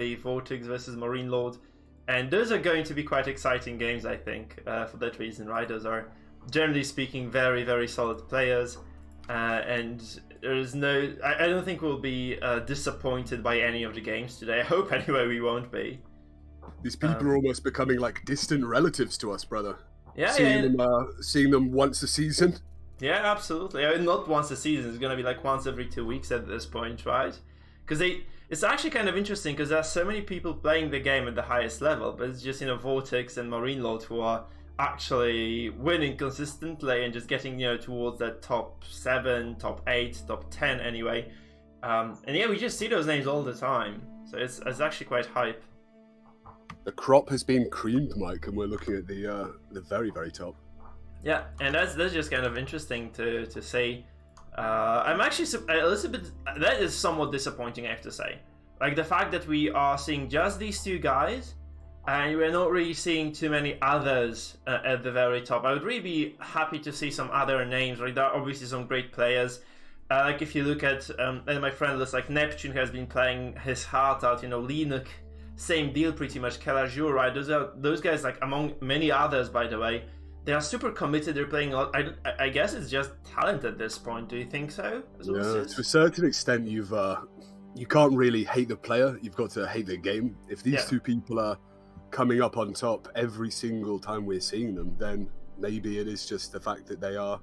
VortiX versus MarineLord. And those are going to be quite exciting games, I think, for that reason, right? Those are, generally speaking, very, very solid players. And there's no... I don't think we'll be disappointed by any of the games today. I hope, anyway, we won't be. These people are almost becoming like distant relatives to us, brother. Yeah, seeing them once a season. Yeah, absolutely. I mean, not once a season. It's going to be like once every 2 weeks at this point, right? Because it's actually kind of interesting because there are so many people playing the game at the highest level, but it's just, VortiX and MarineLord who are actually winning consistently and just getting, towards that top 7, top 8, top 10 anyway. And yeah, we just see those names all the time. So it's actually quite hype. The crop has been creamed, Mike, and we're looking at the very, very top. Yeah, and that's just kind of interesting to see. I'm actually a little bit... That is somewhat disappointing, I have to say. Like, the fact that we are seeing just these two guys, and we're not really seeing too many others at the very top. I would really be happy to see some other names. Like, there are obviously some great players. Like, if you look at... and my friend looks like Neptune has been playing his heart out, Linux. Same deal, pretty much. Kalajur, right? Those guys, like, among many others, by the way, they are super committed. They're playing a lot. I guess it's just talent at this point. Do you think so? Yeah, to a certain extent, you can't really hate the player. You've got to hate the game. If these two people are coming up on top every single time we're seeing them, then maybe it is just the fact that they are,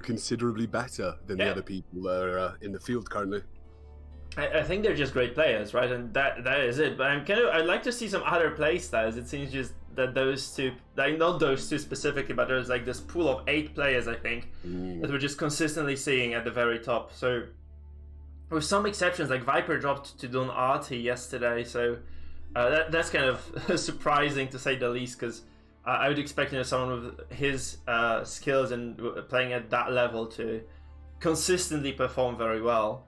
considerably better than the other people that are in the field currently. I think they're just great players, right? And that is it. But I'd like to see some other play styles. It seems just that those two, like not those two specifically, but there's like this pool of 8 players, I think, that we're just consistently seeing at the very top. So with some exceptions, like Viper dropped to Don Artie yesterday, so that's kind of surprising to say the least, because I would expect someone with his skills and playing at that level to consistently perform very well.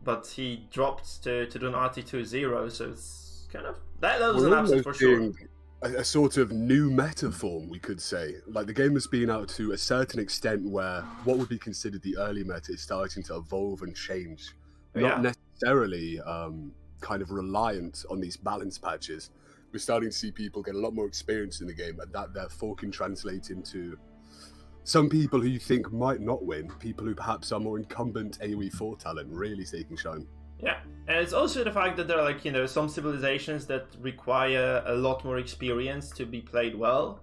But he dropped to Don Artie 2-0, so it's kind of... That was an upset for sure. A sort of new meta form, we could say. Like, the game has been out to a certain extent where what would be considered the early meta is starting to evolve and change. Not necessarily kind of reliant on these balance patches. We're starting to see people get a lot more experience in the game, and that therefore can translate into some people who you think might not win, people who perhaps are more incumbent AoE4 talent really taking shine. Yeah, and it's also the fact that there are like, some civilizations that require a lot more experience to be played well.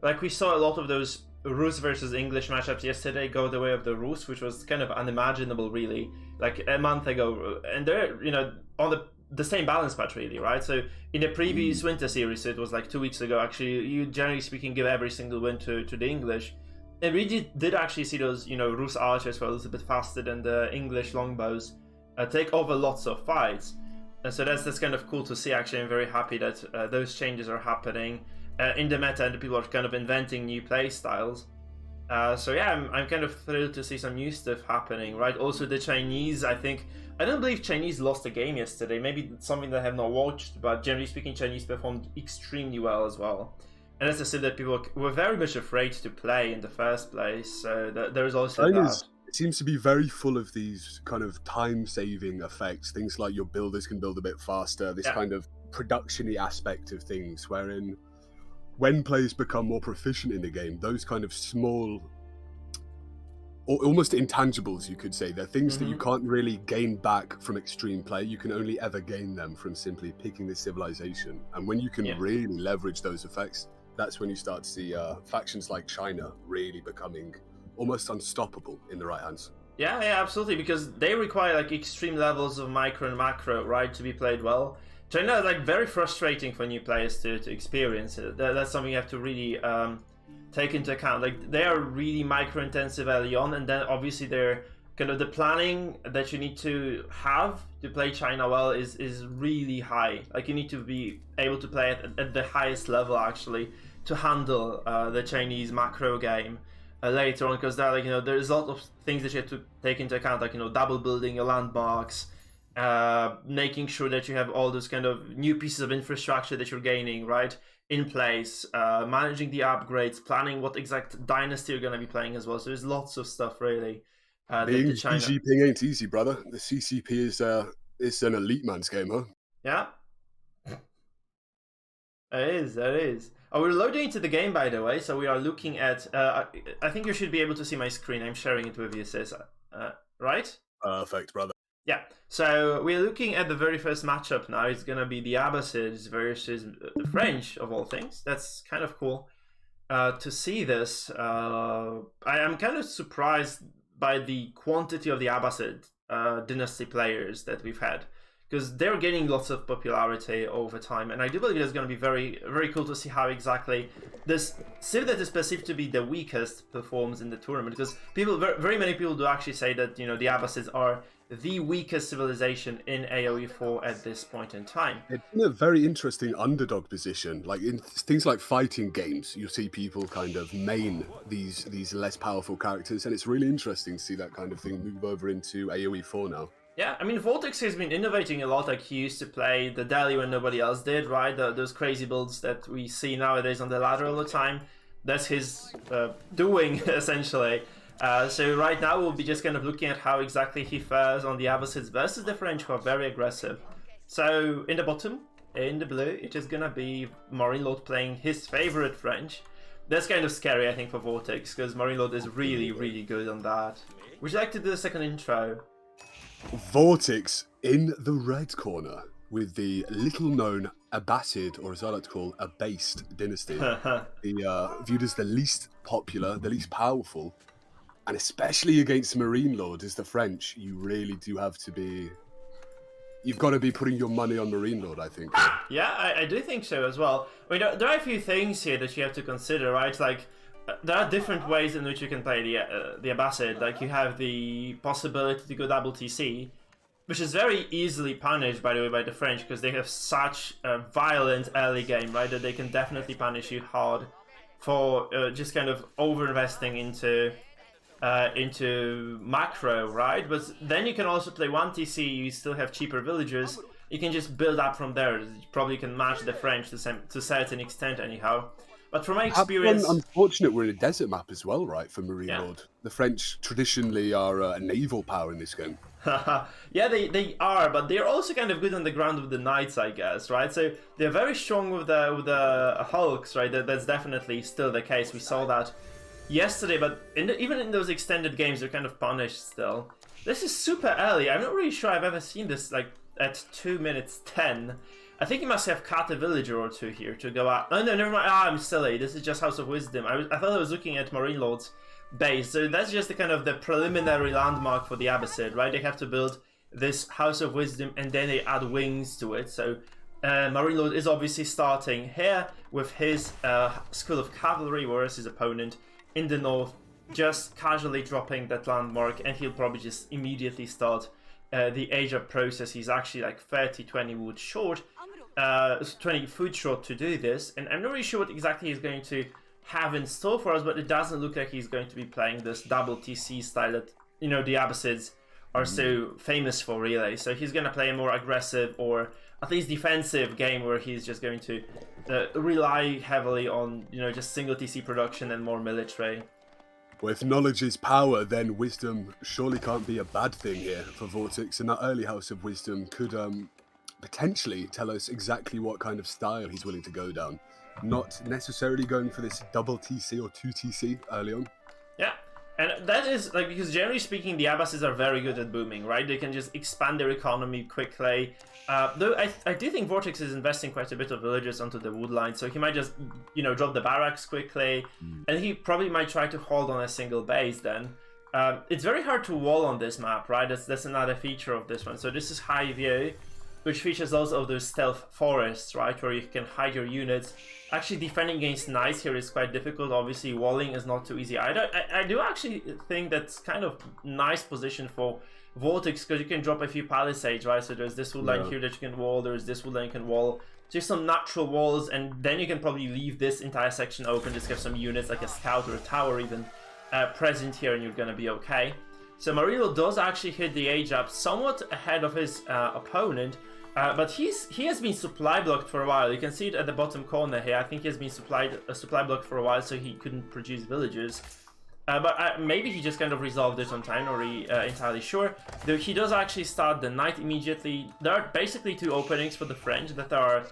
Like we saw a lot of those Rus versus English matchups yesterday go the way of the Rus, which was kind of unimaginable really, like a month ago. And they're, on the same balance patch really, right? So in the previous winter series, so it was like 2 weeks ago, actually, you generally speaking give every single win to the English. And we did actually see those, Rus archers were a little bit faster than the English longbows take over lots of fights. And so that's kind of cool to see, actually. I'm very happy that those changes are happening in the meta, and the people are kind of inventing new play styles. So yeah, I'm kind of thrilled to see some new stuff happening, right? Also the Chinese, I don't believe Chinese lost a game yesterday. Maybe it's something that I have not watched, but generally speaking, Chinese performed extremely well as well. And as I said, that people were very much afraid to play in the first place, so there is also that. It seems to be very full of these kind of time-saving effects, things like your builders can build a bit faster, this kind of production-y aspect of things, wherein when players become more proficient in the game, those kind of small, or almost intangibles, you could say, they're things that you can't really gain back from extreme play. You can only ever gain them from simply picking this civilization. And when you can really leverage those effects, that's when you start to see factions like China really becoming almost unstoppable in the right hands. Yeah, absolutely, because they require like extreme levels of micro and macro, right, to be played well. China is like very frustrating for new players to experience it. That's something you have to really take into account. Like, they are really micro intensive early on, and then obviously they're kind of the planning that you need to have to play China well is really high. Like, you need to be able to play it at the highest level actually to handle the Chinese macro game later on, because like, there's a lot of things that you have to take into account, like, double building your landmarks, making sure that you have all those kind of new pieces of infrastructure that you're gaining, right, in place, managing the upgrades, planning what exact dynasty you're going to be playing as well. So there's lots of stuff really. Being CCPing ain't easy, brother. The CCP is an elite man's game, huh? Yeah. It is. Oh, we're loading into the game, by the way, so we are looking at... I think you should be able to see my screen. I'm sharing it with you, sis. Right? Perfect, brother. Yeah, so we're looking at the very first matchup now. It's going to be the Abbasids versus the French, of all things. That's kind of cool to see this. I am kind of surprised by the quantity of the Abbasid dynasty players that we've had, because they're gaining lots of popularity over time, and I do believe it's going to be very, very cool to see how exactly this civ that is perceived to be the weakest performs in the tournament, because people, very many people do actually say that, you know, the Abbasids are the weakest civilization in AoE 4 at this point in time. It's in a very interesting underdog position. Like in things like fighting games, you see people kind of main these less powerful characters, and it's really interesting to see that kind of thing move over into AoE 4 now. Yeah, I mean, VortiX has been innovating a lot. Like, he used to play the Deli when nobody else did, right? Those crazy builds that we see nowadays on the ladder all the time. That's his doing, essentially. So right now we'll be just kind of looking at how exactly he fares on the Abbasids versus the French, who are very aggressive. So in the bottom, in the blue, it is gonna be MarineLord playing his favorite French. That's kind of scary, I think, for VortiX, because MarineLord is really, really good on that. Would you like to do the second intro? VortiX in the red corner with the little-known Abbasid, or as I like to call, abased dynasty. Viewed as the least popular, the least powerful, and especially against MarineLord as the French, you really do have to be... You've got to be putting your money on MarineLord, I think. Yeah, I do think so as well. I mean, there are a few things here that you have to consider, right? Like, there are different ways in which you can play the Abbasid. Like, you have the possibility to go double TC, which is very easily punished, by the way, by the French, because they have such a violent early game, right? That they can definitely punish you hard for just kind of over-investing into macro, right? But then you can also play 1 TC, you still have cheaper villagers, you can just build up from there. You probably can match the French to a certain extent anyhow. But from my experience... Unfortunate we're in a desert map as well, right, for MarineLord. Yeah. The French traditionally are a naval power in this game. Yeah, they are, but they're also kind of good on the ground with the knights, I guess, right? So they're very strong with the hulks, right? That's definitely still the case. We saw that yesterday, but even in those extended games, they're kind of punished still. This is super early. I'm not really sure I've ever seen this like at 2 minutes 10. I think you must have cut a villager or two here to go out. Oh no, never mind. I'm silly. This is just House of Wisdom. I thought I was looking at MarineLord's base. So that's just the kind of the preliminary landmark for the Abbasid, right? They have to build this House of Wisdom and then they add wings to it. So MarineLord is obviously starting here with his School of Cavalry, whereas his opponent in the north just casually dropping that landmark, and he'll probably just immediately start the age-up process. He's actually like 20 wood short, 20 foot short to do this, and I'm not really sure what exactly he's going to have in store for us, but it doesn't look like he's going to be playing this double TC style that, you know, the Abbasids are so famous for, really. So he's going to play a more aggressive or at least defensive game where he's just going to rely heavily on, you know, just single TC production and more military. Well, if knowledge is power, then wisdom surely can't be a bad thing here for VortiX, and that early House of Wisdom could potentially tell us exactly what kind of style he's willing to go down. Not necessarily going for this double TC or 2 TC early on. Yeah, and that is, like, because generally speaking, the Abbasids are very good at booming, right? They can just expand their economy quickly. Though I do think VortiX is investing quite a bit of villagers onto the wood line, so he might just, you know, drop the barracks quickly, and he probably might try to hold on a single base then. It's very hard to wall on this map, right? That's another feature of this one. So this is high view, which features also those stealth forests, right, where you can hide your units. Actually, defending against knights here is quite difficult. Obviously, walling is not too easy either. I do actually think that's kind of nice position for VortiX, because you can drop a few palisades, right? So there's this wood line here that you can wall, there's this wood line you can wall. Just some natural walls, and then you can probably leave this entire section open, just have some units like a scout or a tower even present here, and you're gonna be okay. So MarineLord does actually hit the age up somewhat ahead of his opponent, but he has been supply blocked for a while. You can see it at the bottom corner here. I think he has been supply blocked for a while, so he couldn't produce villagers. But maybe he just kind of resolved it on time, or entirely sure. Though he does actually start the knight immediately. There are basically two openings for the French that are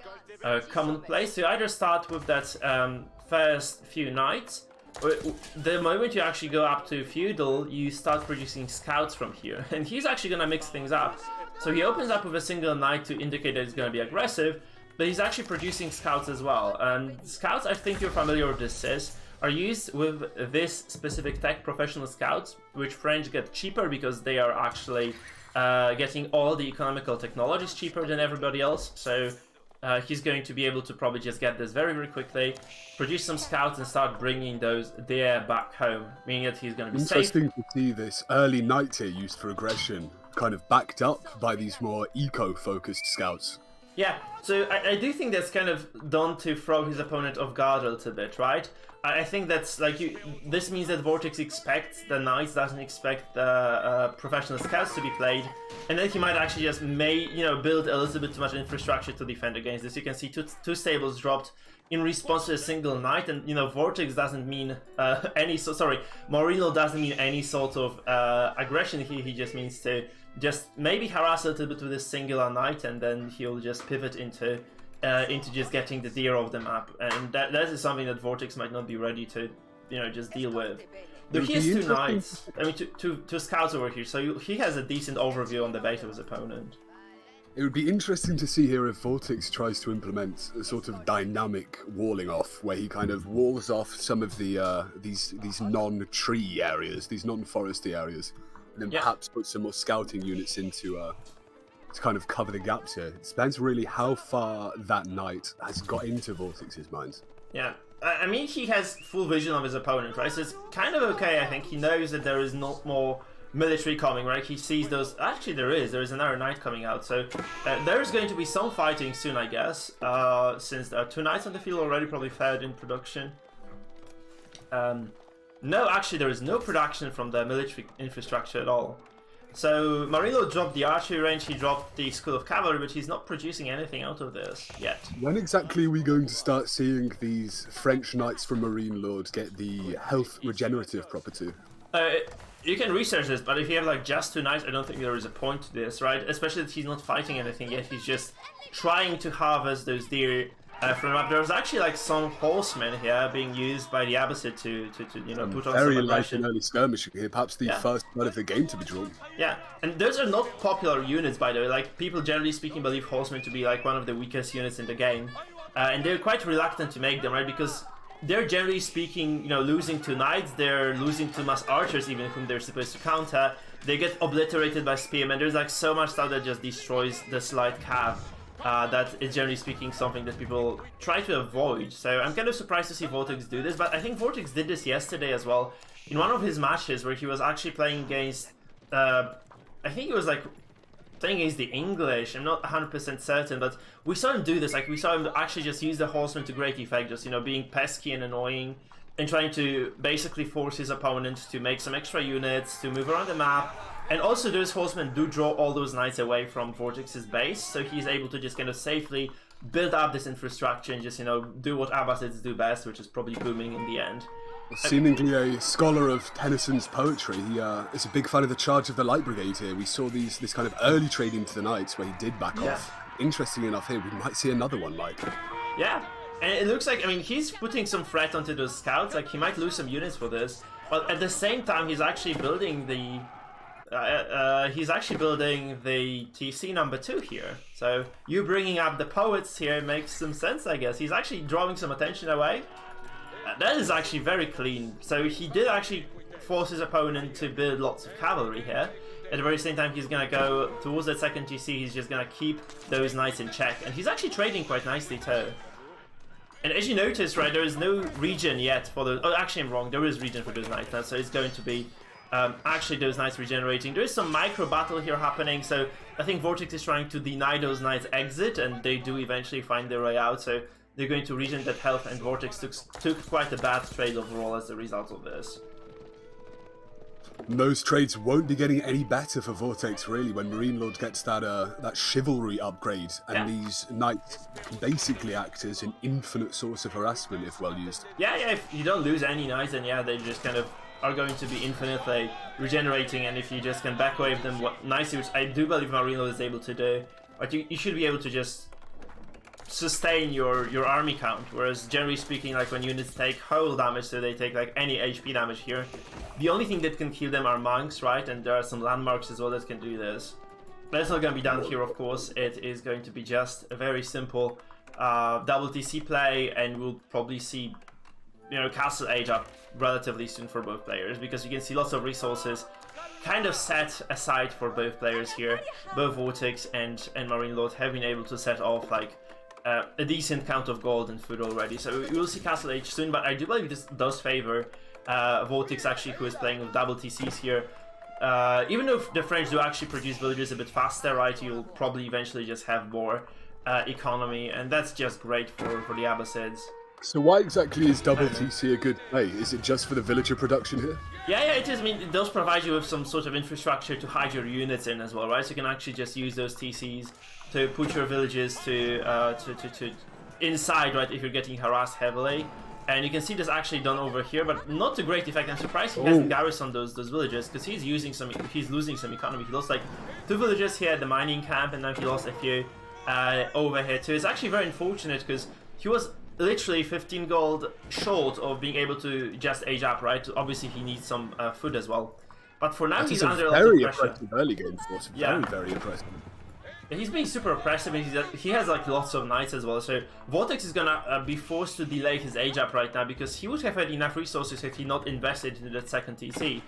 commonplace. So you either start with that first few knights, or the moment you actually go up to feudal, you start producing scouts from here. And he's actually going to mix things up. So he opens up with a single knight to indicate that he's going to be aggressive, but he's actually producing scouts as well. And scouts, I think you're familiar with this, civs, are used with this specific tech, professional scouts, which French get cheaper because they are actually getting all the economical technologies cheaper than everybody else. So he's going to be able to probably just get this very, very quickly, produce some scouts and start bringing those there back home, meaning that he's going to be safe. Interesting to see this early knight here used for aggression, kind of backed up by these more eco-focused scouts. Yeah, so I do think that's kind of done to throw his opponent off guard a little bit, right? I think that's like this means that VortiX expects the knights, doesn't expect the professional scouts to be played, and then he might actually just build a little bit too much infrastructure to defend against this. You can see two stables dropped in response to a single knight, and VortiX doesn't mean MarineLord doesn't mean any sort of aggression here. He just means to just maybe harass a little bit with a singular knight, and then he'll just pivot into just getting the deer off the map, and that is something that VortiX might not be ready to, just deal with. Though he has two knights, I mean, two scouts over here, so he has a decent overview on the base of his opponent. It would be interesting to see here if VortiX tries to implement a sort of dynamic walling off, where he kind of walls off some of the these non-tree areas, these non-foresty areas, and then perhaps put some more scouting units into to kind of cover the gaps here. It depends really how far that knight has got into VortiX's mind. Yeah, I mean, he has full vision of his opponent, right? So it's kind of okay, I think. He knows that there is not more military coming, right? He sees those. Actually, there is another knight coming out, so there's going to be some fighting soon, I guess, since there are two knights on the field already, probably fared in production. No, actually, there is no production from the military infrastructure at all. So MarineLord dropped the archery range, he dropped the School of Cavalry, but he's not producing anything out of this yet. When exactly are we going to start seeing these French knights from MarineLord get the health regenerative property? You can research this, but if you have like just two knights, I don't think there is a point to this, right? Especially that he's not fighting anything yet, he's just trying to harvest those deer from the map. There's actually like some horsemen here being used by the Abbasid to put on very some aggression. Very early skirmishing here, perhaps the first blood of the game to be drawn. Yeah, and those are not popular units, by the way. Like, people generally speaking believe horsemen to be like one of the weakest units in the game, and they're quite reluctant to make them, right? Because they're generally speaking, losing to knights, they're losing to mass archers, even whom they're supposed to counter. They get obliterated by spearmen. There's like so much stuff that just destroys the slight cav. That is generally speaking something that people try to avoid. So I'm kind of surprised to see VortiX do this, but I think VortiX did this yesterday as well. In one of his matches where he was actually playing against, I think it was like playing against the English, I'm not 100% certain, but we saw him do this. Like, we saw him actually just use the horseman to great effect, just, being pesky and annoying, and trying to basically force his opponent to make some extra units, to move around the map. And also those horsemen do draw all those knights away from VortiX's base, so he's able to just kind of safely build up this infrastructure and just, do what Abbasids do best, which is probably booming in the end. Seemingly a scholar of Tennyson's poetry, he is a big fan of the Charge of the Light Brigade here. We saw this kind of early trade into the knights where he did back off. Interesting enough here, we might see another one, like. Yeah, and it looks like, I mean, he's putting some threat onto those scouts, like he might lose some units for this, but at the same time he's actually building the TC number 2 here. So you bringing up the poets here makes some sense, I guess. He's actually drawing some attention away. That is actually very clean. So he did actually force his opponent to build lots of cavalry here. At the very same time, he's going to go towards that second TC. He's just going to keep those knights in check. And he's actually trading quite nicely too. And as you notice, right, there is no region yet for the... Oh, actually I'm wrong. There is region for those knights now. So it's going to be actually those knights regenerating. There is some micro battle here happening. So I think VortiX is trying to deny those knights exit. And they do eventually find their way out. So they're going to regen that health. And VortiX took quite a bad trade overall as a result of this. Those trades won't be getting any better for VortiX, really, when MarineLord gets that chivalry upgrade, and these knights basically act as an infinite source of harassment if well used. Yeah, if you don't lose any knights, then they just kind of are going to be infinitely regenerating, and if you just can backwave them nicely, which I do believe MarineLord is able to do, but you should be able to just sustain your army count, whereas generally speaking, like when units take whole damage, so they take like any HP damage here, the only thing that can kill them are monks, right? And there are some landmarks as well that can do this. But it's not going to be done here, of course. It is going to be just a very simple double TC play, and we'll probably see, you know, Castle Age up relatively soon for both players, because you can see lots of resources kind of set aside for both players here. Both VortiX and MarineLord have been able to set off like a decent count of gold and food already, so we will see Castle Age soon. But I do believe this does favor VortiX actually, who is playing with double TCs here. Even though the French do actually produce villages a bit faster, right, you'll probably eventually just have more economy, and that's just great for the Abbasids. So why exactly is double TC a good play? Is it just for the villager production here? Yeah, it is. I mean, it does provide you with some sort of infrastructure to hide your units in as well, right? So you can actually just use those TCs to put your villages to inside, right, if you're getting harassed heavily. And you can see this actually done over here, but not to great effect. I'm surprised he hasn't garrisoned those villages, because he's losing some economy. He lost like 2 villages here at the mining camp, and now he lost a few over here too. It's actually very unfortunate, because he was literally 15 gold short of being able to just age up, right? Obviously he needs some food as well. But for now he's under a lot of pressure. Very impressive early game force. Very impressive. He's being super oppressive, and he has like lots of knights as well, so VortiX is gonna be forced to delay his age up right now, because he would have had enough resources had he not invested into that second TC.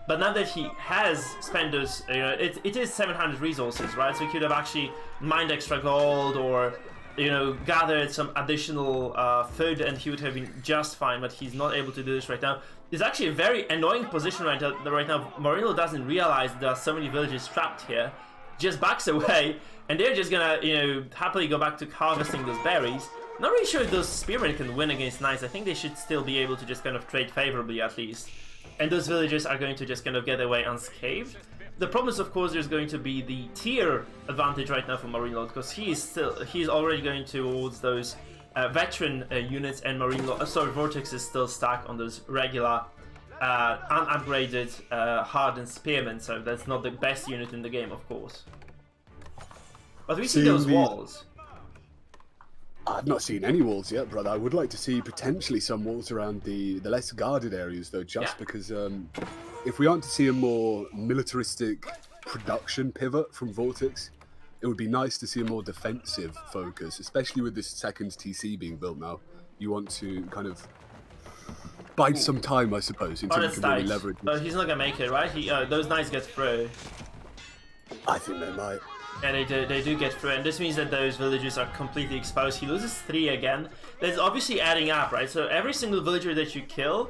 But now that he has spent those, it is 700 resources, right? So he could have actually mined extra gold, or, you know, gathered some additional food, and he would have been just fine, but he's not able to do this right now. It's actually a very annoying position right now. MarineLord doesn't realize there are so many villages trapped here, just backs away, and they're just gonna, you know, happily go back to harvesting those berries. Not really sure if those spearmen can win against knights. I think they should still be able to just kind of trade favorably at least. And those villagers are going to just kind of get away unscathed. The problem is, of course, there's going to be the tier advantage right now for MarineLord, because he's already going towards those veteran units, and VortiX is still stuck on those regular unupgraded hardened spearmen, so that's not the best unit in the game, of course. But we see those walls. I've not seen any walls yet, brother. I would like to see potentially some walls around the less guarded areas, though, just because if we aren't to see a more militaristic production pivot from VortiX, it would be nice to see a more defensive focus, especially with this second TC being built now. You want to kind of bide some time, I suppose, until you can really leverage. But he's not gonna make it, right? Those knights get through. I think they might. Yeah, they do get through, and this means that those villages are completely exposed. He loses 3 again. That's obviously adding up, right? So every single villager that you kill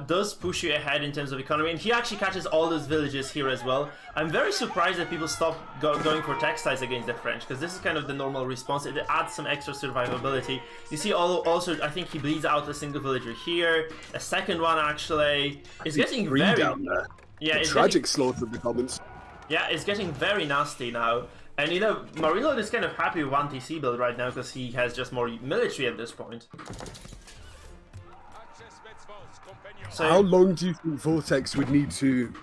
does push you ahead in terms of economy, and he actually catches all those villages here as well. I'm very surprised that people stop going for textiles against the French, because this is kind of the normal response. It adds some extra survivability. You see, also, I think he bleeds out a single villager here. A second one, actually. It's getting very... down there. Yeah, it's tragic slaughter of the commons. Yeah, it's getting very nasty now. And, you know, MarineLord is kind of happy with 1 TC build right now, because he has just more military at this point. So, how long do you think VortiX would need to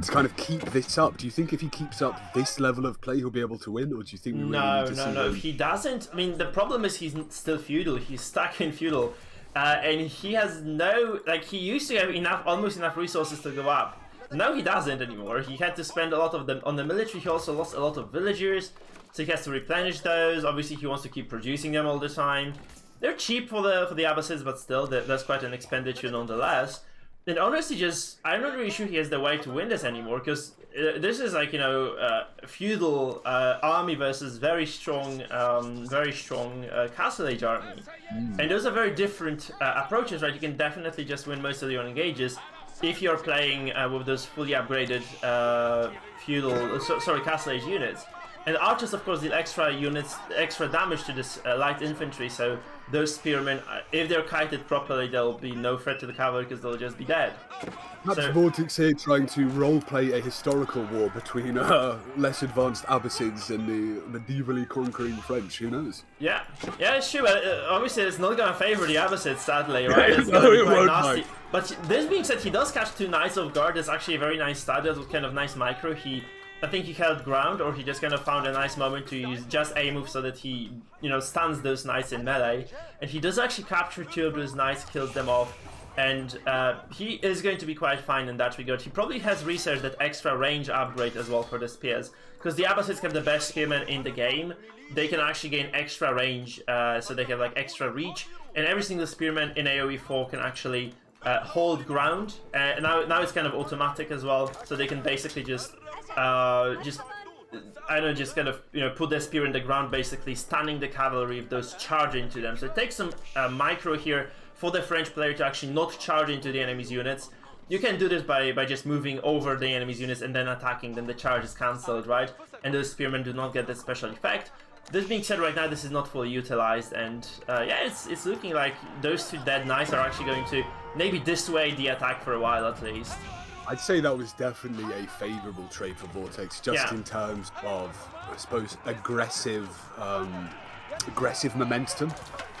kind of keep this up? Do you think if he keeps up this level of play, he'll be able to win, or do you think we really need to see No. If he doesn't, I mean, the problem is he's still feudal. He's stuck in feudal, and he has no, like, he used to have almost enough resources to go up. Now he doesn't anymore. He had to spend a lot of them on the military. He also lost a lot of villagers, so he has to replenish those. Obviously, he wants to keep producing them all the time. They're cheap for the Abbasids, but still, that's quite an expenditure nonetheless. And honestly, I'm not really sure he has the way to win this anymore, because this is like, you know, feudal army versus very strong Castle Age army. And those are very different approaches, right? You can definitely just win most of your engages if you're playing with those fully upgraded Castle Age units. And archers, of course, deal extra damage to this light infantry, so those spearmen, if they're kited properly, there'll be no threat to the cavalry, because they'll just be dead. Perhaps VortiX here trying to roleplay a historical war between less advanced Abbasids and the medievally conquering French. Who knows? Yeah, it's true. Obviously, it's not gonna favor the Abbasids, sadly, right? It's No, gonna be it quite won't, nasty. mate. But this being said, he does catch 2 knights off guard. It's actually a very nice stat. That was kind of nice micro. I think he held ground, or he just kind of found a nice moment to use just A move so that he, stuns those knights in melee. And he does actually capture 2 of those knights, kills them off. And he is going to be quite fine in that regard. He probably has researched that extra range upgrade as well for the spears, because the Abbasids have the best spearmen in the game. They can actually gain extra range, so they have like extra reach, and every single spearman in AoE 4 can actually hold ground. Now it's kind of automatic as well, so they can basically just put their spear in the ground, basically stunning the cavalry if those charge into them. So it takes some micro here for the French player to actually not charge into the enemy's units. You can do this by just moving over the enemy's units and then attacking, then the charge is cancelled, right? And those spearmen do not get that special effect. This being said, right now this is not fully utilized, and it's looking like those 2 dead knights are actually going to maybe dissuade the attack for a while at least. I'd say that was definitely a favourable trade for VortiX, just in terms of, I suppose, aggressive momentum.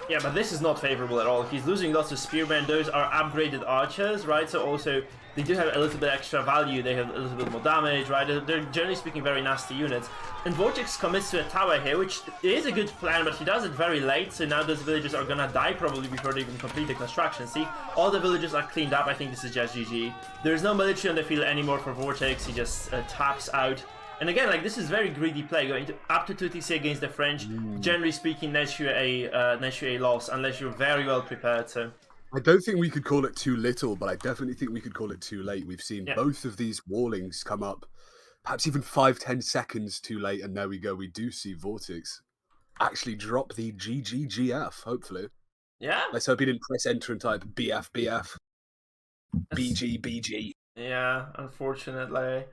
Yeah, but this is not favorable at all. He's losing lots of spearmen. Those are upgraded archers, right? So also, they do have a little bit extra value. They have a little bit more damage, right? They're generally speaking very nasty units. And VortiX commits to a tower here, which is a good plan, but he does it very late. So now those villagers are gonna die probably before they even complete the construction. See, all the villagers are cleaned up. I think this is just GG. There's no military on the field anymore for VortiX. He just taps out. And again, like, this is very greedy play, going up to 2 TC against the French. Generally speaking, nets you a loss unless you're very well prepared. So I don't think we could call it too little, but I definitely think we could call it too late. We've seen both of these wallings come up, perhaps even 5-10 seconds too late, and there we go. We do see VortiX actually drop the GGGF, hopefully. Yeah. Let's hope he didn't press enter and type BF, BG. Yeah, unfortunately.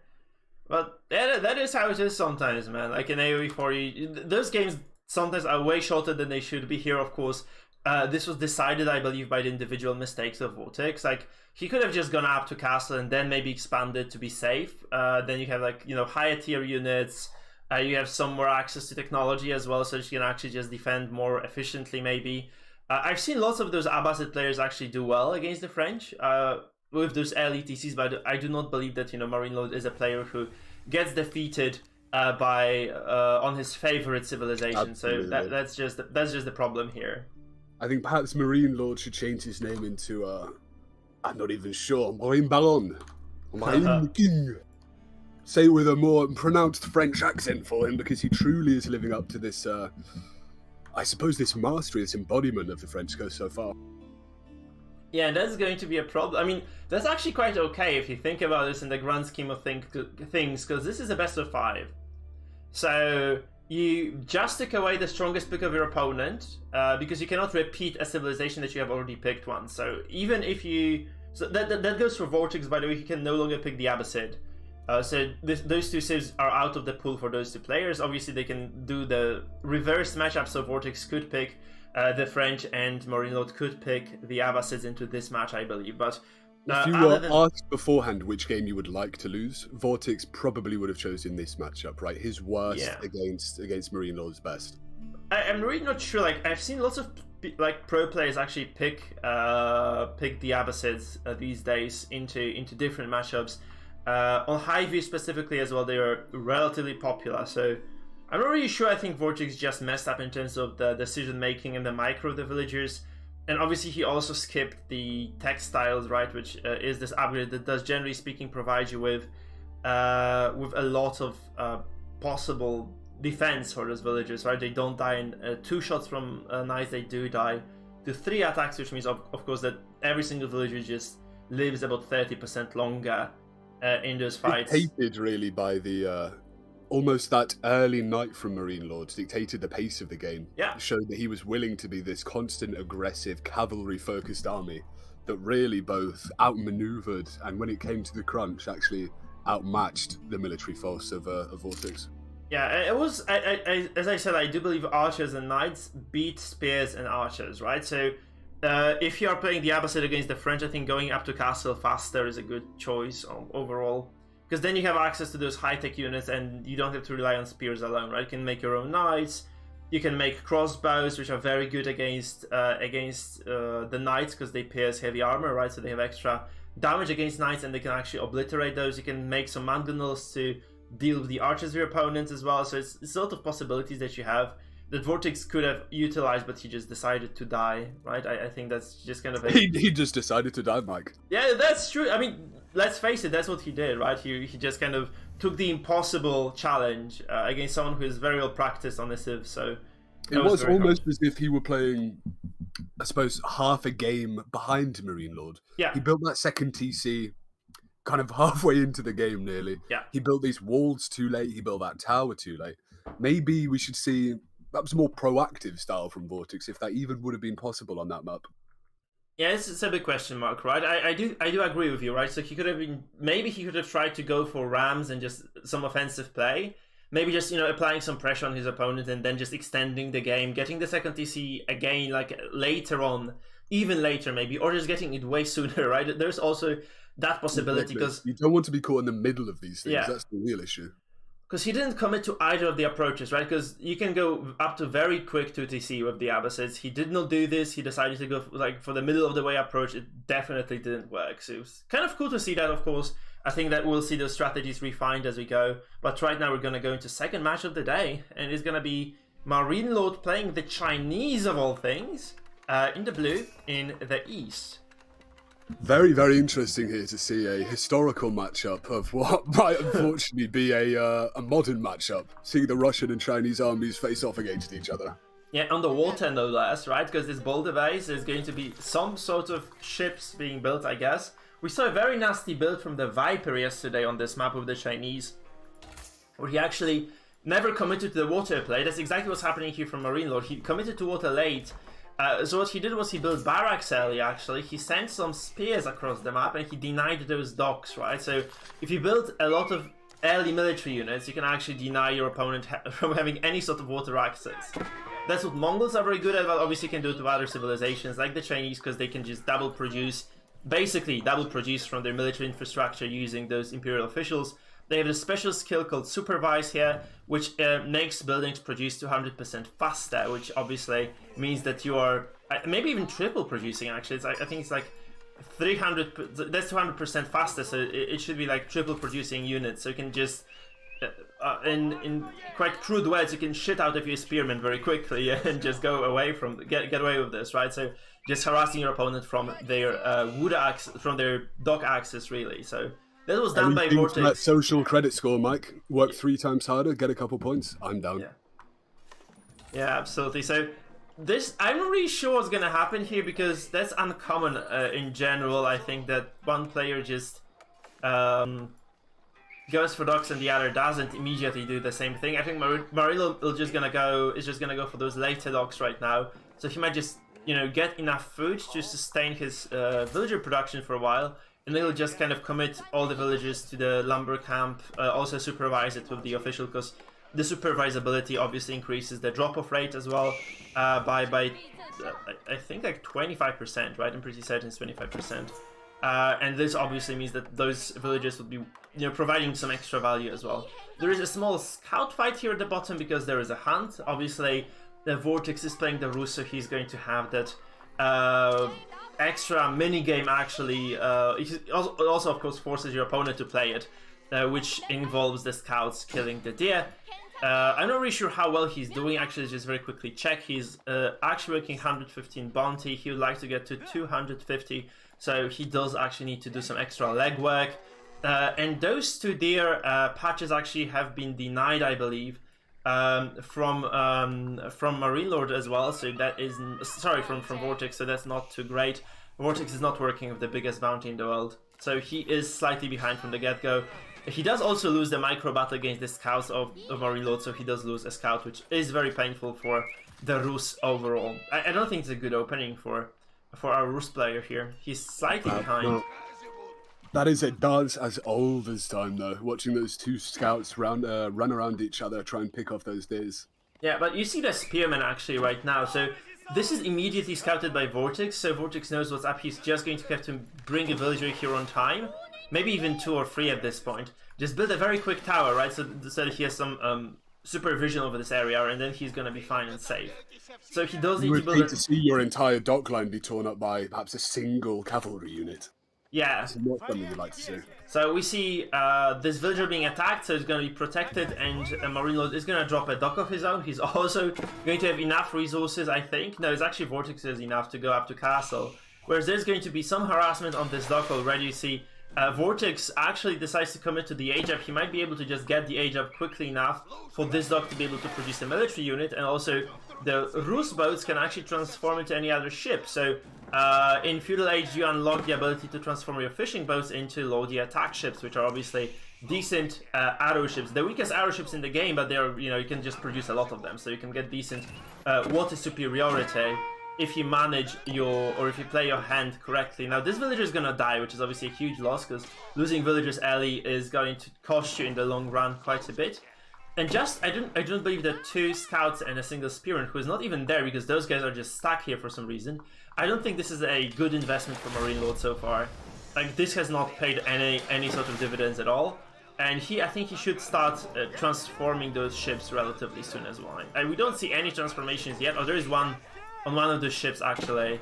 But yeah, that is how it is sometimes, man. Like in AoE 4, those games sometimes are way shorter than they should be. Here, of course, this was decided, I believe, by the individual mistakes of VortiX. Like, he could have just gone up to castle and then maybe expanded to be safe. Then you have, like, higher tier units. You have some more access to technology as well, so that you can actually just defend more efficiently, maybe. I've seen lots of those Abbasid players actually do well against the French. With those early TCs, but I do not believe that MarineLord is a player who gets defeated on his favorite civilization. Absolutely. So that's just the problem here. I think perhaps MarineLord should change his name into I'm not even sure, Marine Baron, Marine King. Say it with a more pronounced French accent for him, because he truly is living up to this. I suppose this mastery, this embodiment of the French coast so far. Yeah, and that's going to be a problem. I mean, that's actually quite okay if you think about this in the grand scheme of things, because this is a best of 5. So you just took away the strongest pick of your opponent, because you cannot repeat a civilization that you have already picked once. So even if you... So that goes for VortiX, by the way. He can no longer pick the Abbasid. So those 2 civs are out of the pool for those 2 players. Obviously, they can do the reverse matchup, so VortiX could pick the French, and MarineLord could pick the Abbasids into this match, I believe. But if you were asked beforehand which game you would like to lose, VortiX probably would have chosen this matchup, right? His worst against MarineLord's best. I'm really not sure. Like, I've seen lots of pro players actually pick the Abbasids these days into different matchups. On Highview specifically as well, they are relatively popular. So I'm not really sure. I think VortiX just messed up in terms of the decision making and the micro of the villagers. And obviously he also skipped the textiles, right, which is this upgrade that does, generally speaking, provide you with a lot of possible defense for those villagers, right? They don't die in 2 shots from knights, they do die to 3 attacks, which means of course that every single villager just lives about 30% longer in those fights. Dictated really by the almost that early knight from MarineLord, dictated the pace of the game. Yeah. It showed that he was willing to be this constant, aggressive, cavalry-focused army that really both outmaneuvered and, when it came to the crunch, actually outmatched the military force of VortiX. Yeah, it was, as I said, I do believe archers and knights beat spears and archers, right? So if you are playing the Abbasid against the French, I think going up to castle faster is a good choice overall. Because then you have access to those high-tech units and you don't have to rely on spears alone, right? You can make your own knights, you can make crossbows, which are very good against the knights because they pierce heavy armor, right? So they have extra damage against knights and they can actually obliterate those. You can make some mangonels to deal with the archers of your opponents as well. So it's a lot of possibilities that you have that VortiX could have utilized, but he just decided to die, right? I think that's just kind of a... He just decided to die, Mike. Yeah, that's true. I mean, let's face it, that's what he did, right? He just kind of took the impossible challenge against someone who is very well practiced on the civs, so... It was almost as if he were playing, I suppose, half a game behind MarineLord. Yeah. He built that second TC kind of halfway into the game, nearly. Yeah. He built these walls too late. He built that tower too late. Maybe we should see perhaps a more proactive style from VortiX, if that even would have been possible on that map. Yeah, it's a big question mark, right? I do agree with you, right? So he could have been... Maybe he could have tried to go for rams and just some offensive play. Maybe just, applying some pressure on his opponent and then just extending the game, getting the second TC again, like, later on, even later maybe, or just getting it way sooner, right? There's also that possibility, because... You don't want to be caught in the middle of these things, yeah. That's the real issue. Because he didn't commit to either of the approaches, right? Because you can go up to very quick 2TC with the Abbasids. He did not do this. He decided to go for the middle of the way approach. It definitely didn't work. So it was kind of cool to see that, of course. I think that we'll see those strategies refined as we go. But right now we're going to go into second match of the day. And it's going to be MarineLord playing the Chinese, of all things, in the blue, in the east. Very, very interesting here to see a historical matchup of what might unfortunately be a modern matchup, seeing the Russian and Chinese armies face off against each other. Yeah, underwater no less, right? Because this boulder base, there's going to be some sort of ships being built, I guess. We saw a very nasty build from the Viper yesterday on this map with the Chinese, where he actually never committed to the water play. That's exactly what's happening here from MarineLord. He committed to water late. So what he did was he built barracks early, actually. He sent some spears across the map and he denied those docks, right? So if you build a lot of early military units, you can actually deny your opponent from having any sort of water access. That's what Mongols are very good at, but obviously you can do it with other civilizations like the Chinese, because they can just basically double produce from their military infrastructure using those imperial officials. They have a special skill called Supervise here, which makes buildings produce 200% faster, which obviously means that you are maybe even triple producing, actually. It's like, I think it's like 300, that's 200% faster, so it should be like triple producing units. So you can just, in quite crude words, you can shit out of your spearmen very quickly and just go away from, get away with this, right? So just harassing your opponent from their from their dock access, really. So that was done by VortiX. That social credit score, Mike. Work 3 times harder, get a couple points. I'm down. Yeah, absolutely. So this, I'm not really sure what's gonna happen here, because that's uncommon in general. I think that one player just goes for docks and the other doesn't immediately do the same thing. I think MarineLord is just gonna go for those later docks right now. So he might just get enough food to sustain his villager production for a while. And they'll just kind of commit all the villagers to the lumber camp, also supervise it with the official, because the supervisability obviously increases the drop-off rate as well by I think like 25%, right? I'm pretty certain it's 25%. And this obviously means that those villagers would be providing some extra value as well. There is a small scout fight here at the bottom because there is a hunt. Obviously, the VortiX is playing the Rus, so he's going to have that extra mini game. Actually, it also of course forces your opponent to play it, which involves the scouts killing the deer. I'm not really sure how well he's doing. Actually, just very quickly check. He's actually working 115 bounty. He would like to get to 250, so he does actually need to do some extra legwork. And those 2 deer patches actually have been denied, I believe, from MarineLord as well. So that is, sorry, from VortiX. So that's not too great. VortiX is not working with the biggest bounty in the world, so he is slightly behind from the get-go. He does also lose the micro battle against the scouts of MarineLord, so he does lose a scout, which is very painful for the Rus overall. I don't think it's a good opening for our Rus player here. He's slightly behind. No. That is a dance as old as time, though. Watching those 2 scouts run around each other, try and pick off those deers. Yeah, but you see the spearmen actually right now. So this is immediately scouted by VortiX, so VortiX knows what's up. He's just going to have to bring a villager here on time. Maybe even 2 or 3 at this point. Just build a very quick tower, right? So that he has some supervision over this area, and then he's going to be fine and safe. So he does need to build. You would hate to see your entire dock line be torn up by perhaps a single cavalry unit. Yeah. It's not something you'd like to see. So we see this villager being attacked, so it's going to be protected, and MarineLord is going to drop a dock of his own. He's also going to have enough resources, I think. No, it's actually VortiX has enough to go up to castle. Whereas there's going to be some harassment on this dock already. You see, VortiX actually decides to commit to the age up. He might be able to just get the age up quickly enough for this dock to be able to produce a military unit, and also the Rus boats can actually transform into any other ship. So in Feudal Age, you unlock the ability to transform your fishing boats into Lordy attack ships, which are obviously decent arrow ships. The weakest arrow ships in the game, but they're, you can just produce a lot of them, so you can get decent water superiority if you manage or if you play your hand correctly. Now, this villager is gonna die, which is obviously a huge loss, because losing villagers early is going to cost you in the long run quite a bit. And I don't believe that 2 scouts and a single spearman, who is not even there because those guys are just stuck here for some reason. I don't think this is a good investment for MarineLord so far. Like, this has not paid any sort of dividends at all. And I think he should start transforming those ships relatively soon as well. We don't see any transformations yet. Oh, there is one on one of the ships actually.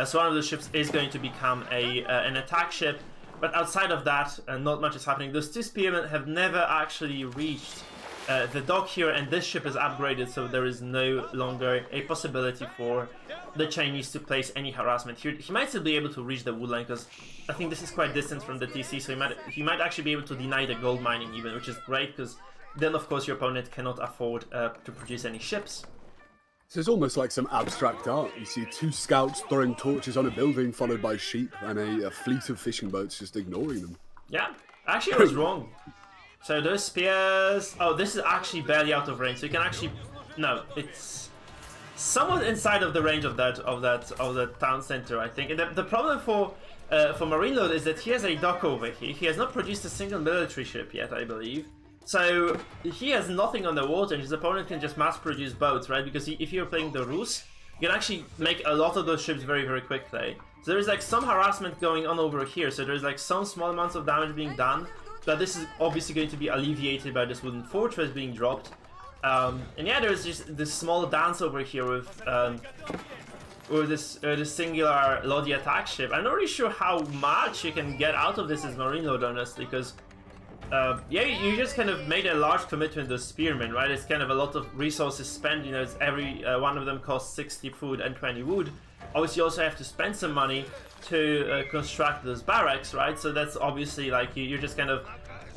So one of the ships is going to become an attack ship. But outside of that, not much is happening. Those 2 spearmen have never actually reached the dock here, and this ship is upgraded, so there is no longer a possibility for the Chinese to place any harassment here. He might still be able to reach the wood line, because I think this is quite distant from the TC, so he might actually be able to deny the gold mining even, which is great, because then of course your opponent cannot afford to produce any ships. So it's almost like some abstract art. You see 2 scouts throwing torches on a building, followed by sheep, and a fleet of fishing boats just ignoring them. Yeah, actually I was wrong. So those spears... Oh, this is actually barely out of range, so you can actually... No, it's somewhat inside of the range of the town center, I think. And the problem for MarineLord is that he has a dock over here. He has not produced a single military ship yet, I believe. So he has nothing on the water, and his opponent can just mass-produce boats, right? Because if you're playing the Rus, you can actually make a lot of those ships very, very quickly. So there's like some harassment going on over here, so there's like some small amounts of damage being done. But this is obviously going to be alleviated by this wooden fortress being dropped. And yeah, there's just this small dance over here with this singular Lordy attack ship. I'm not really sure how much you can get out of this as MarineLord, honestly, because yeah, you just kind of made a large commitment to spearmen, right? It's kind of a lot of resources spent. It's every one of them costs 60 food and 20 wood. Obviously, you also have to spend some money to construct those barracks, right? So that's obviously like you're just kind of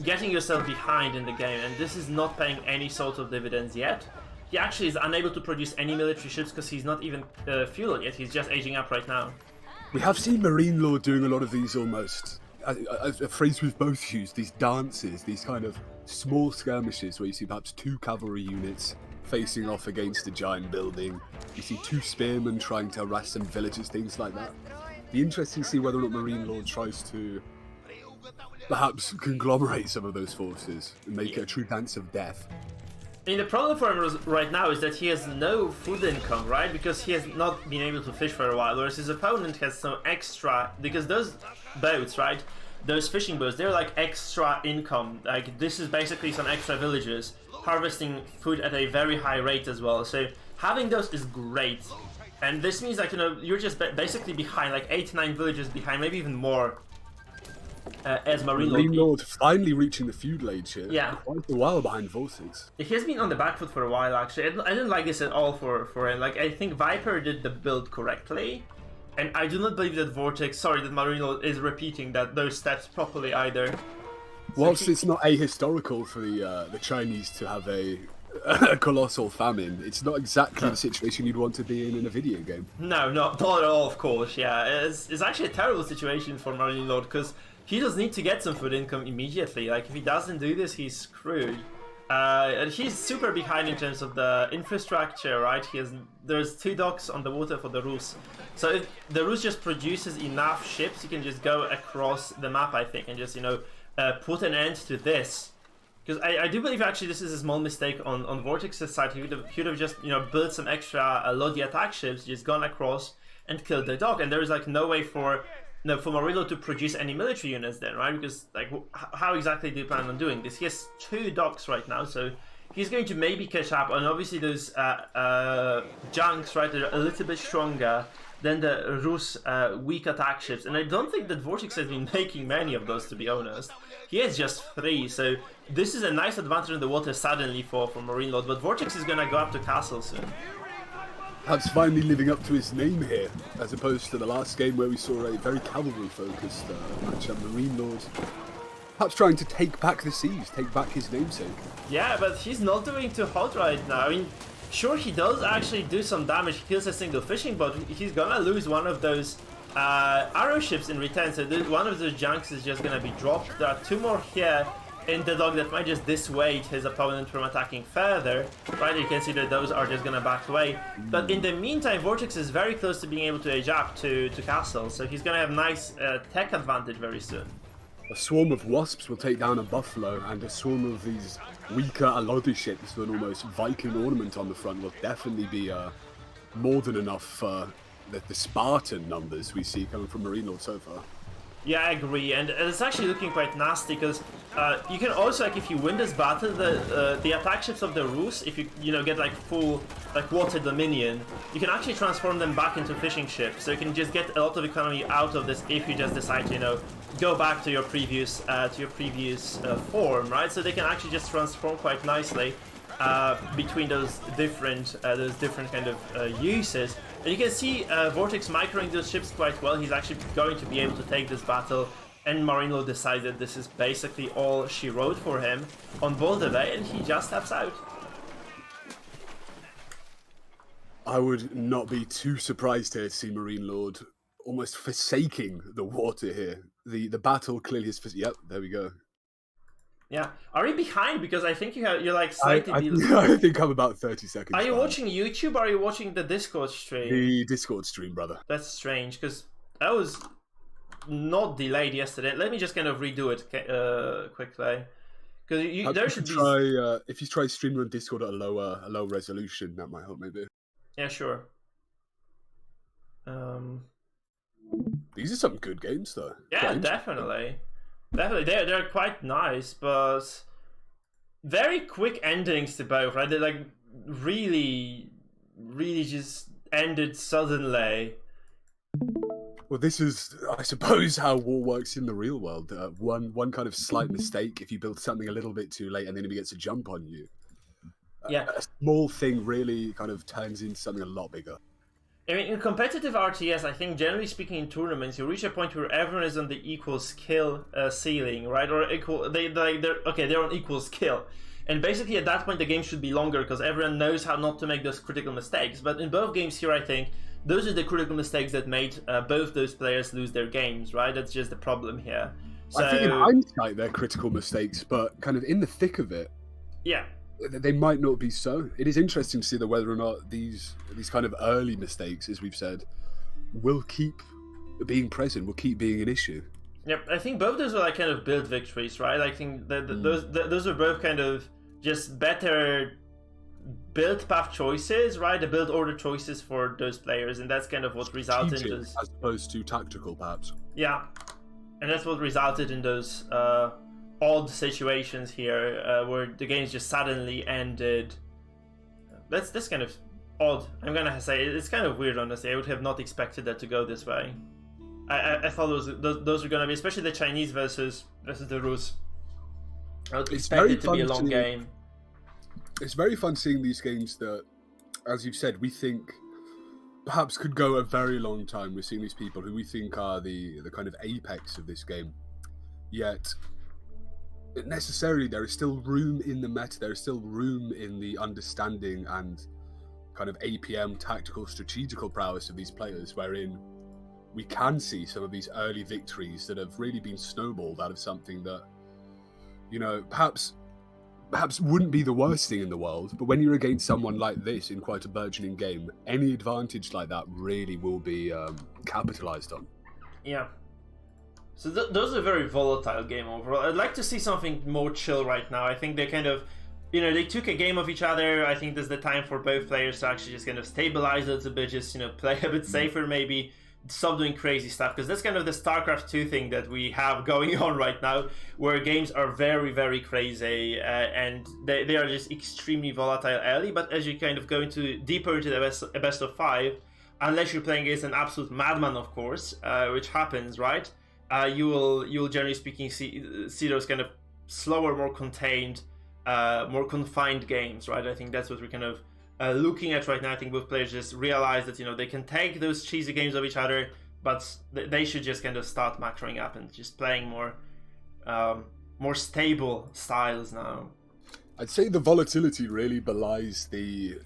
getting yourself behind in the game, and this is not paying any sort of dividends yet. He actually is unable to produce any military ships because he's not even fueled yet. He's just aging up right now. We have seen MarineLord doing a lot of these almost, a phrase we've both used, these dances, these kind of small skirmishes where you see perhaps 2 cavalry units facing off against a giant building. You see 2 spearmen trying to harass some villagers, things like that. Be interesting to see whether or not MarineLord tries to perhaps conglomerate some of those forces and make it a true dance of death. I mean, the problem for him right now is that he has no food income, right? Because he has not been able to fish for a while, whereas his opponent has some extra, because those boats, right? Those fishing boats, they're like extra income. Like, this is basically some extra villagers harvesting food at a very high rate as well. So having those is great. And this means, like, you're just basically behind, like 8-9 villages behind, maybe even more, as MarineLord finally reaching the feudal age here. Yeah. Quite a while behind VortiX. He has been on the back foot for a while, actually. I didn't like this at all for him. Like, I think Viper did the build correctly, and I do not believe that that MarineLord is repeating those steps properly either. Whilst it's not ahistorical for the Chinese to have a colossal famine, it's not exactly the situation you'd want to be in a video game. No, not at all, of course, yeah. It's actually a terrible situation for MarineLord, because he does need to get some food income immediately. Like, if he doesn't do this, he's screwed. And he's super behind in terms of the infrastructure, right? There's 2 docks on the water for the Rus. So if the Rus just produces enough ships, you can just go across the map, I think, and just, put an end to this. Because I do believe actually this is a small mistake on VortiX's side. He would have just built some extra Lodi attack ships, just gone across and killed the dock, and there is like no way for MarineLord to produce any military units then, right? Because like how exactly do you plan on doing this? He has 2 docks right now, so he's going to maybe catch up, and obviously those junks, right, are a little bit stronger than the Rus weak attack ships, and I don't think that VortiX has been making many of those, to be honest. He has just 3, so this is a nice advantage in the water suddenly for MarineLord, but VortiX is gonna go up to castle soon. Perhaps finally living up to his name here, as opposed to the last game where we saw a very cavalry-focused matchup. MarineLord perhaps trying to take back the seas, take back his namesake. Yeah, but he's not doing too hot right now. I mean, sure, he does actually do some damage. He kills a single fishing boat. He's gonna lose one of those arrow ships in return, so one of those junks is just gonna be dropped. There are 2 more here in the dock that might just dissuade his opponent from attacking further. Right, you can see that those are just gonna back away. But in the meantime, VortiX is very close to being able to age up to castle, so he's gonna have nice tech advantage very soon. A swarm of wasps will take down a buffalo, and a swarm of these weaker Alodi ships with an almost Viking ornament on the front will definitely be more than enough for the Spartan numbers we see coming from MarineLord so far. Yeah, I agree, and it's actually looking quite nasty because you can also, like, if you win this battle, the attack ships of the Rus, if you get like full water dominion, you can actually transform them back into fishing ships. So you can just get a lot of economy out of this if you just decide to go back to your previous form, right? So they can actually just transform quite nicely between those different kind of uses. And you can see VortiX microing those ships quite well. He's actually going to be able to take this battle, and MarineLord decided this is basically all she wrote for him on Boulder Bay, and he just taps out. I would not be too surprised here to see MarineLord almost forsaking the water here. The battle clearly is... Yep, there we go. Yeah. Are you behind? Because I think you're like slightly... I think I'm about 30 seconds Are you behind. watching YouTube or are you watching the Discord stream? The Discord stream, brother. That's strange, because I was not delayed yesterday. Let me just kind of redo it quickly. Because there should be... if you try streaming on Discord at a low resolution, that might help maybe. Yeah, sure. These are some good games, though. Yeah, definitely. Definitely, they're quite nice, but very quick endings to both, right? They're like really just ended suddenly. Well, this is, I suppose, how war works in the real world. One kind of slight mistake, if you build something a little bit too late and the enemy gets a jump on you, yeah, a small thing really kind of turns into something a lot bigger. I mean, in competitive RTS, I think generally speaking in tournaments, you reach a point where everyone is on the equal skill ceiling, right? Or equal, they're on equal skill, and basically at that point the game should be longer because everyone knows how not to make those critical mistakes. But in both games here, I think those are the critical mistakes that made both those players lose their games, right? That's just the problem here. So, I think in hindsight they're critical mistakes, but kind of in the thick of it, yeah, they might not be so. It is interesting to see whether or not these kind of early mistakes, as we've said, will keep being present, will keep being an issue. Yep, I think both those were like kind of build victories, right? I think that those are both kind of just better build path choices, right? The build order choices for those players, and that's kind of what resulted in those, as opposed to tactical, perhaps. Yeah, and that's what resulted in those odd situations here, where the games just suddenly ended. That's kind of odd. I'm gonna say it's kind of weird, honestly. I would have not expected that to go this way. I thought those were gonna be, especially the Chinese versus the Rus. I would expect it to be a long game. It's very fun seeing these games that, as you've said, we think perhaps could go a very long time. We're seeing these people who we think are the kind of apex of this game, yet necessarily there is still room in the meta, there is still room in the understanding and kind of APM tactical strategical prowess of these players, wherein we can see some of these early victories that have really been snowballed out of something that, perhaps wouldn't be the worst thing in the world, but when you're against someone like this in quite a burgeoning game, any advantage like that really will be capitalized on. Yeah. So those are very volatile game overall. I'd like to see something more chill right now. I think they kind of, you know, they took a game of each other. I think there's the time for both players to actually just kind of stabilize a little bit, just, you know, play a bit safer maybe, stop doing crazy stuff, because that's kind of the StarCraft 2 thing that we have going on right now, where games are very, very crazy and they are just extremely volatile early, but as you kind of go deeper into the best of 5, unless you're playing against an absolute madman, of course, which happens, right? You will generally speaking see those kind of slower, more contained, more confined games, right? I think that's what we're kind of looking at right now. I think both players just realize that, you know, they can take those cheesy games of each other, but they should just kind of start macroing up and just playing more stable styles now. I'd say the volatility really belies the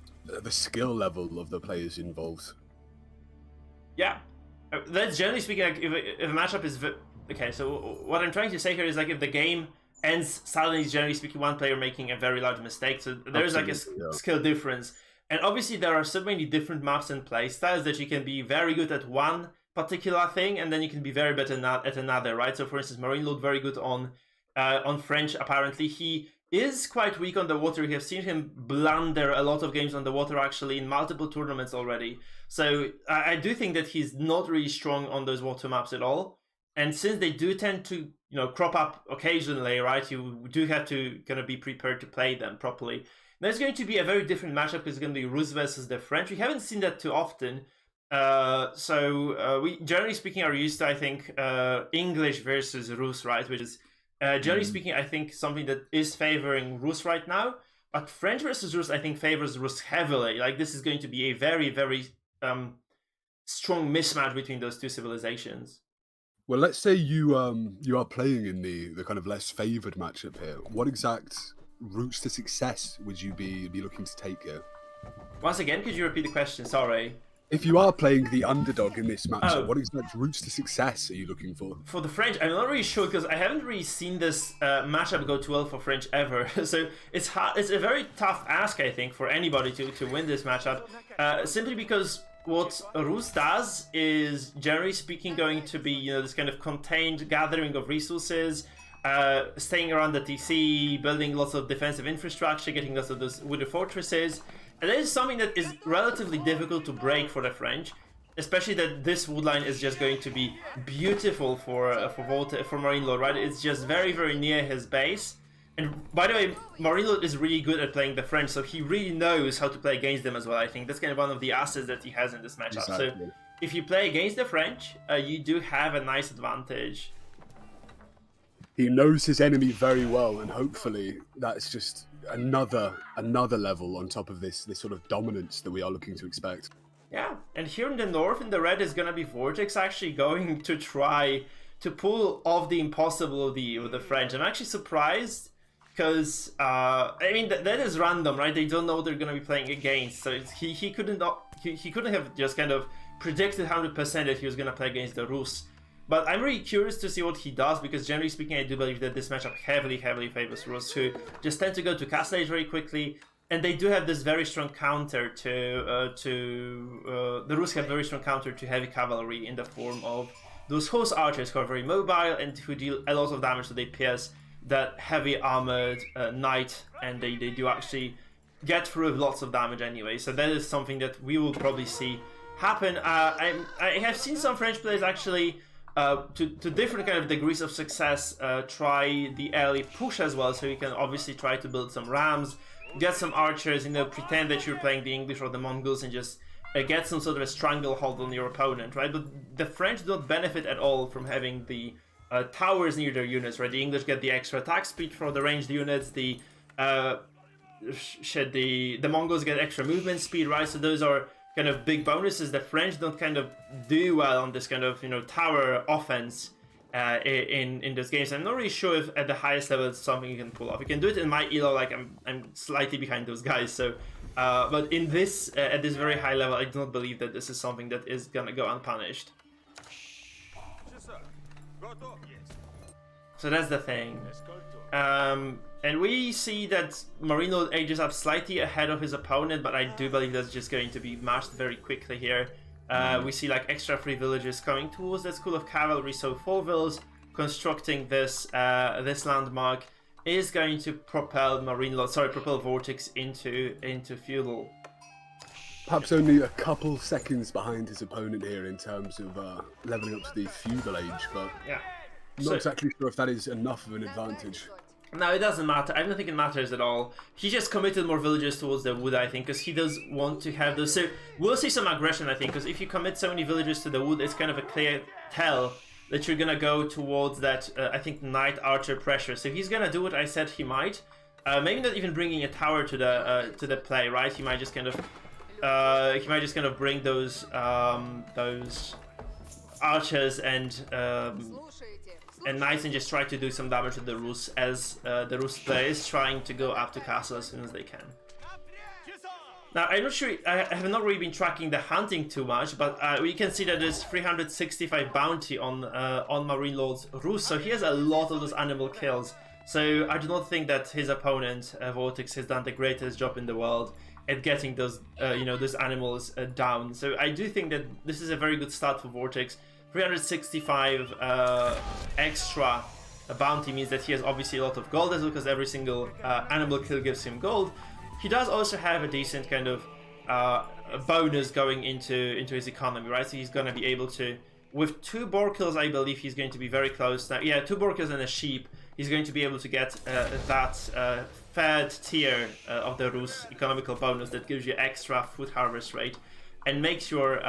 skill level of the players involved. Yeah. That's generally speaking, like, if a matchup is... Okay, so what I'm trying to say here is, like, if the game ends suddenly, generally speaking, one player making a very large mistake, so there's like a skill difference. And obviously there are so many different maps and play styles that you can be very good at one particular thing, and then you can be very bad at another, right? So for instance, MarineLord very good on French, apparently. He is quite weak on the water. We have seen him blunder a lot of games on the water, actually, in multiple tournaments already. So I do think that he's not really strong on those water maps at all. And since they do tend to, you know, crop up occasionally, right, you do have to kind of be prepared to play them properly. There's going to be a very different matchup because it's going to be Rus versus the French. We haven't seen that too often. We, generally speaking, are used to, I think, English versus Rus, right, which is, generally speaking, I think something that is favoring Rus right now. But French versus Rus, I think, favors Rus heavily. Like, this is going to be a very, very strong mismatch between those two civilizations. Well, let's say you are playing in the kind of less favoured matchup here. What exact routes to success would you be looking to take here? Once again, could you repeat the question? Sorry. If you are playing the underdog in this matchup, what exact routes to success are you looking for? For the French, I'm not really sure because I haven't really seen this matchup go too well for French ever. So it's hard. It's a very tough ask, I think, for anybody to win this matchup, simply because what Rus does is, generally speaking, going to be, you know, this kind of contained gathering of resources, staying around the TC, building lots of defensive infrastructure, getting lots of those wooded fortresses. And that is something that is relatively difficult to break for the French, especially that this woodline is just going to be beautiful for MarineLord, right? It's just very, very near his base. And by the way, MarineLord is really good at playing the French, so he really knows how to play against them as well. I think that's kind of one of the assets that he has in this matchup. Exactly. So if you play against the French, you do have a nice advantage. He knows his enemy very well, and hopefully that's just another level on top of this sort of dominance that we are looking to expect. Yeah, and here in the north, in the red, is going to be VortiX actually going to try to pull off the impossible of the French. I'm actually surprised because, I mean, that is random, right? They don't know what they're going to be playing against, so he couldn't have just kind of predicted 100% that he was going to play against the Rus. But I'm really curious to see what he does, because generally speaking, I do believe that this matchup heavily favors Rus, who just tend to go to Castle Age very quickly, and they do have this very strong counter to the Rus have very strong counter to heavy cavalry in the form of those horse archers who are very mobile and who deal a lot of damage, so they pierce that heavy armored knight, and they do actually get through with lots of damage anyway. So that is something that we will probably see happen. I have seen some French players actually, to different kind of degrees of success, try the early push as well. So you can obviously try to build some rams, get some archers, you know, pretend that you're playing the English or the Mongols, and just get some sort of a stranglehold on your opponent, right? But the French don't benefit at all from having the towers near their units, right? The English get the extra attack speed for the ranged units. The Mongols get extra movement speed, right? So those are kind of big bonuses. The French don't kind of do well on this kind of, you know, tower offense in those games. I'm not really sure if at the highest level it's something you can pull off. You can do it in my elo, like I'm slightly behind those guys. So, but in this at this very high level, I do not believe that this is something that is gonna go unpunished. So that's the thing. And we see that MarineLord ages up slightly ahead of his opponent, but I do believe that's just going to be matched very quickly here. We see like extra free villages coming towards that school of cavalry, so 4 villas constructing this this landmark is going to propel propel VortiX into feudal. Perhaps only a couple seconds behind his opponent here in terms of leveling up to the feudal age, but yeah, not exactly sure if that is enough of an advantage. No, it doesn't matter. I don't think it matters at all. He just committed more villagers towards the wood, I think, because he does want to have those. So we'll see some aggression, I think, because if you commit so many villagers to the wood, it's kind of a clear tell that you're gonna go towards that, I think, knight archer pressure. So if he's gonna do what I said he might, maybe not even bringing a tower to the play, right? He might just kind of bring those archers and knights and just try to do some damage to the Rus as the Rus player is trying to go up to castle as soon as they can. Now, I'm not sure, I have not really been tracking the hunting too much, but we can see that there's 365 bounty on MarineLord's Rus, so he has a lot of those animal kills. So I do not think that his opponent, VortiX, has done the greatest job in the world at getting those, those animals down. So I do think that this is a very good start for VortiX. 365 extra bounty means that he has obviously a lot of gold as well, because every single animal kill gives him gold. He does also have a decent kind of bonus going into his economy, right? So he's going to be able to, with 2 boar kills, I believe he's going to be very close. Now, yeah, 2 boar kills and a sheep, he's going to be able to get that third tier of the Rus economical bonus that gives you extra food harvest rate and makes your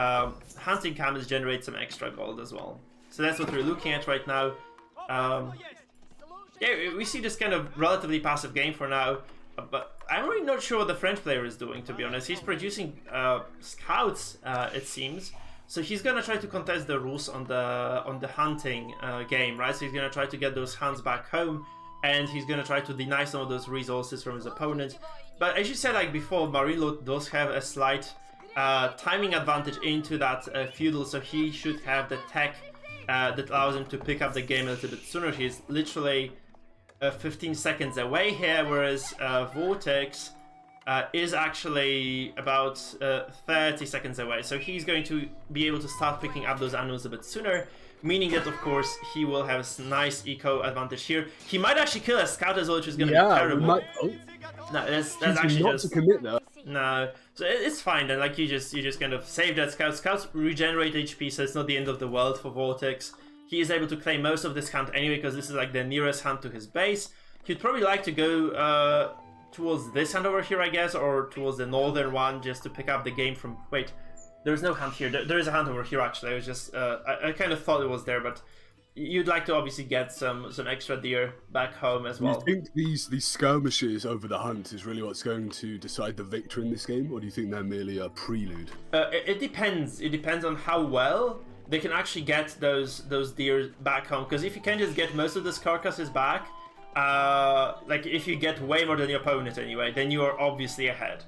hunting camels generate some extra gold as well. So that's what we're looking at right now. Yeah, we see this kind of relatively passive game for now, but I'm really not sure what the French player is doing, to be honest. He's producing scouts, it seems. So he's gonna try to contest the Rus on the hunting game, right? So he's gonna try to get those hunts back home, and he's gonna try to deny some of those resources from his opponent. But as you said, like before, MarineLord does have a slight timing advantage into that feudal, so he should have the tech that allows him to pick up the game a little bit sooner. He's literally 15 seconds away here, whereas VortiX is actually about 30 seconds away. So he's going to be able to start picking up those animals a bit sooner, meaning that, of course, he will have a nice eco advantage here. He might actually kill a scout as well, which is going to be terrible. No, that's actually not just... to commit there. No, so it's fine then. Like you just kind of save that scout. Scouts regenerate HP, so it's not the end of the world for VortiX. He is able to claim most of this hunt anyway, because this is like the nearest hunt to his base. He'd probably like to go towards this hunt over here, I guess, or towards the northern one, just to pick up the game from... Wait, there's no hunt here. There is a hunt over here, actually. I was just... I kind of thought it was there, but you'd like to obviously get some extra deer back home as well. Do you think these skirmishes over the hunt is really what's going to decide the victor in this game, or do you think they're merely a prelude? It depends. It depends on how well they can actually get those deer back home. Because if you can just get most of those carcasses back, like if you get way more than your opponent anyway, then you are obviously ahead.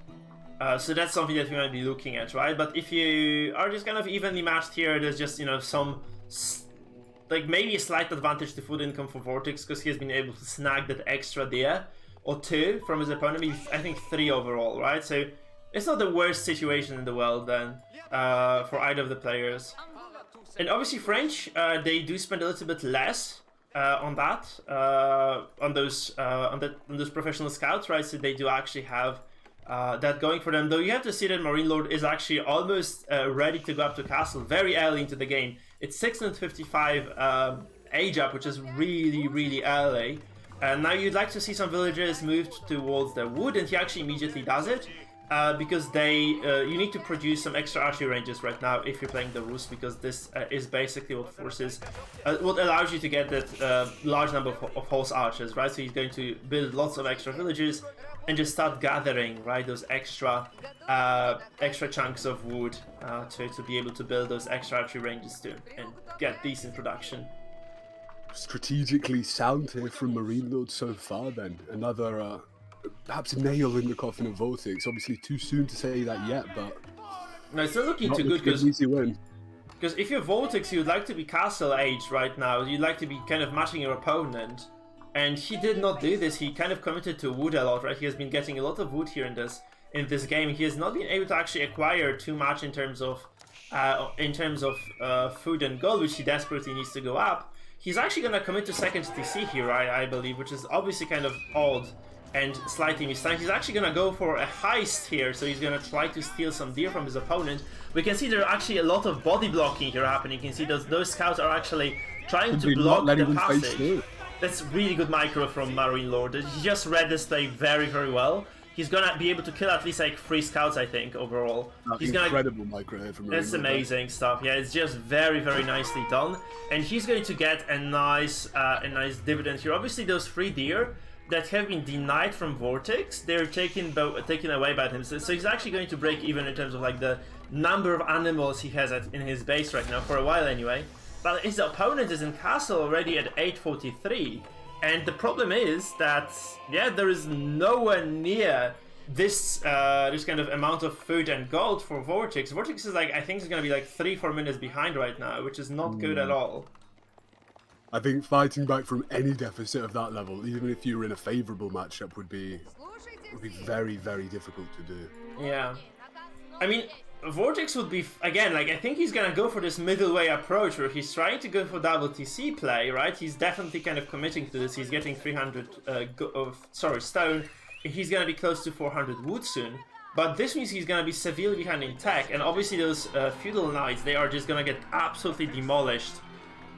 So that's something that we might be looking at, right? But if you are just kind of evenly matched here, there's just, some... like maybe a slight advantage to food income for VortiX, because he has been able to snag that extra deer or 2 from his opponent. Maybe, I think 3 overall, right? So it's not the worst situation in the world then for either of the players. And obviously French, they do spend a little bit less on that, on those professional scouts, right? So they do actually have that going for them. Though you have to see that MarineLord is actually almost ready to go up to castle very early into the game. It's 655 age up, which is really, really early. Now you'd like to see some villagers moved towards the wood, and he actually immediately does it. Because you need to produce some extra archery ranges right now if you're playing the Rus, because this is basically what forces, what allows you to get that large number of horse archers, right? So he's going to build lots of extra villages and just start gathering, right, those extra chunks of wood to be able to build those extra archery ranges too and get decent production. Strategically sound here from MarineLord so far then. Another... perhaps a nail in the coffin of VortiX. Obviously too soon to say that yet, but... No, it's not looking too good, because if you're VortiX, you'd like to be castle age right now. You'd like to be kind of matching your opponent. And he did not do this. He kind of committed to wood a lot, right? He has been getting a lot of wood here in this game. He has not been able to actually acquire too much in terms of food and gold, which he desperately needs to go up. he's actually going to commit to second TC here, I believe, which is obviously kind of odd and slightly mistimed. He's actually going to go for a heist here, so he's going to try to steal some deer from his opponent. We can see there are actually a lot of body blocking here happening. You can see those scouts are actually trying to block the passage. That's really good micro from MarineLord. He just read this play very, very well. He's gonna be able to kill at least like 3 scouts, I think, overall. He's incredible micro here from MarineLord. That's amazing stuff. Yeah, it's just very, very nicely done. And he's going to get a nice dividend here. Obviously, those 3 deer that have been denied from VortiX, they're taken away by him. So he's actually going to break even in terms of like the number of animals he has in his base right now, for a while anyway. But his opponent is in castle already at 843. And the problem is that, yeah, there is nowhere near this kind of amount of food and gold for VortiX. VortiX is like, I think it's going to be like 3-4 minutes behind right now, which is not good at all. I think fighting back from any deficit of that level, even if you were in a favorable matchup, would be very, very difficult to do. Yeah. I mean, VortiX would be, again, like, I think he's gonna go for this middle way approach where he's trying to go for double TC play, right? He's definitely kind of committing to this. He's getting 300 stone. He's gonna be close to 400 wood soon. But this means he's gonna be severely behind in tech, and obviously those feudal knights, they are just gonna get absolutely demolished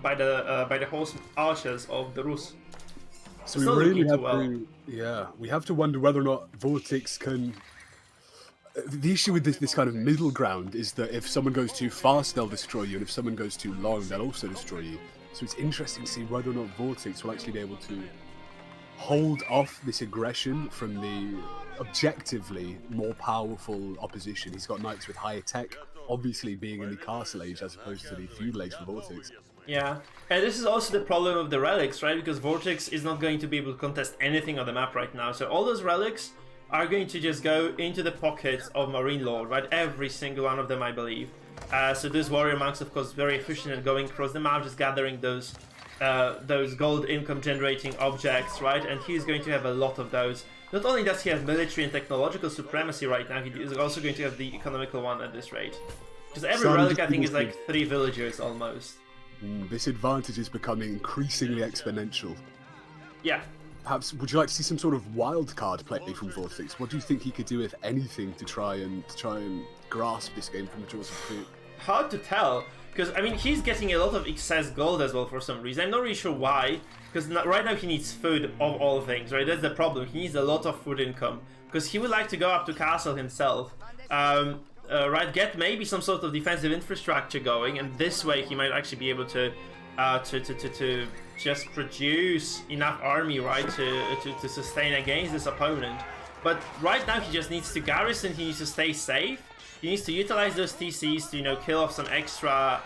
by the horse archers of the Rus. So we really have to, yeah, we have to wonder whether or not VortiX can. The issue with this kind of middle ground is that if someone goes too fast, they'll destroy you, and if someone goes too long, they'll also destroy you. So it's interesting to see whether or not VortiX will actually be able to hold off this aggression from the objectively more powerful opposition. He's got knights with higher tech, obviously being in the castle age as opposed to the feudal age for VortiX. Yeah, and this is also the problem of the relics, right? Because VortiX is not going to be able to contest anything on the map right now. So all those relics are going to just go into the pockets of MarineLord, right? Every single one of them, I believe. So those warrior monks, of course, very efficient at going across the map, just gathering those gold income generating objects, right? And he's going to have a lot of those. Not only does he have military and technological supremacy right now, he is also going to have the economical one at this rate. Because every relic, I think, is like 3 villagers almost. This advantage is becoming increasingly exponential. Yeah. Perhaps, would you like to see some sort of wild card play from VortiX? What do you think he could do, if anything, to try and grasp this game from the jaws of defeat? Hard to tell, because I mean he's getting a lot of excess gold as well for some reason. I'm not really sure why, because right now he needs food of all things, right? That's the problem. He needs a lot of food income because he would like to go up to castle himself, right? Get maybe some sort of defensive infrastructure going, and this way he might actually be able to just produce enough army, right, to sustain against this opponent. But right now he just needs to garrison, he needs to stay safe, he needs to utilize those TCs to, you know, kill off some extra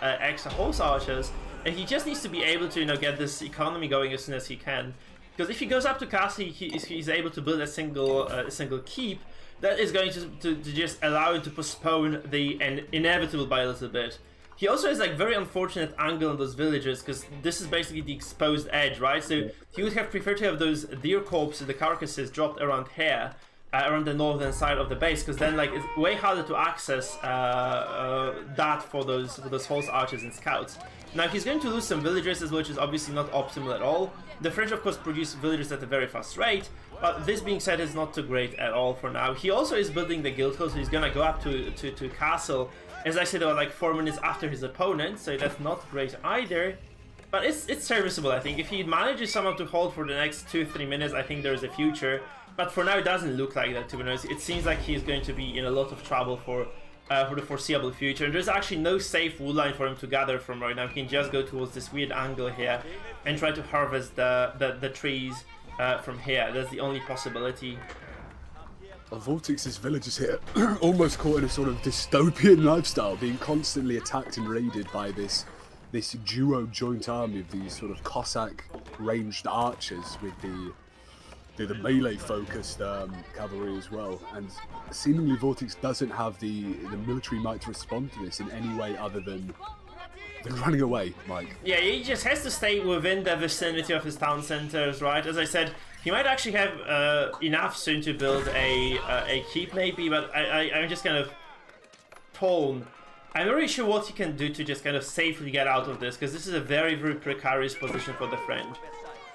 horse archers, and he just needs to be able to, you know, get this economy going as soon as he can. Because if he goes up to castle, he's able to build a single keep that is going to just allow him to postpone the inevitable by a little bit. He also has like very unfortunate angle on those villages because this is basically the exposed edge, right? So he would have preferred to have those deer corpses, the carcasses, dropped around here, around the northern side of the base, because then like it's way harder to access that for those horse archers and scouts. Now he's going to lose some villagers as well, which is obviously not optimal at all. The French of course produce villagers at a very fast rate, but this being said, it's not too great at all for now. He also is building the guild hall, so he's gonna go up to castle. As I said, about like 4 minutes after his opponent, so that's not great either. But it's serviceable, I think. If he manages somehow to hold for the next 2-3 minutes, I think there's a future. But for now, it doesn't look like that, to be honest. It seems like he's going to be in a lot of trouble for the foreseeable future. And there's actually no safe wood line for him to gather from right now. He can just go towards this weird angle here and try to harvest the trees from here. That's the only possibility. VortiX's villagers here almost caught in a sort of dystopian lifestyle, being constantly attacked and raided by this duo joint army of these sort of Cossack ranged archers with the melee focused cavalry as well. And seemingly VortiX doesn't have the military might to respond to this in any way other than running away, Mike. Yeah, he just has to stay within the vicinity of his town centers, right? As I said, he might actually have enough soon to build a keep maybe, but I'm just kind of torn I'm not really sure what he can do to just kind of safely get out of this, because this is a very, very precarious position for the French.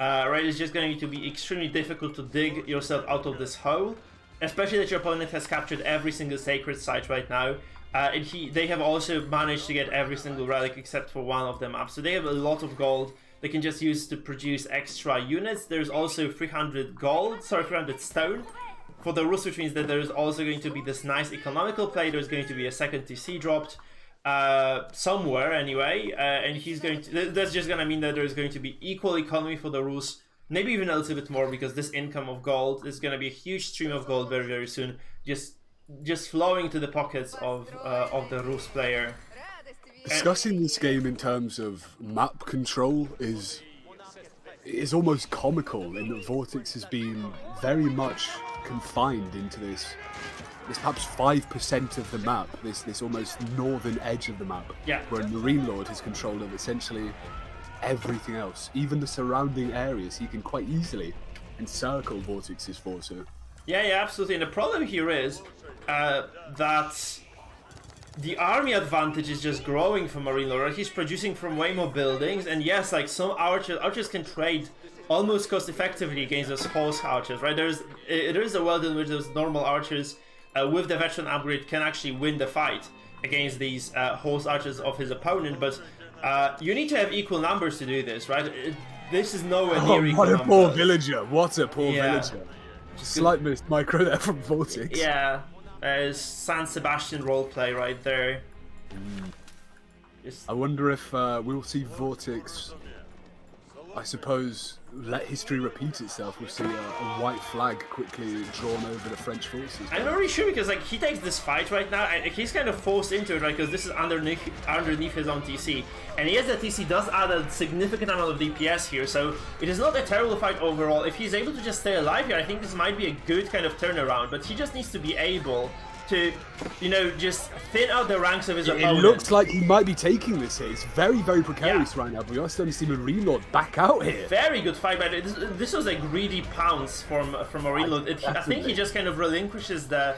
Right, it's just going to be extremely difficult to dig yourself out of this hole, especially that your opponent has captured every single sacred site right now. And they have also managed to get every single relic except for one of them up. So they have a lot of gold they can just use to produce extra units. There's also 300 stone for the Rus, which means that there's also going to be this nice economical play. There's going to be a second TC dropped somewhere anyway, and that's just going to mean that there's going to be equal economy for the Rus, maybe even a little bit more, because this income of gold is going to be a huge stream of gold very, very soon, just flowing to the pockets of the Rus player. Discussing this game in terms of map control is almost comical, in that VortiX has been very much confined into this perhaps 5% of the map, this almost northern edge of the map, where MarineLord has control of essentially everything else, even the surrounding areas. He can quite easily encircle VortiX's forces. Yeah, absolutely. And the problem here is that the army advantage is just growing for MarineLord. He's producing from way more buildings, and yes, like some archers can trade almost cost effectively against those horse archers, right? There is a world in which those normal archers with the veteran upgrade can actually win the fight against these horse archers of his opponent, but you need to have equal numbers to do this, right? This is nowhere near equal numbers. What a poor villager! What a poor villager! Slight missed micro there from VortiX. Yeah. San Sebastian roleplay right there. I wonder if we'll see VortiX, I suppose, let history repeat itself. We'll see a white flag quickly drawn over the French forces. I'm not really sure, because like he takes this fight right now, and he's kind of forced into it, right? Because this is underneath his own TC, and yes, the TC does add a significant amount of DPS here, so it is not a terrible fight overall. If he's able to just stay alive here, I think this might be a good kind of turnaround. But he just needs to be able to, just thin out the ranks of his opponent. It looks like he might be taking this here. It's very, very precarious right now, but we are starting to see MarineLord back out here. Very good fight, but this was a greedy pounce from MarineLord. I think he just kind of relinquishes the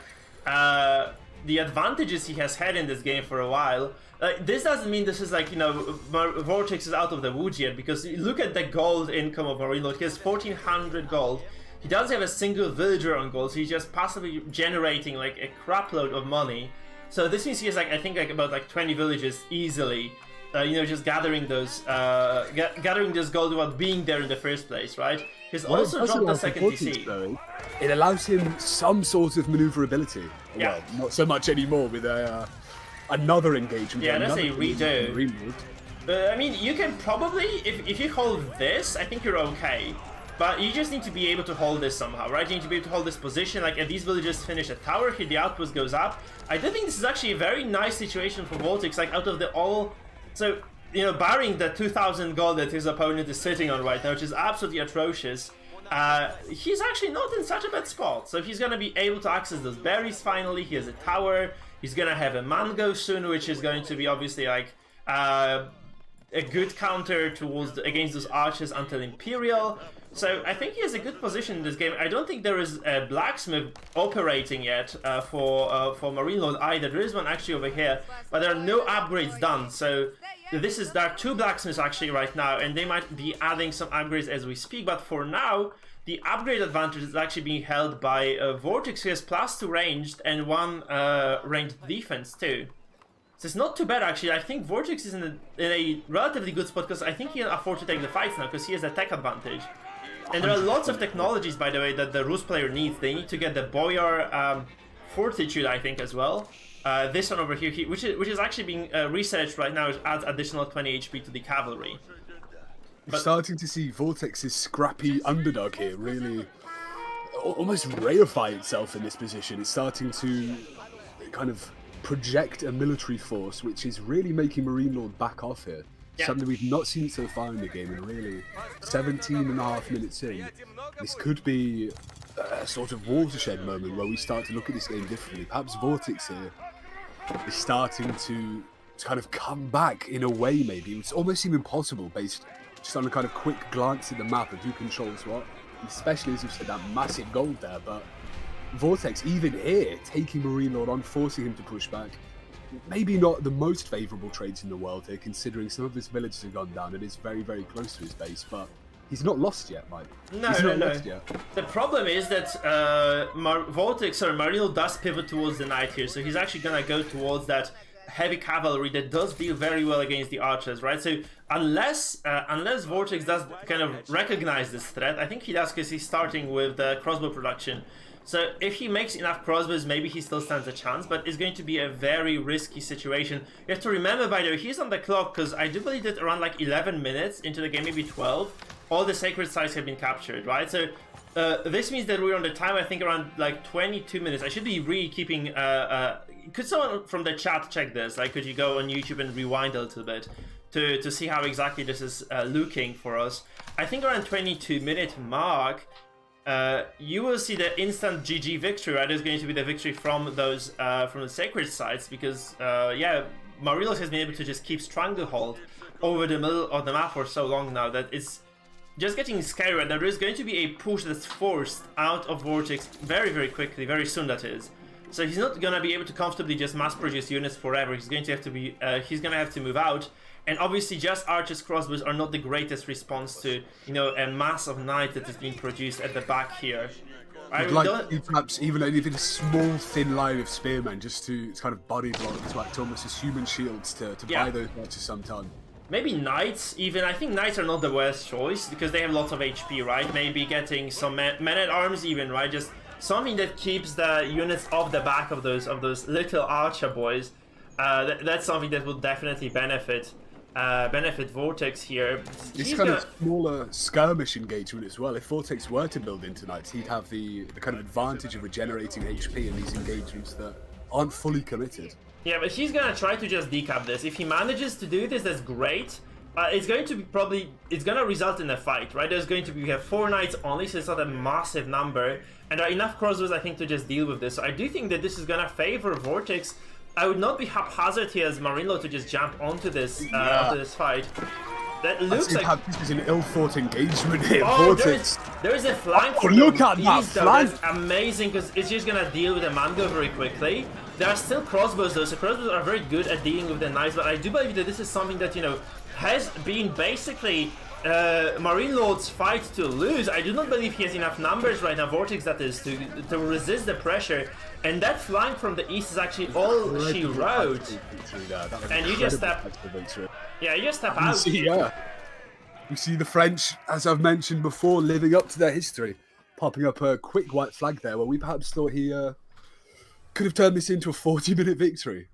advantages he has had in this game for a while. This doesn't mean this is like, VortiX is out of the woods yet, because look at the gold income of MarineLord. He has 1,400 gold. He doesn't have a single villager on gold, so he's just passively generating like a crapload of money. So this means he has I think about 20 villages easily, just gathering those gold without being there in the first place, right? He's also dropped the second DC. Though, it allows him some sort of maneuverability. Yeah. Well, not so much anymore with another engagement. Yeah, that's a redo. I mean, you can probably, if you hold this, I think you're okay. But you just need to be able to hold this somehow, right? You need to be able to hold this position. Like, if these villagers finish a tower here, the outpost goes up. I do think this is actually a very nice situation for VortiX, like, out of the all... So, barring the 2,000 gold that his opponent is sitting on right now, which is absolutely atrocious, he's actually not in such a bad spot. So he's going to be able to access those berries finally. He has a tower. He's going to have a mango soon, which is going to be obviously, like... a good counter against those archers until Imperial. So I think he has a good position in this game. I don't think there is a blacksmith operating yet for MarineLord either. There is one actually over here, but there are no upgrades done. So there are two blacksmiths actually right now, and they might be adding some upgrades as we speak. But for now, the upgrade advantage is actually being held by VortiX, who has +2 ranged and 1 ranged defense too. So it's not too bad actually. I think VortiX is in a relatively good spot, because I think he can afford to take the fights now, because he has a tech advantage. And there are lots of technologies, by the way, that the Rus player needs. They need to get the Boyar Fortitude, I think, as well. This one over here, which is actually being researched right now, which adds additional 20 HP to the cavalry. We're starting to see VorTX's scrappy underdog here really almost reify itself in this position. It's starting to kind of project a military force, which is really making MarineLord back off here. Yeah. Something we've not seen so far in the game, and really 17.5 minutes in, this could be a sort of watershed moment where we start to look at this game differently. Perhaps VortiX here is starting to kind of come back in a way, maybe. It's almost seem impossible based just on a kind of quick glance at the map of who controls what, especially as you said, that massive gold there. But VortiX, even here, taking MarineLord on, forcing him to push back, maybe not the most favourable trades in the world here, considering some of his villages have gone down and is very, very close to his base, but he's not lost yet, Mike. No, he's not no. lost yet. The problem is that VortiX or MarineLord does pivot towards the knight here, so he's actually gonna go towards that heavy cavalry that does deal very well against the archers, right? So unless VortiX does kind of recognize this threat, I think he does, because he's starting with the crossbow production. So if he makes enough crossbows, maybe he still stands a chance, but it's going to be a very risky situation. You have to remember, by the way, he's on the clock, because I do believe that around like 11 minutes into the game, maybe 12, all the sacred sites have been captured, right? So this means that we're on the time, I think, around like 22 minutes. I should be really keeping... could someone from the chat check this? Like, could you go on YouTube and rewind a little bit to see how exactly this is looking for us? I think around 22-minute mark, you will see the instant GG victory, right? It's going to be the victory from those from the sacred sites, because yeah, MarineLord has been able to just keep Stranglehold over the middle of the map for so long now that it's just getting scary. And there is going to be a push that's forced out of VortiX very, very quickly, very soon that is. So he's not gonna be able to comfortably just mass produce units forever. He's going to have to be he's gonna have to move out. And obviously just archers crossbows are not the greatest response to, you know, a mass of knights that is being produced at the back here. I'd like perhaps even a small thin line of spearmen just to kind of body block, to act almost as human shields to buy those archers sometime. Maybe knights even. I think knights are not the worst choice because they have lots of HP, right? Maybe getting some men at arms even, right? Just something that keeps the units off the back of those little archer boys. That's something that will definitely benefit VortiX here. This kind of smaller skirmish engagement as well. If VortiX were to build into knights, he'd have the kind of advantage of regenerating HP in these engagements that aren't fully committed. Yeah, but he's gonna try to just decap this. If he manages to do this, that's great. It's going to be it's gonna result in a fight, right? There's going to be, we have 4 knights only, so it's not a massive number, and there are enough crossbows, I think, to just deal with this. So I do think that this is gonna favor VortiX. I would not be haphazard here as MarineLord to just jump onto this fight. That looks like this is an ill-thought engagement here. Oh, VortiX. there is a flank. Oh, look at that flank! That's amazing, because it's just gonna deal with the mango very quickly. There are still crossbows though, so crossbows are very good at dealing with the knights, but I do believe that this is something that, you know, has been basically MarineLord's fight to lose. I do not believe he has enough numbers right now, VortiX that is, to resist the pressure. And that flank from the east is actually all she wrote. And you just step... Yeah, you just step out. We see the French, as I've mentioned before, living up to their history. Popping up a quick white flag there, where we perhaps thought he could have turned this into a 40-minute victory.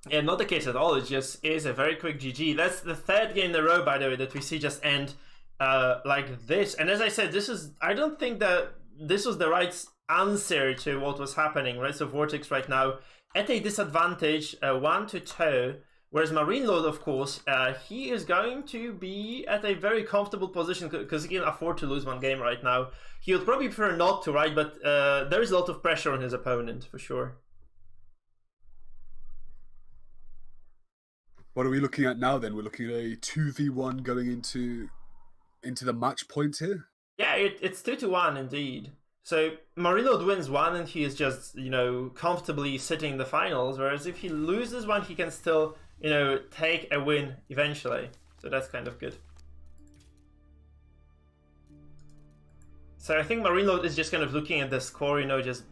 Yeah, not the case at all. It just is a very quick GG. That's the 3rd game in a row, by the way, that we see just end like this. And as I said, I don't think that this was the right answer to what was happening, right? So VortiX right now at a disadvantage, 1-2, whereas MarineLord, of course, he is going to be at a very comfortable position because he can afford to lose 1 game right now. He would probably prefer not to, right? But there is a lot of pressure on his opponent, for sure. What are we looking at now then? We're looking at a 2v1 going into the match point here? Yeah, it's 2-1 indeed. So MarineLord wins 1 and he is just, you know, comfortably sitting in the finals, whereas if he loses 1, he can still, you know, take a win eventually. So that's kind of good. So I think MarineLord is just kind of looking at the score, you know, just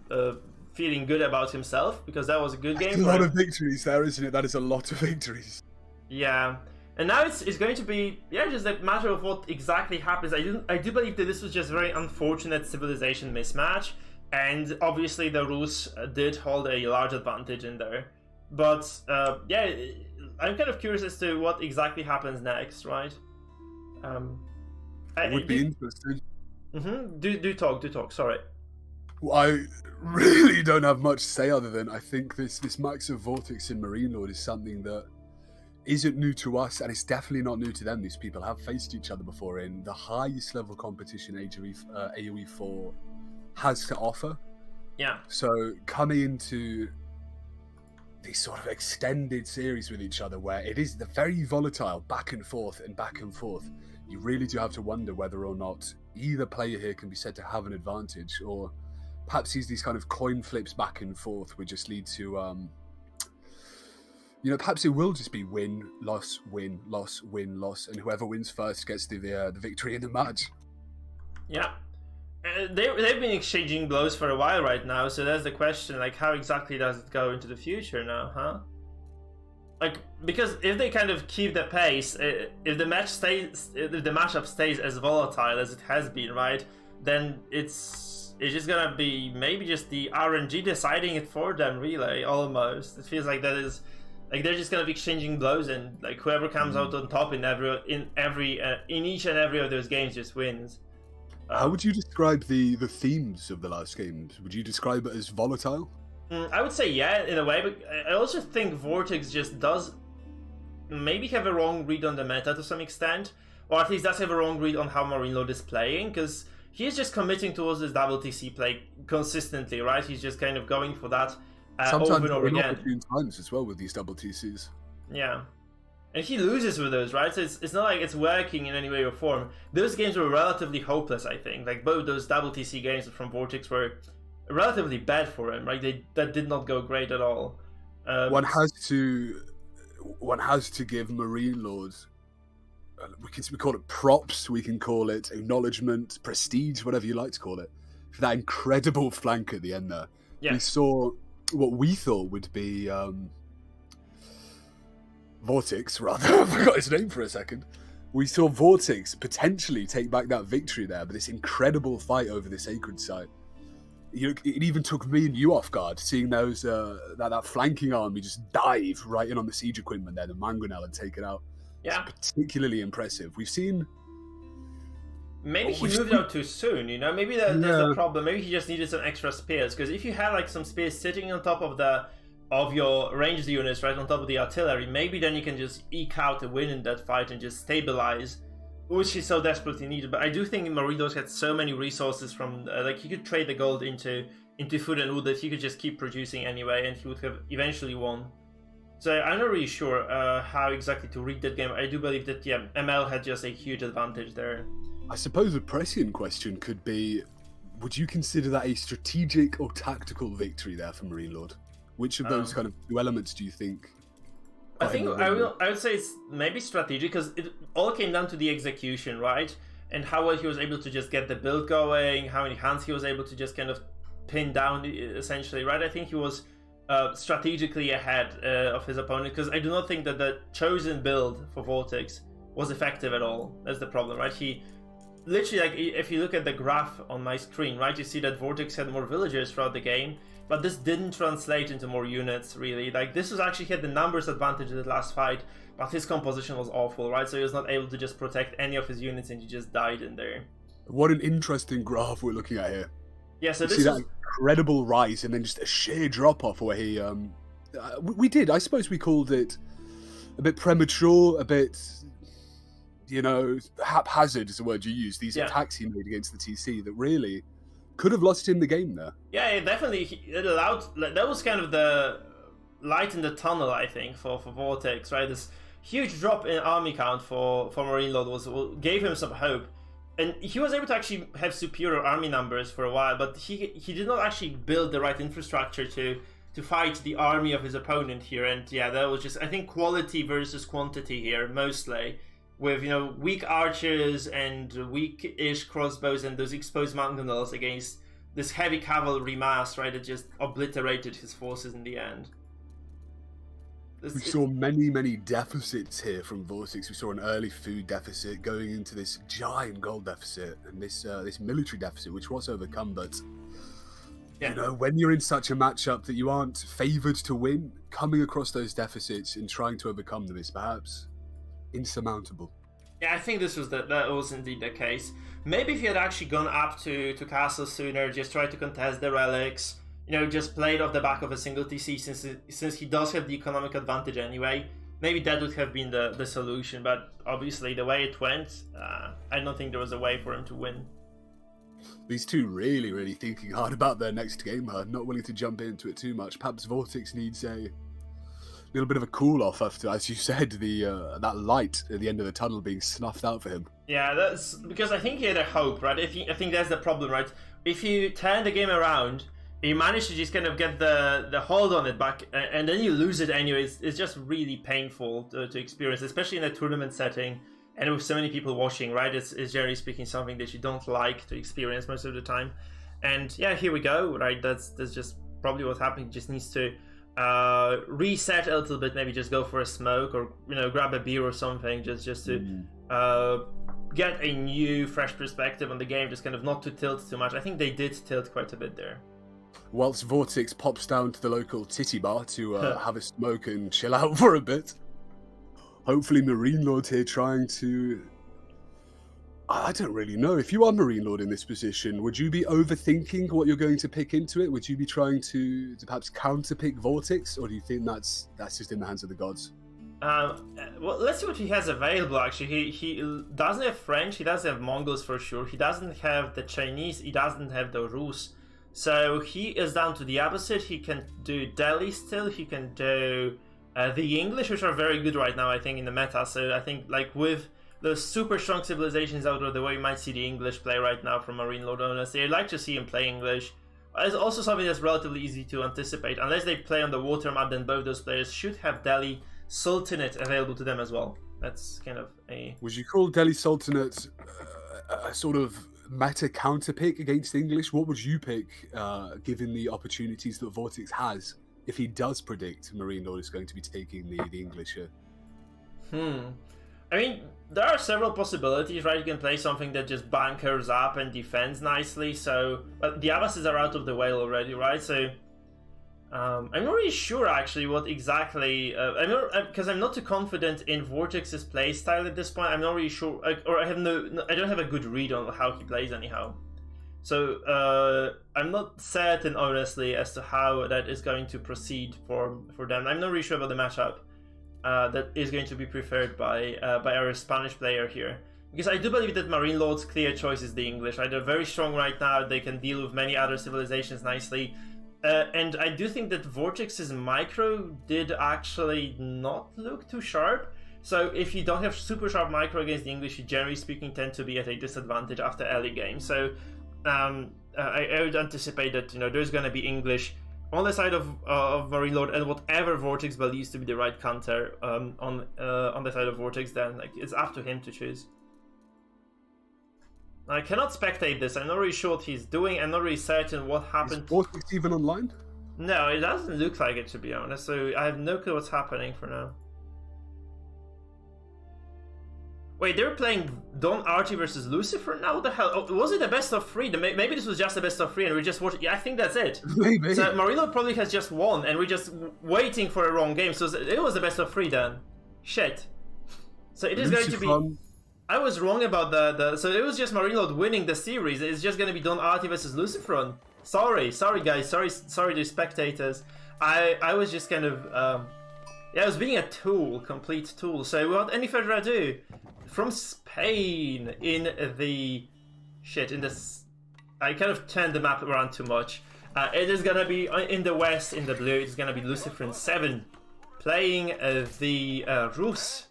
feeling good about himself because that was a good game. That's a lot of victories there, isn't it? That is a lot of victories. Yeah. And now it's going to be, yeah, just a matter of what exactly happens. I do believe that this was just a very unfortunate civilization mismatch, and obviously the Rus did hold a large advantage in there. But yeah, I'm kind of curious as to what exactly happens next, right? It would be interesting. Do talk. Sorry. Well, I really don't have much to say other than I think this max of VortiX in MarineLord is something that isn't new to us, and it's definitely not new to them. These people have faced each other before in the highest level competition AoE 4 has to offer. Yeah. So coming into this sort of extended series with each other where it is the very volatile back and forth, you really do have to wonder whether or not either player here can be said to have an advantage, or perhaps these kind of coin flips back and forth would just lead to You know, perhaps it will just be win, loss, win, loss, win, loss, and whoever wins first gets the victory in the match. Yeah. They've been exchanging blows for a while right now, so there's the question, like, how exactly does it go into the future now, huh? Like, because if they kind of keep the pace, if the matchup stays as volatile as it has been, right, then it's just gonna be maybe just the RNG deciding it for them, really, almost. It feels like that is, like, they're just gonna be exchanging blows, and like whoever comes out on top in each and every of those games just wins. How would you describe the themes of the last games? Would you describe it as volatile? I would say yeah, in a way, but I also think VortiX just does maybe have a wrong read on the meta to some extent, or at least does have a wrong read on how MarineLord is playing, because he's just committing towards this double TC play consistently, right? He's just kind of going for that Sometimes over and over again. Sometimes times as well with these double TCs. Yeah. And he loses with those, right? So it's not like it's working in any way or form. Those games were relatively hopeless, I think. Like, both those double TC games from VortiX were relatively bad for him, right? That did not go great at all. One has to give MarineLord, we call it props, we can call it acknowledgement, prestige, whatever you like to call it, for that incredible flank at the end there. Yeah. We saw what we thought would be VortiX, rather. I forgot his name for a second. We saw VortiX potentially take back that victory there, but this incredible fight over the sacred site. It even took me and you off guard, seeing those that flanking army just dive right in on the siege equipment there, the Mangonel, and take it out. Yeah, it's particularly impressive. We've seen. Maybe he moved out too soon. You know, maybe that's the problem. Maybe he just needed some extra spears, because if you had like some spears sitting on top of your ranged units, right on top of the artillery, maybe then you can just eke out a win in that fight and just stabilize, which is so desperately needed. But I do think MarineLord had so many resources from, like, he could trade the gold into food and wood that he could just keep producing anyway, and he would have eventually won. So I'm not really sure how exactly to read that game. I do believe that, yeah, ML had just a huge advantage there. I suppose the prescient question could be, would you consider that a strategic or tactical victory there for MarineLord? Which of those kind of two elements do you think? I think I would say it's maybe strategic, because it all came down to the execution, right? And how well he was able to just get the build going, how many hands he was able to just kind of pin down, essentially, right? I think he was strategically ahead of his opponent, because I do not think that the chosen build for VortiX was effective at all. That's the problem, right? He literally, like, if you look at the graph on my screen, right, you see that VortiX had more villagers throughout the game, but this didn't translate into more units, really. Like, this was actually had the numbers advantage in the last fight, but his composition was awful, right? So he was not able to just protect any of his units, and he just died in there. What an interesting graph we're looking at here. Yeah, so you this see that incredible rise, and then just a sheer drop-off where he... we did, I suppose we called it a bit premature, a bit... You know, haphazard is the word you use. These attacks he made against the TC that really could have lost him the game there. Yeah, it definitely. It allowed. That was kind of the light in the tunnel, I think, for VortiX, right? This huge drop in army count for MarineLord gave him some hope, and he was able to actually have superior army numbers for a while. But he did not actually build the right infrastructure to fight the army of his opponent here. And yeah, that was just, I think, quality versus quantity here mostly. With, you know, weak archers and weak-ish crossbows and those exposed mangonels against this heavy cavalry mass, right, that just obliterated his forces in the end. We saw many deficits here from VortiX. We saw an early food deficit going into this giant gold deficit, and this military deficit, which was overcome. But you know, when you're in such a matchup that you aren't favoured to win, coming across those deficits and trying to overcome them is perhaps insurmountable. Yeah, I think that was indeed the case. Maybe if he had actually gone up to castle sooner, just tried to contest the relics, you know, just played off the back of a single TC, since he does have the economic advantage anyway, maybe that would have been the solution. But obviously the way it went, I don't think there was a way for him to win. These two really thinking hard about their next game, not willing to jump into it too much. Perhaps VortiX needs a little bit of a cool off after, as you said, that light at the end of the tunnel being snuffed out for him. Yeah, that's because I think he had a hope, right? I think that's the problem, right? If you turn the game around you manage to just kind of get the hold on it back, and then you lose it anyway. It's just really painful to experience, especially in a tournament setting and with so many people watching, right? It's generally speaking something that you don't like to experience most of the time. And yeah, here we go, right? That's just probably what happened. He just needs to reset a little bit, maybe just go for a smoke or, you know, grab a beer or something, just to get a new, fresh perspective on the game, just kind of not to tilt too much. I think they did tilt quite a bit there. Whilst VortiX pops down to the local titty bar to have a smoke and chill out for a bit. Hopefully MarineLord here trying to... I don't really know. If you are MarineLord in this position, would you be overthinking what you're going to pick into it? Would you be trying to perhaps counterpick VortiX? Or do you think that's just in the hands of the gods? Well, let's see what he has available, actually. He doesn't have French, he doesn't have Mongols for sure, he doesn't have the Chinese, he doesn't have the Rus. So he is down to the opposite. He can do Delhi still, he can do the English, which are very good right now, I think, in the meta. So I think, like, with the super strong civilizations out of the way, you might see the English play right now from MarineLord, honestly. I'd like to see him play English. It's also something that's relatively easy to anticipate. Unless they play on the water map, then both those players should have Delhi Sultanate available to them as well. That's kind of a... Would you call Delhi Sultanate a sort of meta counter pick against English? What would you pick, given the opportunities that VortiX has, if he does predict MarineLord is going to be taking the English here? I mean, there are several possibilities, right? You can play something that just bunkers up and defends nicely, so... But the Abbasis are out of the way already, right? So... I'm not really sure, actually, what exactly... because I'm not too confident in VortiX's playstyle at this point. I'm not really sure... Or I don't have a good read on how he plays, anyhow. So, I'm not certain, honestly, as to how that is going to proceed for them. I'm not really sure about the matchup that is going to be preferred by our Spanish player here. Because I do believe that MarineLord's clear choice is the English. Right? They're very strong right now, they can deal with many other civilizations nicely. And I do think that VortiX's micro did actually not look too sharp. So if you don't have super sharp micro against the English, you generally speaking tend to be at a disadvantage after early game. So I would anticipate that, you know, there's going to be English on the side of MarineLord, and whatever VortiX believes to be the right counter on the side of VortiX, then like it's up to him to choose. I cannot spectate this. I'm not really sure what he's doing. I'm not really certain what happened. Is VortiX even online? No, it doesn't look like it, to be honest. So I have no clue what's happening for now. Wait, they're playing Don Artie versus Lucifer now? What the hell? Oh, was it a best of 3? Maybe this was just a best of 3 and we're just watching. Yeah, I think that's it. Maybe. So MarineLord probably has just won and we're just waiting for a wrong game. So it was a best of 3 then. Shit. So it is going to be... I was wrong about so it was just MarineLord winning the series. It's just gonna be Don Artie versus Luciferon. Sorry guys, sorry to spectators. I was just kind of yeah, I was being a tool, complete tool. So without any further ado, from Spain in the I kind of turned the map around too much. It is gonna be in the west, in the blue. It's gonna be Luciferon 7 playing the Rus.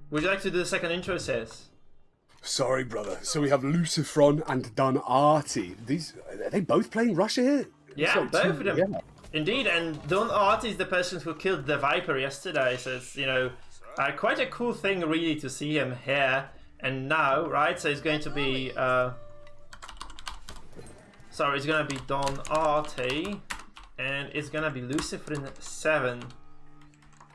Would you like to do the second intro, Says? Sorry, brother. So we have Luciferon and Don Artie. Are they both playing Russia here? Yeah, like both of them. Yeah. Indeed, and Don Artie is the person who killed the Viper yesterday, so it's, you know, quite a cool thing really to see him here and now, right? So it's going to be... Sorry, it's going to be Don Artie, and it's going to be Luciferon 7.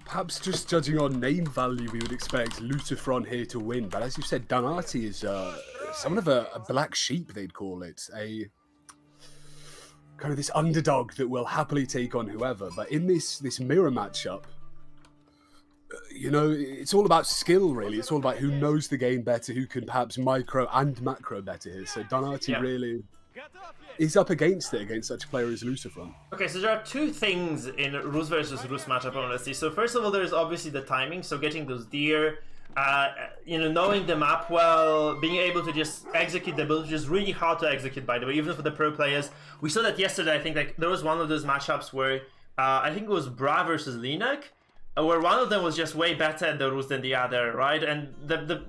Perhaps just judging on name value, we would expect Luciferon here to win. But as you said, Don Artie is somewhat of a black sheep, they'd call it. A kind of this underdog that will happily take on whoever. But in this mirror matchup, you know, it's all about skill, really. It's all about who knows the game better, who can perhaps micro and macro better here. So Don Artie really... is up against it, against such a player as Luciferon. Okay, so there are two things in Rus versus Rus matchup, honestly. So first of all, there's obviously the timing, so getting those deer, you know, knowing the map well, being able to just execute the build, which is really hard to execute, by the way, even for the pro players. We saw that yesterday, I think, like, there was one of those matchups where, I think it was Bra versus Linek, where one of them was just way better at the Rus than the other, right? And the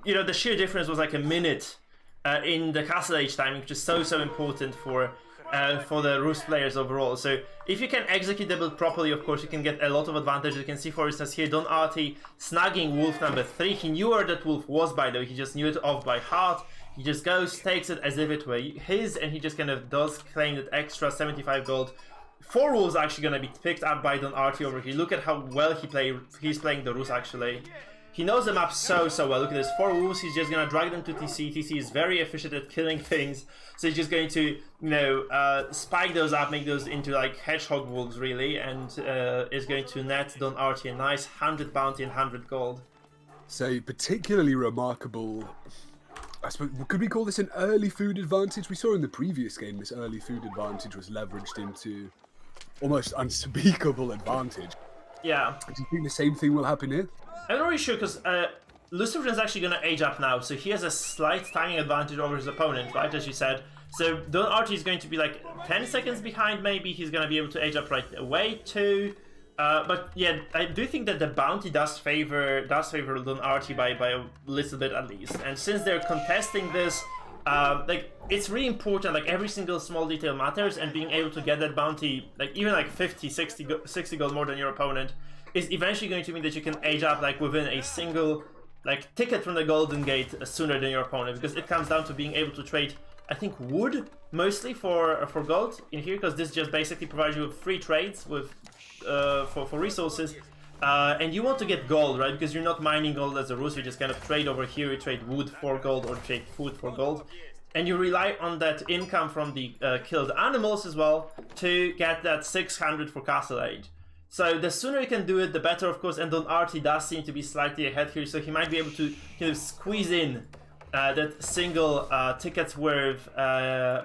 you know, the sheer difference was like a minute in the Castle Age timing, which is so important for the Rus players overall. So if you can execute the build properly, of course, you can get a lot of advantage. You can see, for instance, here Don Artie snagging wolf number 3. He knew where that wolf was, by the way. He just knew it off by heart. He just goes, takes it as if it were his, and he just kind of does claim that extra 75 gold. 4 wolves are actually going to be picked up by Don Artie over here. Look at how well he's playing the Rus, actually. He knows the map so well. Look at this, 4 wolves, he's just gonna drag them to TC. TC is very efficient at killing things, so he's just going to, you know, spike those up, make those into like hedgehog wolves, really, and is going to net Don Artie a nice 100 bounty and 100 gold. So particularly remarkable, I suppose, could we call this an early food advantage? We saw in the previous game this early food advantage was leveraged into almost unspeakable advantage. Yeah. Do you think the same thing will happen here? I'm not really sure, because Lucifer is actually going to age up now, so he has a slight timing advantage over his opponent, right, as you said. So Don Artie is going to be like 10 seconds behind, maybe. He's going to be able to age up right away too. But yeah, I do think that the bounty does favor Don Artie by a little bit at least. And since they're contesting this, like, it's really important, like every single small detail matters, and being able to get that bounty, like even like 50, 60 gold more than your opponent, is eventually going to mean that you can age up like within a single like ticket from the Golden Gate sooner than your opponent, because it comes down to being able to trade, I think, wood mostly for gold in here, because this just basically provides you with free trades with for resources, and you want to get gold, right? Because you're not mining gold as a Rus, you just kind of trade over here, you trade wood for gold or trade food for gold, and you rely on that income from the killed animals as well to get that 600 for Castle Age. So the sooner you can do it, the better, of course, and Don Artie does seem to be slightly ahead here, so he might be able to kind of squeeze in that single ticket's worth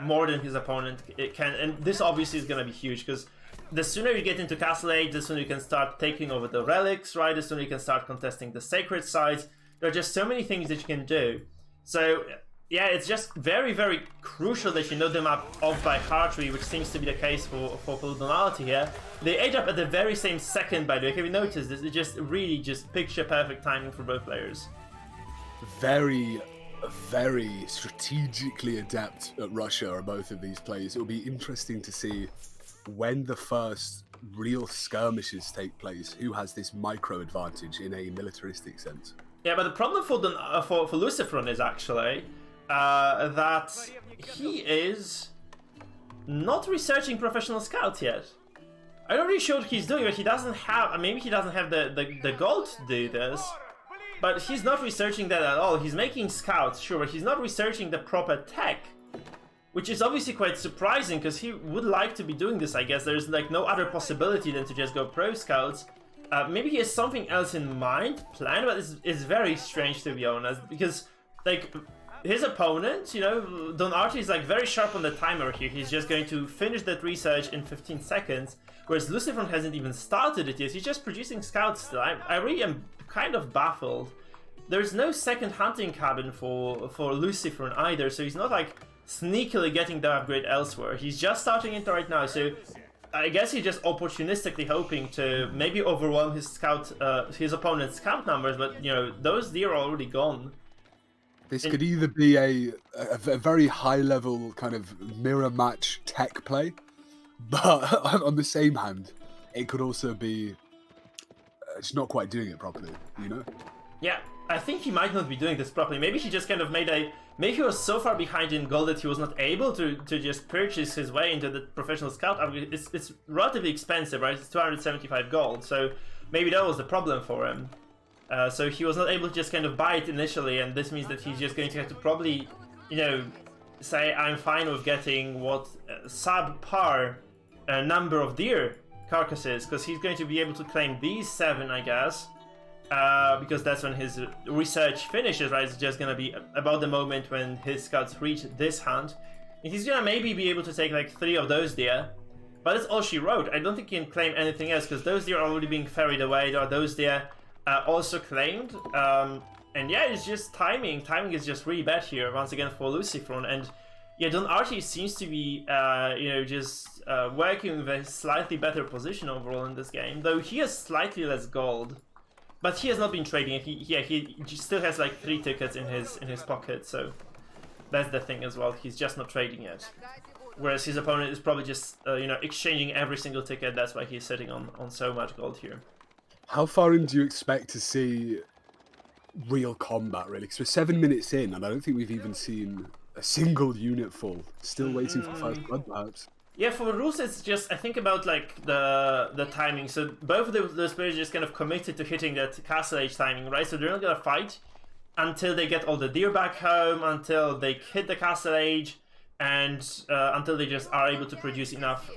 more than his opponent can, and this obviously is going to be huge, because the sooner you get into Castle Age, the sooner you can start taking over the relics, right? The sooner you can start contesting the sacred sites. There are just so many things that you can do. So yeah, it's just very, very crucial that you know the map off by heart, which seems to be the case for Don Artie here. They age up at the very same second, by the way. Have you noticed this? It's just really just picture perfect timing for both players. Very strategically adept at Russia are both of these players. It'll be interesting to see when the first real skirmishes take place, who has this micro advantage in a militaristic sense. Yeah, but the problem for Lucifer is actually that he is not researching professional scouts yet. I'm not really sure what he's doing, but he doesn't have, maybe he doesn't have the gold to do this, but he's not researching that at all. He's making scouts, sure, but he's not researching the proper tech, which is obviously quite surprising, because he would like to be doing this, I guess. There's like no other possibility than to just go pro scouts. Maybe he has something else in mind, planned, but it's very strange, to be honest, because like his opponent, you know, Don Artie is like very sharp on the timer here. He's just going to finish that research in 15 seconds, whereas Lucifer hasn't even started it yet. He's just producing scouts still. I really am kind of baffled. There's no second hunting cabin for Lucifer either, so he's not like sneakily getting the upgrade elsewhere. He's just starting it right now, so I guess he's just opportunistically hoping to maybe overwhelm his opponent's scout numbers, but you know, those deer are already gone. This could either be a very high level kind of mirror match tech play, but on the same hand, it could also be it's not quite doing it properly, you know? Yeah, I think he might not be doing this properly. Maybe he just kind of maybe he was so far behind in gold that he was not able to just purchase his way into the professional scout upgrade. It's relatively expensive, right? It's 275 gold, so maybe that was the problem for him. So he was not able to just kind of buy it initially, and this means that he's just going to have to probably, you know, say I'm fine with getting what subpar number of deer carcasses, because he's going to be able to claim these 7, I guess. Because that's when his research finishes, right? It's just gonna be about the moment when his scouts reach this hunt. And he's gonna maybe be able to take like 3 of those deer, but that's all she wrote. I don't think he can claim anything else, because those deer are already being ferried away. There are those deer also claimed. And yeah, it's just timing. Timing is just really bad here, once again, for Lucifer. And yeah, Don Artie seems to be, you know, just working with a slightly better position overall in this game, though he has slightly less gold. But he has not been trading. He still has like 3 tickets in his pocket. So That's the thing as well. He's just not trading yet. Whereas his opponent is probably just, you know, exchanging every single ticket. That's why he's sitting on so much gold here. How far in do you expect to see real combat, really? Because we're 7 minutes in, and I don't think we've even seen a single unit full. Still waiting for first blood, perhaps. Yeah, for Rus, it's just, I think about, like, the timing. So both of those players just kind of committed to hitting that Castle Age timing, right? So they're not going to fight until they get all the deer back home, until they hit the Castle Age, and until they just are able to produce enough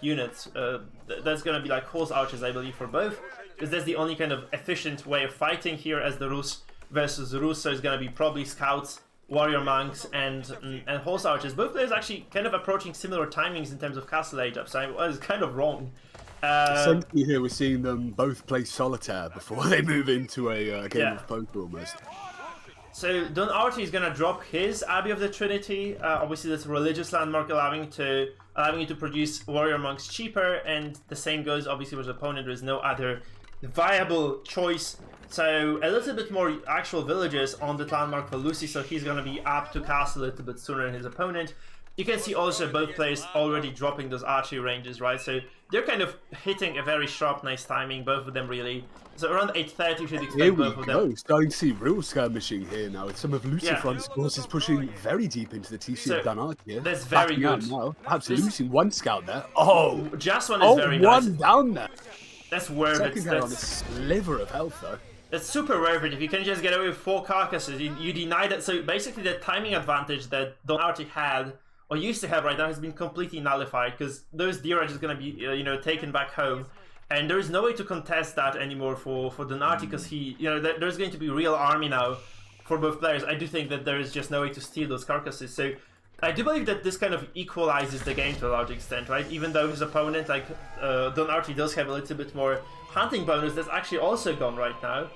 units. That's going to be like horse archers, I believe, for both, because that's the only kind of efficient way of fighting here as the Rus versus Rus. So it's going to be probably scouts, warrior monks, and horse archers. Both players actually kind of approaching similar timings in terms of Castle Age up, so I was kind of wrong. Essentially here we're seeing them both play solitaire before they move into a game of poker almost. So Don Artie is gonna drop his Abbey of the Trinity. Obviously, that's a religious landmark, allowing you to produce warrior monks cheaper, and the same goes obviously with his opponent. There is no other viable choice. So a little bit more actual villages on the landmark for Lucy. So he's gonna be up to castle a little bit sooner than his opponent. You can see also both players already dropping those archery ranges, right? So they're kind of hitting a very sharp, nice timing, both of them really. So around 8:30 you should expect both of them. Starting to see real skirmishing here now, with some of Lucifer's forces pushing very deep into the TC of Danart here. That's very good. Now. Perhaps losing one scout there. Oh! Just one is very nice. One down there. That's worth it. Second on a sliver of health though. It's super worth it if you can just get away with 4 carcasses. You deny that. So basically the timing advantage that Don Artie had, or used to have right now, has been completely nullified, because those deer are just going to be taken back home, and there is no way to contest that anymore for Don Artie, because there's going to be real army now for both players. I do think that there is just no way to steal those carcasses. So I do believe that this kind of equalizes the game to a large extent, right? Even though his opponent, like Don Artie, does have a little bit more hunting bonus, that's actually also gone right now.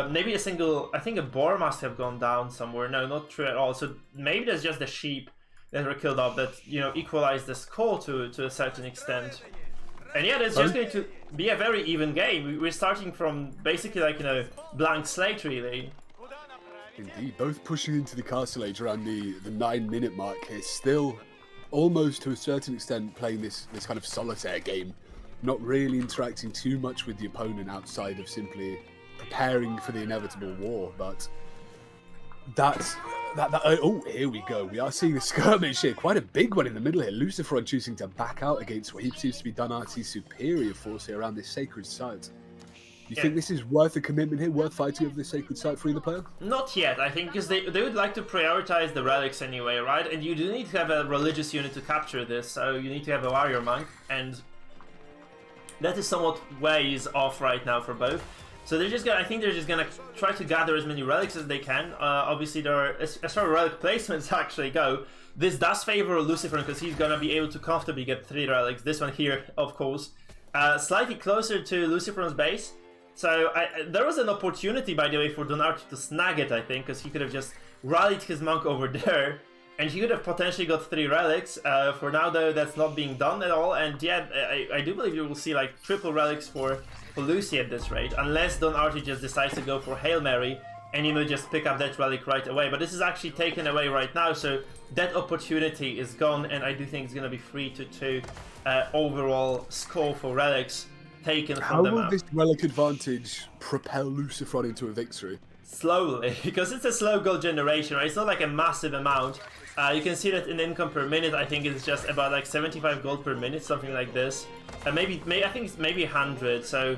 Maybe a single, I think a boar must have gone down somewhere. No, not true at all. So maybe there's just the sheep that were killed off that equalize the score to a certain extent. And yeah, it's just going to be a very even game. We're starting from basically like blank slate really. Indeed, both pushing into the castle age around the 9-minute mark here, still almost to a certain extent playing this kind of solitaire game, not really interacting too much with the opponent outside of simply preparing for the inevitable war. But oh, here we go. We are seeing a skirmish here, quite a big one in the middle here. Lucifer choosing to back out against what he seems to be Don Artie's superior force here around this sacred site. You think this is worth a commitment here, worth fighting over the sacred site for either player? Not yet, I think, because they would like to prioritize the relics anyway, right? And you do need to have a religious unit to capture this, so you need to have a warrior monk, and that is somewhat ways off right now for both. So they're just gonna, I think they're just gonna try to gather as many relics as they can. Obviously, there are, as far as relic placements actually go, this does favor Lucifer because he's gonna be able to comfortably get 3 relics. This one here, of course, slightly closer to Lucifer's base. So there was an opportunity, by the way, for Don Artie to snag it, I think, because he could have just rallied his monk over there, and he could have potentially got 3 relics. For now, though, that's not being done at all, and yeah, I do believe you will see like triple relics for Lucy at this rate, unless Don Artie just decides to go for Hail Mary, and he will just pick up that relic right away. But this is actually taken away right now, so that opportunity is gone, and I do think it's going to be 3-2 overall score for relics taken from them. How will this relic advantage propel Lucifer into a victory? Slowly, because it's a slow gold generation, right? It's not like a massive amount. You can see that in income per minute, I think it's just about like 75 gold per minute, something like this. I think it's maybe 100, so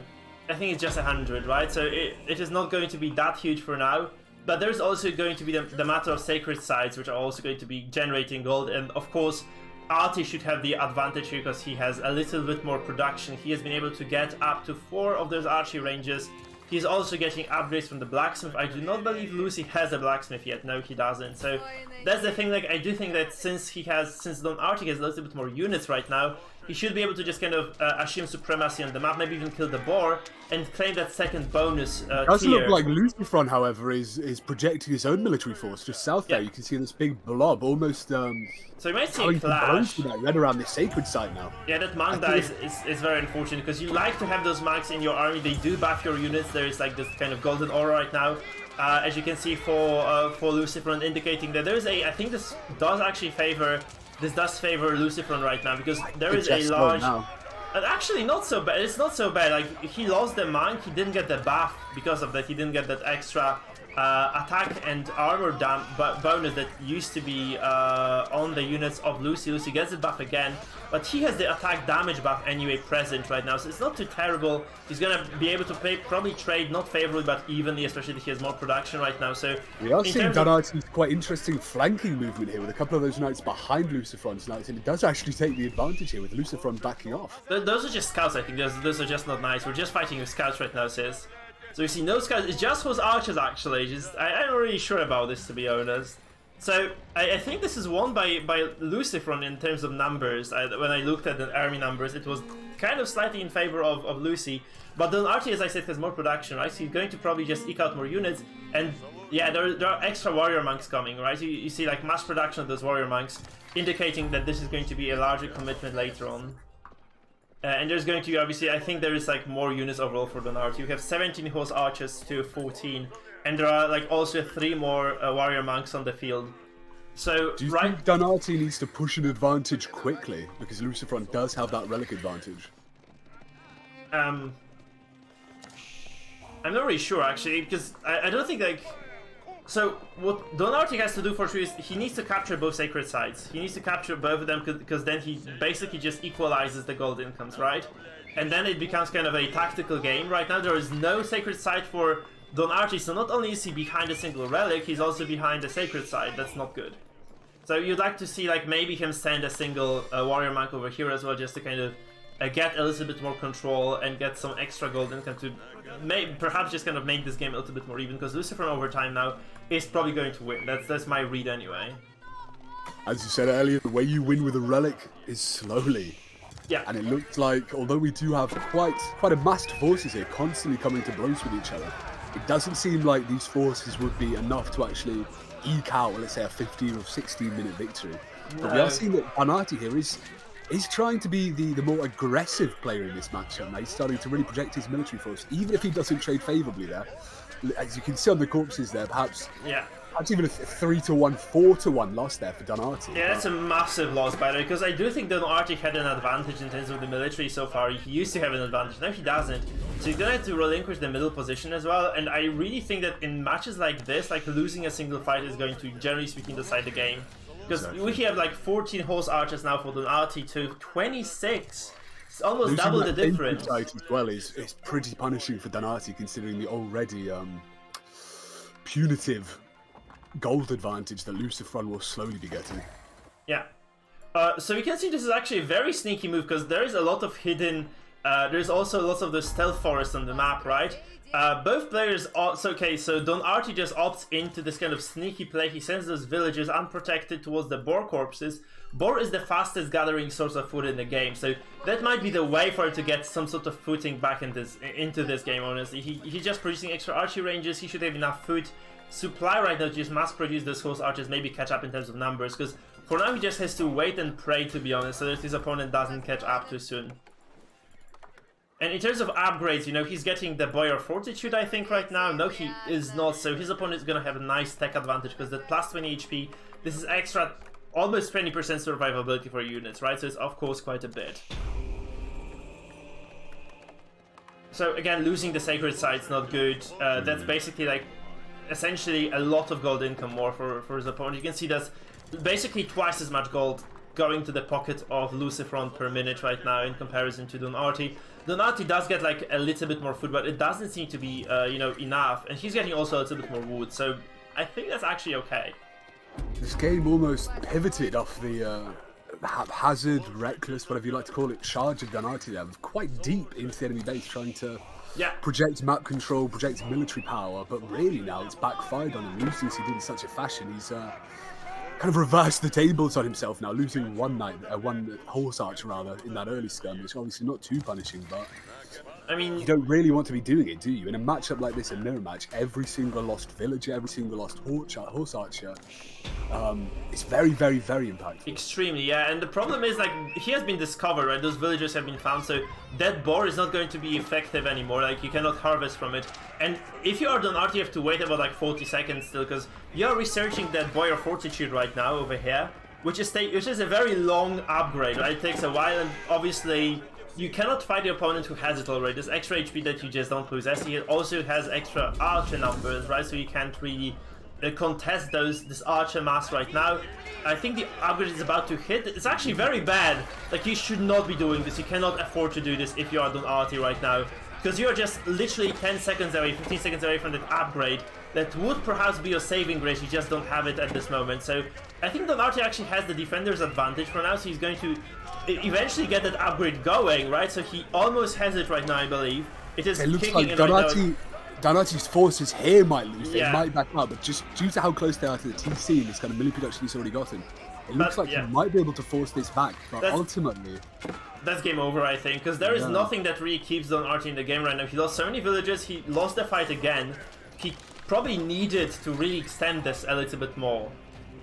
I think it's just 100, right? So it is not going to be that huge for now, but there's also going to be the matter of sacred sites, which are also going to be generating gold, and of course, Artie should have the advantage here because he has a little bit more production. He has been able to get up to 4 of those archery ranges. He's also getting upgrades from the blacksmith. I do not believe Lucy has a blacksmith yet. No, he doesn't. So that's the thing. Like, I do think that since Don Artie has a little bit more units right now, he should be able to just kind of assume supremacy on the map, maybe even kill the boar, and claim that second bonus It does tier. look like Lucifron, however, is projecting his own military force just south there. You can see this big blob, almost so you might see a having clash. to that red around the sacred site now. Yeah, that monk dies is very unfortunate, because you like to have those monks in your army. They do buff your units. There is like this kind of golden aura right now, as you can see for Lucifron, indicating that there's a, I think this does actually favor Lucifron right now, because there is a large... Actually, not so bad. It's not so bad. Like, he lost the monk, he didn't get the buff because of that. He didn't get that extra attack and armor bonus that used to be on the units of Lucy. Lucy gets the buff again, but he has the attack damage buff anyway present right now, so it's not too terrible. He's gonna be able to probably trade not favorably but evenly, especially if he has more production right now. So we are seeing Artie's quite interesting flanking movement here with a couple of those knights behind Lucifron's knights, and it does actually take the advantage here with Lucifron backing off. Those are just scouts, I think. Those are just not knights. We're just fighting with scouts right now, sis. So you see no scouts, it's just Horse Archers actually. I'm not really sure about this, to be honest. So I think this is won by Lucifron in terms of numbers. When I looked at the army numbers, it was kind of slightly in favor of Lucy. But then Artie, as I said, has more production, right? So he's going to probably just eke out more units. And yeah, there are extra warrior monks coming, right? You see like mass production of those warrior monks, indicating that this is going to be a larger commitment later on. And there's going to be, obviously, I think there is like more units overall for Donarty. You have 17 horse archers to 14, and there are like also 3 more warrior monks on the field. So, do you think Donarty needs to push an advantage quickly, because Lucifron does have that relic advantage? I'm not really sure actually, because I don't think like... So what Donarty has to do for sure is he needs to capture both sacred sites. He needs to capture both of them, because then he basically just equalizes the gold incomes, right? And then it becomes kind of a tactical game. Right now there is no sacred site for Donarty, so not only is he behind a single relic, he's also behind the sacred site. That's not good. So you'd like to see like maybe him send a single warrior monk over here as well, just to kind of get a little bit more control and get some extra gold income to perhaps just kind of make this game a little bit more even, because Lucifron over time now is probably going to win. That's my read anyway. As you said earlier, the way you win with a relic is slowly. Yeah. And it looks like, although we do have quite amassed forces here, constantly coming to blows with each other, it doesn't seem like these forces would be enough to actually eke out, let's say, a 15 or 16 minute victory. No. But we are seeing that Artie here is trying to be the more aggressive player in this matchup. Now he's starting to really project his military force, even if he doesn't trade favourably there. As you can see on the corpses there, perhaps even a 3-1, 4-1 loss there for Donarty. Yeah, that's a massive loss, by the way, because I do think Donarty had an advantage in terms of the military so far. He used to have an advantage, now he doesn't. So he's gonna have to relinquish the middle position as well, and I really think that in matches like this, like losing a single fight is going to, generally speaking, decide the game. Because we have like 14 horse archers now for Donarty to 26. It's almost double the difference. As well is pretty punishing for Donarty, considering the already punitive gold advantage that Lucifron will slowly be getting. Yeah. So we can see this is actually a very sneaky move, because there is a lot of hidden... there's also lots of the stealth forest on the map, right? Both players are... So Donarty just opts into this kind of sneaky play. He sends those villagers unprotected towards the boar corpses. Boar is the fastest gathering source of food in the game, so that might be the way for it to get some sort of footing back into this game, honestly. He's just producing extra archery ranges. He should have enough food supply right now to just mass produce those horse archers, maybe catch up in terms of numbers, because for now he just has to wait and pray, to be honest, so that his opponent doesn't catch up too soon. And in terms of upgrades, you know, he's getting the Boy of Fortitude, I think, right now. No, he is not, so his opponent is going to have a nice tech advantage, because that plus 20 HP, this is extra, almost 20% survivability for units, right? So it's, of course, quite a bit. So, again, losing the Sacred Site's not good. That's basically, like, essentially a lot of gold income more for his opponent. You can see that's basically twice as much gold going to the pocket of Lucifron per minute right now in comparison to Donarty. Donarty does get like a little bit more food, but it doesn't seem to be you know, enough, and he's getting also a little bit more wood, so I think that's actually okay. This game almost pivoted off the haphazard, reckless, whatever you like to call it, charge of Donarty there, quite deep into the enemy base, trying to project map control, project military power, but really now it's backfired on him. Usually he did in such a fashion, he's kind of reversed the tables on himself now, losing one horse archer rather in that early skirmish. Obviously not too punishing, but I mean, you don't really want to be doing it, do you? In a matchup like this, a mirror match, every single lost villager, every single lost horse archer, it's very, very, very impactful. Extremely, yeah. And the problem is, like, he has been discovered, right? Those villagers have been found, so that boar is not going to be effective anymore. Like, you cannot harvest from it. And if you are done Artie, you have to wait about like 40 seconds still, because you are researching that Boy of Fortitude right now over here, which is a very long upgrade, right? It takes a while, and obviously you cannot fight the opponent who has it already. There's extra HP that you just don't possess. He also has extra archer numbers, right? So you can't really contest this archer mass right now. I think the upgrade is about to hit. It's actually very bad. Like, you should not be doing this. You cannot afford to do this if you are Don Artie right now, because you are just literally 10 seconds away, 15 seconds away from that upgrade that would perhaps be your saving grace. You just don't have it at this moment. So I think Don Artie actually has the defender's advantage for now, so he's going to eventually get that upgrade going, right? So he almost has it right now, I believe. It looks like Don Artie's forces here might lose. They might back up, but just due to how close they are to the TC and this kind of melee production he's already gotten, it looks like he might be able to force this back, but ultimately that's game over, I think, because there is nothing that really keeps Don Artie in the game right now. He lost so many villagers, he lost the fight again. He probably needed to really extend this a little bit more.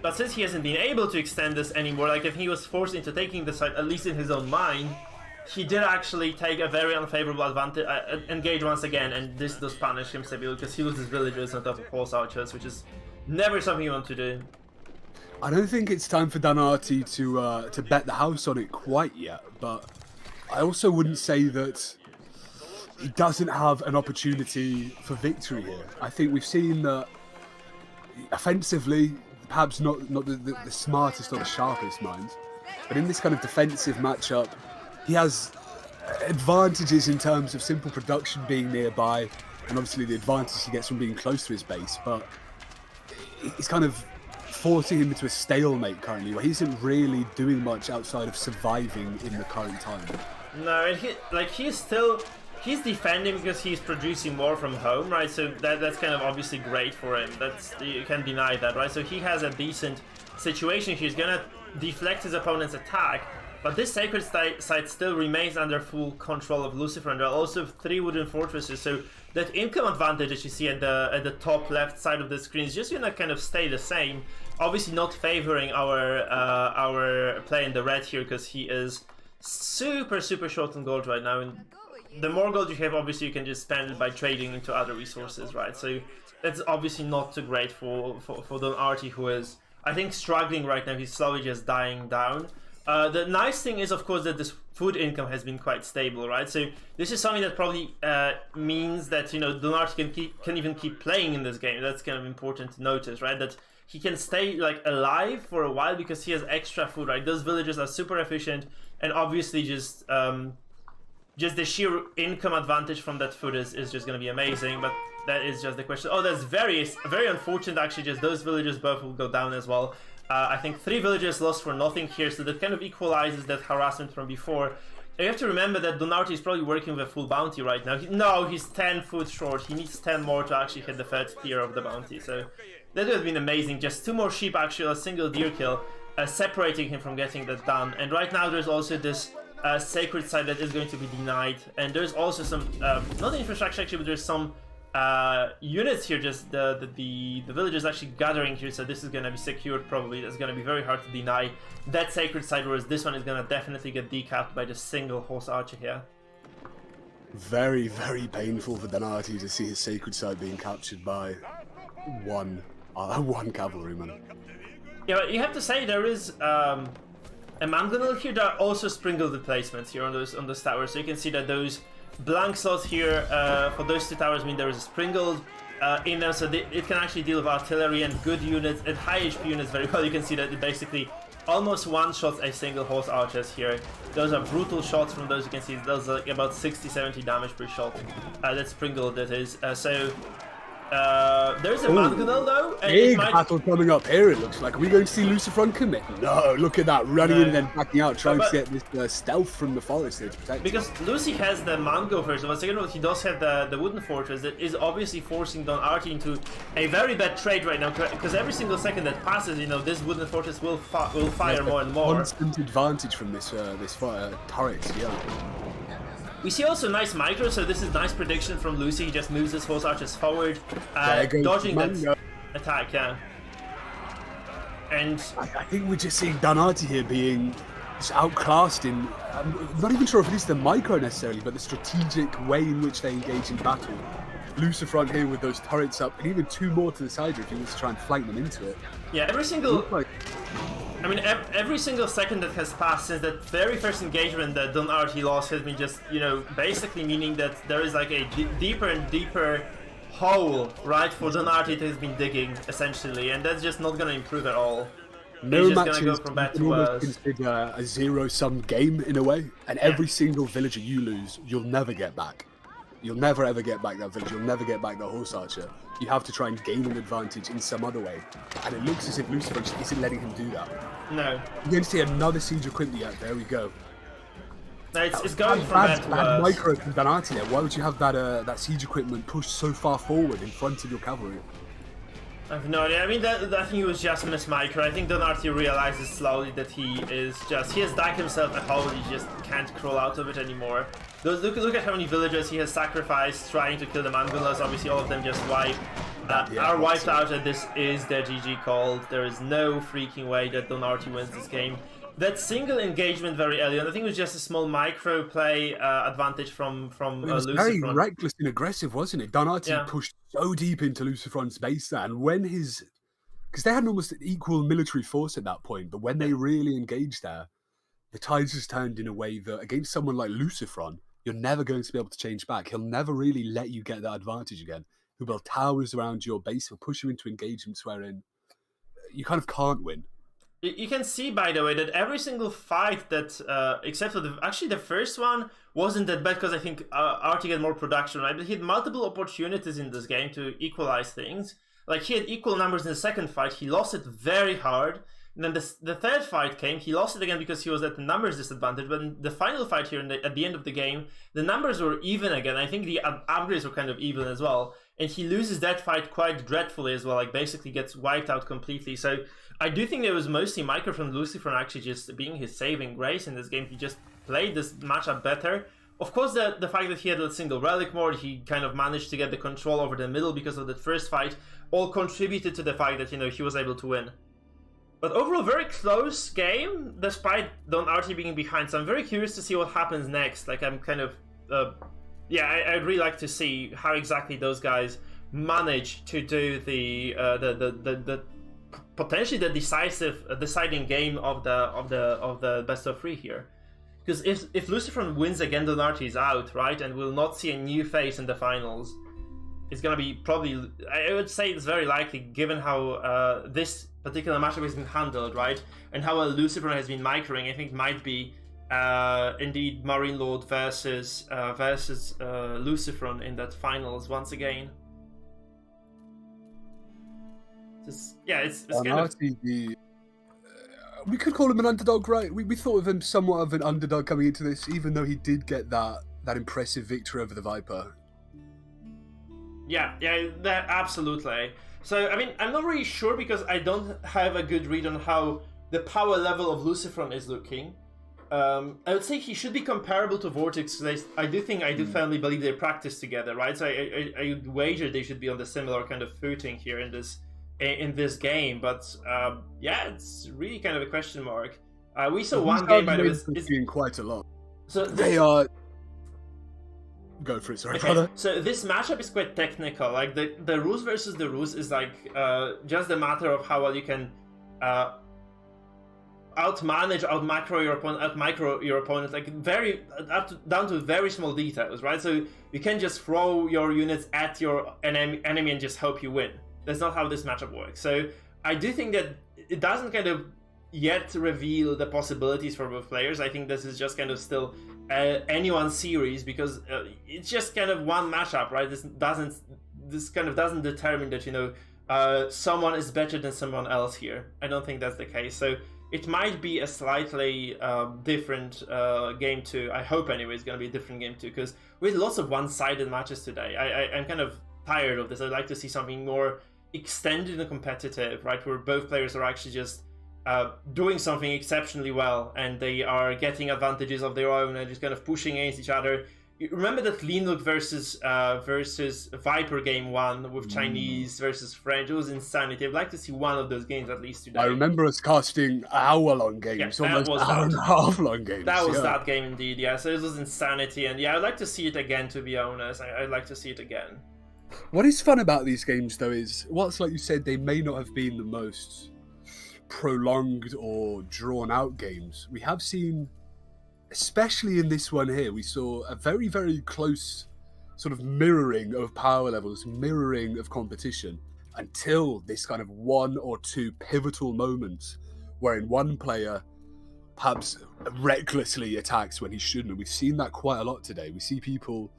But since he hasn't been able to extend this anymore, like if he was forced into taking the side, at least in his own mind, he did actually take a very unfavorable advantage, engage once again, and this does punish him severely because he loses villagers on top of horse archers, which is never something you want to do. I don't think it's time for Don Artie to bet the house on it quite yet, but I also wouldn't say that he doesn't have an opportunity for victory here. I think we've seen that offensively, perhaps not the smartest or the sharpest minds, but in this kind of defensive matchup, he has advantages in terms of simple production being nearby, and obviously the advantage he gets from being close to his base, but it's kind of forcing him into a stalemate currently, where he isn't really doing much outside of surviving in the current time. No, and he's defending because he's producing more from home, right? So that's kind of obviously great for him. You can't deny that, right? So he has a decent situation. He's gonna deflect his opponent's attack, but this sacred site still remains under full control of Lucifer, and there are also 3 wooden fortresses. So that income advantage that you see at the top left side of the screen is just gonna kind of stay the same. Obviously, not favoring our play in the red here, because he is super short on gold right now, and the more gold you have, obviously you can just spend it by trading into other resources, right? So that's obviously not too great for Don Artie, who is, I think, struggling right now. He's slowly just dying down. The nice thing is, of course, that this food income has been quite stable, right? So this is something that probably means that, you know, Don Artie can even keep playing in this game. That's kind of important to notice, right? That he can stay like alive for a while because he has extra food, right? Those villagers are super efficient, and obviously just the sheer income advantage from that food is just going to be amazing. But that is just the question. Oh, that's very unfortunate, actually. Just those villagers both will go down as well. I think 3 villagers lost for nothing here, so that kind of equalizes that harassment from before. You have to remember that Don Artie is probably working with a full bounty right now. No, he's 10 food short. He needs 10 more to actually hit the 3rd tier of the bounty. So that would have been amazing. Just 2 more sheep, actually, a single deer kill, separating him from getting that done. And right now there's also this sacred site that is going to be denied. And there's also some, not infrastructure actually, but there's some units here, just the villagers actually gathering here, so this is going to be secured probably. That's going to be very hard to deny that sacred site, whereas this one is going to definitely get decapped by the single horse archer here. Very painful for Don Artie to see his sacred site being captured by one cavalryman. Yeah, but you have to say there is a mangonel here. There are also sprinkled replacements here on those towers, so you can see that those blank slots here for those 2 towers mean there is a sprinkled in them, so it can actually deal with artillery and good units and high HP units very well. You can see that it basically almost one-shots a single horse archers here. Those are brutal shots from those. You can see those are like about 60-70 damage per shot. That sprinkled, that is. So There's a Mangonel though. And big battle coming up here, it looks like. Are we going to see Lucifron commit? No, look at that, running in and then backing out, trying to get this stealth from the forest here to protect because Lucy has the Mango first of all. Second of all, he does have the wooden fortress that is obviously forcing Don Artie into a very bad trade right now, because every single second that passes, you know, this wooden fortress will fire more and more. Constant advantage from this turret, yeah. We see also nice micro, so this is nice prediction from Lucy. He just moves his horse archers forward, dodging that attack, yeah. And I think we're just seeing Don Artie here being just outclassed in, I'm not even sure if it is the micro necessarily, but the strategic way in which they engage in battle. Lucifron here with those turrets up, and even 2 more to the side if he wants to try and flank them into it. Yeah, every single second that has passed since that very first engagement that Don Artie lost has been just, you know, basically meaning that there is like a deeper and deeper hole, right, for Don Artie that has been digging, essentially, and that's just not going to improve at all. No just matches gonna go from bad to almost worse. consider a zero-sum game in a way, and every single villager you lose, you'll never get back. You'll never ever get back that village, you'll never get back the horse archer. You have to try and gain an advantage in some other way, and it looks as if Lucifer just isn't letting him do that. No. You're going to see another siege equipment. Yeah, there we go. No, it's going from bad to worse. Micro from Don Artie there. Why would you have that siege equipment pushed so far forward in front of your cavalry? I have no idea. I mean, I think it was just miss micro. I think Don Artie realizes slowly that he has dug himself a hole. He just can't crawl out of it anymore. Look at how many villagers he has sacrificed trying to kill the Mangolas. Obviously, all of them just are wiped out, and this is their GG called. There is no freaking way that Don Artie wins this game. That single engagement very early on, I think it was just a small micro play advantage from It was Lucifron. very reckless and aggressive, wasn't it? Don Artie pushed so deep into Lucifron's base there, and when because they had almost an equal military force at that point, but when they really engaged there, the tides just turned in a way that against someone like Lucifron, you're never going to be able to change back. He'll never really let you get that advantage again. He'll build towers around your base, he'll push you into engagements wherein you kind of can't win. You can see, by the way, that every single fight that, except for the first one, wasn't that bad because I think Artie had more production, right? But he had multiple opportunities in this game to equalize things. Like, he had equal numbers in the second fight, he lost it very hard. And then the third fight came, he lost it again because he was at the numbers disadvantage. But in the final fight here, at the end of the game, the numbers were even again. I think the upgrades were kind of even as well. And he loses that fight quite dreadfully as well, like basically gets wiped out completely. So I do think it was mostly micro from Lucifron actually just being his saving grace in this game. He just played this matchup better. Of course, the fact that he had a single relic mode, he kind of managed to get the control over the middle because of that first fight, all contributed to the fact that, you know, he was able to win. But overall, very close game, despite Don Artie being behind. So I'm very curious to see what happens next. Like, I'm kind of, I'd really like to see how exactly those guys manage to do the potentially the deciding game of the best of 3 here. Because if Lucifron wins again, Don Artie is out, right, and we'll not see a new face in the finals. It's gonna be probably, I would say it's very likely, given how this particular matchup has been handled, right, and how Lucifron has been microing. I think might be indeed MarineLord versus Lucifron in that finals once again. It's kind of... we could call him an underdog, right? We thought of him somewhat of an underdog coming into this, even though he did get that impressive victory over the Viper. Yeah, that absolutely. So, I mean, I'm not really sure because I don't have a good read on how the power level of Lucifron is looking. I would say he should be comparable to VortiX. I do firmly believe they practice together, right? So I would wager they should be on the similar kind of footing here in this game. But it's really kind of a question mark. We saw one game, by the way. It's doing quite a lot. So they are. Go for it, sorry, brother. So this matchup is quite technical. Like the Rus versus the Rus is like just a matter of how well you can outmanage, outmicro your opponent, like very down to very small details, right? So you can just throw your units at your enemy and just hope you win. That's not how this matchup works. So I do think that it doesn't kind of yet reveal the possibilities for both players. I think this is just kind of still anyone's series because it's just kind of one matchup, right? This this kind of doesn't determine that, you know, someone is better than someone else here. I don't think that's the case. So it might be a slightly different game too. I hope anyway it's going to be a different game too, because we had lots of one-sided matches today. I'm kind of tired of this. I'd like to see something more extended and competitive, right, where both players are actually just doing something exceptionally well, and they are getting advantages of their own and just kind of pushing against each other. You remember that Linux versus Viper game 1 with Chinese versus French? It was insanity. I'd like to see one of those games at least today. I remember us casting hour-long games, almost hour and a half long games. That was that game indeed, yeah. So it was insanity, and yeah, I'd like to see it again, to be honest. I'd like to see it again. What is fun about these games, though, is, whilst, like you said, they may not have been the most prolonged or drawn-out games, we have seen, especially in this one here, we saw a very, very close sort of mirroring of power levels, mirroring of competition, until this kind of one or two pivotal moments wherein one player perhaps recklessly attacks when he shouldn't. We've seen that quite a lot today. We see people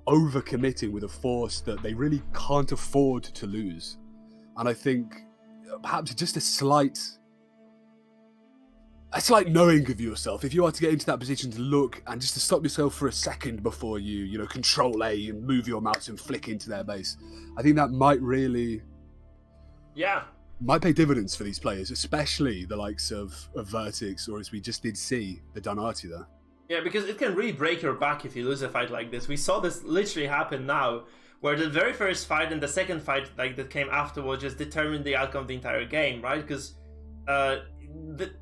overcommitting with a force that they really can't afford to lose. And I think perhaps just a slight knowing of yourself, if you are to get into that position to look and just to stop yourself for a second before you know, control A and move your mouse and flick into their base, I think that might really might pay dividends for these players, especially the likes of VortiX, or as we just did see, the Artie there. Yeah, because it can really break your back if you lose a fight like this. We saw this literally happen now, where the very first fight and the second fight like that came afterwards just determined the outcome of the entire game, right? Because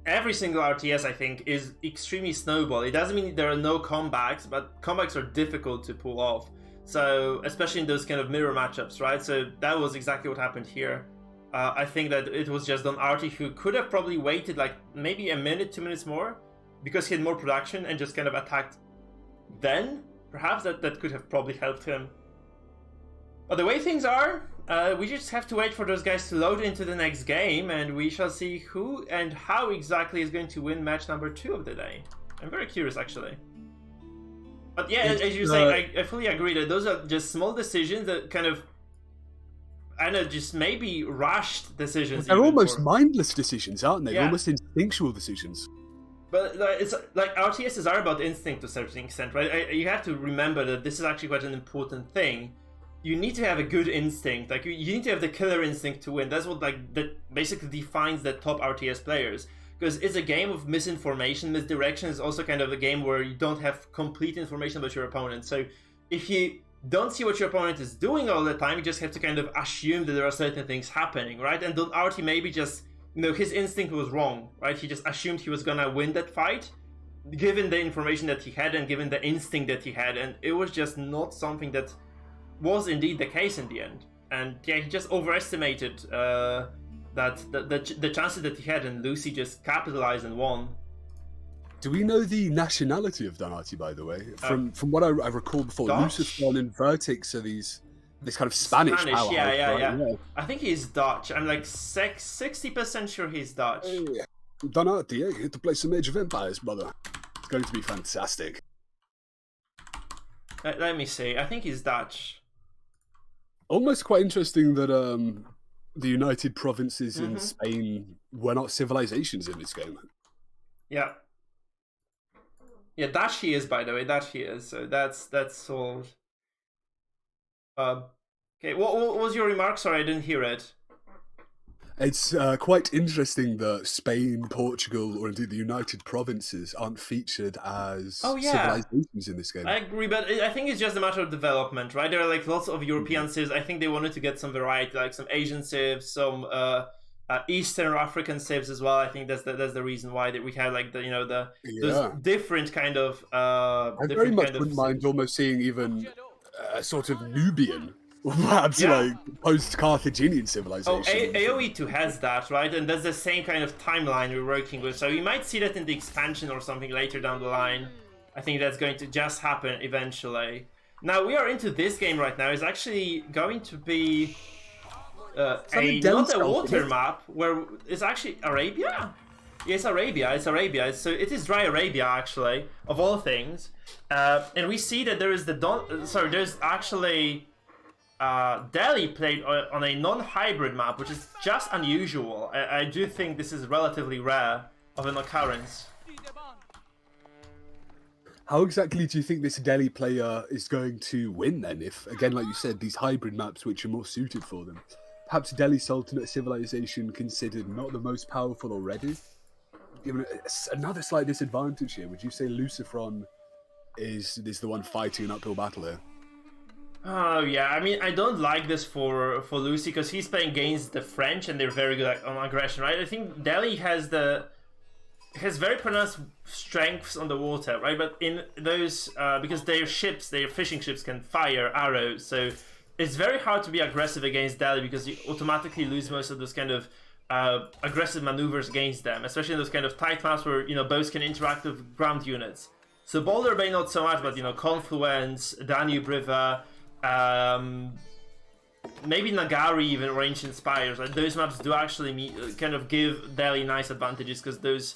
every single RTS, I think, is extremely snowball. It doesn't mean there are no comebacks, but comebacks are difficult to pull off. So, especially in those kind of mirror matchups, right? So that was exactly what happened here. I think that it was just Artie who could have probably waited like maybe a minute, 2 minutes more, because he had more production and just kind of attacked then. Perhaps that could have probably helped him. But the way things are, we just have to wait for those guys to load into the next game, and we shall see who and how exactly is going to win match number 2 of the day. I'm very curious, actually. But yeah, as you say, I fully agree that those are just small decisions that kind of, I know, just maybe rushed decisions. They're almost mindless decisions, aren't they? Yeah. They're almost instinctual decisions. But it's like RTSs are about instinct to a certain extent, right? You have to remember that this is actually quite an important thing. You need to have a good instinct. Like you need to have the killer instinct to win. That's what that basically defines the top RTS players. Because it's a game of misinformation, misdirection. Is also kind of a game where you don't have complete information about your opponent. So if you don't see what your opponent is doing all the time, you just have to kind of assume that there are certain things happening, right? And Artie maybe just, you know, his instinct was wrong, right? He just assumed he was gonna win that fight, given the information that he had and given the instinct that he had, and it was just not something that was indeed the case in the end. And yeah, he just overestimated the chances that he had, and Lucy just capitalized and won. Do we know the nationality of Artie, by the way? From what I recall before, Lucifer and VortiX are this kind of Spanish powerhouse, yeah. I think he's Dutch. I'm like 60% sure he's Dutch. Hey, Artie, here to play some Age of Empires, brother. It's going to be fantastic. Let me see. I think he's Dutch. Almost quite interesting that the United Provinces in Spain were not civilizations in this game. Yeah. Yeah, Dutch he is, by the way. Dutch he is. So that's solved. Okay, what was your remark? Sorry, I didn't hear it. It's quite interesting that Spain, Portugal, or indeed the United Provinces aren't featured as civilizations in this game. I agree, but I think it's just a matter of development, right? There are like lots of European civs. I think they wanted to get some variety, like some Asian civs, some Eastern African civs as well. I think that's the reason why we have like those different kind of. I very much wouldn't mind almost seeing even a sort of Nubian. Perhaps like post-Carthaginian civilization. Oh, AoE2 has that, right? And that's the same kind of timeline we're working with. So you might see that in the expansion or something later down the line. I think that's going to just happen eventually. Now we are into this game right now. It's actually going to be not a water map where it's actually Arabia. Yeah, it's Arabia. It's Arabia. So it is dry Arabia, actually, of all things. And we see that there is there's actually Delhi played on a non-hybrid map, which is just unusual. I do think this is relatively rare of an occurrence. How exactly do you think this Delhi player is going to win then? If, again, like you said, these hybrid maps which are more suited for them. Perhaps Delhi Sultanate civilization considered not the most powerful already? Given another slight disadvantage here, would you say Lucifron is the one fighting an uphill battle here? Oh yeah, I mean, I don't like this for Lucy because he's playing against the French and they're very good on aggression, right? I think Delhi has very pronounced strengths on the water, right? But in those, because their fishing ships can fire arrows, so it's very hard to be aggressive against Delhi because you automatically lose most of those kind of aggressive maneuvers against them, especially in those kind of tight maps where, you know, boats can interact with ground units. So Boulder Bay not so much, but, you know, Confluence, Danube River, maybe Nagari even, or Ancient Spires, like those maps do actually kind of give Delhi nice advantages because those,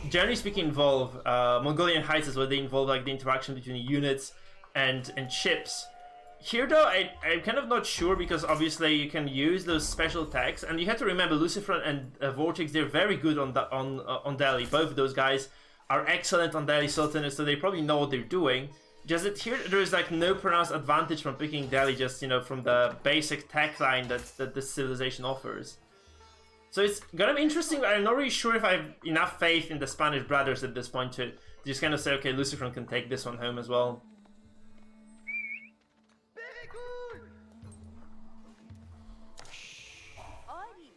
generally speaking, involve Mongolian Heights as well. They involve like the interaction between units and ships. Here though, I'm kind of not sure because obviously you can use those special tags, and you have to remember Lucifer and VortiX, they're very good on Delhi. Both of those guys are excellent on Delhi Sultanate, so they probably know what they're doing. Just that here there is like no pronounced advantage from picking Delhi, just, you know, from the basic tech line that this civilization offers. So it's gonna be interesting. I'm not really sure if I have enough faith in the Spanish brothers at this point to just kind of say, okay, Lucifer can take this one home as well.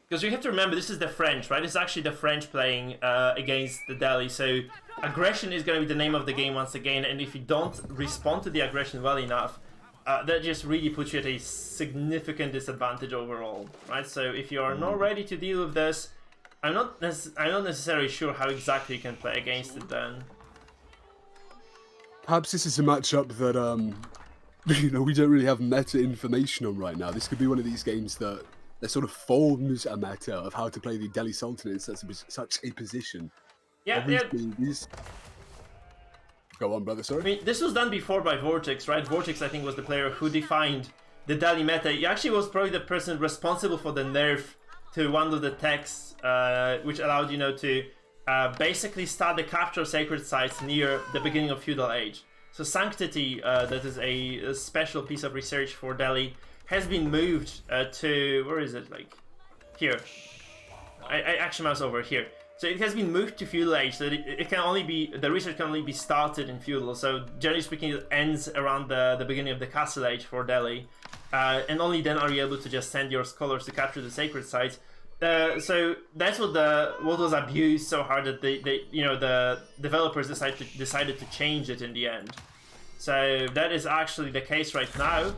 Because you have to remember, this is the French, right? This is actually the French playing against the Delhi, so aggression is going to be the name of the game once again, and if you don't respond to the aggression well enough, that just really puts you at a significant disadvantage overall, right? So if you are not ready to deal with this, I'm not necessarily sure how exactly you can play against it then. Perhaps this is a matchup that, you know, we don't really have meta information on right now. This could be one of these games that sort of forms a meta of how to play the Delhi Sultanate in such a position. Yeah, Go on, brother, sorry. I mean, this was done before by VortiX, right? VortiX, I think, was the player who defined the Delhi meta. He actually was probably the person responsible for the nerf to one of the techs, which allowed, you know, to basically start the capture of sacred sites near the beginning of Feudal Age. So Sanctity, that is a special piece of research for Delhi, has been moved to, where is it, like, here. I actually mouse over here. So it has been moved to Feudal Age, so it can only be, the research can only be started in Feudal, so generally speaking it ends around the beginning of the Castle Age for Delhi, and only then are you able to just send your scholars to capture the sacred sites. So that's what was abused so hard that the developers decided to change it in the end. So that is actually the case right now.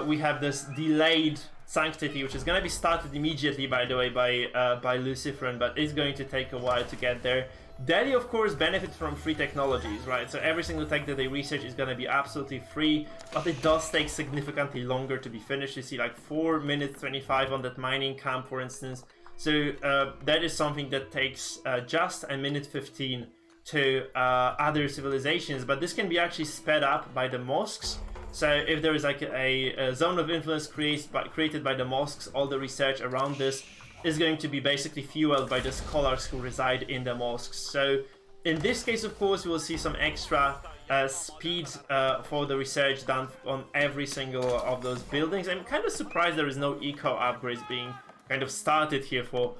We have this delayed Sanctity, which is going to be started immediately, by the way, by Luciferin, but it's going to take a while to get there. Delhi, of course, benefits from free technologies, right? So every single tech that they research is going to be absolutely free, but it does take significantly longer to be finished. You see like 4 minutes 25 on that mining camp, for instance. So that is something that takes just a minute 15 to other civilizations, but this can be actually sped up by the mosques. So if there is like a zone of influence created by the mosques, all the research around this is going to be basically fueled by the scholars who reside in the mosques. So in this case, of course, we will see some extra speed for the research done on every single of those buildings. I'm kind of surprised there is no eco upgrades being kind of started here for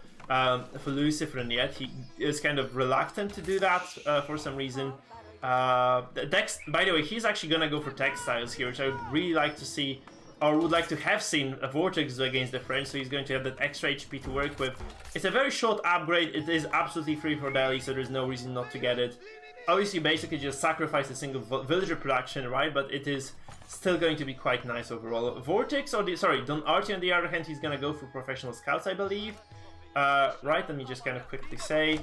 Lucifer yet. He is kind of reluctant to do that for some reason. Dex, by the way, he's actually gonna go for textiles here, which I would really like to see, or would like to have seen a VortiX do against the French, so he's going to have that extra HP to work with. It's a very short upgrade, it is absolutely free for Delhi, so there's no reason not to get it. Obviously, basically just sacrifice a single villager production, right, but it is still going to be quite nice overall. VortiX, Don Artie on the other hand, he's gonna go for professional scouts, I believe. Right, let me just kind of quickly say.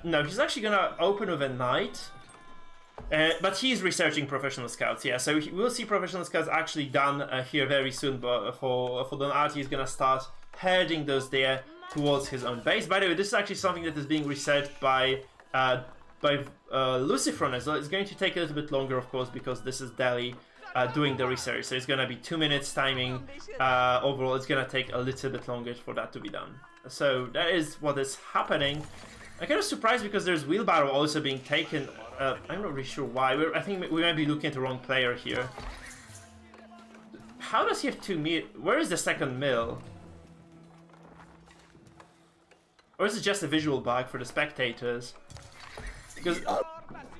No, he's actually gonna open with a knight. But he's researching professional scouts, yeah, so we'll see professional scouts actually done here very soon, but for Don Artie, he's gonna start heading those there towards his own base. By the way, this is actually something that is being researched by Lucifron as well. It's going to take a little bit longer, of course, because this is Delhi. doing the research. So it's gonna be 2 minutes timing. Overall, it's gonna take a little bit longer for that to be done. So that is what is happening. I'm kind of surprised because there's wheelbarrow also being taken. I'm not really sure why. I think we might be looking at the wrong player here. How does he have 2 mill? Where is the second mill? Or is it just a visual bug for the spectators? Because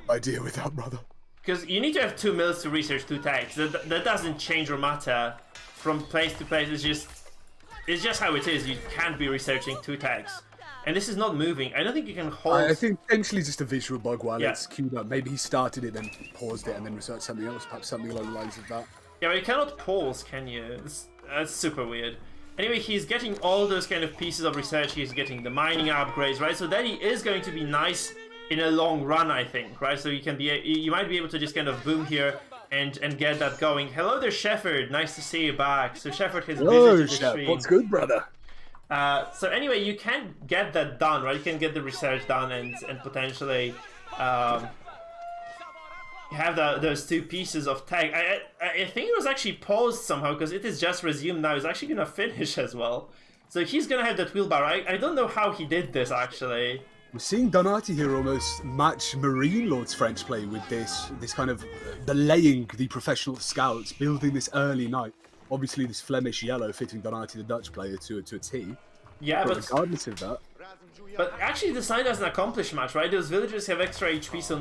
idea with that, brother. Because you need to have 2 mills to research 2 tags. That doesn't change or matter from place to place. It's just how it is. You can't be researching 2 tags. And this is not moving. I don't think you can hold... I think potentially just a visual bug while it's queued up. Maybe he started it, then paused it, and then researched something else. Perhaps something along the lines of that. Yeah, but you cannot pause, can you? That's super weird. Anyway, he's getting all those kind of pieces of research. He's getting the mining upgrades, right? So that is going to be nice in a long run, I think, right? So you might be able to just kind of boom here and get that going. Hello there, Shepard. Nice to see you back. So Shepard has visited the stream. What's good, brother? So anyway, you can get that done, right? You can get the research done and potentially have those 2 pieces of tag. I think it was actually paused somehow because it is just resumed now. It's actually gonna finish as well. So he's gonna have that wheelbarrow. I don't know how he did this actually. We're seeing Artie here almost match MarineLord's French play with this kind of delaying the professional scouts, building this early night. Obviously, this Flemish yellow fitting Artie, the Dutch player, to a T. Yeah, but regardless of that. But actually, the sign doesn't accomplish much, right? Those villagers have extra HP, so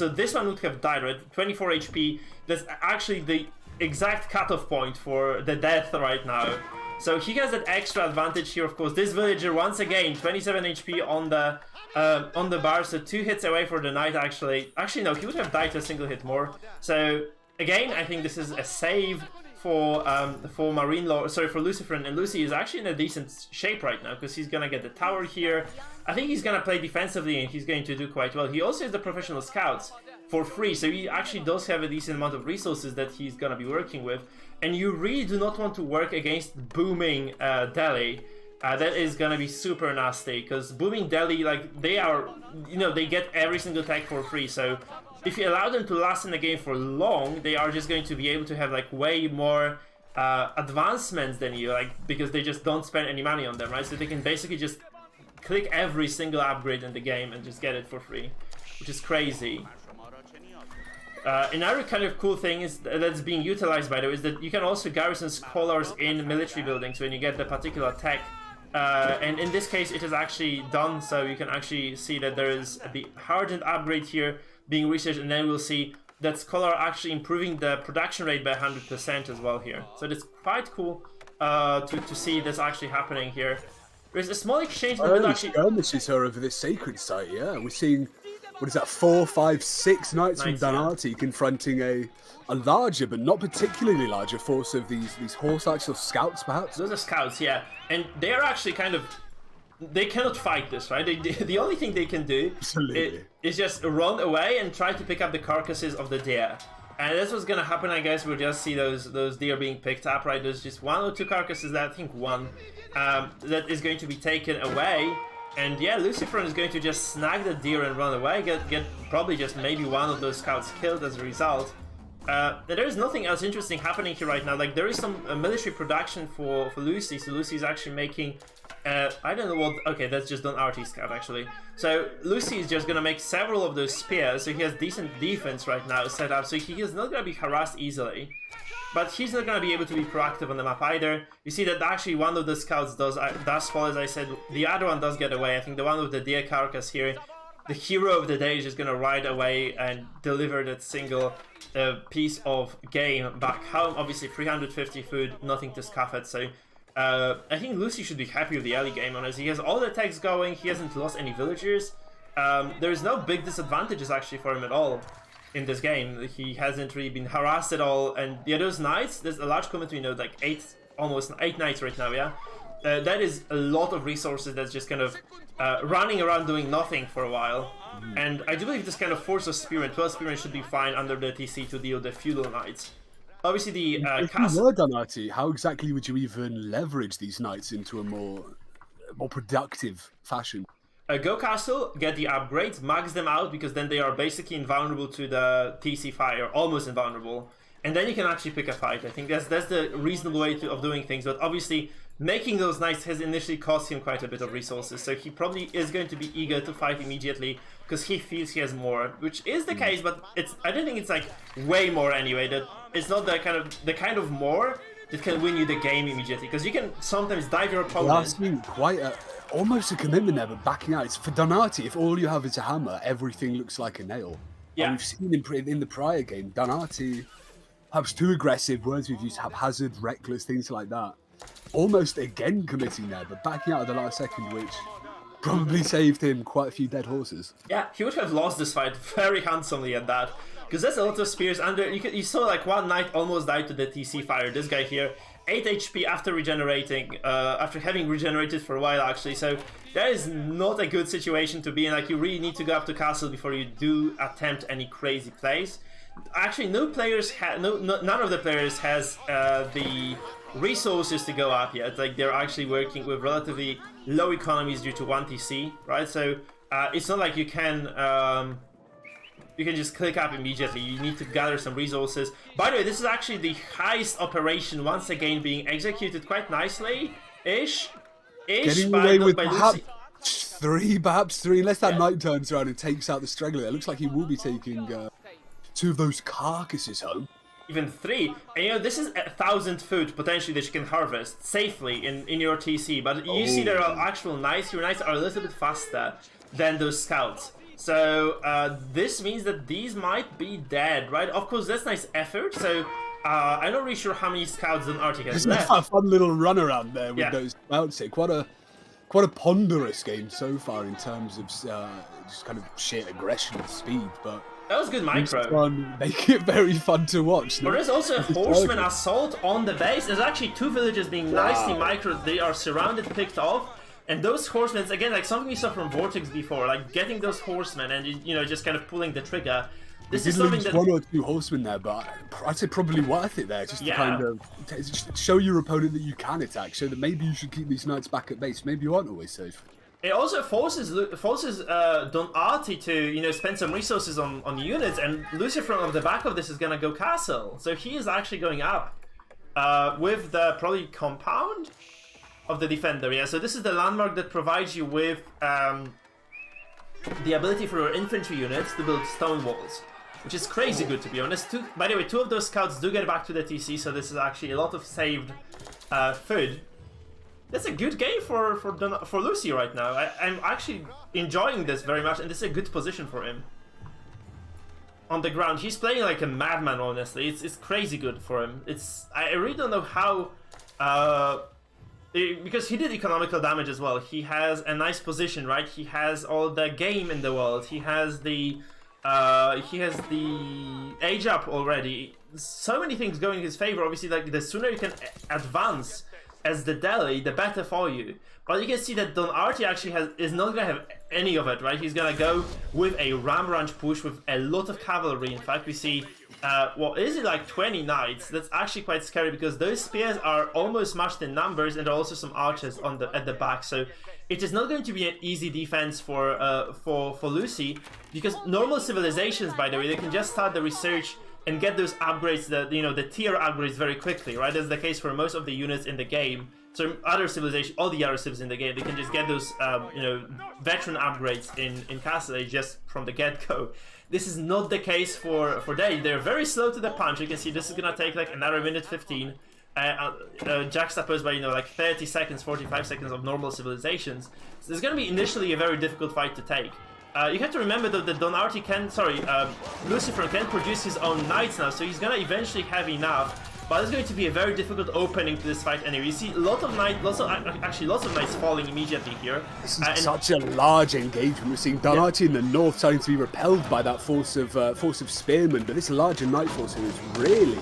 this one would have died, right? 24 HP. That's actually the exact cutoff point for the death right now. So he has that extra advantage here, of course. This villager, once again, 27 HP on the bar, so 2 hits away for the night, actually. Actually, no, he would have died to a single hit more. So, again, I think this is a save for MarineLord, sorry, for Lucifer, and Lucy is actually in a decent shape right now, because he's gonna get the tower here. I think he's gonna play defensively, and he's going to do quite well. He also has the professional scouts for free, so he actually does have a decent amount of resources that he's gonna be working with. And you really do not want to work against booming Delhi. That is gonna be super nasty, because booming Delhi, like, they are, you know, they get every single tag for free, so if you allow them to last in the game for long, they are just going to be able to have like way more advancements than you, like, because they just don't spend any money on them, right? So they can basically just click every single upgrade in the game and just get it for free, which is crazy. Another kind of cool thing is that's being utilized, by the way, is that you can also garrison scholars in military buildings when you get the particular tech. And in this case, it is actually done, so you can actually see that there is the hardened upgrade here being researched, and then we'll see that Scholar actually improving the production rate by 100% as well here. So it's quite cool to see this actually happening here. There's a small exchange in the middle actually. Skirmishes are over this sacred site, yeah. We're seeing, what is that, 4, 5, 6 knights from Artie confronting a larger, but not particularly larger force of these horse axle scouts, perhaps? Those are scouts, yeah. And they're actually kind of, they cannot fight this, right? The only thing they can do is just run away and try to pick up the carcasses of the deer. And that's what's gonna happen, I guess. We'll just see those deer being picked up, right? There's just 1 or 2 carcasses, that I think 1, that is going to be taken away. And yeah, Lucifer is going to just snag the deer and run away, get probably just maybe 1 of those scouts killed as a result. There is nothing else interesting happening here right now. Like, there is some military production for Lucy, so Lucy is actually making I don't know what. Okay, that's just on Artie scout actually. So Lucy is just gonna make several of those spears, so he has decent defense right now set up, so he is not gonna be harassed easily. But he's not gonna be able to be proactive on the map either. You see that actually one of the scouts does fall, as I said. The other one does get away. I think the one with the deer carcass here, the hero of the day, is just gonna ride away and deliver that single piece of game back home. Obviously 350 food, nothing to scoff at, so I think Lucy should be happy with the early game, honestly. He has all the attacks going, he hasn't lost any villagers. There's no big disadvantages actually for him at all in this game. He hasn't really been harassed at all, and yeah, those knights, there's a large community, you know, like almost 8 knights right now, yeah? That is a lot of resources that's just kind of running around doing nothing for a while. And I do believe this kind of force of spearmen, 12 spearmen should be fine under the TC to deal with the feudal knights. Obviously the if you were done, Artie, how exactly would you even leverage these knights into a more productive fashion? Go castle, get the upgrades, max them out, because then they are basically invulnerable to the TC fire, almost invulnerable. and then you can actually pick a fight. I think that's the reasonable way of doing things, but obviously making those knights has initially cost him quite a bit of resources, so he probably is going to be eager to fight immediately because he feels he has more, which is the case, but I don't think it's like way more anyway. That it's not the kind of more that can win you the game immediately, because you can sometimes dive your opponent. That's been quite almost a commitment there, but backing out. It's for Donati. If all you have is a hammer, everything looks like a nail. Yeah, and we've seen in the prior game, Donati perhaps too aggressive. Words we've used: haphazard, reckless, things like that. Almost again committing there, but backing out at the last second, which probably saved him quite a few dead horses. Yeah, he would have lost this fight very handsomely at that, because there's a lot of spears under. You saw like one knight almost died to the TC fire. This guy here, 8 HP after regenerating, after having regenerated for a while actually. So that is not a good situation to be in. Like, you really need to go up to castle before you do attempt any crazy plays. Actually, none of the players has the resources to go up yet. Like, they're actually working with relatively low economies due to 1 TC, right? So it's not like you can just click up immediately. You need to gather some resources. By the way, this is actually the heist operation once again being executed quite nicely-ish. Getting away with perhaps three, unless that knight turns around and takes out the straggler. It looks like he will be taking 2 of those carcasses home. Even 3, and you know, this is 1,000 food potentially that you can harvest safely in your TC, but you see there are actual knights. Your knights are a little bit faster than those scouts, so this means that these might be dead, right? Of course, that's nice effort. So I'm not really sure how many scouts Artie has left. A fun little run around there with those scouts. Quite a ponderous game so far in terms of just kind of sheer aggression and speed, but that was good micro. Make it very fun to watch. But there's also a horseman assault on the base. There's actually 2 villages being nicely micro. They are surrounded, picked off. And those horsemen, again, like something we saw from VortiX before, like getting those horsemen and, you know, just kind of pulling the trigger. This is something that 1 or 2 horsemen there, but I'd say probably worth it there, just to kind of show your opponent that you can attack, so that maybe you should keep these knights back at base. Maybe you aren't always safe. It also forces Artie to, you know, spend some resources on units, and Lucifer on the back of this is gonna go castle. So he is actually going up with the probably compound of the defender. Yeah. So this is the landmark that provides you with the ability for your infantry units to build stone walls, which is crazy good, to be honest. By the way, 2 of those scouts do get back to the TC, so this is actually a lot of saved food. That's a good game for Lucy right now. I'm actually enjoying this very much, and this is a good position for him. On the ground, he's playing like a madman, honestly. It's crazy good for him. I really don't know how... because he did economical damage as well. He has a nice position, right? He has all the game in the world. He has the age up already. So many things going in his favor. Obviously, like, the sooner you can advance as the Delhi, the better for you. But you can see that Artie actually is not going to have any of it, right? He's going to go with a ram ranch push with a lot of cavalry. In fact, we see, what is it, like 20 knights? That's actually quite scary, because those spears are almost matched in numbers, and there are also some archers at the back. So it is not going to be an easy defense for Lucy, because normal civilizations, by the way, they can just start the research and get those upgrades, the tier upgrades very quickly, right? That's the case for most of the units in the game. So other civilizations, all the other civs in the game, they can just get those, veteran upgrades in Castle Age just from the get-go. This is not the case for they. They're very slow to the punch. You can see this is gonna take like another minute 15, juxtaposed by like 30 seconds, 45 seconds of normal civilizations. So it's gonna be initially a very difficult fight to take. You have to remember though that Artie Lucifer can produce his own knights now, so he's gonna eventually have enough. But it's going to be a very difficult opening to this fight anyway. You see lots of knights falling immediately here. This is such a large engagement. We're seeing Artie in the north starting to be repelled by that force of spearmen, but this larger knight force here is really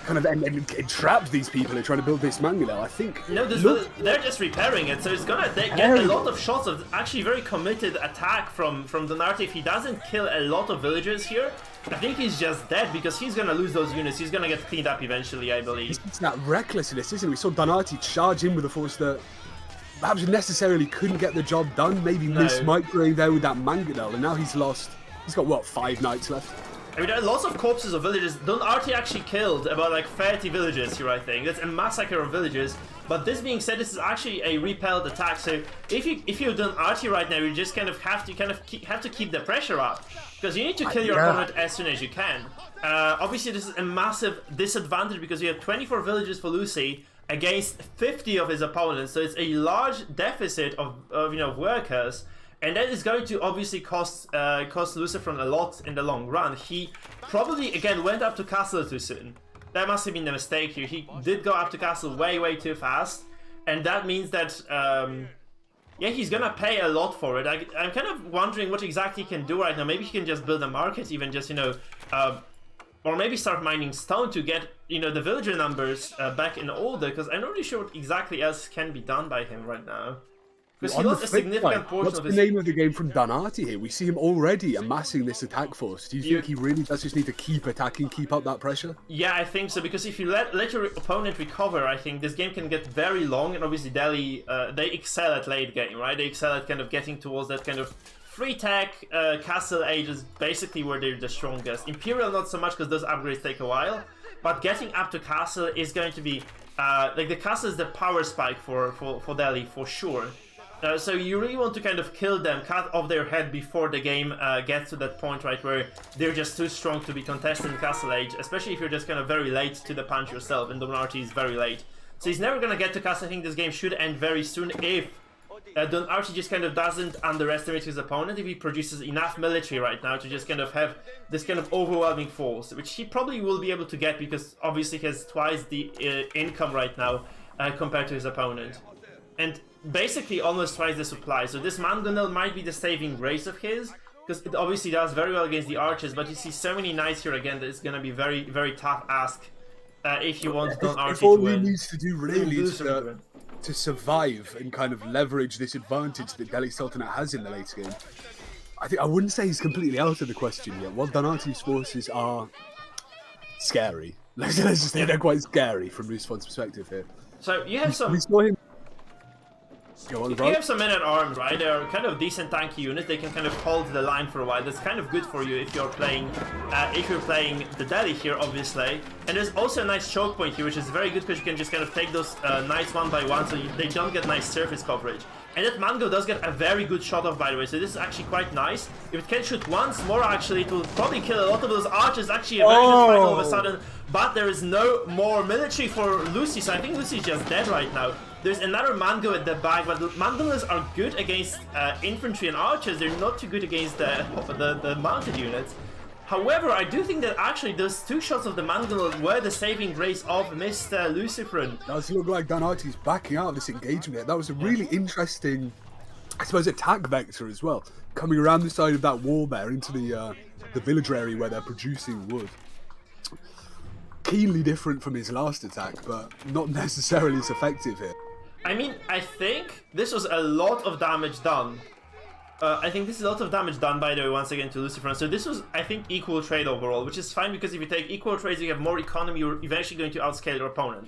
kind of entrapped these people who are trying to build this Mangudel. I think they're just repairing it, so it's gonna get a lot of shots of actually very committed attack from Artie. If he doesn't kill a lot of villagers here, I think he's just dead, because he's gonna lose those units. He's gonna get cleaned up eventually, I believe. It's that recklessness, isn't it? We saw Artie charge in with a force that perhaps necessarily couldn't get the job done. Maybe miss microing there with that Mangudel, and now he's lost. He's got what, 5 knights left? I mean, there are lots of corpses of villagers. Don Artie actually killed about like 30 villagers here, I think. That's a massacre of villagers. But this being said, this is actually a repelled attack. So if you're Don Artie right now, you just kind of have to keep the pressure up, because you need to kill your opponent as soon as you can. Obviously, this is a massive disadvantage because you have 24 villagers for Lucy against 50 of his opponents. So it's a large deficit of workers. And that is going to obviously cost Lucifer a lot in the long run. He probably, again, went up to castle too soon. That must have been the mistake here. He did go up to castle way too fast. And that means that, yeah, he's gonna pay a lot for it. I'm kind of wondering what exactly he can do right now. Maybe he can just build a market, even just, or maybe start mining stone to get, the villager numbers back in order. Because I'm not really sure what exactly else can be done by him right now. Because he lost a significant portion of his... What's the name of the game from Don Artie here? We see him already amassing this attack force. Do you think he really does just need to keep attacking, keep up that pressure? Yeah, I think so, because if you let your opponent recover, I think this game can get very long, and obviously Delhi, they excel at late game, right? They excel at kind of getting towards that kind of free tech, castle age is basically where they're the strongest. Imperial not so much, because those upgrades take a while, but getting up to castle is going to be, like the castle is the power spike for Delhi, for sure. So you really want to kind of kill them, cut off their head before the game gets to that point, right, where they're just too strong to be contested in Castle Age, especially if you're just kind of very late to the punch yourself, and Don Artie is very late. So he's never going to get to Castle. I think this game should end very soon if Don Artie just kind of doesn't underestimate his opponent, if he produces enough military right now to just kind of have this kind of overwhelming force, which he probably will be able to get because obviously he has twice the income right now compared to his opponent. And basically almost twice the supply. So this mangonel might be the saving grace of his, because it obviously does very well against the archers, but you see so many knights here again that it's going to be very tough ask if you want Don Artie to win. All he needs to do really is to survive and kind of leverage this advantage that Delhi Sultanate has in the late game. I wouldn't say he's completely out of the question yet. While Don Artie's forces are scary, let's just say they're quite scary from Rusfan's perspective here. So you have some... We saw him... If you have some men-at-arms, right, they're kind of decent tanky units, they can kind of hold the line for a while. That's kind of good for you if you're playing the Delhi here, obviously. And there's also a nice choke point here, which is very good because you can just kind of take those knights one by one, so they don't get nice surface coverage. And that Mango does get a very good shot off, by the way, so this is actually quite nice. If it can shoot once more, actually, it will probably kill a lot of those archers. Actually, a very good fight all of a sudden. But there is no more military for Lucy, so I think Lucy's just dead right now. There's another Mango at the back, but the Mangolas are good against infantry and archers. They're not too good against the mounted units. However, I do think that actually those two shots of the Mangonel were the saving grace of Mr. Luciferin. Does look like Don Artie's backing out of this engagement. That was a really interesting, I suppose, attack vector as well. Coming around the side of that wall there into the villager area where they're producing wood. Keenly different from his last attack, but not necessarily as effective here. I mean, I think this was a lot of damage done. I think this is a lot of damage done, by the way, once again to Lucifer. So this was, I think, equal trade overall, which is fine because if you take equal trades, you have more economy, you're eventually going to outscale your opponent.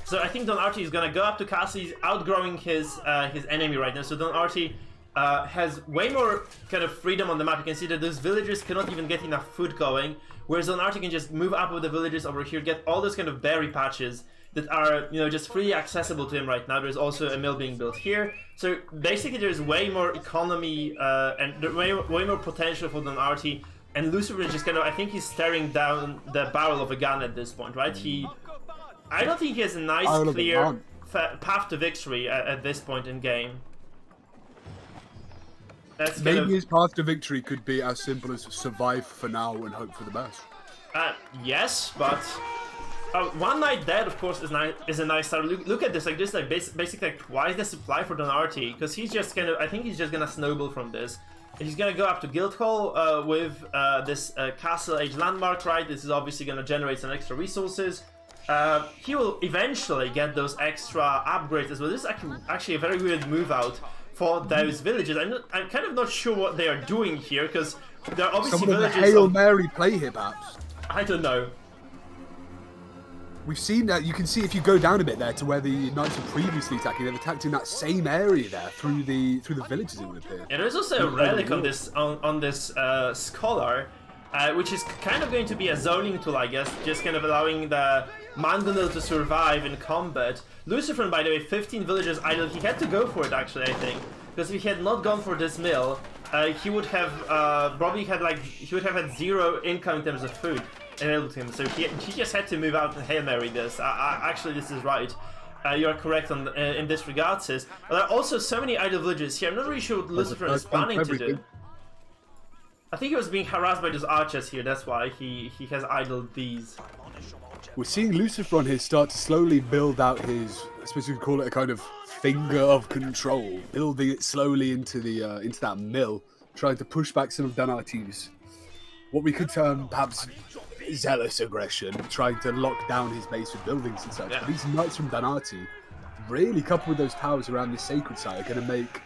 So I think Don Artie is going to go up to castle. He's outgrowing his enemy right now. So Don Artie has way more kind of freedom on the map. You can see that those villagers cannot even get enough food going, whereas Don Artie can just move up with the villagers over here, get all those kind of berry patches that are, just freely accessible to him right now. There's also a mill being built here. So basically there's way more economy and way more potential for Don Artie. And Lucifer is just kind of, I think he's staring down the barrel of a gun at this point, right? I don't think he has a nice, clear path to victory at this point in game. Maybe his path to victory could be as simple as survive for now and hope for the best. Yes, but... one knight dead, of course, is a nice start. Look at this, like this, like basically like twice the supply for Don Artie, because he's just kind of, I think he's just gonna snowball from this. He's gonna go up to Guildhall with this Castle Age landmark, right? This is obviously gonna generate some extra resources. He will eventually get those extra upgrades as well. This is actually a very weird move out for those villages. I'm kind of not sure what they are doing here, because there are obviously villages. Some of the Hail Mary play here, perhaps. I don't know. We've seen that. You can see if you go down a bit there to where the knights were previously attacking. They've attacked in that same area there through the villages, it would appear. Yeah, there's also a relic on this scholar. which is kind of going to be a zoning tool, I guess, just kind of allowing the mangonel to survive in combat. Lucifer, by the way, 15 villagers idle. He had to go for it, actually, I think, because if he had not gone for this mill, he would have probably had he would have had 0 income in terms of food available to him. So he just had to move out and Hail Mary this. Actually, this is right. You are correct on in this regard, sis. But there are also so many idle villages here. I'm not really sure what Lucifer is planning to do. I think he was being harassed by those archers here. That's why he has idled these. We're seeing Lucifer on here start to slowly build out his, I suppose you could call it a kind of finger of control, building it slowly into that mill, trying to push back some of Donati's, what we could term perhaps zealous aggression, trying to lock down his base with buildings and such. Yeah. But these knights from Donati, really coupled with those towers around this sacred site, are going to make,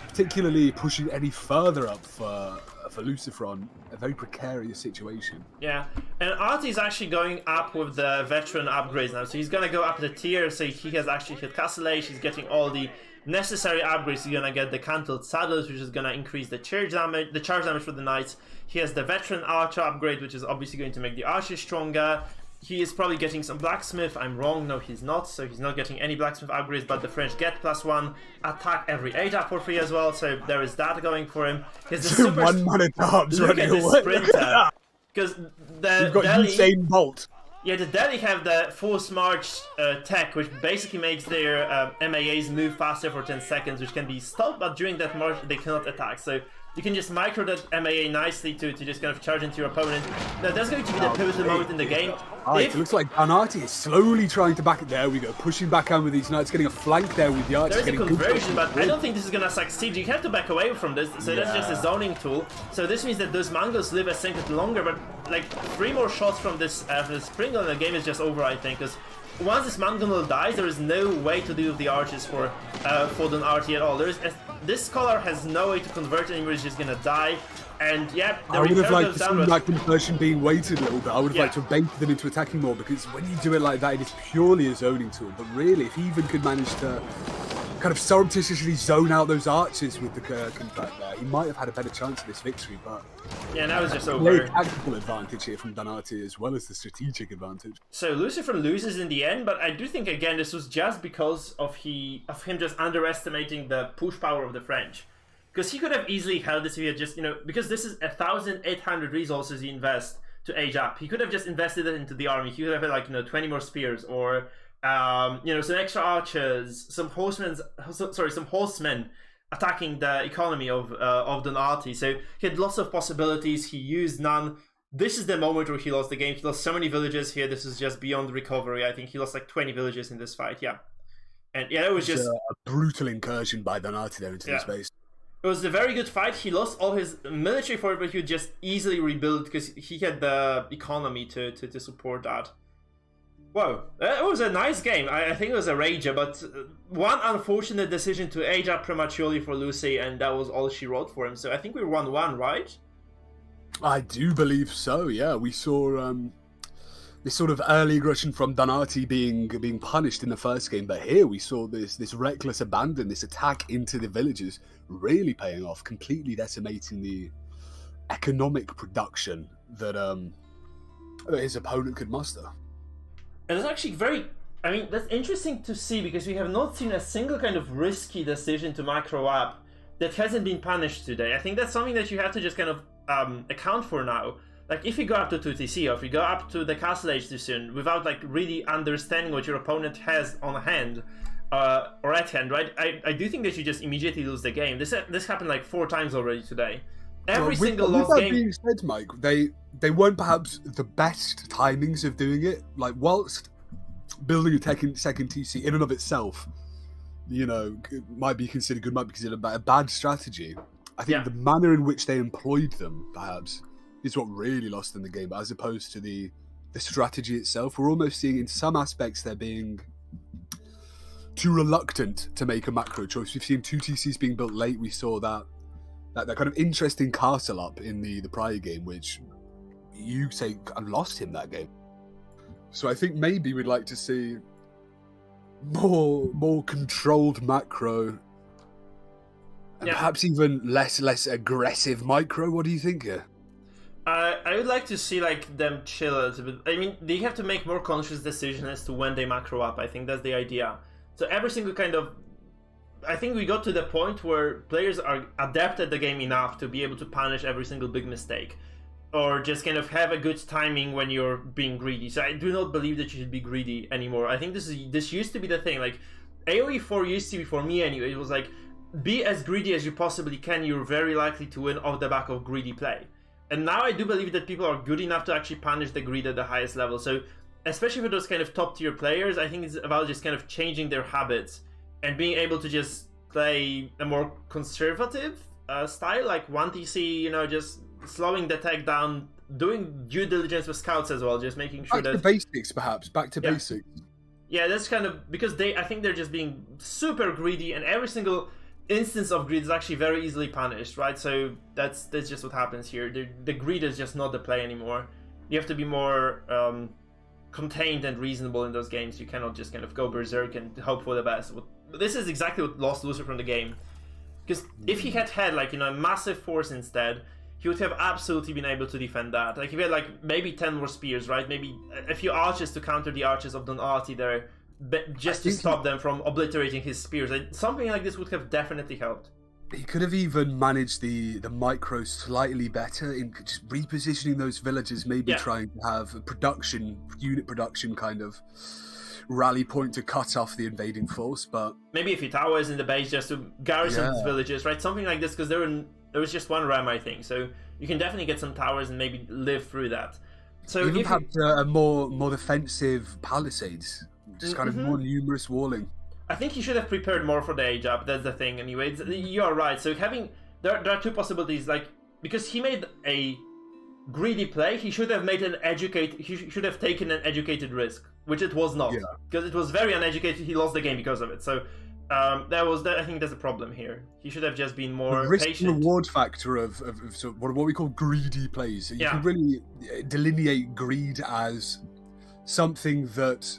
particularly pushing any further up for Lucifron, a very precarious situation. Yeah, and Artie is actually going up with the veteran upgrades now, so he's going to go up the tier, so he has actually hit Castle Age, he's getting all the necessary upgrades. He's going to get the cantled saddles, which is going to increase the charge damage for the knights. He has the veteran archer upgrade, which is obviously going to make the archer stronger. He is probably getting some blacksmith. I'm wrong, no he's not, so he's not getting any blacksmith upgrades, but the French get +1 attack every age up for free as well, so there is that going for him. He has the super... one man at arms running away. Sprinter. Because you've got Usain Bolt. Yeah, the Delhi have the force march tech, which basically makes their MAAs move faster for 10 seconds, which can be stopped, but during that march they cannot attack. So you can just micro that MAA nicely to just kind of charge into your opponent. Now that's going to be the pivotal moment in the game. It looks like Artie is slowly trying to back it. There we go, pushing back on with these knights, getting a flank there with the archers. There is a conversion, but I don't think this is going to succeed. You have to back away from this, so that's just a zoning tool. So this means that those Mongols live a second longer, but like 3 more shots from this Springle and the game is just over, I think, because once this Mangonel dies, there is no way to deal with the archers for Don Artie at all. This scholar has no way to convert anymore, he's just gonna die. And yeah, I would have liked to see that conversion being weighted a little bit. I would have liked to have baited them into attacking more, because when you do it like that, it is purely a zoning tool. But really, if he even could manage to kind of surreptitiously zone out those archers with the contract there, he might have had a better chance of this victory. But yeah, now it's just over. Very tactical advantage here from Donati as well as the strategic advantage. So Lucifer loses in the end, but I do think again this was just because of him just underestimating the push power of the French. Because he could have easily held this if he had just, because this is 1,800 resources he invests to age up. He could have just invested it into the army. He could have had like 20 more spears, or some extra archers, some horsemen attacking the economy of Donati. So he had lots of possibilities. He used none. This is the moment where he lost the game. He lost so many villages here. This is just beyond recovery. I think he lost like 20 villages in this fight. Yeah, and yeah, it was just a brutal incursion by Donati there into this base. It was a very good fight. He lost all his military for it, but he would just easily rebuild because he had the economy to support that. Whoa, it was a nice game. I think it was a rager, but one unfortunate decision to age up prematurely for Lucy, and that was all she wrote for him. So I think we were 1-1, right? I do believe so, yeah. We saw this sort of early aggression from Donati being punished in the first game, but here we saw this reckless abandon, this attack into the villages really paying off, completely decimating the economic production that his opponent could muster. And it's actually that's interesting to see, because we have not seen a single kind of risky decision to macro up that hasn't been punished today. I think that's something that you have to just kind of account for now. Like, if you go up to 2TC, or if you go up to the Castle Age too soon, without like really understanding what your opponent has on hand, or at hand, right? I do think that you just immediately lose the game. This happened like 4 times already today. Every single lost game. Being said, Mike, they weren't perhaps the best timings of doing it. Like, whilst building a second TC in and of itself, might be considered good, might be considered a bad strategy. I think the manner in which they employed them, perhaps, is what really lost them the game. But as opposed to the strategy itself, we're almost seeing in some aspects they're being too reluctant to make a macro choice. We've seen 2 TCs being built late. We saw that kind of interesting castle up in the prior game, which you say lost him that game. So I think maybe we'd like to see more controlled macro, and perhaps even less aggressive micro. What do you think here? I would like to see like them chill a little bit. I mean, they have to make more conscious decision as to when they macro up. I think that's the idea. So every single kind of, I think we got to the point where players are adept at the game enough to be able to punish every single big mistake, or just kind of have a good timing when you're being greedy. So I do not believe that you should be greedy anymore. I think this used to be the thing. Like AoE 4 used to be, for me anyway, it was like, be as greedy as you possibly can. You're very likely to win off the back of greedy play. And now I do believe that people are good enough to actually punish the greed at the highest level. So especially for those kind of top tier players, I think it's about just kind of changing their habits and being able to just play a more conservative style, like 1TC, you know, just slowing the tech down, doing due diligence with scouts as well, just making sure back to basics, perhaps. Back to basics. Yeah, that's kind of because I think they're just being super greedy, and every single instance of greed is actually very easily punished, right? So that's just what happens here. The greed is just not the play anymore. You have to be more contained and reasonable in those games. You cannot just kind of go berserk and hope for the best. This is exactly what lost Lucifer from the game. Because if he had like, you know, a massive force instead, he would have absolutely been able to defend that. Like if he had like maybe 10 more spears, right? Maybe a few archers to counter the archers of Don Artie there, just to stop them from obliterating his spears. Something like this would have definitely helped. He could have even managed the micro slightly better in just repositioning those villages, maybe trying to have a unit production kind of rally point to cut off the invading force, but maybe a few towers in the base just to garrison these villages, right? Something like this, because there was just one ram, I think, so you can definitely get some towers and maybe live through that. So even perhaps a more defensive palisades, just kind of more numerous walling. I think he should have prepared more for the age up. That's the thing. Anyway, you're right. So there are two possibilities. Like, because he made a greedy play, he should have taken an educated risk, which it was not. Because it was very uneducated. He lost the game because of it. So I think there's a problem here. He should have just been more risk patient. Reward factor of what we call greedy plays. You can really delineate greed as something that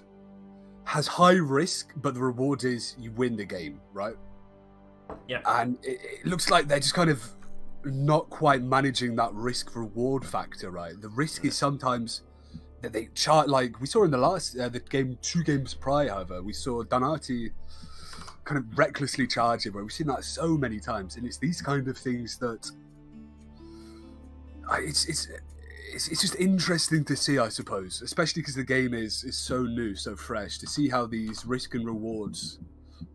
has high risk, but the reward is you win the game, right? Yeah. And it looks like they're just kind of not quite managing that risk reward factor, right? The risk is sometimes that they chart, like we saw in the last the game, 2 games prior. However, we saw Don Artie kind of recklessly charge it, where we've seen that so many times, and it's these kind of things that it's just interesting to see, I suppose, especially because the game is so new, so fresh, to see how these risk and rewards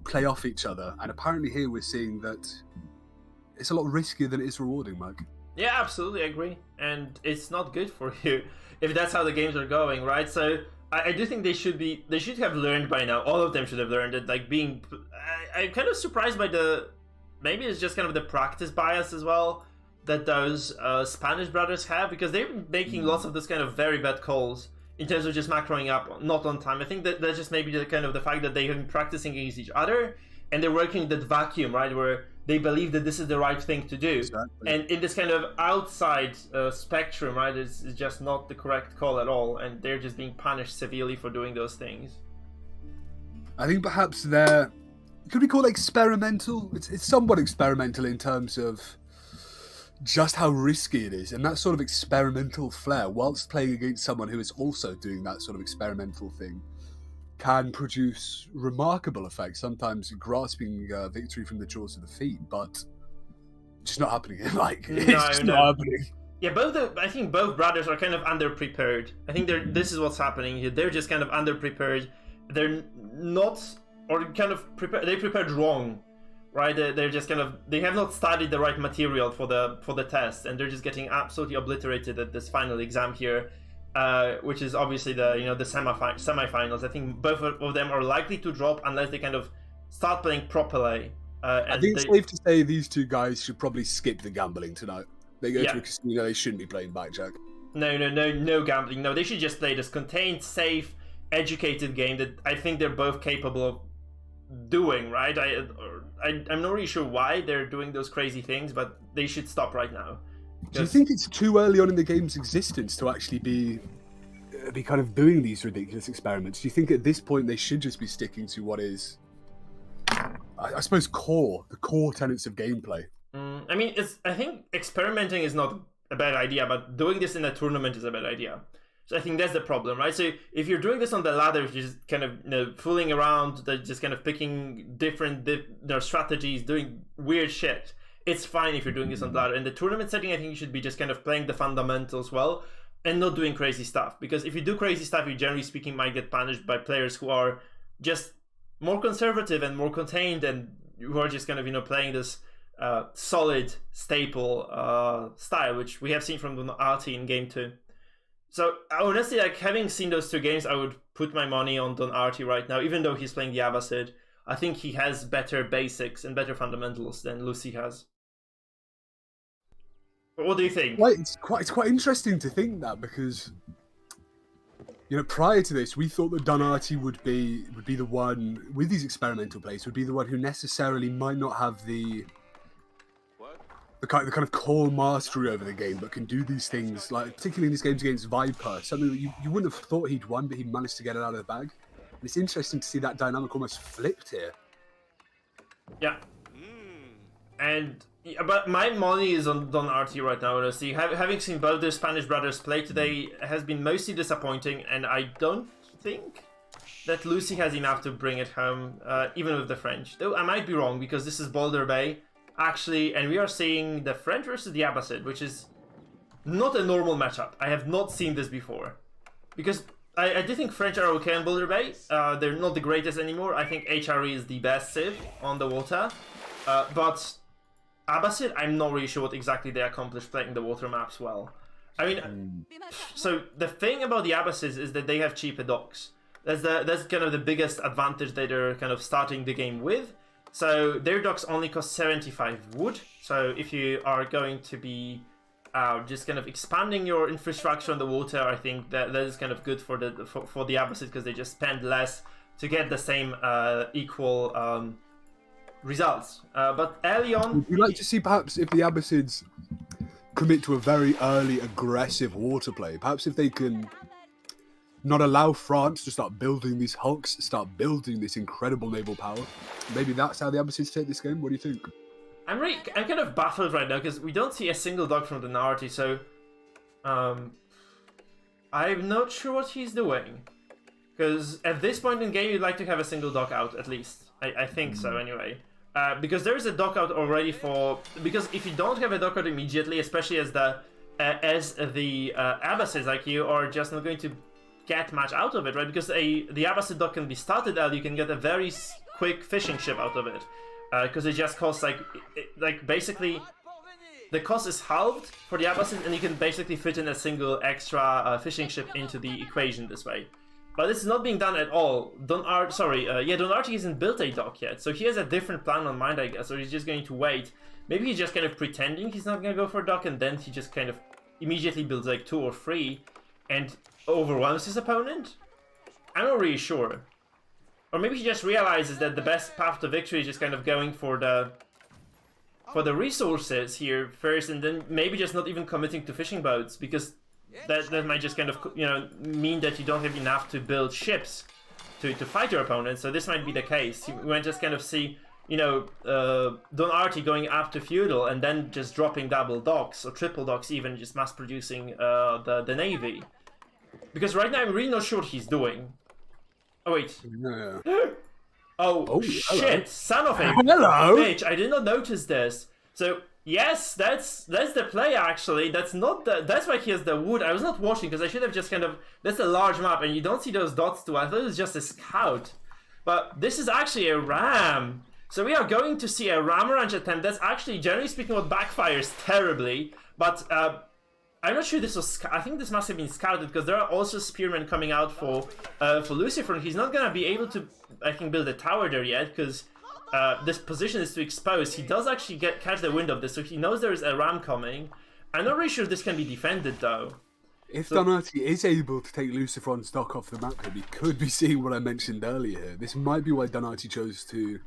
play off each other. And apparently here we're seeing that it's a lot riskier than it is rewarding, Mike. Yeah, absolutely, I agree. And it's not good for you if that's how the games are going, right? So I do think they should have learned by now. All of them should have learned it. Like I'm kind of surprised by maybe it's just kind of the practice bias as well that those Spanish brothers have, because they've been making lots of this kind of very bad calls in terms of just macroing up not on time. I think that that's just maybe the fact that they have been practicing against each other and they're working that vacuum, right, where they believe that this is the right thing to do. Exactly. And in this kind of outside spectrum, right, it's just not the correct call at all, and they're just being punished severely for doing those things. I think perhaps could we call it experimental? It's somewhat experimental in terms of just how risky it is, and that sort of experimental flair, whilst playing against someone who is also doing that sort of experimental thing, can produce remarkable effects, sometimes grasping victory from the jaws of defeat, but just not happening. It's not happening. Yeah, I think both brothers are kind of underprepared. I think this is what's happening here. They're just kind of underprepared. They're not, or kind of they prepared wrong. Right, they're just kind of, they have not studied the right material for the test, and they're just getting absolutely obliterated at this final exam here, which is obviously the semifinals. I think both of them are likely to drop unless they kind of start playing properly. I think it's safe to say these two guys should probably skip the gambling tonight. They go to a casino, they shouldn't be playing blackjack. No gambling. No, they should just play this contained, safe, educated game that I think they're both capable of doing, right? I'm not really sure why they're doing those crazy things, but they should stop right now. Do you think it's too early on in the game's existence to actually be kind of doing these ridiculous experiments? Do you think at this point they should just be sticking to what is, I suppose, the core tenets of gameplay? I mean, I think experimenting is not a bad idea, but doing this in a tournament is a bad idea. So I think that's the problem, right? So if you're doing this on the ladder, you're just kind of fooling around, just kind of picking different strategies, doing weird shit. It's fine if you're doing this on the ladder. In the tournament setting, I think you should be just kind of playing the fundamentals well and not doing crazy stuff. Because if you do crazy stuff, you generally speaking might get punished by players who are just more conservative and more contained, and who are just kind of playing this solid, staple style, which we have seen from Artie in game 2. So honestly, like, having seen those 2 games, I would put my money on Don Artie right now, even though he's playing the Abbasid. I think he has better basics and better fundamentals than Lucy has. But what do you think? Well, it's quite interesting to think that, because prior to this, we thought that Don Artie would be the one with these experimental plays, would be the one who necessarily might not have the kind of core mastery over the game, but can do these things, like particularly in these games against Viper, something that you wouldn't have thought he'd won, but he managed to get it out of the bag. And it's interesting to see that dynamic almost flipped here. Yeah. But my money is on Don Artie right now, honestly. Having seen both the Spanish brothers play today has been mostly disappointing, and I don't think that Lucy has enough to bring it home, even with the French. Though I might be wrong, because this is Boulder Bay, actually, and we are seeing the French versus the Abbasid, which is not a normal matchup. I have not seen this before. Because I do think French are okay on Boulder Bay. They're not the greatest anymore. I think HRE is the best civ on the water. But Abbasid, I'm not really sure what exactly they accomplished playing the water maps well. I mean, so the thing about the Abbasids is that they have cheaper docks. That's kind of the biggest advantage that they're kind of starting the game with. So their docks only cost 75 wood. So if you are going to be just kind of expanding your infrastructure on the water, I think that is kind of good for the Abbasid, because they just spend less to get the same equal results. But early on, would you like to see perhaps if the Abbasids commit to a very early aggressive water play? Perhaps if they can not allow France to start building these hulks, start building this incredible naval power. Maybe that's how the Abbasids take this game. What do you think? I'm kind of baffled right now, because we don't see a single dock from the Artie, so I'm not sure what he's doing. Because at this point in the game, you'd like to have a single dock out, at least. I think so, anyway. Because there is a dock out already because if you don't have a dock out immediately, especially as the Abbasids, like, you are just not going to get much out of it, right? Because the Abbasid dock can be started early, you can get a very quick fishing ship out of it. Because it just costs like basically the cost is halved for the Abbasid, and you can basically fit in a single extra fishing ship into the equation this way. But this is not being done at all. Don Artie hasn't built a dock yet, so he has a different plan on mind, I guess, or he's just going to wait. Maybe he's just kind of pretending he's not going to go for a dock, and then he just kind of immediately builds like 2 or 3 and overwhelms his opponent? I'm not really sure. Or maybe he just realizes that the best path to victory is just kind of going for the resources here first, and then maybe just not even committing to fishing boats, because that might just kind of mean that you don't have enough to build ships to fight your opponent. So this might be the case. You might just kind of see Don Artie going up to feudal and then just dropping double docks or triple docks, even just mass producing the navy. Because right now I'm really not sure what he's doing. Oh wait. Yeah. Oh shit! Hello. Son of a Hello. bitch! I did not notice this. So yes, that's the play actually. That's why he has the wood. I was not watching because I should have just kind of. That's a large map and you don't see those dots too. I thought it was just a scout, but this is actually a ram. So we are going to see a ram ranch attempt. That's actually, generally speaking, what backfires terribly. But I'm not sure this was. I think this must have been scouted because there are also spearmen coming out for Lucifer. He's not gonna be able to, I think, build a tower there yet because this position is too exposed. He does actually catch the wind of this, so he knows there is a ram coming. I'm not really sure if this can be defended though. If Don Artie is able to take Lucifer's stock off the map, he could be seeing what I mentioned earlier. This might be why Don Artie chose to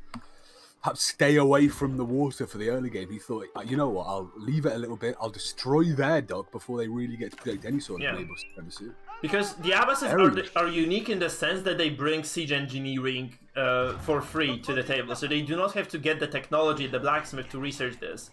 perhaps stay away from the water for the early game. He thought, you know what, I'll leave it a little bit, I'll destroy their dock before they really get to predict any sort of naval supremacy. Because the Abbasids are unique in the sense that they bring siege engineering for free to the table, so they do not have to get the technology, the blacksmith, to research this.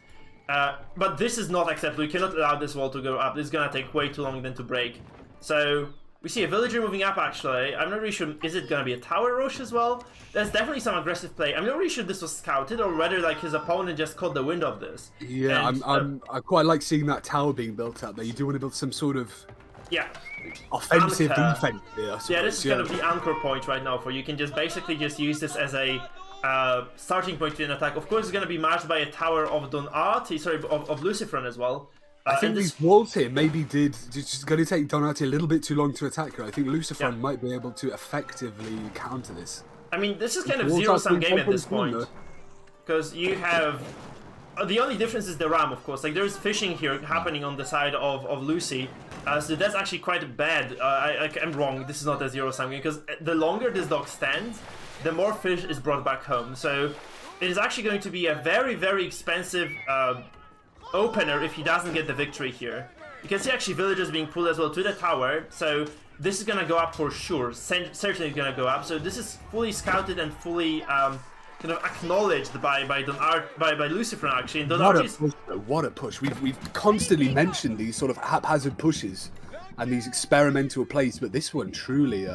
But this is not acceptable. You cannot allow this wall to go up. This is gonna take way too long then to break. So we see a villager moving up actually. I'm not really sure, is it gonna be a tower rush as well? There's definitely some aggressive play. I'm not really sure this was scouted or whether like his opponent just caught the wind of this. Yeah, And, I quite like seeing that tower being built up there. You do want to build some sort of offensive anchor. defense. Yeah, this is kind of the anchor point right now for you. You can just basically just use this as a starting point to an attack. Of course, it's going to be matched by a tower of Artie, sorry, of Luciferin as well. I think these walls here maybe just going to take Artie a little bit too long to attack her. I think Luciferin might be able to effectively counter this. I mean, this is kind of zero-sum game at this point. Because you have... the only difference is the ram, of course. Like, there's fishing here happening on the side of Lucy. So that's actually quite bad. I'm wrong. This is not a zero-sum game. Because the longer this dock stands, the more fish is brought back home. So it is actually going to be a very, very expensive opener if he doesn't get the victory here. You can see actually villagers being pulled as well to the tower. So this is going to go up for sure. Certainly going to go up. So this is fully scouted and fully... kind of acknowledged by Lucifer actually. And what a push! We've constantly mentioned these sort of haphazard pushes and these experimental plays, but this one truly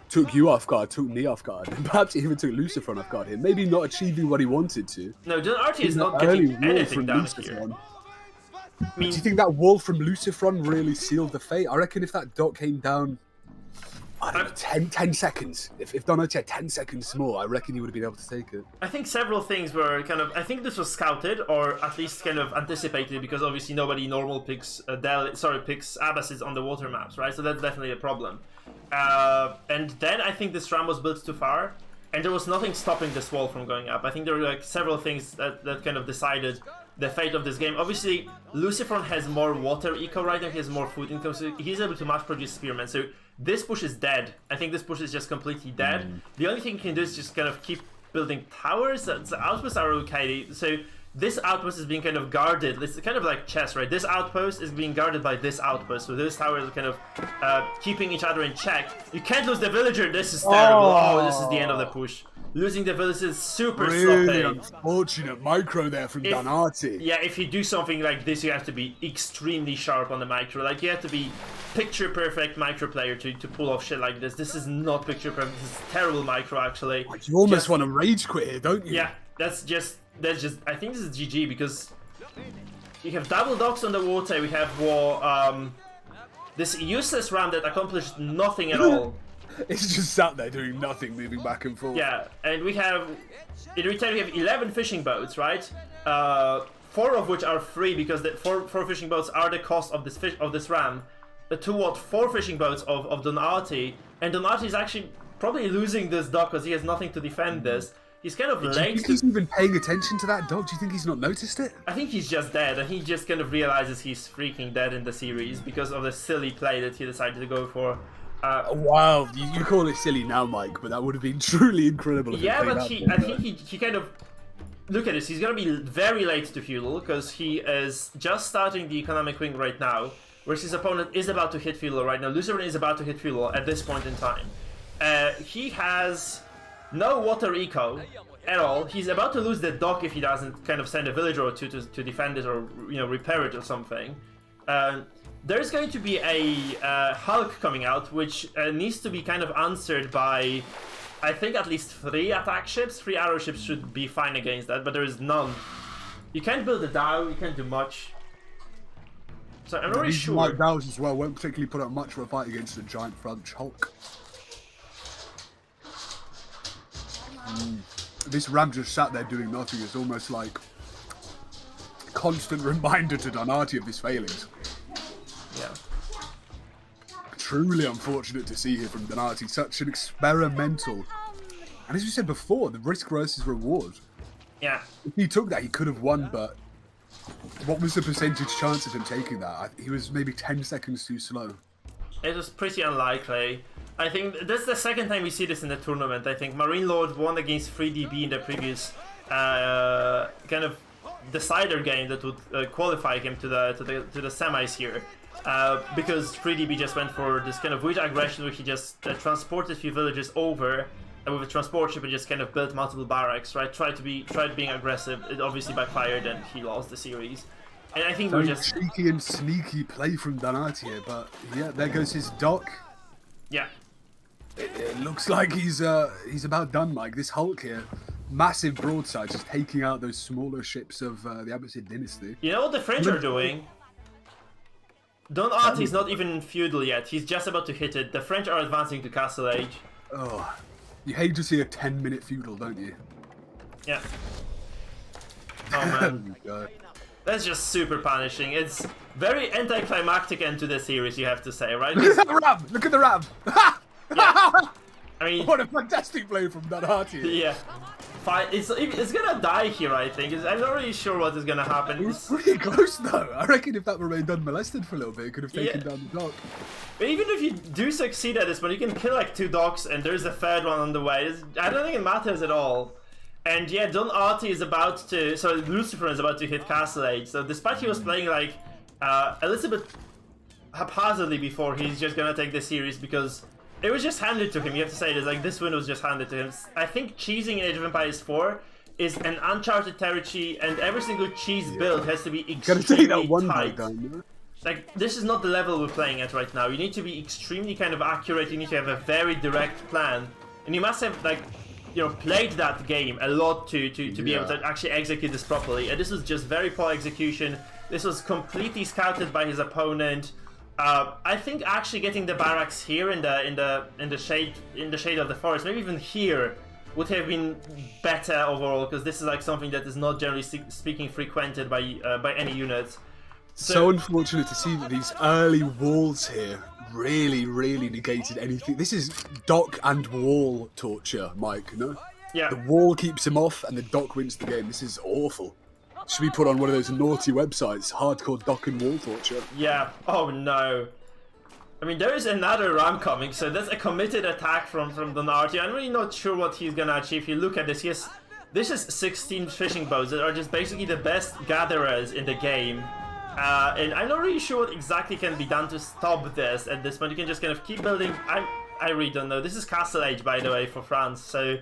took you off guard, took me off guard, and perhaps even took Lucifer off guard here. Maybe not achieving what he wanted to. No, Artie is not getting anything done here. I mean, do you think that wall from Luciferon really sealed the fate? I reckon if that dot came down, I don't know, 10 seconds. If Donati had 10 seconds more, I reckon he would have been able to take it. I think several things were kind of... I think this was scouted, or at least kind of anticipated, because obviously nobody normal picks picks Abbasid on the water maps, right? So that's definitely a problem. And then I think this ram was built too far, and there was nothing stopping this wall from going up. I think there were like several things that kind of decided the fate of this game. Obviously, Luciferon has more water eco right now, he has more food income, so he's able to mass produce spearmen. So this push is dead. I think this push is just completely dead. The only thing you can do is just kind of keep building towers. The outposts are okay. So this outpost is being kind of guarded. It's kind of like chess, right? This outpost is being guarded by this outpost. So those towers are kind of keeping each other in check. You can't lose the villager. This is terrible. Oh, this is the end of the push. Losing the village is super really sloppy. Unfortunate micro there from Donati. Yeah, if you do something like this, you have to be extremely sharp on the micro. Like, you have to be picture-perfect micro player to pull off shit like this. This is not picture-perfect. This is terrible micro, actually. You almost want to rage quit here, don't you? Yeah, that's just... I think this is GG, because you have double docks on the water. We have this useless ram that accomplished nothing at all. It's just sat there doing nothing, moving back and forth. Yeah, and we have, in return, we have 11 fishing boats, right? 4 of which are free, because the four fishing boats are the cost of this ram. 4 fishing boats of Donati, and Donati is actually probably losing this dock because he has nothing to defend this. He's kind of late. Do you think he's even paying attention to that dog? Do you think he's not noticed it? I think he's just dead, and he just kind of realizes he's freaking dead in the series because of the silly play that he decided to go for. Wow, you call it silly now, Mike, but that would have been truly incredible. Yeah, but I think he kind of... Look at this, he's going to be very late to feudal, because he is just starting the economic wing right now, whereas his opponent is about to hit feudal right now. Luciferin is about to hit feudal at this point in time. He has no water eco at all. He's about to lose the dock if he doesn't kind of send a villager or two to defend it, or repair it or something. There's going to be a Hulk coming out, which needs to be kind of answered by, I think, at least 3 attack ships. 3 arrow ships should be fine against that, but there is none. You can't build a Dow, you can't do much. So I'm not really sure. Like Dows as well won't particularly put up much of a fight against a giant French Hulk. This ram just sat there doing nothing. It's almost like a constant reminder to Donati of his failings. Yeah. Truly unfortunate to see here from Donati. Such an experimental. And as you said before, the risk versus reward. Yeah. If he took that, he could have won, but what was the percentage chance of him taking that? He was maybe 10 seconds too slow. It was pretty unlikely. I think this is the second time we see this in the tournament. I think MarineLord won against 3DB in the previous kind of decider game that would qualify him to the semis here. Because 3DB just went for this kind of weird aggression where he just transported a few villages over with a transport ship and just kind of built multiple barracks, right? Tried being aggressive. It obviously backfired, and he lost the series. And I think Very we're just cheeky and sneaky play from Artie here, but yeah, there goes his dock. yeah. It looks like he's about done, Mike. This Hulk here, massive broadside, just taking out those smaller ships of the Abbasid dynasty. You know what the French are doing? Artie's not even feudal yet. He's just about to hit it. The French are advancing to Castle Age. Oh, you hate to see a 10-minute feudal, don't you? Yeah. Oh man. God. That's just super punishing. It's very anticlimactic end to the series, you have to say, right? Look at the ram! Look at the ram! Yeah. I mean, what a fantastic play from Artie. Yeah. Fine. It's gonna die here, I think. I'm not really sure what is gonna happen. It was pretty close, though. I reckon if that remained unmolested for a little bit, it could have taken down the dock. But even if you do succeed at this one, you can kill like 2 docks, and there's a third one on the way. I don't think it matters at all. And yeah, Artie is about to... So Lucifer is about to hit Castle Age. So despite he was playing like a little bit haphazardly before, he's just gonna take this series because it was just handed to him. You have to say this, like this win was just handed to him. I think cheesing in Age of Empires 4 is an uncharted territory, and every single cheese build has to be extremely tight. Like, this is not the level we're playing at right now. You need to be extremely kind of accurate. You need to have a very direct plan, and you must have like, you know, played that game a lot to be able to actually execute this properly. And this was just very poor execution. This was completely scouted by his opponent. I think actually getting the barracks here in the shade of the forest, maybe even here, would have been better overall, because this is like something that is not generally speaking frequented by any units. So unfortunate to see that these early walls here really negated anything. This is dock and wall torture, Mike, no? Yeah. The wall keeps him off and the dock wins the game. This is awful. Should we put on one of those naughty websites? Hardcore dock and wall torture. Yeah. Oh no. I mean, there is another ram coming, so that's a committed attack from Artie. I'm really not sure what he's gonna achieve. You look at this, this is 16 fishing boats that are just basically the best gatherers in the game. And I'm not really sure what exactly can be done to stop this at this point. You can just kind of keep building. I really don't know. This is Castle Age, by the way, for France. So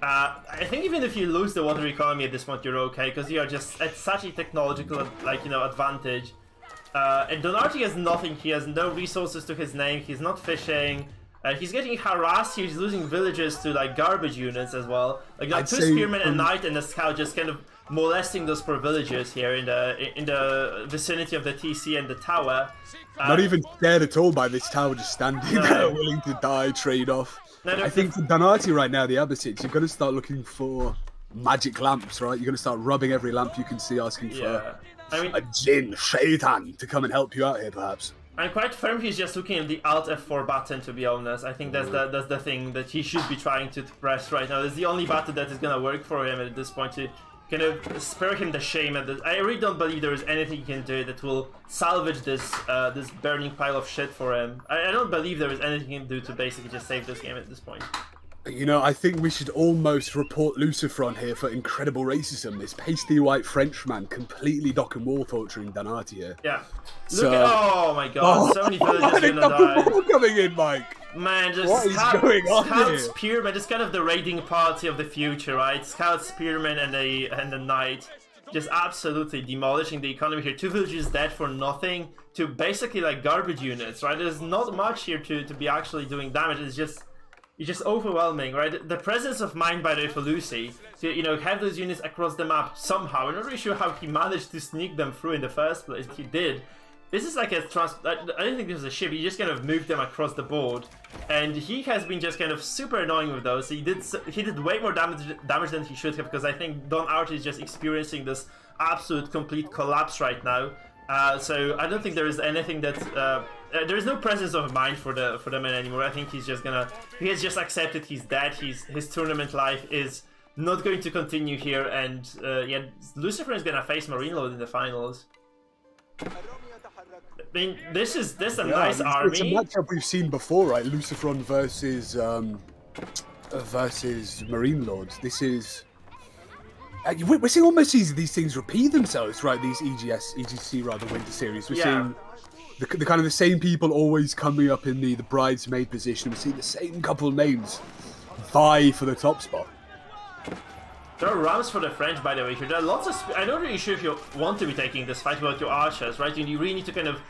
I think even if you lose the water economy at this point, you're okay, because you are just at such a technological, like, you know, advantage. And Artie has nothing. He has no resources to his name. He's not fishing. He's getting harassed. He's losing villages to like garbage units as well. Like 2 spearmen, a knight, and a scout just kind of molesting those poor villagers here in the vicinity of the TC and the tower. Not even scared at all by this tower, just standing there, willing to die, trade off. I think for Artie right now, the Abbasids, you're going to start looking for magic lamps, right? You're going to start rubbing every lamp you can see, asking for a jinn, shaitan, to come and help you out here, perhaps. I'm quite firm he's just looking at the Alt F4 button, to be honest. I think that's the thing that he should be trying to press right now. It's the only button that is going to work for him at this point to kind of spare him the shame. I really don't believe there is anything he can do that will salvage this this burning pile of shit for him. I don't believe there is anything he can do to basically just save this game at this point. You know, I think we should almost report Lucifer on here for incredible racism. This pasty white Frenchman completely dock and wall torturing Artie here. Yeah. Look at, oh my god, so many villagers gonna die. Coming in, Mike. Man, just what is going on here? Spearmen, it's kind of the raiding party of the future, right? Scout, Spearmen, and the Knight. Just absolutely demolishing the economy here. 2 villages dead for nothing to basically like garbage units, right? There's not much here to be actually doing damage. It's just overwhelming, right? The presence of mind, by the way, for Lucy, to, you know, have those units across the map somehow. I'm not really sure how he managed to sneak them through in the first place. He did. This is like a I don't think this is a ship. He just kind of moved them across the board, and he has been just kind of super annoying with those. He did way more damage than he should have, because I think Artie is just experiencing this absolute complete collapse right now. So I don't think there is anything that there is no presence of mind for the man anymore. I think he has just accepted he's dead. His tournament life is not going to continue here, and yeah, Lucifer is gonna face MarineLord in the finals. I mean, this is a nice army. It's a matchup we've seen before, right? Luciferon versus MarineLord. This is. We're seeing almost these things repeat themselves, right? These EGC rather Winter Series. We're seeing the kind of the same people always coming up in the bridesmaid position. We're seeing the same couple names vie for the top spot. There are rounds for the French, by the way. Here, there are lots of. I'm not really sure if you want to be taking this fight without your archers, right? You really need to kind of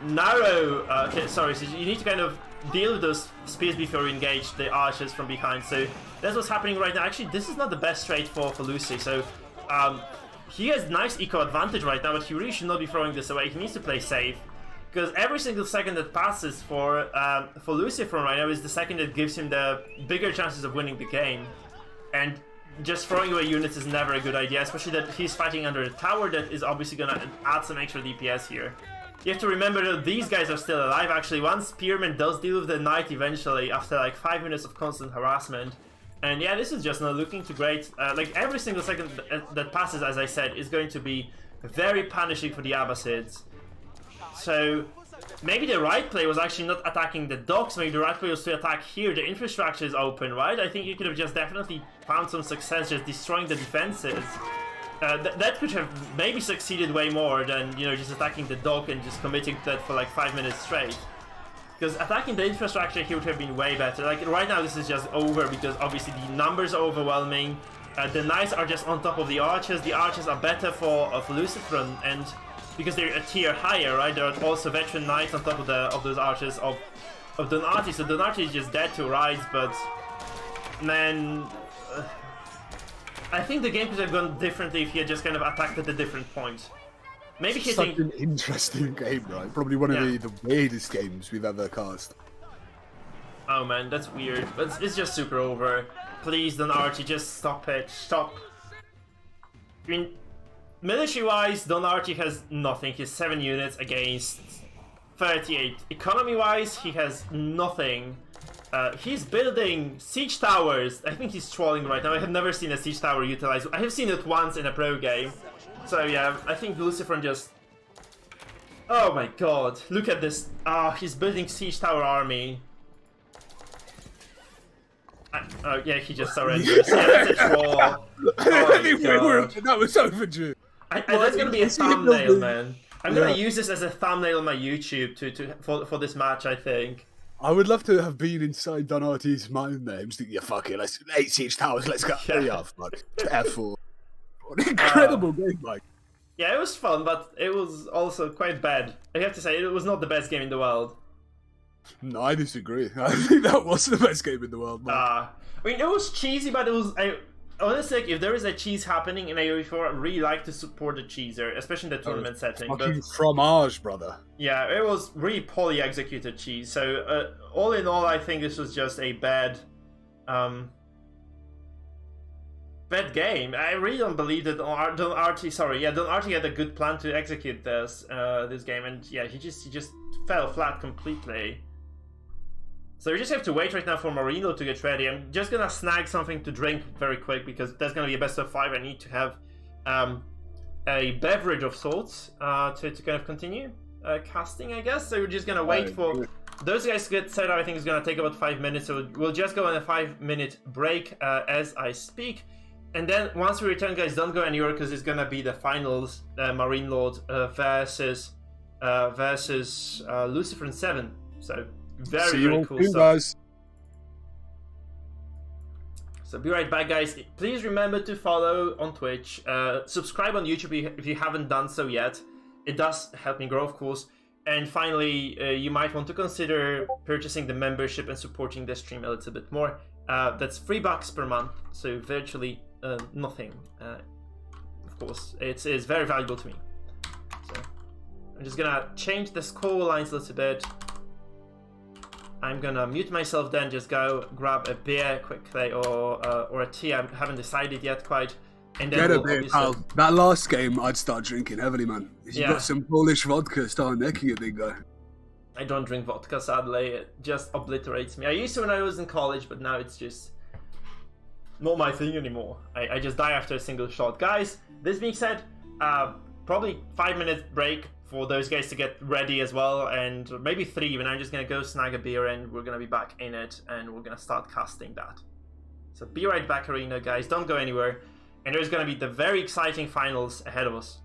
narrow. So you need to kind of deal with those spears before you engage the archers from behind. So that's what's happening right now. Actually, this is not the best trade for Lucy. So he has nice eco advantage right now, but he really should not be throwing this away. He needs to play safe. Because every single second that passes for Lucifer right now is the second that gives him the bigger chances of winning the game. And just throwing away units is never a good idea, especially that he's fighting under a tower that is obviously going to add some extra DPS here. You have to remember that these guys are still alive. Actually, one Spearman does deal with the Knight eventually after like 5 minutes of constant harassment. And yeah, this is just not looking too great. Like every single second that passes, as I said, is going to be very punishing for the Abbasids. So maybe the right play was actually not attacking the docks, maybe the right play was to attack here. The infrastructure is open, right? I think you could have just definitely found some success just destroying the defenses. That could have maybe succeeded way more than, you know, just attacking the dock and just committing to that for like 5 minutes straight. Because attacking the infrastructure here would have been way better. Like right now this is just over because obviously the numbers are overwhelming. The Knights are just on top of the Archers. The Archers are better for Lucifron, and because they're a tier higher, right? There are also veteran Knights on top of those Archers of Don Artie. So Don Artie is just dead to rights, but man, I think the game could have gone differently if he had just kind of attacked at a different point. Maybe hitting. Such an interesting game, right? Probably one of the weirdest games we've ever cast. Oh man, that's weird. But it's just super over. Please, Don Artie, just stop it. Stop. I mean, military-wise, Don Artie has nothing. He has 7 units against 38. Economy-wise, he has nothing. He's building siege towers. I think he's trolling right now. I have never seen a siege tower utilized. I have seen it once in a pro game. So yeah, I think Lucifer just... Oh my god, look at this. He's building siege tower army. Oh yeah, he just surrenders. Yeah, that's a troll. Oh that was overdue. That's gonna be a thumbnail, man. I'm gonna use this as a thumbnail on my YouTube for this match, I think. I would love to have been inside Don Artie's mind there. I'm just thinking, yeah, fuck it, let's 8 siege towers, let's go. Yeah, fuck. Careful. What an incredible game, Mike. Yeah, it was fun, but it was also quite bad. I have to say, it was not the best game in the world. No, I disagree. I think that was the best game in the world, Mike. I mean, it was cheesy, but it was... honestly, like, if there is a cheese happening in AoE4, I'd really like to support the cheeser, especially in the tournament setting. Fucking fromage, brother. Yeah, it was really poorly executed cheese. So, all in all, I think this was just a bad game. I really don't believe that Don Artie had a good plan to execute this game, and yeah, he just fell flat completely. So we just have to wait right now for MarineLord to get ready. I'm just gonna snag something to drink very quick because there's gonna be a best of 5. I need to have a beverage of sorts to kind of continue casting, I guess. So we're just gonna wait for those guys to get set up. I think it's gonna take about 5 minutes, so we'll just go on a 5-minute break as I speak. And then once we return, guys, don't go anywhere because it's gonna be the finals, MarineLord versus Lucifer 7. So very cool stuff. Guys. So be right back, guys. Please remember to follow on Twitch, subscribe on YouTube if you haven't done so yet. It does help me grow, of course. And finally, you might want to consider purchasing the membership and supporting the stream a little bit more. That's $3 per month, so virtually nothing. Of course, it is very valuable to me. So I'm just gonna change the scroll lines a little bit. I'm gonna mute myself, then just go grab a beer quickly or a tea. I haven't decided yet quite. And then get a beer, pal. That last game, I'd start drinking heavily, man. If you got some Polish vodka, start necking it, big guy. I don't drink vodka, sadly. It just obliterates me. I used to when I was in college, but now it's just not my thing anymore. I just die after a single shot. Guys, this being said, probably 5-minute break for those guys to get ready as well, and maybe 3 even. I'm just gonna go snag a beer and we're gonna be back in it, and we're gonna start casting that. So be right back, Arena, guys. Don't go anywhere. And there's gonna be the very exciting finals ahead of us.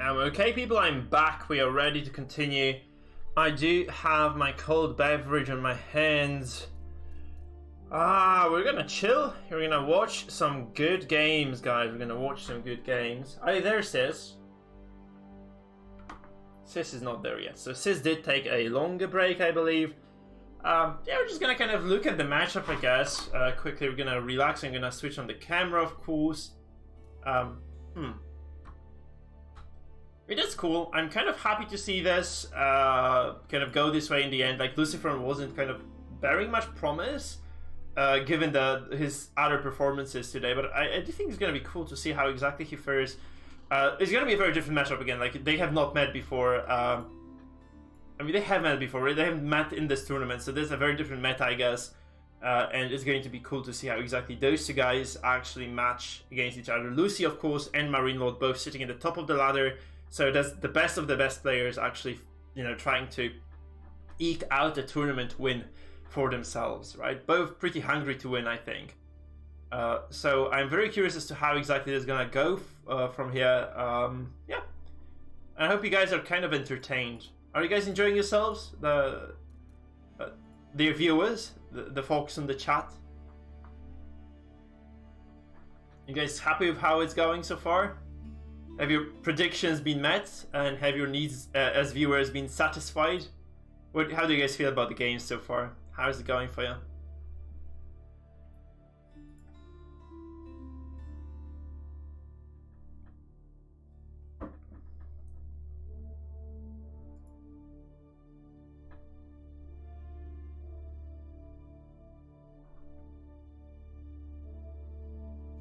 Okay, people, I'm back. We are ready to continue. I do have my cold beverage on my hands. We're gonna chill. We're gonna watch some good games, guys. We're gonna watch some good games. Hey, there's Sis. Sis is not there yet. So Sis did take a longer break, I believe. Yeah, we're just gonna kind of look at the matchup, I guess. Quickly, we're gonna relax. I'm gonna switch on the camera, of course. It is cool. I'm kind of happy to see this kind of go this way in the end. Like, Lucifer wasn't kind of bearing much promise, given his other performances today. But I do think it's going to be cool to see how exactly he fares. It's going to be a very different matchup again. Like, they have not met before. I mean, they have met before. Right? They haven't met in this tournament, so there's a very different meta, I guess. And it's going to be cool to see how exactly those two guys actually match against each other. Lucy, of course, and MarineLord both sitting at the top of the ladder. So that's the best of the best players actually, trying to eke out a tournament win for themselves, right? Both pretty hungry to win, I think. So I'm very curious as to how exactly this is going to go from here. Yeah. I hope you guys are kind of entertained. Are you guys enjoying yourselves? The viewers, the folks in the chat? You guys happy with how it's going so far? Have your predictions been met, and have your needs as viewers been satisfied? How do you guys feel about the game so far? How is it going for you?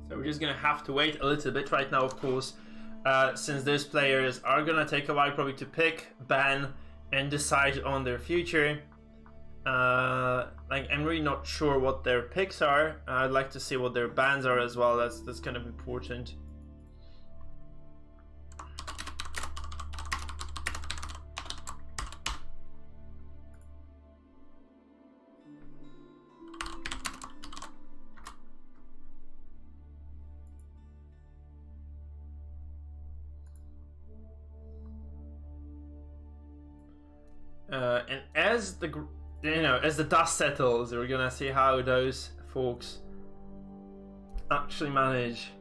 So we're just gonna have to wait a little bit right now, of course. Since those players are gonna take a while probably to pick, ban, and decide on their future. I'm really not sure what their picks are. I'd like to see what their bans are as well. That's kind of important. And as the dust settles, we're gonna see how those folks actually manage.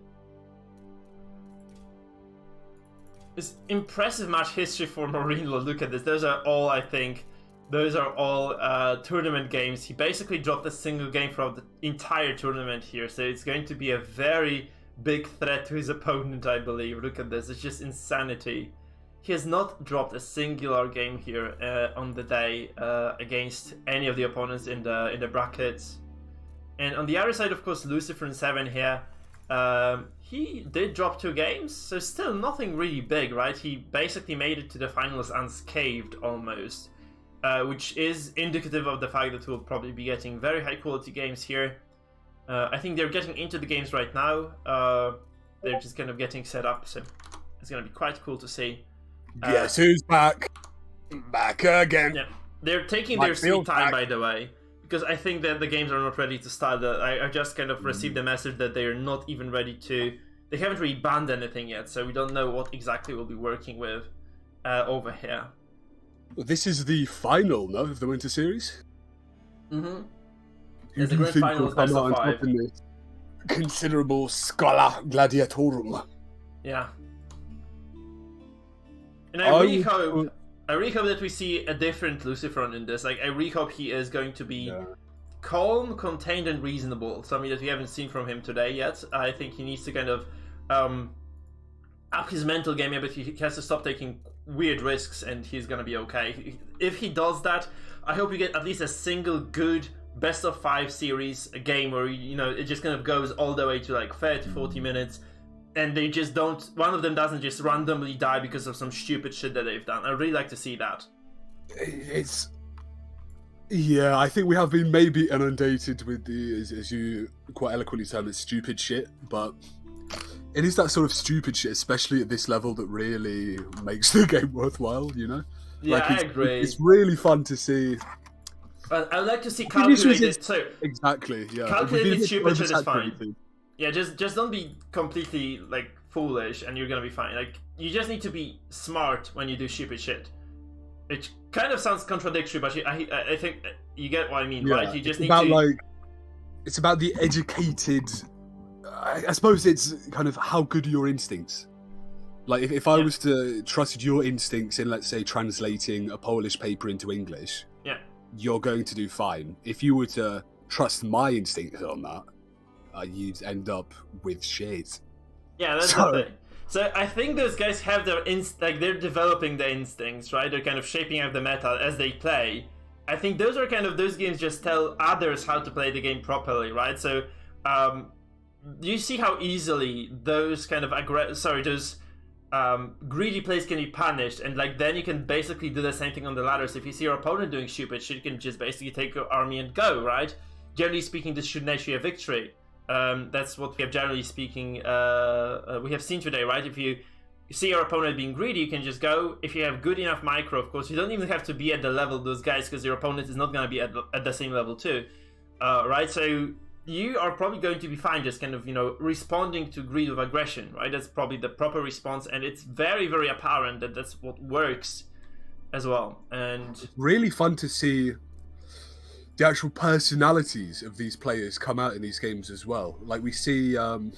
It's impressive match history for MarineLord. Look at this. Those are all, I think, tournament games. He basically dropped a single game throughout the entire tournament here, so it's going to be a very big threat to his opponent, I believe. Look at this. It's just insanity. He has not dropped a singular game here on the day against any of the opponents in the brackets. And on the other side, of course, Lucifer and Seven here, he did drop 2 games, so still nothing really big, right? He basically made it to the finals unscathed almost, which is indicative of the fact that we'll probably be getting very high quality games here. I think they're getting into the games right now. They're just kind of getting set up, so it's going to be quite cool to see. Guess who's back? Back again. Yeah, they're taking their sweet time, by the way, because I think that the games are not ready to start. I just kind of received the message that they are not even ready to. They haven't really banned anything yet, so we don't know what exactly we'll be working with over here. Well, this is the final, no, of the Winter Series? Mm-hmm. Who do you think will come out on top in this considerable Scala Gladiatorum? Yeah. And I really hope that we see a different Lucifer in this. Like, I really hope he is going to be calm, contained, and reasonable. Something that we haven't seen from him today yet. I think he needs to kind of up his mental game a bit. He has to stop taking weird risks, and he's gonna be okay. If he does that, I hope we get at least a single good best of 5 series, a game where it just kind of goes all the way to like 30, 40 minutes. And they just don't. One of them doesn't just randomly die because of some stupid shit that they've done. I'd really like to see that. Yeah, I think we have been maybe inundated with the, as you quite eloquently term it, stupid shit. But it is that sort of stupid shit, especially at this level, that really makes the game worthwhile. Yeah, like, I agree. It's really fun to see. But I'd like to see calculated. Exactly. Yeah. Calculated stupid shit is fine. Yeah, just don't be completely like foolish and you're gonna be fine. Like, you just need to be smart when you do stupid shit. It kind of sounds contradictory, but I think you get what I mean, right? You just need to... It's about the educated... I suppose it's kind of how good are your instincts. Like, if I was to trust your instincts in, let's say, translating a Polish paper into English, you're going to do fine. If you were to trust my instincts on that, you'd end up with shit. Yeah, that's the thing. So I think those guys have their they're developing their instincts, right? They're kind of shaping out the meta as they play. I think those are kind of, those games just tell others how to play the game properly, right? So you see how easily those kind of greedy plays can be punished, and like then you can basically do the same thing on the ladders. If you see your opponent doing stupid shit, you can just basically take your army and go, right? Generally speaking, this should net you a victory. That's what we have, generally speaking, we have seen today, right? If you see your opponent being greedy, you can just go. If you have good enough micro, of course, you don't even have to be at the level of those guys, because your opponent is not going to be at the same level too, right? So you are probably going to be fine just kind of, responding to greed with aggression, right? That's probably the proper response, and it's very, very apparent that that's what works as well. And it's really fun to see the actual personalities of these players come out in these games as well. Like we see in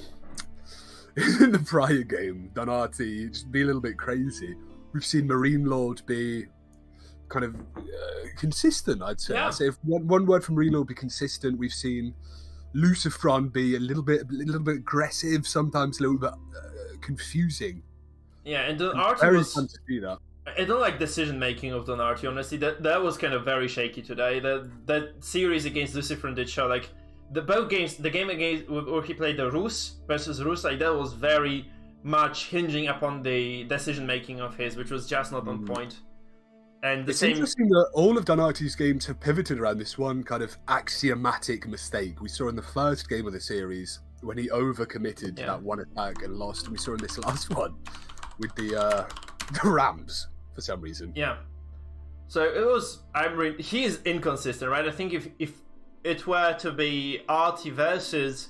the prior game, Artie just be a little bit crazy. We've seen MarineLord be kind of consistent, I'd say. I'd say if one word from MarineLord be consistent, we've seen Lucifron be a little bit aggressive, sometimes a little bit confusing. Yeah, and Artie very was... fun to see that. I don't like decision making of Artie, honestly. That was kind of very shaky today. That series against Lucifron did show, like, both games, the game against where he played the Rus versus Rus, like that was very much hinging upon the decision making of his, which was just not on point. And it's interesting that all of Artie's games have pivoted around this one kind of axiomatic mistake. We saw in the first game of the series when he overcommitted that one attack and lost. We saw in this last one with the Rams for some reason. Yeah. So it was. He is inconsistent, right? I think if it were to be Artie versus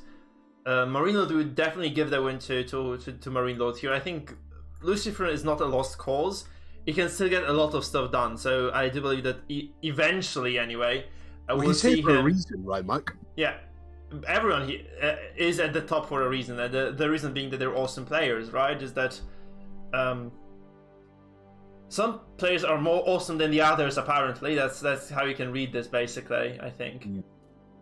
MarineLord, would definitely give the win to MarineLord here. I think Lucifer is not a lost cause. He can still get a lot of stuff done. So I do believe that eventually, anyway, we'll see him for a reason, right, Mike? Yeah. Everyone here is at the top for a reason. And the reason being that they're awesome players, right? Is that some players are more awesome than the others, apparently. That's how you can read this, basically, I think.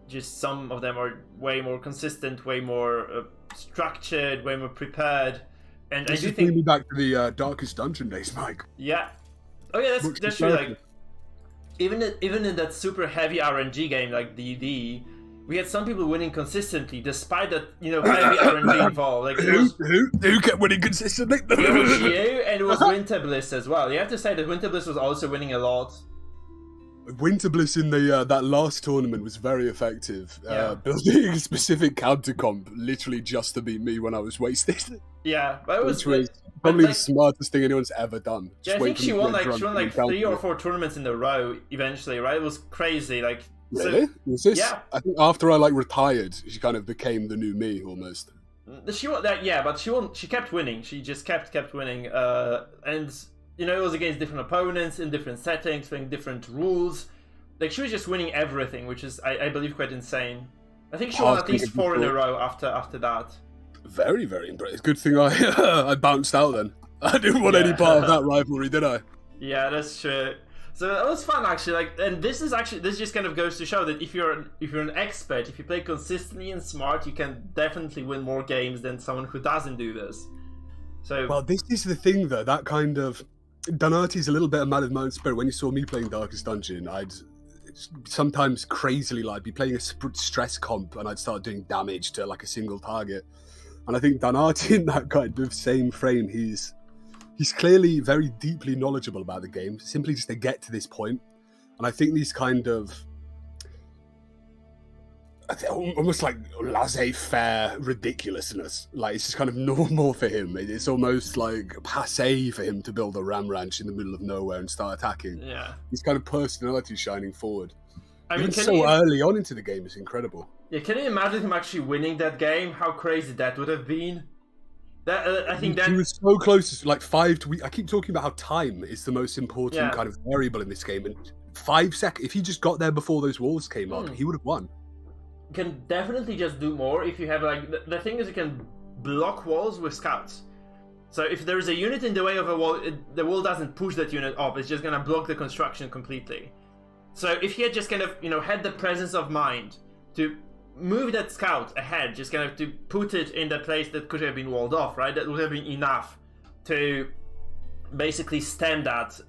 Just some of them are way more consistent, way more structured, way more prepared. And this I do is think bringing me back to the Darkest Dungeon days, Mike. Yeah. Oh yeah, that's true. Like, even in that super heavy RNG game like DD, we had some people winning consistently, despite that, heavy RNG involved. Like, who kept winning consistently? It was you, and it was Winterbliss as well. You have to say that Winterbliss was also winning a lot. Winterbliss in the that last tournament was very effective. Building a specific counter comp literally just to beat me when I was wasted. Yeah, but it was probably the smartest thing anyone's ever done. I think she won like 3 or 4 tournaments in a row eventually, right? It was crazy. Like, really? Was this? Yeah. I think after I retired, she kind of became the new me almost. She won that, but she won. She kept winning. She just kept winning. And it was against different opponents in different settings, playing different rules. Like, she was just winning everything, which is, I believe, quite insane. I think she won at least 4 in a row after that. Very, very impressive. Good thing I bounced out then. I didn't want any part of that rivalry, did I? Yeah, that's true. So it was fun, actually. Like, and this just kind of goes to show that if you're an expert, if you play consistently and smart, you can definitely win more games than someone who doesn't do this. So, well, this is the thing, though. That kind of Artie's a little bit of man of my own spirit. When you saw me playing Darkest Dungeon, I'd sometimes crazily be playing a stress comp, and I'd start doing damage to a single target. And I think Artie in that kind of same frame, he's clearly very deeply knowledgeable about the game, simply just to get to this point. And I think these kind of almost laissez-faire ridiculousness, it's just kind of normal for him. It's almost passé for him to build a ram ranch in the middle of nowhere and start attacking. Yeah, his kind of personality shining forward. Even early on into the game is incredible. Yeah, can you imagine him actually winning that game? How crazy that would have been. That I think that he was so close. Like I keep talking about how time is the most important kind of variable in this game, and 5 seconds. If he just got there before those walls came up, he would have won. You can definitely just do more if you have like the thing is you can block walls with scouts. So if there's a unit in the way of a wall, the wall doesn't push that unit up. It's just gonna block the construction completely. So if he had just kind of had the presence of mind to move that scout ahead, just kind of to put it in the place that could have been walled off, right? That would have been enough to basically stem that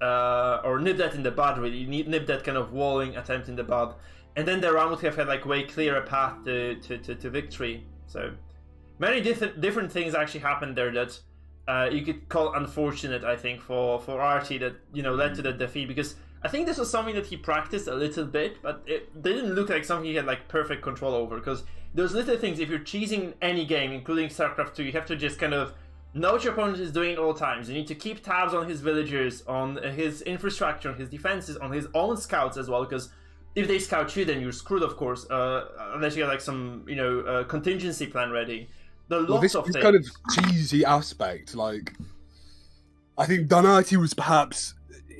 or nip that in the bud, really. Nip that kind of walling attempt in the bud. And then the round would have had like way clearer path to victory. So many different things actually happened there that you could call unfortunate, I think, for Artie that led to the defeat, because I think this was something that he practiced a little bit, but it didn't look like something he had like perfect control over, because those little things, if you're cheesing any game, including StarCraft 2, you have to just kind of know what your opponent is doing at all times. You need to keep tabs on his villagers, on his infrastructure, on his defenses, on his own scouts as well, because if they scout you, then you're screwed, of course, unless you have like some contingency plan ready. There are lots of things. This kind of cheesy aspect, like I think Artie was perhaps.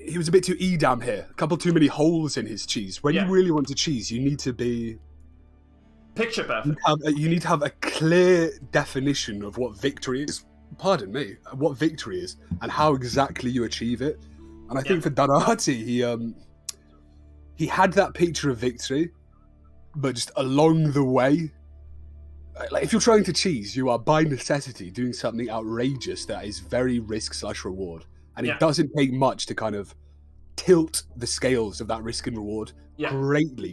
He was a bit too Edam here. A couple too many holes in his cheese. When you really want to cheese, you need to be picture perfect. You need to have a clear definition of what victory is. Pardon me, what victory is and how exactly you achieve it. And I think for Artie, he had that picture of victory, but just along the way, like if you're trying to cheese, you are by necessity doing something outrageous that is very risk/reward. And it doesn't take much to kind of tilt the scales of that risk and reward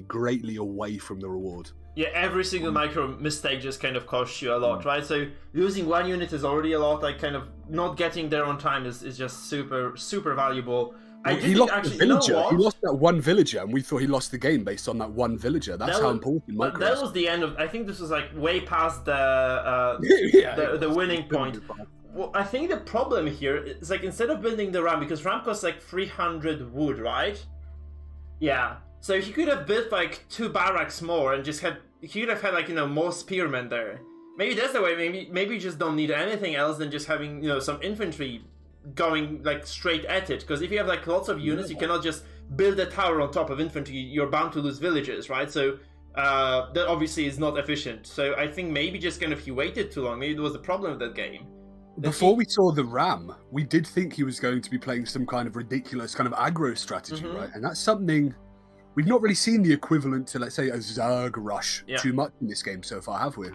greatly away from the reward. Yeah, every single micro mistake just kind of costs you a lot, right? So losing one unit is already a lot. Like kind of not getting there on time is just super valuable. He lost the villager. He lost that one villager, and we thought he lost the game based on that one villager. That's how important micro is. That was the end of. I think this was like way past the winning point. Well, I think the problem here is like instead of building the ramp, because ramp costs like 300 wood, right? Yeah. So he could have built like 2 barracks more and just he could have had like more spearmen there. Maybe that's the way. Maybe you just don't need anything else than just having some infantry going like straight at it. Because if you have like lots of units, you cannot just build a tower on top of infantry. You're bound to lose villages, right? So that obviously is not efficient. So I think maybe just kind of he waited too long. Maybe there was a problem with that game. Before we saw the Ram, we did think he was going to be playing some kind of ridiculous kind of aggro strategy, right? And that's something we've not really seen the equivalent to, let's say, a Zerg rush too much in this game so far, have we?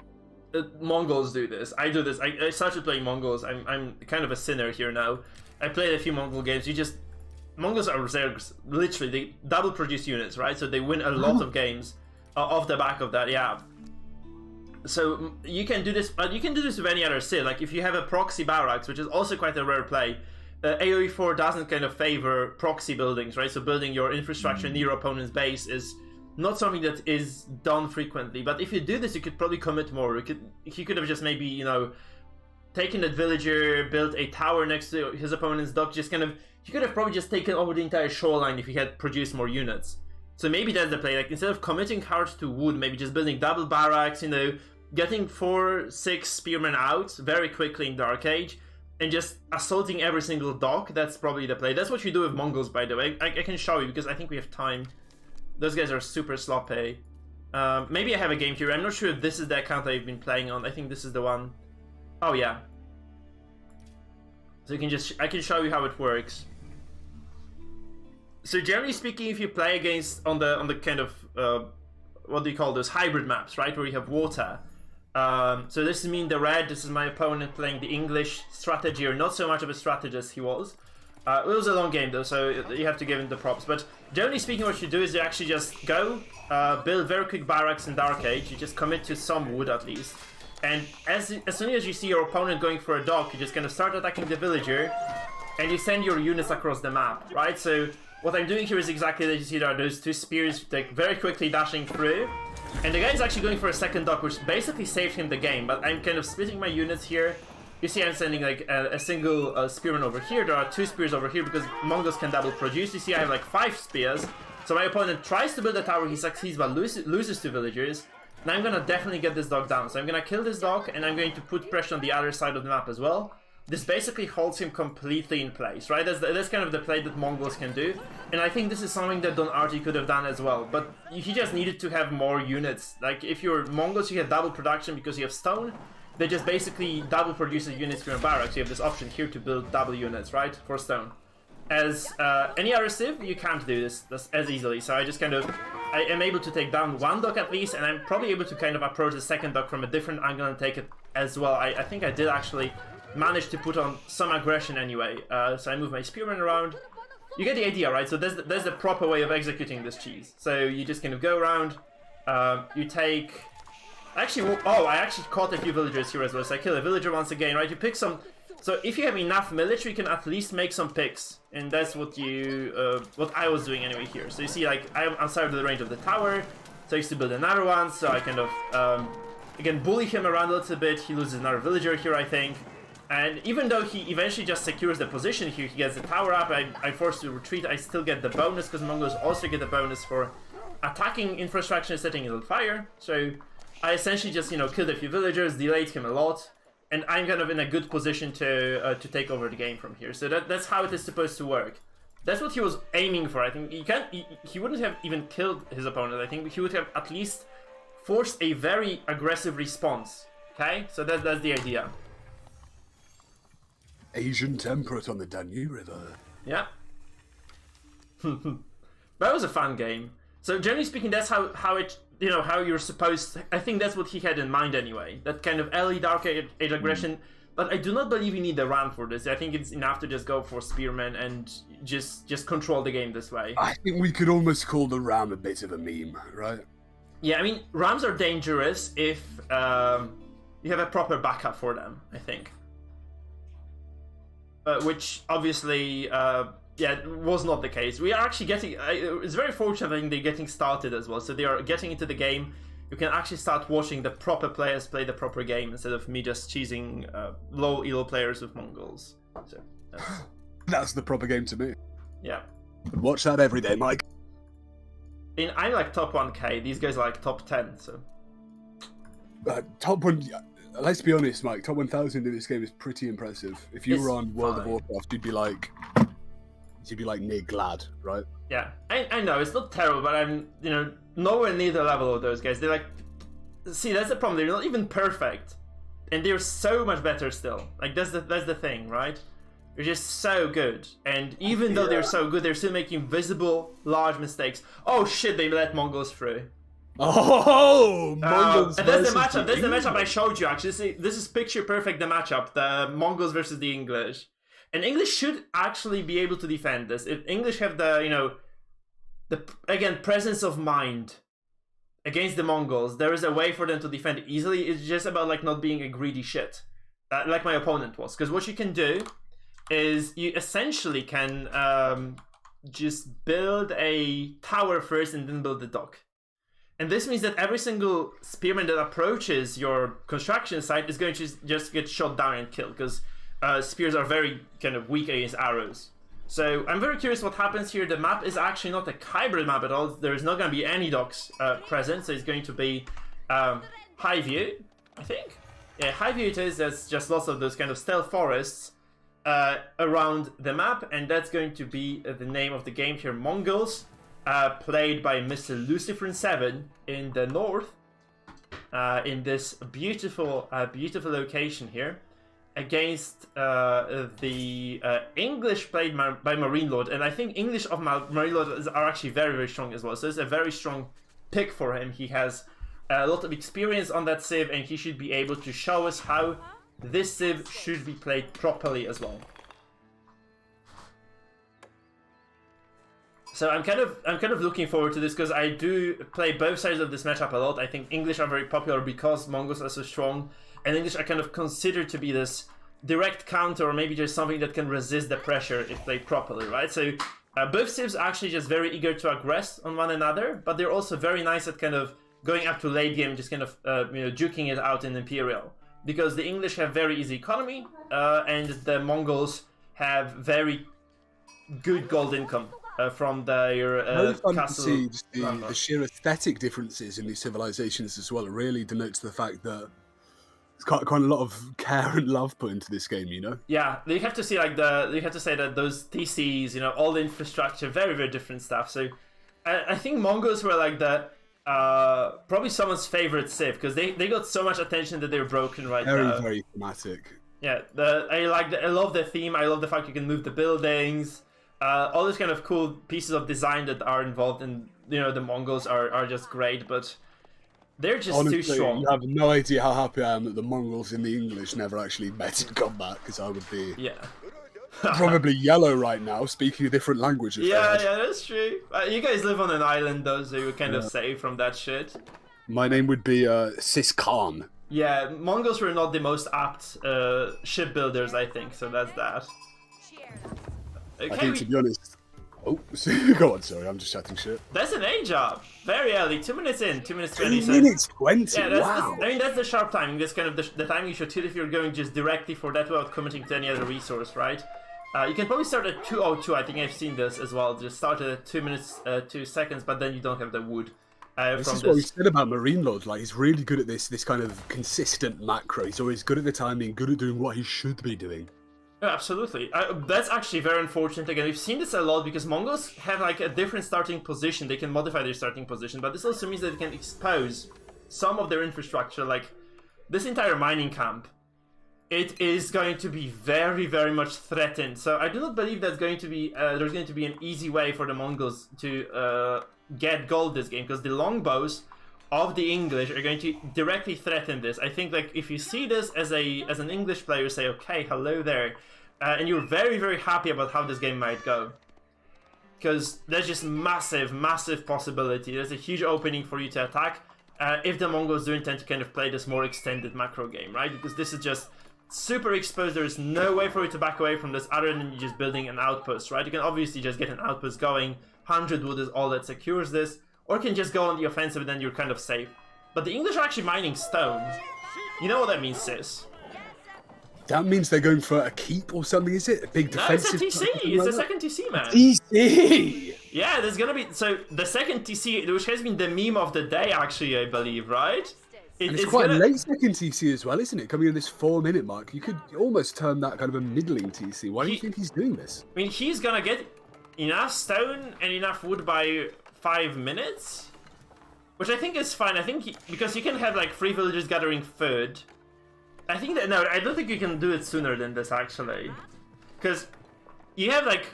Mongols do this. I do this. I started playing Mongols. I'm kind of a sinner here now. I played a few Mongol games. Mongols are Zergs. Literally, they double produce units, right? So they win a lot of games off the back of that. Yeah. So you can do this, but you can do this with any other civ. Like if you have a proxy barracks, which is also quite a rare play, AoE 4 doesn't kind of favor proxy buildings, right? So building your infrastructure near your opponent's base is not something that is done frequently. But if you do this, you could probably commit more. He could have just maybe taken that villager, built a tower next to his opponent's dock. He could have probably just taken over the entire shoreline if he had produced more units. So maybe that's the play. Like instead of committing hard to wood, maybe just building double barracks, getting 4-6 spearmen out very quickly in Dark Age, and just assaulting every single dock. That's probably the play. That's what you do with Mongols, by the way. I can show you because I think we have time. Those guys are super sloppy. Maybe I have a game here. I'm not sure if this is the account I've been playing on. I think this is the one. Oh yeah. So I can show you how it works. So generally speaking, if you play against on the kind of what do you call those hybrid maps, right, where you have water. So this is me in the red. This is my opponent playing the English strategy, or not so much of a strategist he was. It was a long game though, so you have to give him the props. But generally speaking, what you do is you actually just go build very quick barracks in Dark Age. You just commit to some wood at least, and as soon as you see your opponent going for a dock, you just kind of start attacking the villager, and you send your units across the map, right? So what I'm doing here is exactly that. You see there are those 2 spears like very quickly dashing through. And the guy is actually going for a second dock, which basically saved him the game. But I'm kind of splitting my units here. You see I'm sending like a single spearman over here. There are 2 spears over here because Mongols can double produce. You see I have like 5 spears. So my opponent tries to build a tower, he succeeds but loses 2 villagers. and I'm gonna definitely get this dog down. So I'm gonna kill this dog, and I'm going to put pressure on the other side of the map as well. This basically holds him completely in place, right? That's kind of the play that Mongols can do. And I think this is something that Don Artie could have done as well. But he just needed to have more units. Like, if you're Mongols, you have double production because you have stone. They just basically double produce units from your barracks. You have this option here to build double units, right? For stone. As any other civ, you can't do this as easily. So I just kind of... I am able to take down one dock at least, and I'm probably able to kind of approach the second dock from a different angle and take it as well. I think I did actually manage to put on some aggression anyway. So I move my spearmen around. You get the idea, right? So there's the proper way of executing this cheese. So you just kind of go around, you take... Actually, oh, I actually caught a few villagers here as well, so I kill a villager once again, right? You pick some... So if you have enough military, you can at least make some picks. And that's what you... what I was doing anyway here. So you see, like, I'm outside of the range of the tower, so I used to build another one, so I kind of... again, bully him around a little bit. He loses another villager here, I think. And even though he eventually just secures the position here, he gets the tower up, I'm forced to retreat, I still get the bonus, because Mongols also get the bonus for attacking infrastructure and setting it on fire. So I essentially just, you know, killed a few villagers, delayed him a lot, and I'm kind of in a good position to take over the game from here. So that's how it is supposed to work. That's what he was aiming for. I think he wouldn't have even killed his opponent. I think he would have at least forced a very aggressive response. Okay, so that's the idea. Asian temperate on the Danube River. Yeah. That was a fun game. So generally speaking, that's how it, you know, how you're supposed to, I think that's what he had in mind anyway. That kind of early Dark Age aggression. But I do not believe you need a ram for this. I think it's enough to just go for spearmen and just control the game this way. I think we could almost call the ram a bit of a meme, right? Yeah, I mean, rams are dangerous if you have a proper backup for them, I think. Which obviously, yeah, was not the case. We are actually getting... it's very fortunate. I think they're getting started as well. So they are getting into the game. You can actually start watching the proper players play the proper game instead of me just cheesing low elo players with Mongols. So that's the proper game to me. Yeah. Watch that every day, Mike. I'm like top 1k. These guys are like top 10. So top 1. Let's be honest, Mike. Top 1,000 in this game is pretty impressive. If you were on World of Warcraft, you'd be like near glad, right? Yeah, I know it's not terrible, but I'm, you know, nowhere near the level of those guys. They're like, see, that's the problem. They're not even perfect, and they're so much better still. Like that's the thing, right? They're just so good, and even though they're so good, they're still making visible large mistakes. Oh shit! They let Mongols through. Oh, Mongols and that's the matchup. That's the matchup I showed you. Actually, this is picture perfect. The matchup: the Mongols versus the English. And English should actually be able to defend this. If English have the, you know, again, presence of mind against the Mongols, there is a way for them to defend it easily. It's just about like not being a greedy shit, like my opponent was. Because what you can do is you essentially can just build a tower first and then build the dock. And this means that every single spearman that approaches your construction site is going to just get shot down and killed, because spears are very kind of weak against arrows. So I'm very curious what happens here. The map is actually not a hybrid map at all. There is not going to be any docks present, so it's going to be high view, I think. Yeah, high view it is. There's just lots of those kind of stealth forests around the map, and that's going to be the name of the game here, Mongols. Played by Mr. Lucifer7 in the north, in this beautiful, beautiful location here, against the English played by MarineLord, and I think English of MarineLord are actually very, very strong as well. So it's a very strong pick for him. He has a lot of experience on that civ, and he should be able to show us how this civ should be played properly as well. So I'm kind of looking forward to this, because I do play both sides of this matchup a lot. I think English are very popular because Mongols are so strong, and English are kind of considered to be this direct counter, or maybe just something that can resist the pressure if played properly, right? So both civs are actually just very eager to aggress on one another, but they're also very nice at kind of going up to late game, just kind of you know, juking it out in Imperial, because the English have very easy economy, and the Mongols have very good gold income. from their Very fun to castle. see just the sheer aesthetic differences in these civilizations as well. It really denotes the fact that there's quite a lot of care and love put into this game, you know? Yeah, you have to see you have to say that those TCs, all the infrastructure, very, very different stuff. So I think Mongols were like the probably someone's favorite civ, because they got so much attention that they're broken right now. Very, very thematic. Yeah, I love the theme. I love the fact you can move the buildings. All these kind of cool pieces of design that are involved in the Mongols are just great, but they're just honestly, too strong. You have no idea how happy I am that the Mongols in the English never actually met in combat, because I would be probably yellow right now, speaking a different language. Yeah, that's true. You guys live on an island though, so you're kind of safe from that shit. My name would be Sis Khan. Yeah, Mongols were not the most apt shipbuilders, I think, so that's that. I think, to be honest... Oh, go on, sorry, I'm just chatting shit. That's an A job. Very early, 2 minutes in, 2 minutes 20. 2 minutes 20, yeah, wow. I mean, that's the sharp timing. That's kind of the timing you should hit if you're going just directly for that without committing to any other resource, right? You can probably start at 2:02, I think I've seen this as well. Just start at 2 minutes, 2 seconds, but then you don't have the wood. This is what we said about MarineLord. Like, he's really good at this kind of consistent macro. He's always good at the timing, good at doing what he should be doing. Yeah, absolutely. That's actually very unfortunate. Again, we've seen this a lot because Mongols have like a different starting position. They can modify their starting position, but this also means that they can expose some of their infrastructure. Like this entire mining camp, it is going to be very, very much threatened. So I do not believe that's going to be there's going to be an easy way for the Mongols to get gold this game, because the longbows of the English are going to directly threaten this. I think like if you see this as an English player, say, okay, hello there, and you're very, very happy about how this game might go, because there's just massive, massive possibility. There's a huge opening for you to attack if the Mongols do intend to kind of play this more extended macro game, right? Because this is just super exposed. There's no way for you to back away from this other than you just building an outpost, right? You can obviously just get an outpost going. 100 wood is all that secures this, or you can just go on the offensive and then you're kind of safe. But the English are actually mining stone. You know what that means, sis? That means they're going for a keep or something, is it? A big defensive... No, it's a TC. It's the second TC, man. TC! Yeah, there's gonna be... So, the second TC, which has been the meme of the day, actually, I believe, right? It's quite a late second TC as well, isn't it? Coming in this 4-minute mark. You could almost term that kind of a middling TC. Why do you think he's doing this? I mean, he's gonna get enough stone and enough wood by 5 minutes? Which I think is fine. I think because you can have like 3 villagers gathering food. I think that, no, I don't think you can do it sooner than this actually. Because you have like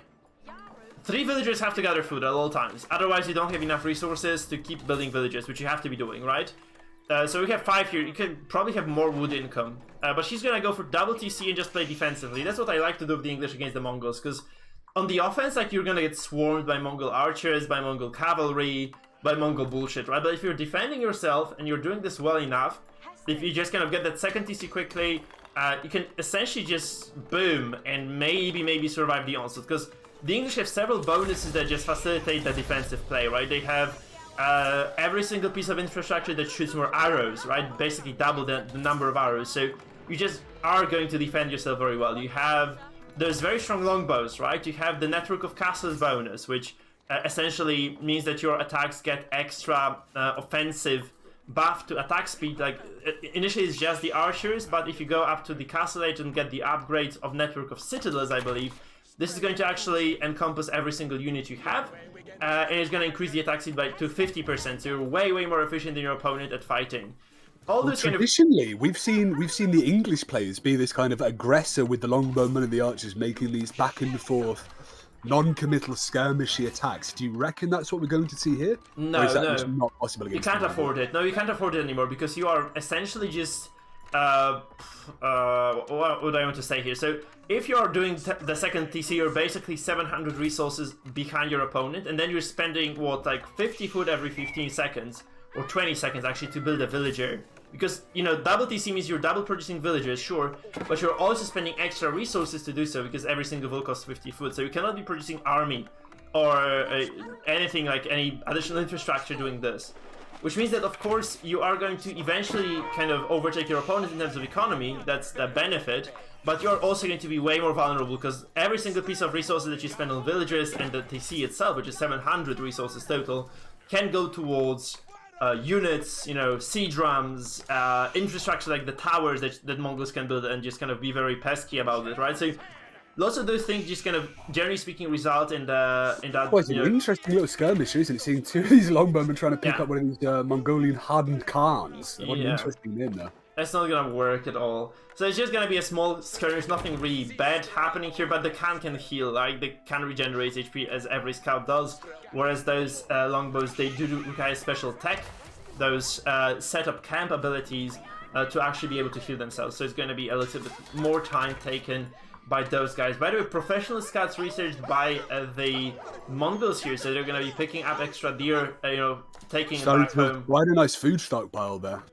3 villagers have to gather food at all times. Otherwise you don't have enough resources to keep building villages, which you have to be doing, right? So we have 5 here. You can probably have more wood income. But she's gonna go for double TC and just play defensively. That's what I like to do with the English against the Mongols, because on the offense, like, you're gonna get swarmed by Mongol archers, by Mongol cavalry, by Mongol bullshit, right? But if you're defending yourself and you're doing this well enough, if you just kind of get that second TC quickly, you can essentially just boom and maybe survive the onslaught, because the English have several bonuses that just facilitate the defensive play, right? They have every single piece of infrastructure that shoots more arrows, right? Basically double the number of arrows, so you just are going to defend yourself very well. You have... There's very strong longbows, right? You have the network of castles bonus, which essentially means that your attacks get extra offensive buff to attack speed. Like initially it's just the archers, but if you go up to the castle age and get the upgrades of network of citadels, I believe, this is going to actually encompass every single unit you have, and it's going to increase the attack speed to 50%, so you're way more efficient than your opponent at fighting. Traditionally, we've seen the English players be this kind of aggressor with the longbowmen and the archers, making these back and forth, non-committal skirmishy attacks. Do you reckon that's what we're going to see here? No, or is that just not possible against you can't afford it. No, you can't afford it anymore, because you are essentially just what would I want to say here? So if you're doing the second TC, you're basically 700 resources behind your opponent, and then you're spending what, like 50 food every 15 seconds or 20 seconds actually to build a villager. Because, you know, double TC means you're double producing villagers, sure, but you're also spending extra resources to do so, because every single vill costs 50 food, so you cannot be producing army or anything like any additional infrastructure doing this. which means that, of course, you are going to eventually kind of overtake your opponent in terms of economy. That's the benefit. But you're also going to be way more vulnerable because every single piece of resources that you spend on villagers and the TC itself, which is 700 resources total, can go towards units, you know, siege rams, infrastructure like the towers that Mongols can build and just kind of be very pesky about it, right? So lots of those things just kind of, generally speaking, result in that. Well, it's an interesting little skirmish, isn't it? Seeing two of these longbowmen trying to pick up one of these Mongolian hardened Khans. What an interesting name, though. That's not gonna work at all. So it's just gonna be a small skirmish, nothing really bad happening here, but the Khan can heal, right? They can regenerate HP as every scout does, whereas those longbows, they do require special tech, those set up camp abilities to actually be able to heal themselves. So it's gonna be a little bit more time taken by those guys. By the way, professional scouts researched by the Mongols here, so they're gonna be picking up extra deer, you know, taking it back home. Quite a nice food stockpile there.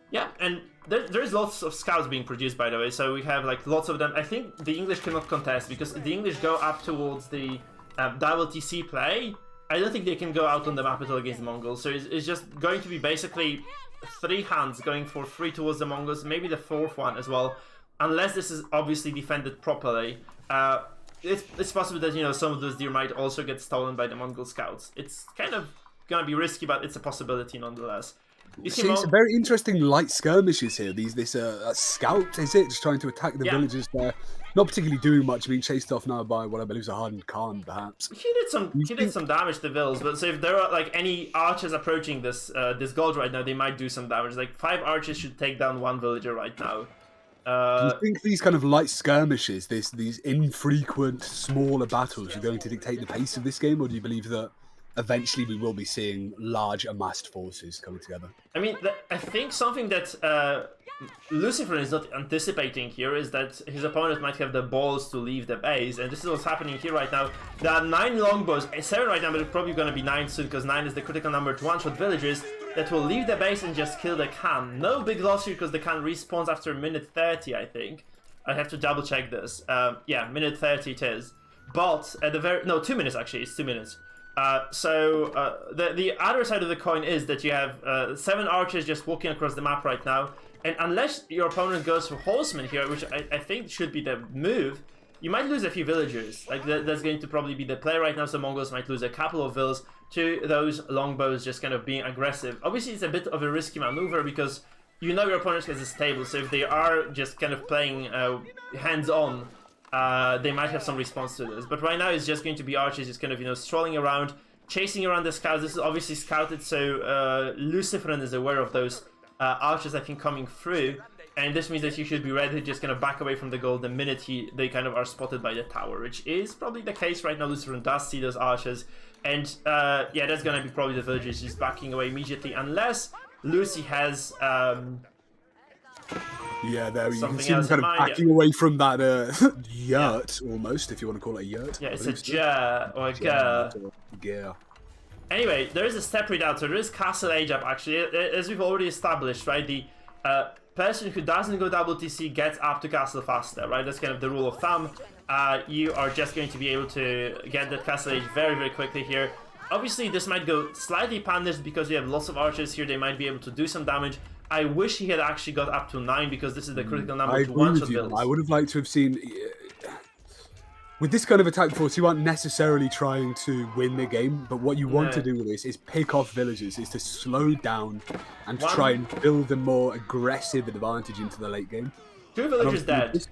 Yeah, and there's lots of scouts being produced, by the way, so we have like lots of them. I think the English cannot contest because the English go up towards the double TC play. I don't think they can go out on the map at all against the Mongols, so it's just going to be basically 3 hands going for free towards the Mongols, maybe the 4th one as well, unless this is obviously defended properly. It's possible that, you know, some of those deer might also get stolen by the Mongol scouts. It's kind of gonna be risky, but it's a possibility nonetheless. You see, some very interesting light skirmishes here. This scout, is it? Just trying to attack the villagers there. Not particularly doing much, being chased off now by what I believe is a hardened Khan, perhaps. He did some damage to vills, but so if there are like any archers approaching this this gold right now, they might do some damage. Like 5 archers should take down 1 villager right now. Do you think these kind of light skirmishes, these infrequent, smaller battles, are going to dictate the pace of this game, or do you believe that eventually we will be seeing large amassed forces coming together? I mean, I think something that Lucifer is not anticipating here is that his opponent might have the balls to leave the base, and this is what's happening here right now. There are 9 longbows, 7 right now, but it's probably going to be 9 soon, because 9 is the critical number to one-shot villagers that will leave the base and just kill the Khan. No big loss here, because the Khan respawns after minute 30, I think. I have to double check this. Yeah, minute 30 it is. But at the no, 2 minutes actually, it's 2 minutes. The other side of the coin is that you have 7 archers just walking across the map right now, and unless your opponent goes for horsemen here, which I think should be the move, you might lose a few villagers. Like that's going to probably be the play right now, so Mongols might lose a couple of vills to those longbows just kind of being aggressive. Obviously it's a bit of a risky maneuver because you know your opponent has a stable, so if they are just kind of playing hands-on, they might have some response to this. But right now it's just going to be archers just kind of, you know, strolling around, chasing around the scouts. This is obviously scouted, so Luciferin is aware of those archers, I think, coming through. And this means that you should be ready to just kind of back away from the goal the minute they kind of are spotted by the tower, which is probably the case right now. Luciferin does see those archers. And yeah, that's going to be probably the villagers just backing away immediately, unless Lucy has... yeah, there you can see him kind of backing away from that yurt, almost, if you want to call it a yurt. Yeah, it's a ger or a ger. Yeah. Anyway, there is a step readout, so there is castle age up actually. As we've already established, right, the person who doesn't go double TC gets up to castle faster, right? That's kind of the rule of thumb. You are just going to be able to get that castle age very, very quickly here. Obviously, this might go slightly punished because you have lots of archers here. They might be able to do some damage. I wish he had actually got up to 9 because this is the critical number to one-shot builds. I would have liked to have seen... With this kind of attack force, you aren't necessarily trying to win the game, but what you want to do with this is pick off villagers, is to slow down and try and build a more aggressive advantage into the late game. 2 villagers dead.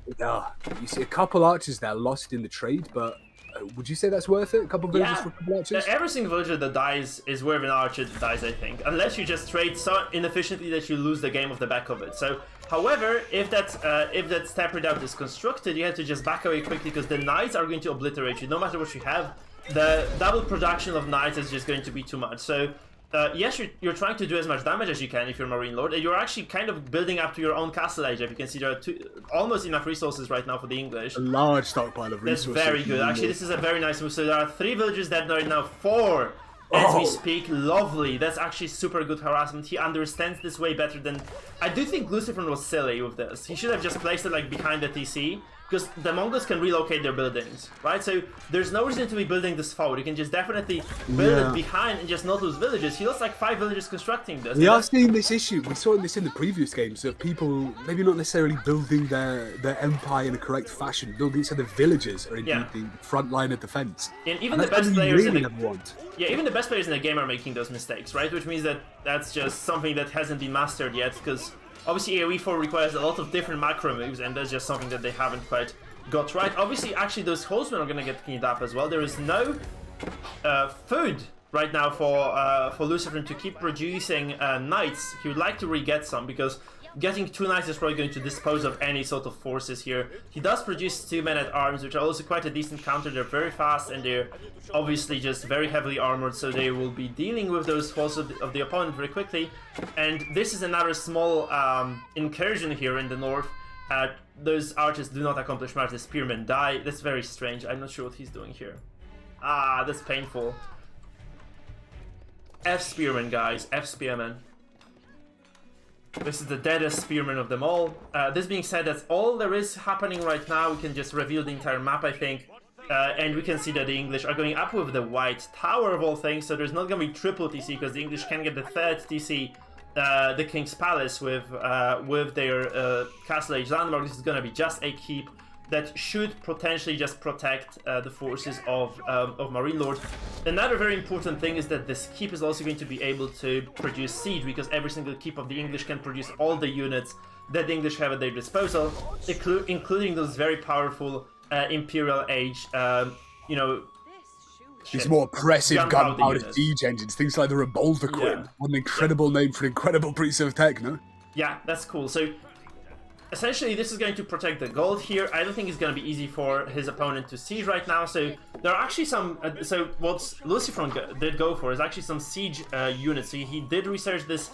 You see a couple archers there lost in the trade, but would you say that's worth it? A couple villagers for a couple archers? Every single villager that dies is worth an archer that dies, I think. Unless you just trade so inefficiently that you lose the game off the back of it. So, however, if that step readout is constructed, you have to just back away quickly because the knights are going to obliterate you. No matter what you have, the double production of knights is just going to be too much. So, yes, you're trying to do as much damage as you can if you're MarineLord, and you're actually kind of building up to your own castle age. If you can see, there are almost enough resources right now for the English. A large stockpile of resources. That's very good. Actually, this is a very nice move. So there are 3 villagers dead right now, 4 as we speak. Lovely. That's actually super good harassment. He understands this way better than... I do think Lucifer was silly with this. He should have just placed it like behind the TC, because the Mongols can relocate their buildings, right? So there's no reason to be building this forward. You can just definitely build it behind and just not lose villages. He lost like 5 villages constructing this. We are seeing this issue. We saw this in the previous games of people maybe not necessarily building their empire in a correct fashion, building so the villages are indeed the front line of defense. And even the best players really even the best players in the game are making those mistakes, right? Which means that that's just something that hasn't been mastered yet, because obviously AoE 4 requires a lot of different macro moves, and that's just something that they haven't quite got right. Obviously, actually, those horsemen are going to get cleaned up as well. There is no food right now for Lucifer to keep producing knights. He would like to re-get some, because getting 2 knights is probably going to dispose of any sort of forces here. He does produce 2 men-at-arms, which are also quite a decent counter. They're very fast, and they're obviously just very heavily armored, so they will be dealing with those forces of the opponent very quickly. And this is another small incursion here in the north. Those archers do not accomplish much. The spearmen die. That's very strange. I'm not sure what he's doing here. Ah, that's painful. F spearmen, guys. F spearmen. This is the deadest spearman of them all. This being said, that's all there is happening right now. We can just reveal the entire map, I think. And we can see that the English are going up with the White Tower of all things. So there's not going to be triple TC, because the English can get the 3rd TC, the King's Palace, with their Castle Age landmark. This is going to be just a keep that should potentially just protect the forces of MarineLord. Another very important thing is that this keep is also going to be able to produce siege, because every single keep of the English can produce all the units that the English have at their disposal, including those very powerful Imperial Age, you know, these more oppressive gunpowder siege engines, things like the Revolver Queen. What an incredible name for an incredible piece of tech, no? Yeah, that's cool. So essentially, this is going to protect the gold here. I don't think it's going to be easy for his opponent to siege right now. So there are actually some... so what Lucifer did go for is actually some siege units. So he did research this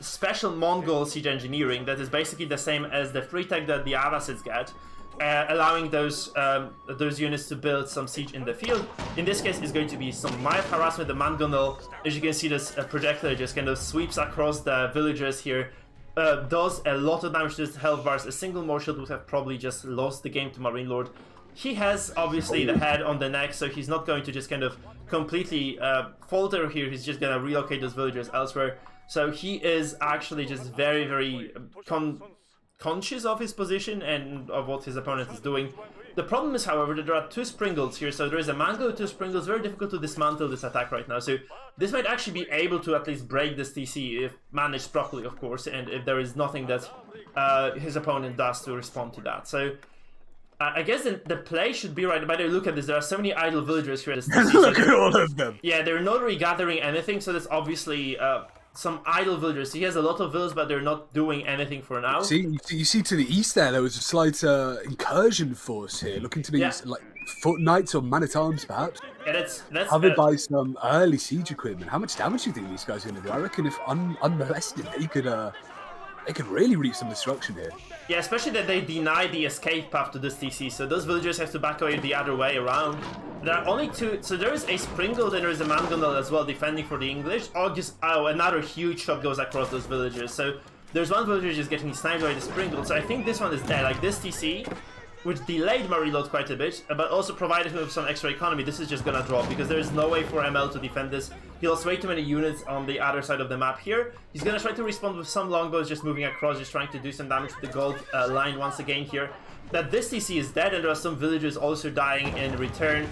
special Mongol siege engineering that is basically the same as the free tech that the Avasids get, allowing those units to build some siege in the field. In this case, it's going to be some mild harassment. The Mangonel, as you can see, this projectile just kind of sweeps across the villages here. Does a lot of damage to his health bars. A single more shield would have probably just lost the game to MarineLord. He has obviously the head on the neck, so he's not going to just kind of completely falter here. He's just gonna relocate those villagers elsewhere. So he is actually just very, very conscious of his position and of what his opponent is doing. The problem is, however, that there are 2 Springles here, so there is a Mango with 2 Springles. Very difficult to dismantle this attack right now, so this might actually be able to at least break this TC, if managed properly, of course, and if there is nothing that his opponent does to respond to that. So I guess the play should be right. By the way, look at this, there are so many idle villagers here at this TC. Look at all of them! Yeah, they're not really gathering anything, so that's obviously... some idle villagers. He has a lot of villas, but they're not doing anything for now. You see to the east there was a slight incursion force here, looking to be like foot knights or man-at-arms, perhaps. Yeah, that's covered by some early siege equipment. How much damage do you think these guys are going to do? I reckon if unmolested, they could really reap some destruction here. Yeah, especially that they deny the escape path to this TC, so those villagers have to back away the other way around. There are only 2, so there is a Springle, then there is a Mangonel as well defending for the English. Another huge shot goes across those villagers. So there's one villager just getting sniped by the Springle, so I think this one is dead. Like this TC, which delayed MarineLord quite a bit, but also provided him with some extra economy, this is just gonna drop, because there is no way for ML to defend this. He lost way too many units on the other side of the map here. He's gonna try to respond with some longbows, just moving across, just trying to do some damage to the gold line once again here. That this TC is dead, and there are some villagers also dying in return,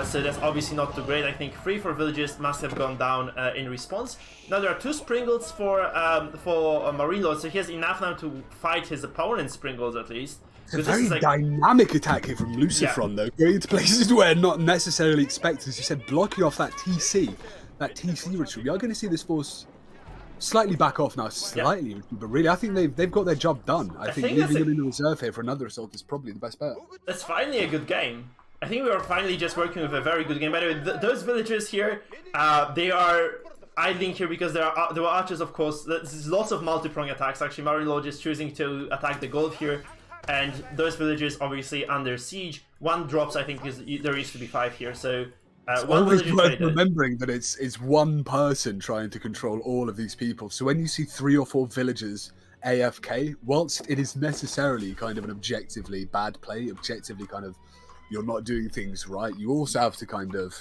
so that's obviously not too great. I think 3-4 villages must have gone down in response. Now there are 2 Springles for MarineLord, so he has enough now to fight his opponent's Springles at least. It's a very dynamic attack here from Lucifer, though, going to places where not necessarily expected, as you said, blocking off that TC retreat. We are going to see this force slightly back off now, but really, I think they've got their job done. I think leaving them in reserve here for another assault is probably the best bet. That's finally a good game. I think we are finally just working with a very good game. By the way, those villagers here, they are idling here because there were archers, of course. There's lots of multi-prong attacks. Actually, MarineLord is choosing to attack the gold here. And those villagers obviously under siege. 1 drops, I think, there used to be 5 here. So it's always worth remembering that it's 1 person trying to control all of these people. So when you see 3 or 4 villagers AFK, whilst it is necessarily kind of an objectively bad play, objectively kind of you're not doing things right, you also have to kind of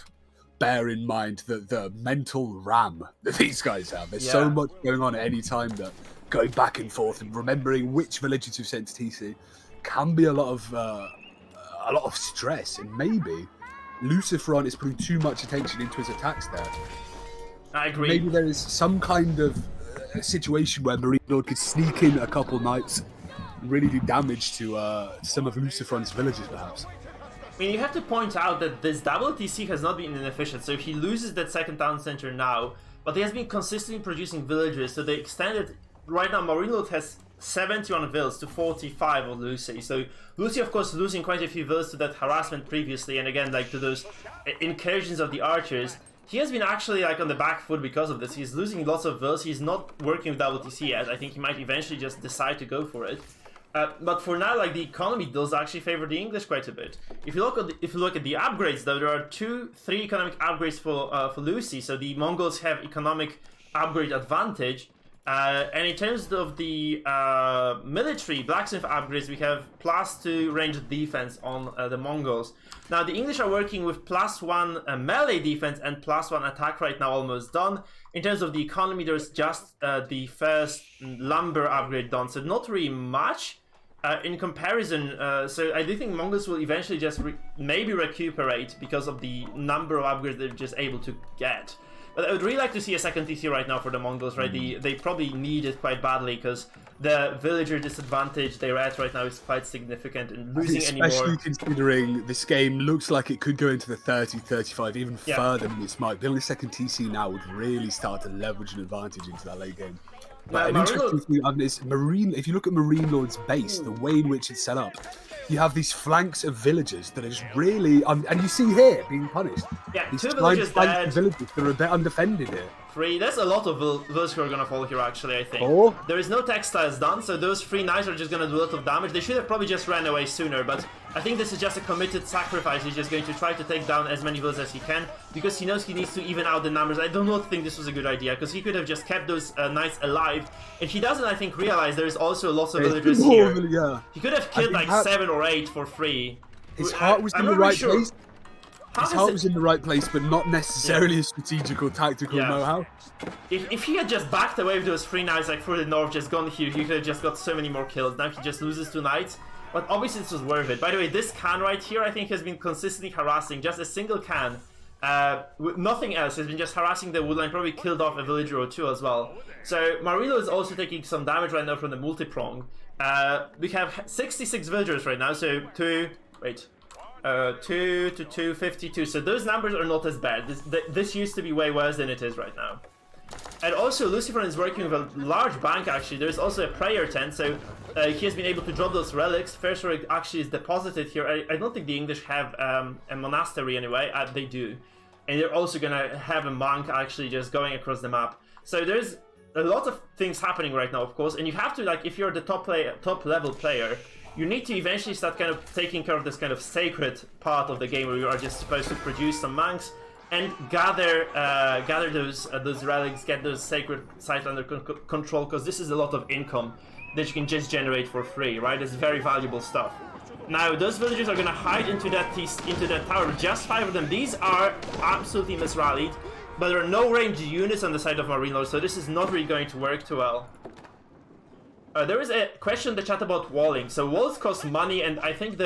bear in mind the mental RAM that these guys have. There's so much going on at any time that going back and forth and remembering which villages to send to TC can be a lot of stress, and maybe Luciferon is putting too much attention into his attacks there. I agree. Maybe there is some kind of situation where MarineLord could sneak in a couple knights and really do damage to some of Luciferon's villages, perhaps. I mean, you have to point out that this double TC has not been inefficient, so he loses that second town center now, but he has been consistently producing villagers, so they extended. Right now, MarineLord has 71 vills to 45 on Lucy. So Lucy, of course, losing quite a few vills to that harassment previously, and again, like to those incursions of the archers. He has been actually like on the back foot because of this. He's losing lots of vills. He's not working with double TC yet. I think he might eventually just decide to go for it. But for now, like the economy does actually favor the English quite a bit. If you look at the upgrades, though, there are 3 economic upgrades for Lucy. So the Mongols have economic upgrade advantage. And in terms of the military blacksmith upgrades, we have +2 ranged defense on the Mongols. Now the English are working with +1 melee defense and +1 attack right now, almost done. In terms of the economy, there's just the first lumber upgrade done, so not really much in comparison. So I do think Mongols will eventually just maybe recuperate because of the number of upgrades they're just able to get. But I would really like to see a second TC right now for the Mongols, right? They probably need it quite badly because the villager disadvantage they're at right now is quite significant, and losing anymore. Especially considering this game looks like it could go into the 30, 35, even further than this might. Building a second TC now would really start to leverage an advantage into that late game. But an interesting thing is if you look at MarineLord's base, the way in which it's set up, you have these flanks of villagers that are just really, and you see here being punished. Yeah, these 2 villagers dead. Villages that are a bit undefended here. 3. There's a lot of villagers who are gonna fall here, actually, I think. 4. There is no textiles done, so those 3 knights are just gonna do a lot of damage. They should have probably just ran away sooner, but I think this is just a committed sacrifice. He's just going to try to take down as many villagers as he can, because he knows he needs to even out the numbers. I do not think this was a good idea, because he could have just kept those knights alive. And he doesn't, I think, realize there's also lots of villagers here. He could have killed like 7 or 8 for free. His heart was in the right place. His heart was in the right place, but not necessarily a strategic or tactical know-how. If he had just backed away with those 3 knights, like through the north, just gone here, he could have just got so many more kills. Now he just loses 2 knights. But obviously this was worth it. By the way, this can right here, I think, has been consistently harassing. Just a single can. With nothing else. Has been just harassing the woodline. Probably killed off a villager or 2 as well. So MarineLord is also taking some damage right now from the multi-prong. We have 66 villagers right now, so 2 to 252. So those numbers are not as bad. This used to be way worse than it is right now. And also Luciferon is working with a large bank, actually. There's also a prayer tent, so he has been able to drop those relics. First relic actually is deposited here. I don't think the English have a monastery anyway. They do. And they're also gonna have a monk actually just going across the map. So there's a lot of things happening right now, of course, and you have to, like, if you're the top level player, you need to eventually start kind of taking care of this kind of sacred part of the game where you are just supposed to produce some monks and gather those relics, get those sacred sites under control, because this is a lot of income that you can just generate for free, right? It's very valuable stuff. Now those villagers are gonna hide into that tower. Just 5 of them. These are absolutely misrallied, but there are no ranged units on the side of MarineLord, so this is not really going to work too well. There is a question in the chat about walling. So walls cost money, and I think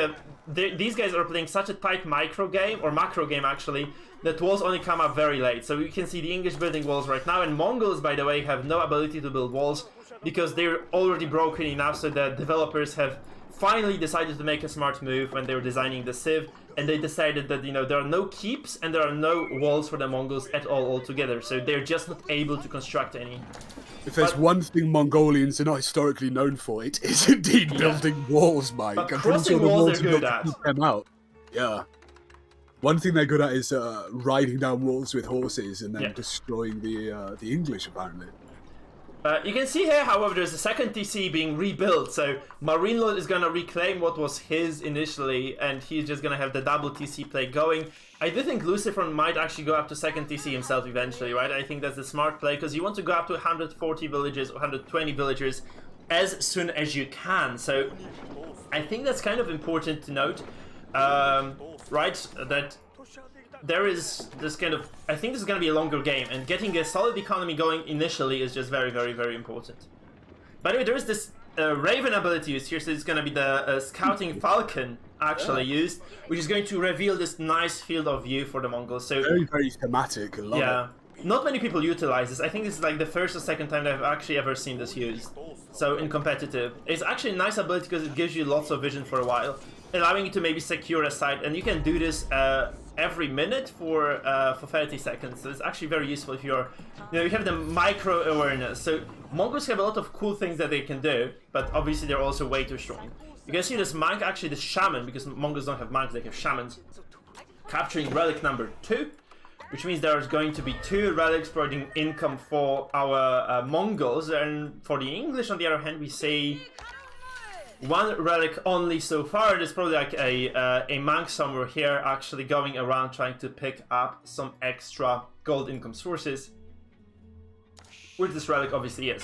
these guys are playing such a tight micro game, or macro game actually, that walls only come up very late. So you can see the English building walls right now, and Mongols, by the way, have no ability to build walls because they're already broken enough, so the developers have finally decided to make a smart move when they were designing the civ, and they decided that, you know, there are no keeps and there are no walls for the Mongols at all altogether, so they're just not able to construct any. If there's one thing Mongolians are not historically known for, it is indeed building walls, Mike. But crossing walls they're good at. Keep them out. Yeah. One thing they're good at is riding down walls with horses and then destroying the English, apparently. You can see here, however, there's a second TC being rebuilt, so MarineLord is going to reclaim what was his initially, and he's just going to have the double TC play going. I do think Luciferon might actually go up to second TC himself eventually, right? I think that's the smart play, because you want to go up to 140 villages, 120 villagers, as soon as you can. So I think that's kind of important to note, right? That there is this kind of... I think this is going to be a longer game, and getting a solid economy going initially is just very, very, very important. By the way, there is this Raven ability used here, so it's going to be the Scouting Falcon actually used, which is going to reveal this nice field of view for the Mongols. So very, very thematic. I love it. Not many people utilize this. I think this is like the first or second time that I've actually ever seen this used. So in competitive, it's actually a nice ability because it gives you lots of vision for a while, allowing you to maybe secure a site, and you can do this every minute for 30 seconds. So it's actually very useful if you're, you have the micro awareness. So Mongols have a lot of cool things that they can do, but obviously they're also way too strong. You can see this monk, actually this shaman, because Mongols don't have monks, they have shamans, capturing relic number 2, which means there's going to be 2 relics providing income for our Mongols, and for the English, on the other hand, we see 1 relic only so far. There's probably like a monk somewhere here actually going around trying to pick up some extra gold income sources, which this relic obviously is.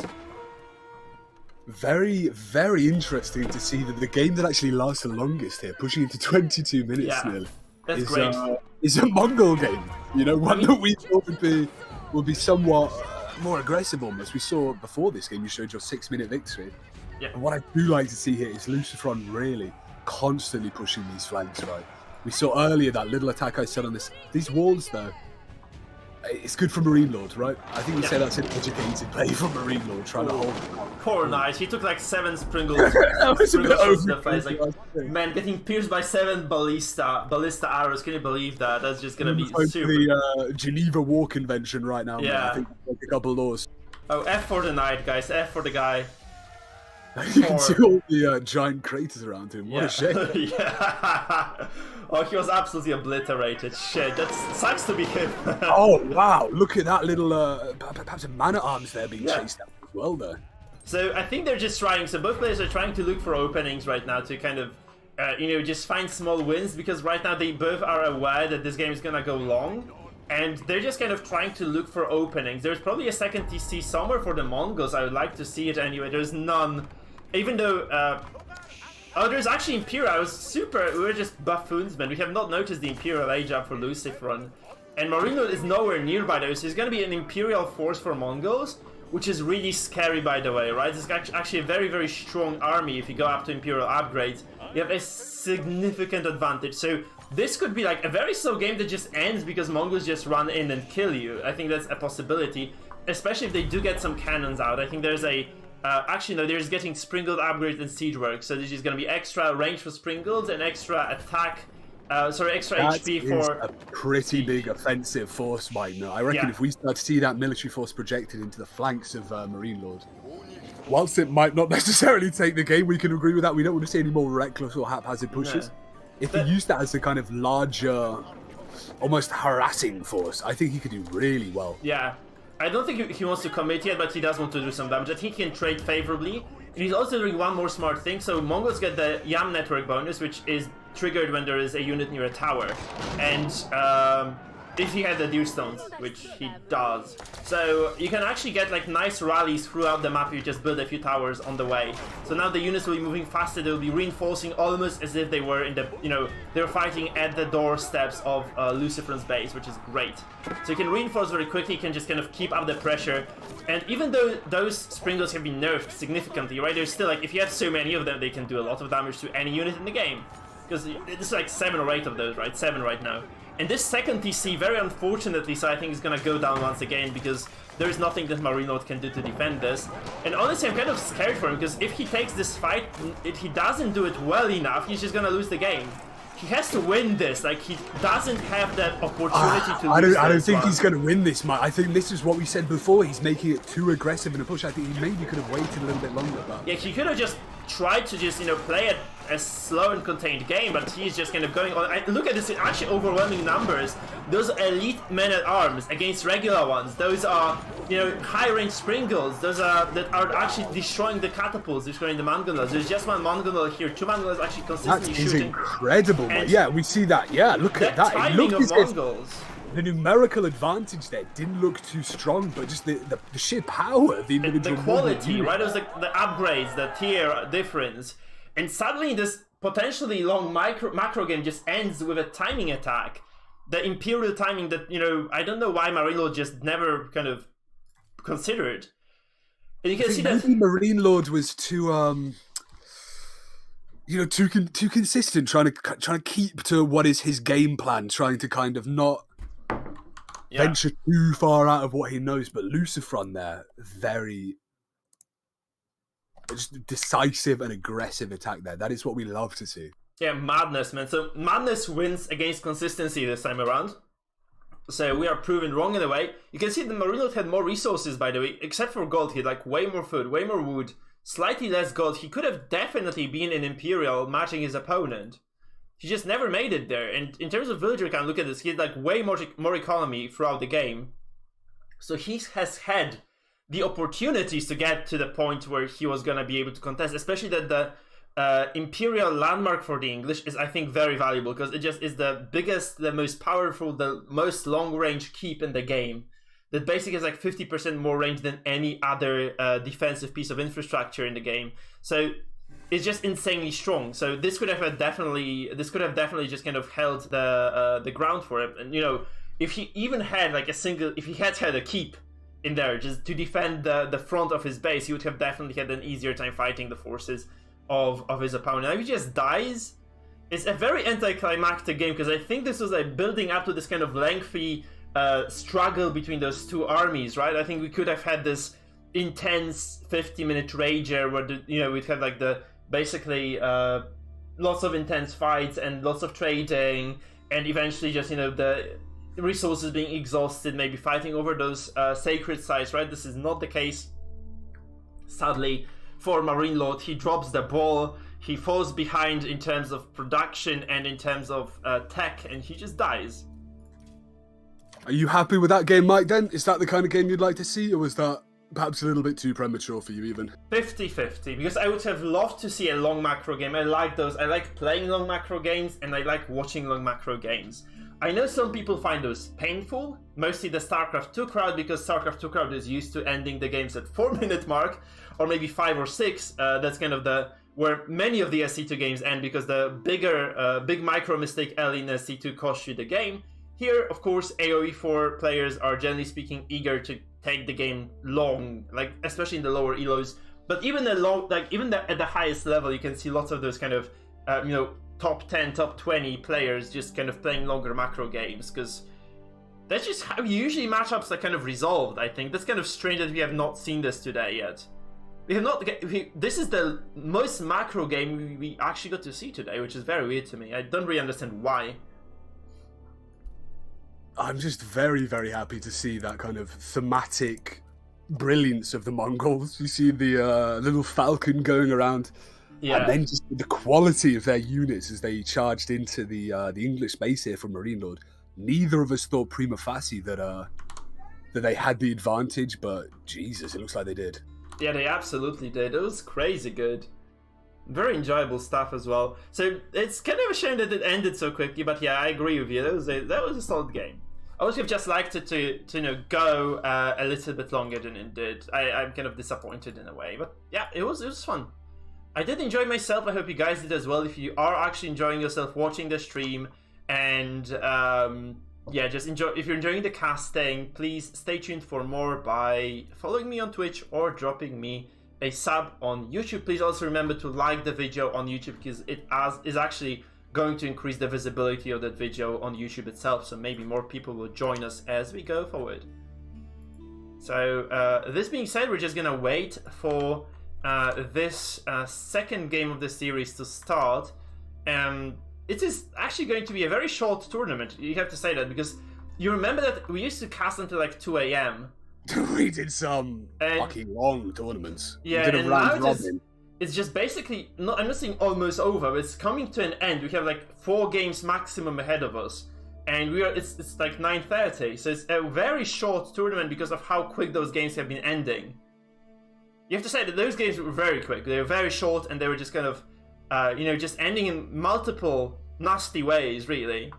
Very, very interesting to see that the game that actually lasts the longest here, pushing into 22 minutes nearly, that's great. Is a Mongol game. One that we thought would be somewhat more aggressive almost. We saw before this game, you showed your 6-minute victory. Yeah. And what I do like to see here is Lucifron really constantly pushing these flanks, right? We saw earlier that little attack I said on these walls though. It's good for MarineLord, right? I think we say that's an educated play for MarineLord, trying to hold it. Poor Knight, he took like 7 sprinkles. That was a bit over the face. Like, man, getting pierced by 7 ballista arrows. Can you believe that? That's just gonna be super. The Geneva War Convention right now. Yeah. Man. I think like a couple laws. Oh, F for the Knight, guys. F for the guy. You can see all the giant craters around him. What a shame. Yeah. Oh, he was absolutely obliterated. Shit, that sucks to be him. Oh, wow. Look at that little, perhaps a man-at-arms there being chased out as well there. So I think they're just trying, so both players are trying to look for openings right now to kind of, just find small wins, because right now they both are aware that this game is gonna go long, and they're just kind of trying to look for openings. There's probably a second TC somewhere for the Mongols. I would like to see it anyway. There's none. Even though, oh, there's actually Imperial. We were just buffoons, man. We have not noticed the Imperial age up for Lucifron. And MarineLord is nowhere nearby though, so there's gonna be an Imperial force for Mongols, which is really scary, by the way, right? It's actually a very, very strong army if you go up to Imperial upgrades. You have a significant advantage. So this could be like a very slow game that just ends because Mongols just run in and kill you. I think that's a possibility, especially if they do get some cannons out. I think there's a... actually, no, there's getting Springald upgrades and siege work, so this is going to be extra range for Springald and extra attack, extra HP for... a pretty big offensive force right now. I reckon if we start to see that military force projected into the flanks of MarineLord, whilst it might not necessarily take the game, we can agree with that. We don't want to see any more reckless or haphazard pushes. No. If he used that as a kind of larger, almost harassing force, I think he could do really well. Yeah. I don't think he wants to commit yet, but he does want to do some damage. I think he can trade favorably. And he's also doing one more smart thing. So Mongols get the Yam network bonus, which is triggered when there is a unit near a tower. And if he had the deer stones, which he does. So you can actually get like nice rallies throughout the map if you just build a few towers on the way. So now the units will be moving faster, they'll be reinforcing almost as if they were in the, they're fighting at the doorsteps of Lucifron's base, which is great. So you can reinforce very quickly, you can just kind of keep up the pressure. And even though those Springles have been nerfed significantly, right, there's still like, if you have so many of them, they can do a lot of damage to any unit in the game. Because there's like 7 or 8 of those, right? 7 right now. And this second TC, very unfortunately, so I think is gonna go down once again because there is nothing that MarineLord can do to defend this. And honestly, I'm kind of scared for him because if he takes this fight, if he doesn't do it well enough, he's just gonna lose the game. He has to win this. Like, he doesn't have that opportunity to lose I don't think he's going to win this, Mike. I think this is what we said before. He's making it too aggressive in a push. I think he maybe could have waited a little bit longer. But... yeah, he could have just tried to just, play it a slow and contained game, but he's just kind of going on. Look at this, actually overwhelming numbers. Those elite men-at-arms against regular ones. Those are, high-range Springles. Those are that are actually destroying the catapults, destroying the Mangonels. There's just one Mangonel here. 2 Mangonels actually consistently shooting. That is incredible. Yeah, we see that. Yeah, look at that. Timing of Mongols. the numerical advantage there didn't look too strong, but just the sheer power of the individual. The quality, right? It was like the upgrades, the tier difference. And suddenly this potentially long macro game just ends with a timing attack. The Imperial timing that, I don't know why MarineLord just never kind of considered. And you can see that MarineLord was too too consistent, trying to keep to what is his game plan, trying to kind of not venture too far out of what he knows. But Lucifron there, very just decisive and aggressive attack there. That is what we love to see. Yeah, madness, man. So madness wins against consistency this time around. So we are proven wrong in a way. You can see that MarineLord had more resources, by the way, except for gold. He had like way more food, way more wood, slightly less gold. He could have definitely been an Imperial matching his opponent. He just never made it there. And in terms of villager count, look at this. He had like way more economy throughout the game. So he has had the opportunities to get to the point where he was going to be able to contest, especially that the Imperial landmark for the English is, I think, very valuable because it just is the biggest, the most powerful, the most long-range keep in the game. That basically has like 50% more range than any other defensive piece of infrastructure in the game. So it's just insanely strong. So this could have definitely just kind of held the ground for him. And if he even had like if he had a keep in there just to defend the front of his base, he would have definitely had an easier time fighting the forces of his opponent. Now, if he just dies, it's a very anticlimactic game because I think this was like building up to this kind of lengthy struggle between those two armies, right? I think we could have had this intense 50-minute rager where we'd have like the basically lots of intense fights and lots of trading, and eventually just the resources being exhausted, maybe fighting over those sacred sites, right? This is not the case, sadly, for MarineLord. He drops the ball, he falls behind in terms of production and in terms of tech, and he just dies. Are you happy with that game, Mike, then? Is that the kind of game you'd like to see, or was that perhaps a little bit too premature for you even? 50-50, because I would have loved to see a long macro game. I like those. I like playing long macro games, and I like watching long macro games. I know some people find those painful, mostly the StarCraft 2 crowd, because StarCraft 2 crowd is used to ending the games at 4-minute mark, or maybe 5 or 6. That's kind of where many of the SC2 games end, because the big micro mistake early in SC2 costs you the game. Here, of course, AoE4 players are generally speaking eager to take the game long, like especially in the lower elos. But even at the highest level, you can see lots of those kind of top 10, top 20 players just kind of playing longer macro games, because that's just how usually matchups are kind of resolved. I think that's kind of strange that we have not seen this today yet. This is the most macro game we actually got to see today, which is very weird to me. I don't really understand why. I'm just very, very happy to see that kind of thematic brilliance of the Mongols. You see the little falcon going around, and then just the quality of their units as they charged into the English base here from MarineLord. Neither of us thought prima facie that they had the advantage, but Jesus, it looks like they did. Yeah, they absolutely did. It was crazy good. Very enjoyable stuff as well. So it's kind of a shame that it ended so quickly, but yeah, I agree with you. That was a solid game. I would have just liked it to go a little bit longer than it did. I'm kind of disappointed in a way, but yeah, it was fun. I did enjoy myself. I hope you guys did as well. If you are actually enjoying yourself watching the stream, and just enjoy. If you're enjoying the casting, please stay tuned for more by following me on Twitch or dropping me a sub on YouTube. Please also remember to like the video on YouTube, because it is actually going to increase the visibility of that video on YouTube itself, so maybe more people will join us as we go forward. So this being said, we're just gonna wait for this second game of the series to start. It is actually going to be a very short tournament, you have to say that, because you remember that we used to cast until like 2 a.m. We did some fucking long tournaments. Yeah, we did a round robin. It's just basically, I'm not saying almost over, but it's coming to an end. We have like 4 games maximum ahead of us, and it's like 9:30, so it's a very short tournament because of how quick those games have been ending. You have to say that those games were very quick. They were very short, and they were just kind of, just ending in multiple nasty ways, really.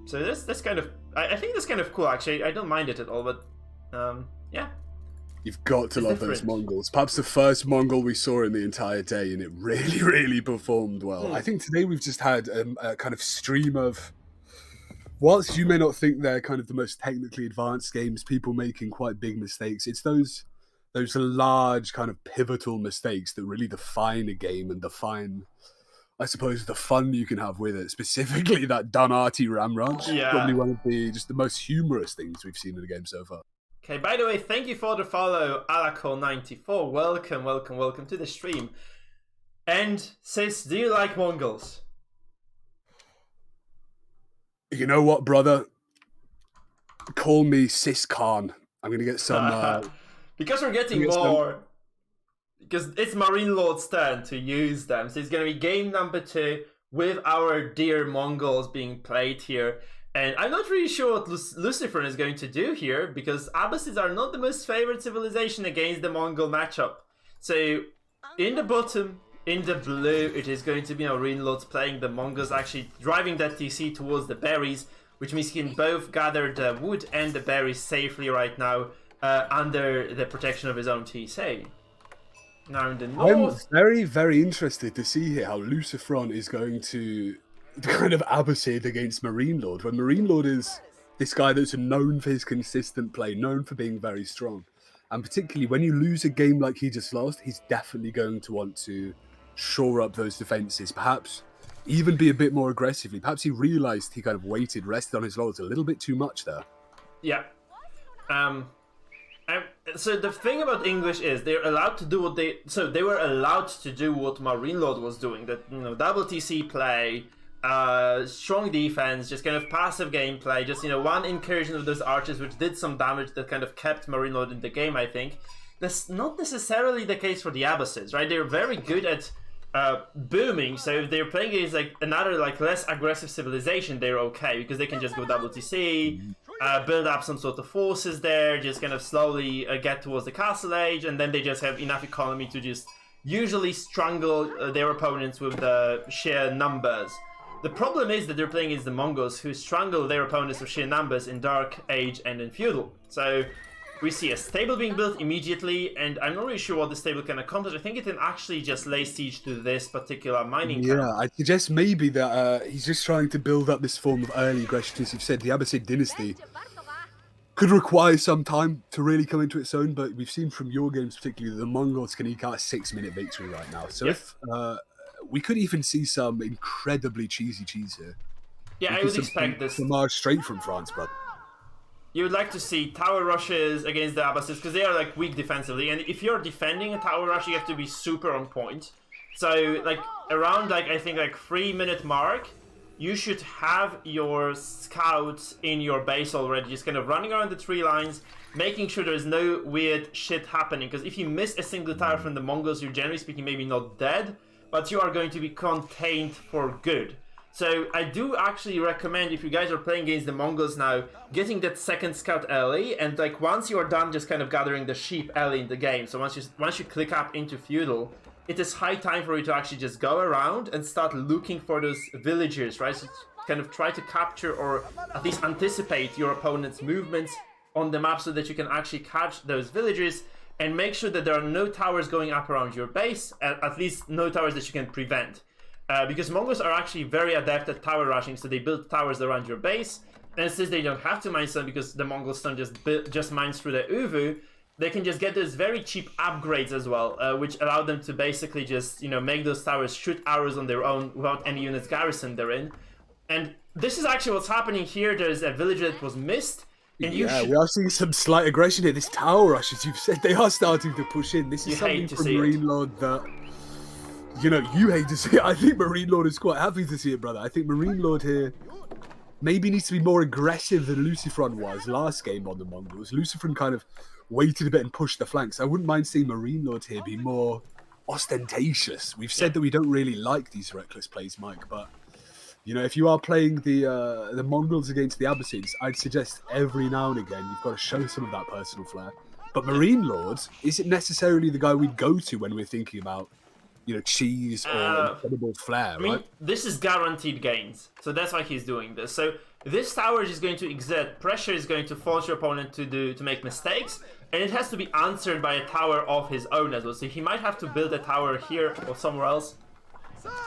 So that's kind of, I think that's kind of cool actually. I don't mind it at all, but yeah. You've got to It's love those different. Mongols. Perhaps the first Mongol we saw in the entire day, and it really, really performed well. I think today we've just had a kind of stream of, whilst you may not think they're kind of the most technically advanced games, people making quite big mistakes. It's those large kind of pivotal mistakes that really define a game and define, I suppose, the fun you can have with it. Specifically, that done Artie Ramraj. Yeah. Probably one of the most humorous things we've seen in the game so far. Okay, by the way, thank you for the follow, Alako94. Welcome, welcome, welcome to the stream. And Sis, do you like Mongols? You know what, brother? Call me Sis Khan. I'm gonna get some. Because we're getting more. Because it's MarineLord's turn to use them. So it's gonna be game number 2 with our dear Mongols being played here. And I'm not really sure what Lucifer is going to do here, because Abbasids are not the most favored civilization against the Mongol matchup. So, in the bottom, in the blue, it is going to be MarineLords playing the Mongols, actually driving that TC towards the berries, which means he can both gather the wood and the berries safely right now, under the protection of his own TC. Now in the north... I'm very, very interested to see here how Lucifron is going to kind of Abbasid against MarineLord, when MarineLord is this guy that's known for his consistent play, known for being very strong. And particularly when you lose a game like he just lost, he's definitely going to want to shore up those defenses, perhaps even be a bit more aggressively. Perhaps he realized he kind of rested on his laurels a little bit too much there. Yeah. So the thing about English is they're allowed to do what they were allowed to do what MarineLord was doing, that, you know, double TC play, strong defense, just kind of passive gameplay, just, you know, one incursion of those archers which did some damage that kind of kept MarineLord in the game, I think. That's not necessarily the case for the Abbasids, right? They're very good at booming, so if they're playing against like another like less aggressive civilization, they're okay, because they can just go double TC, build up some sort of forces there, just kind of slowly get towards the castle age, and then they just have enough economy to just usually strangle their opponents with the sheer numbers. The problem is that they're playing against the Mongols, who strangle their opponents with sheer numbers in Dark Age and in Feudal. So we see a stable being built immediately, and I'm not really sure what the stable can accomplish. I think it can actually just lay siege to this particular mining camp. Yeah, I suggest maybe that he's just trying to build up this form of early aggression. As you've said, the Abbasid dynasty could require some time to really come into its own, but we've seen from your games particularly that the Mongols can eke out a 6-minute victory right now. So if we could even see some incredibly cheesy cheese here. Yeah, I would expect this. Fromage straight from France, brother. You would like to see tower rushes against the Abbasids, because they are like weak defensively, and if you're defending a tower rush, you have to be super on point. So like around like I think like 3-minute mark, you should have your scouts in your base already, just kind of running around the tree lines, making sure there's no weird shit happening, because if you miss a single tower from the Mongols, you're generally speaking maybe not dead, but you are going to be contained for good. So I do actually recommend, if you guys are playing against the Mongols now, getting that second scout early, and like once you are done just kind of gathering the sheep early in the game, so once you click up into Feudal, it is high time for you to actually just go around and start looking for those villagers, right? So kind of try to capture or at least anticipate your opponent's movements on the map so that you can actually catch those villagers, and make sure that there are no towers going up around your base, at least no towers that you can prevent. Because Mongols are actually very adept at tower rushing, so they build towers around your base, and since they don't have to mine stone because the Mongols don't just mine through the Uvu, they can just get those very cheap upgrades as well, which allow them to basically just, you know, make those towers shoot arrows on their own without any units garrisoned therein. And this is actually what's happening here. There's a villager that was missed. And we are seeing some slight aggression here. This tower rush, as you've said, they are starting to push in. This is something from MarineLord that, you know, you hate to see it. I think MarineLord is quite happy to see it, brother. I think MarineLord here maybe needs to be more aggressive than Lucifron was last game on the Mongols. Lucifron kind of waited a bit and pushed the flanks. I wouldn't mind seeing MarineLord here be more ostentatious. We've said that we don't really like these reckless plays, Mike, but you know, if you are playing the Mongols against the Abbasids, I'd suggest every now and again you've got to show some of that personal flair. But MarineLord isn't necessarily the guy we'd go to when we're thinking about, you know, cheese or incredible flair, right? I mean, this is guaranteed gains, so that's why he's doing this. So this tower is going to exert pressure, is going to force your opponent to make mistakes, and it has to be answered by a tower of his own as well. So he might have to build a tower here or somewhere else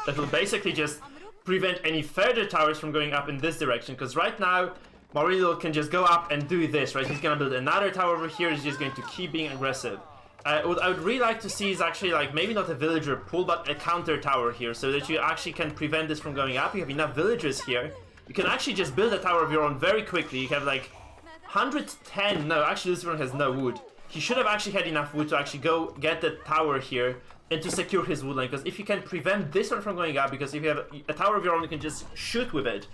that will basically just prevent any further towers from going up in this direction, because right now MarineLord can just go up and do this, right? He's gonna build another tower over here, he's just going to keep being aggressive. What I would really like to see is actually, like, maybe not a villager pool, but a counter tower here, so that you actually can prevent this from going up. You have enough villagers here. You can actually just build a tower of your own very quickly. You have like 110, no, actually Lucifer has no wood. He should have actually had enough wood to actually go get the tower here and to secure his wood line, because if you can prevent this one from going up, because if you have a tower of your own, you can just shoot with it.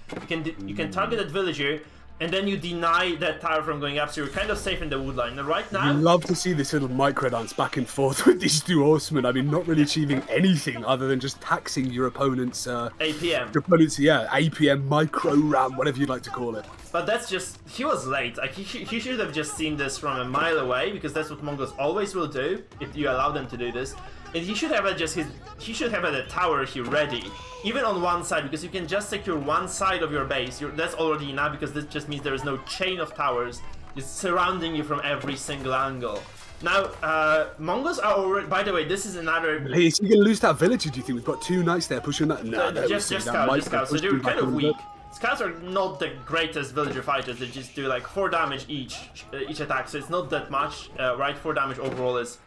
You can target that villager, and then you deny that tower from going up, so you're kind of safe in the wood line. And right now, you love to see this little micro dance back and forth with these two horsemen. I mean, not really achieving anything other than just taxing your opponent's APM. Your opponent's APM, micro ram, whatever you'd like to call it. But that's just, he was late. Like he should have just seen this from a mile away, because that's what Mongols always will do if you allow them to do this. And he should have had a tower here ready, even on one side, because you can just secure one side of your base. That's already enough, because this just means there is no chain of towers just surrounding you from every single angle. Now, Mongols are already. By the way, this is another. Hey, is he gonna lose that village? Do you think we've got two knights there pushing that? No, just scouts. So they're kind of weak. Scouts are not the greatest villager fighters. They just do like 4 damage each attack, so it's not that much. Right, 4 damage overall is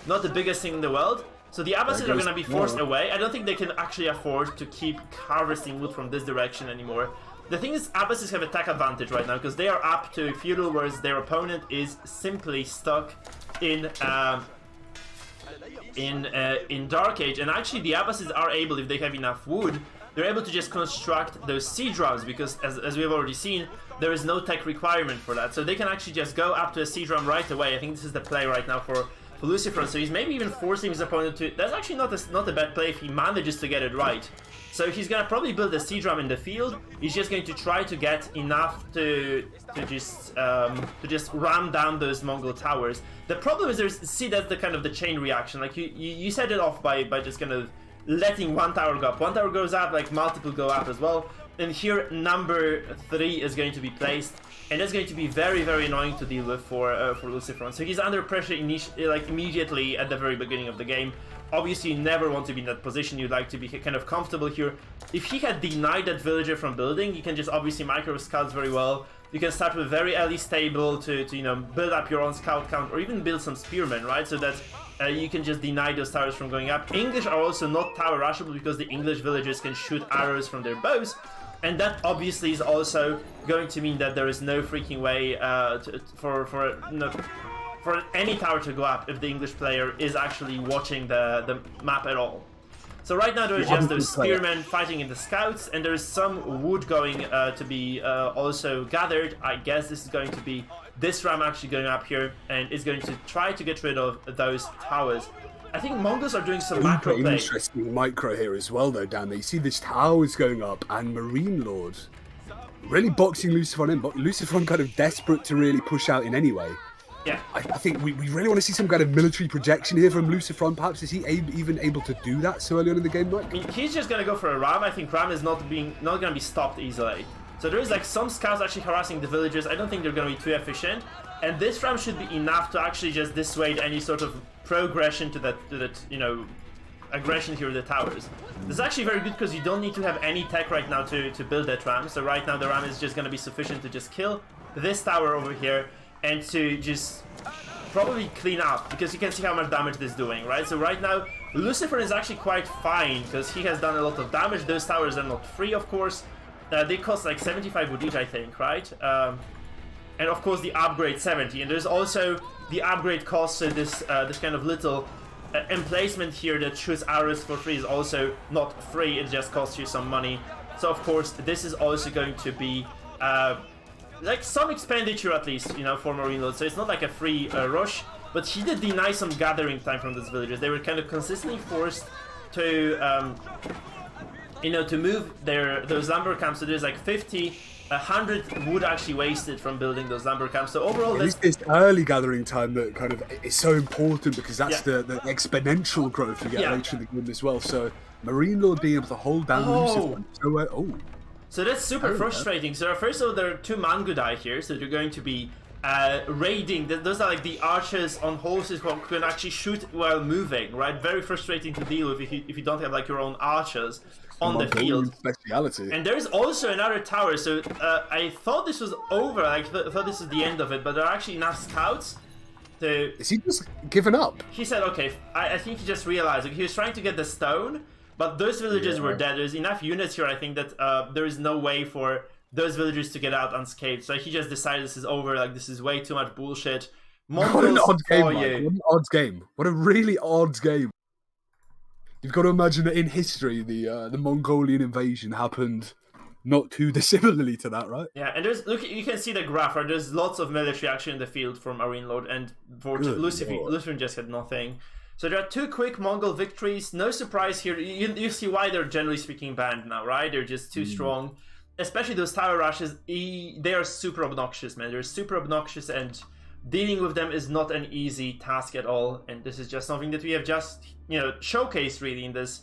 not the biggest thing in the world. So the Abbasids are gonna be forced away. I don't think they can actually afford to keep harvesting wood from this direction anymore. The thing is, Abbasids have attack advantage right now, because they are up to feudal, whereas their opponent is simply stuck in Dark Age. And actually, the Abbasids are able, if they have enough wood, they're able to just construct those siege rams, because as we have already seen, there is no tech requirement for that. So they can actually just go up to a siege ram right away. I think this is the play right now for Lucifer. So he's maybe even forcing his opponent to. That's actually not a bad play if he manages to get it right. So he's gonna probably build a siege ram in the field. He's just going to try to get enough to just ram down those Mongol towers. The problem is that's the kind of the chain reaction. Like you set it off by just kind of letting one tower go up. One tower goes up, like multiple go up as well. And here number 3 is going to be placed, and that's going to be very, very annoying to deal with for Lucifer. So he's under pressure immediately at the very beginning of the game. Obviously, you never want to be in that position. You'd like to be kind of comfortable here. If he had denied that villager from building, you can just obviously micro scouts very well. You can start with very early stable to build up your own scout count, or even build some spearmen, right? So that you can just deny those towers from going up. English are also not tower rushable, because the English villagers can shoot arrows from their bows. And that obviously is also going to mean that there is no freaking way for any tower to go up if the English player is actually watching the map at all. So right now there is just those spearmen fighting in the scouts, and there is some wood going to be also gathered. I guess this is going to be this ram actually going up here, and is going to try to get rid of those towers. I think Mongols are doing some macro play. Interesting micro here as well, though, Dan. You see this towers going up, and MarineLord really boxing Lucifer in, but Lucifer kind of desperate to really push out in any way. Yeah. I think we really want to see some kind of military projection here from Lucifer. Perhaps is he even able to do that so early on in the game, Mike? I mean, he's just gonna go for a ram. I think ram is not gonna be stopped easily. So there is like some scouts actually harassing the villagers. I don't think they're gonna be too efficient. And this ram should be enough to actually just dissuade any sort of progression to that aggression here with the towers. This is actually very good, because you don't need to have any tech right now to build that ram. So right now the ram is just going to be sufficient to just kill this tower over here, and to just probably clean up, because you can see how much damage this is doing, right? So right now Lucifer is actually quite fine, because he has done a lot of damage. Those towers are not free, of course. They cost like 75 wood each, I think, right? And of course the upgrade 70, and there's also the upgrade cost. So this kind of little emplacement here that shoots arrows for free is also not free. It just costs you some money. So of course this is also going to be like some expenditure, at least, for MarineLord. So it's not like a free rush, but he did deny some gathering time from these villagers. They were kind of consistently forced to to move those lumber camps. So there's like 100 wood actually wasted from building those lumber camps. So overall, it's this early gathering time that kind of is so important, because that's the exponential growth you get later in the game as well. So MarineLord being able to hold down Lucifer. So that's super frustrating. So first of all, there are 2 Mangudai here, so they're going to be raiding. Those are like the archers on horses who can actually shoot while moving, right? Very frustrating to deal with if you don't have like your own archers on the field. Speciality. And there's also another tower. So I thought this was over. I thought this was the end of it, but there are actually enough scouts. So is he just given up? He said, "Okay." I think he just realized he was trying to get the stone. But those villagers were dead. There's enough units here, I think, that there is no way for those villagers to get out unscathed. So he just decided this is over. Like, this is way too much bullshit. What an odd game, Mike. What an odd game. What a really odd game. You've got to imagine that in history, the Mongolian invasion happened not too dissimilarly to that, right? Yeah, and there's look, you can see the graph, right? There's lots of military action in the field from MarineLord, and Lucifer just had nothing. So there are 2 quick Mongol victories. No surprise here. You see why they're generally speaking banned now, right? They're just too strong. Especially those tower rushes. They are super obnoxious, man. They're super obnoxious, and dealing with them is not an easy task at all. And this is just something that we have just, showcased really in this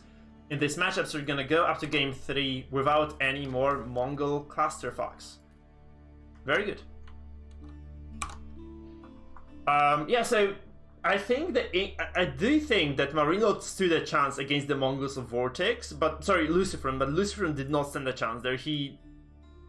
matchup. So we're gonna go up to game 3 without any more Mongol clusterfucks. Very good. Yeah. So. I do think that MarineLord stood a chance against the Mongols of VortiX, but Lucifer did not stand a chance there. He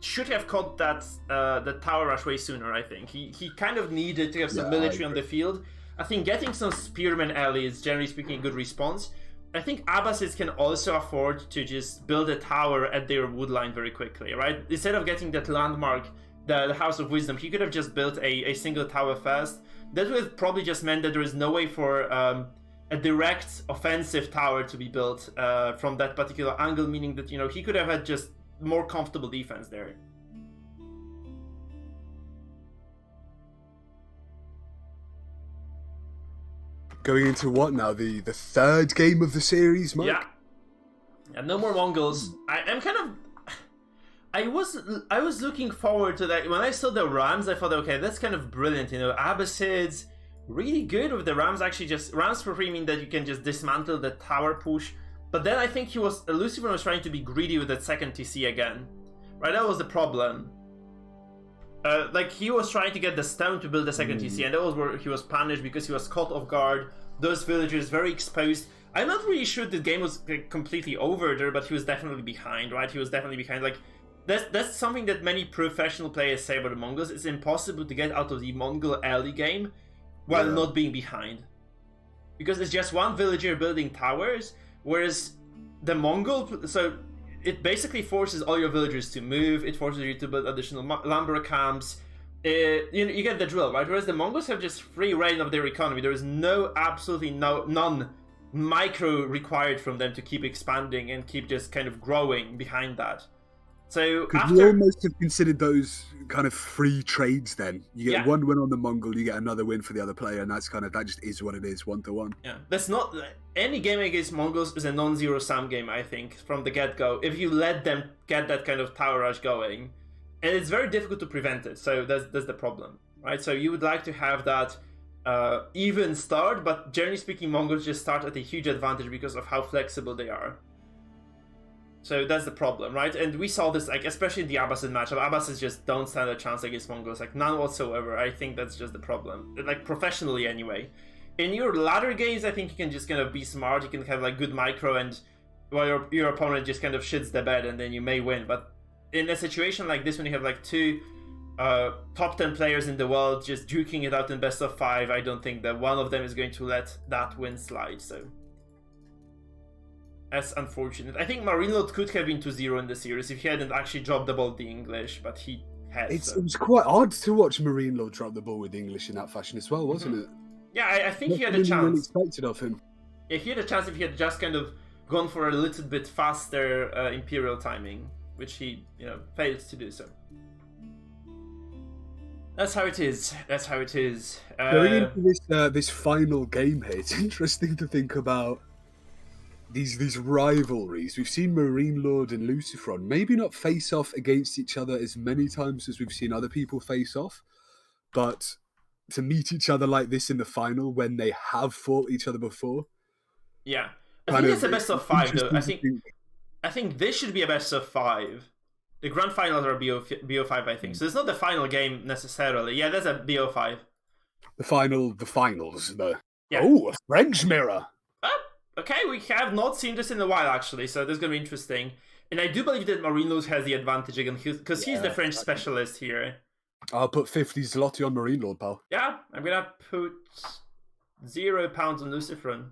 should have caught that the tower rush way sooner, I think. He kind of needed to have some military on the field. I think getting some spearmen early is generally speaking a good response. I think Abbasids can also afford to just build a tower at their wood line very quickly, right? Instead of getting that landmark, the House of Wisdom, he could have just built a single tower first. That would have probably just meant that there is no way for a direct offensive tower to be built from that particular angle, meaning that, he could have had just more comfortable defense there. Going into what now? The 3rd game of the series, Mike? Yeah, no more Mongols. I'm kind of... I was looking forward to that. When I saw the Rams, I thought, okay, that's kind of brilliant. Abbasids, really good with the Rams. Actually, just Rams for free mean that you can just dismantle the tower push. But then I think Lucifer was trying to be greedy with that second TC again. Right, that was the problem. Like, he was trying to get the stone to build the second TC, and that was where he was punished because he was caught off guard. Those villagers very exposed. I'm not really sure the game was completely over there, but he was definitely behind, right? He was definitely behind. Like, that's something that many professional players say about the Mongols. It's impossible to get out of the Mongol early game while not being behind. Because it's just one villager building towers, whereas the Mongol... So it basically forces all your villagers to move, it forces you to build additional lumber camps. You get the drill, right? Whereas the Mongols have just free reign of their economy. There is absolutely none micro required from them to keep expanding and keep just kind of growing behind that. So you almost have considered those kind of free trades then. You get one win on the Mongol, you get another win for the other player, and that just is what it is, 1-to-1. Yeah, that's not... Any game against Mongols is a non-zero sum game, I think, from the get-go, if you let them get that kind of tower rush going. And it's very difficult to prevent it, so that's the problem, right? So you would like to have that even start, but generally speaking, Mongols just start at a huge advantage because of how flexible they are. So that's the problem, right? And we saw this, like, especially in the Abbasid matchup. Abbasids just don't stand a chance against Mongols, like, none whatsoever. I think that's just the problem, like, professionally anyway. In your latter games, I think you can just kind of be smart. You can have, like, good micro, and while your opponent just kind of shits the bed, and then you may win. But in a situation like this, when you have, like, 2 top 10 players in the world just duking it out in best of 5, I don't think that one of them is going to let that win slide, so... That's unfortunate. I think MarineLord could have been 2-0 in the series if he hadn't actually dropped the ball with the English, but he had. It was quite odd to watch MarineLord drop the ball with English in that fashion as well, wasn't it? Yeah, I think he had a chance. Expected of him. Yeah, he had a chance if he had just kind of gone for a little bit faster Imperial timing, which he, failed to do so. That's how it is. That's how it is. Going into this final game here, it's interesting to think about these rivalries. We've seen MarineLord and Lucifer maybe not face off against each other as many times as we've seen other people face off, but to meet each other like this in the final when they have fought each other before. Yeah, I think it's a best of 5 though. I think this should be a best of 5. The grand finals are BO5, I think. So it's not the final game necessarily. Yeah, that's a BO5. The finals. Yeah. Oh, a French mirror. Okay, we have not seen this in a while, actually, so this is going to be interesting. And I do believe that MarineLord has the advantage again, because he's the French specialist here. I'll put 50 zloty on MarineLord, pal. Yeah, I'm going to put £0 on Luciferin.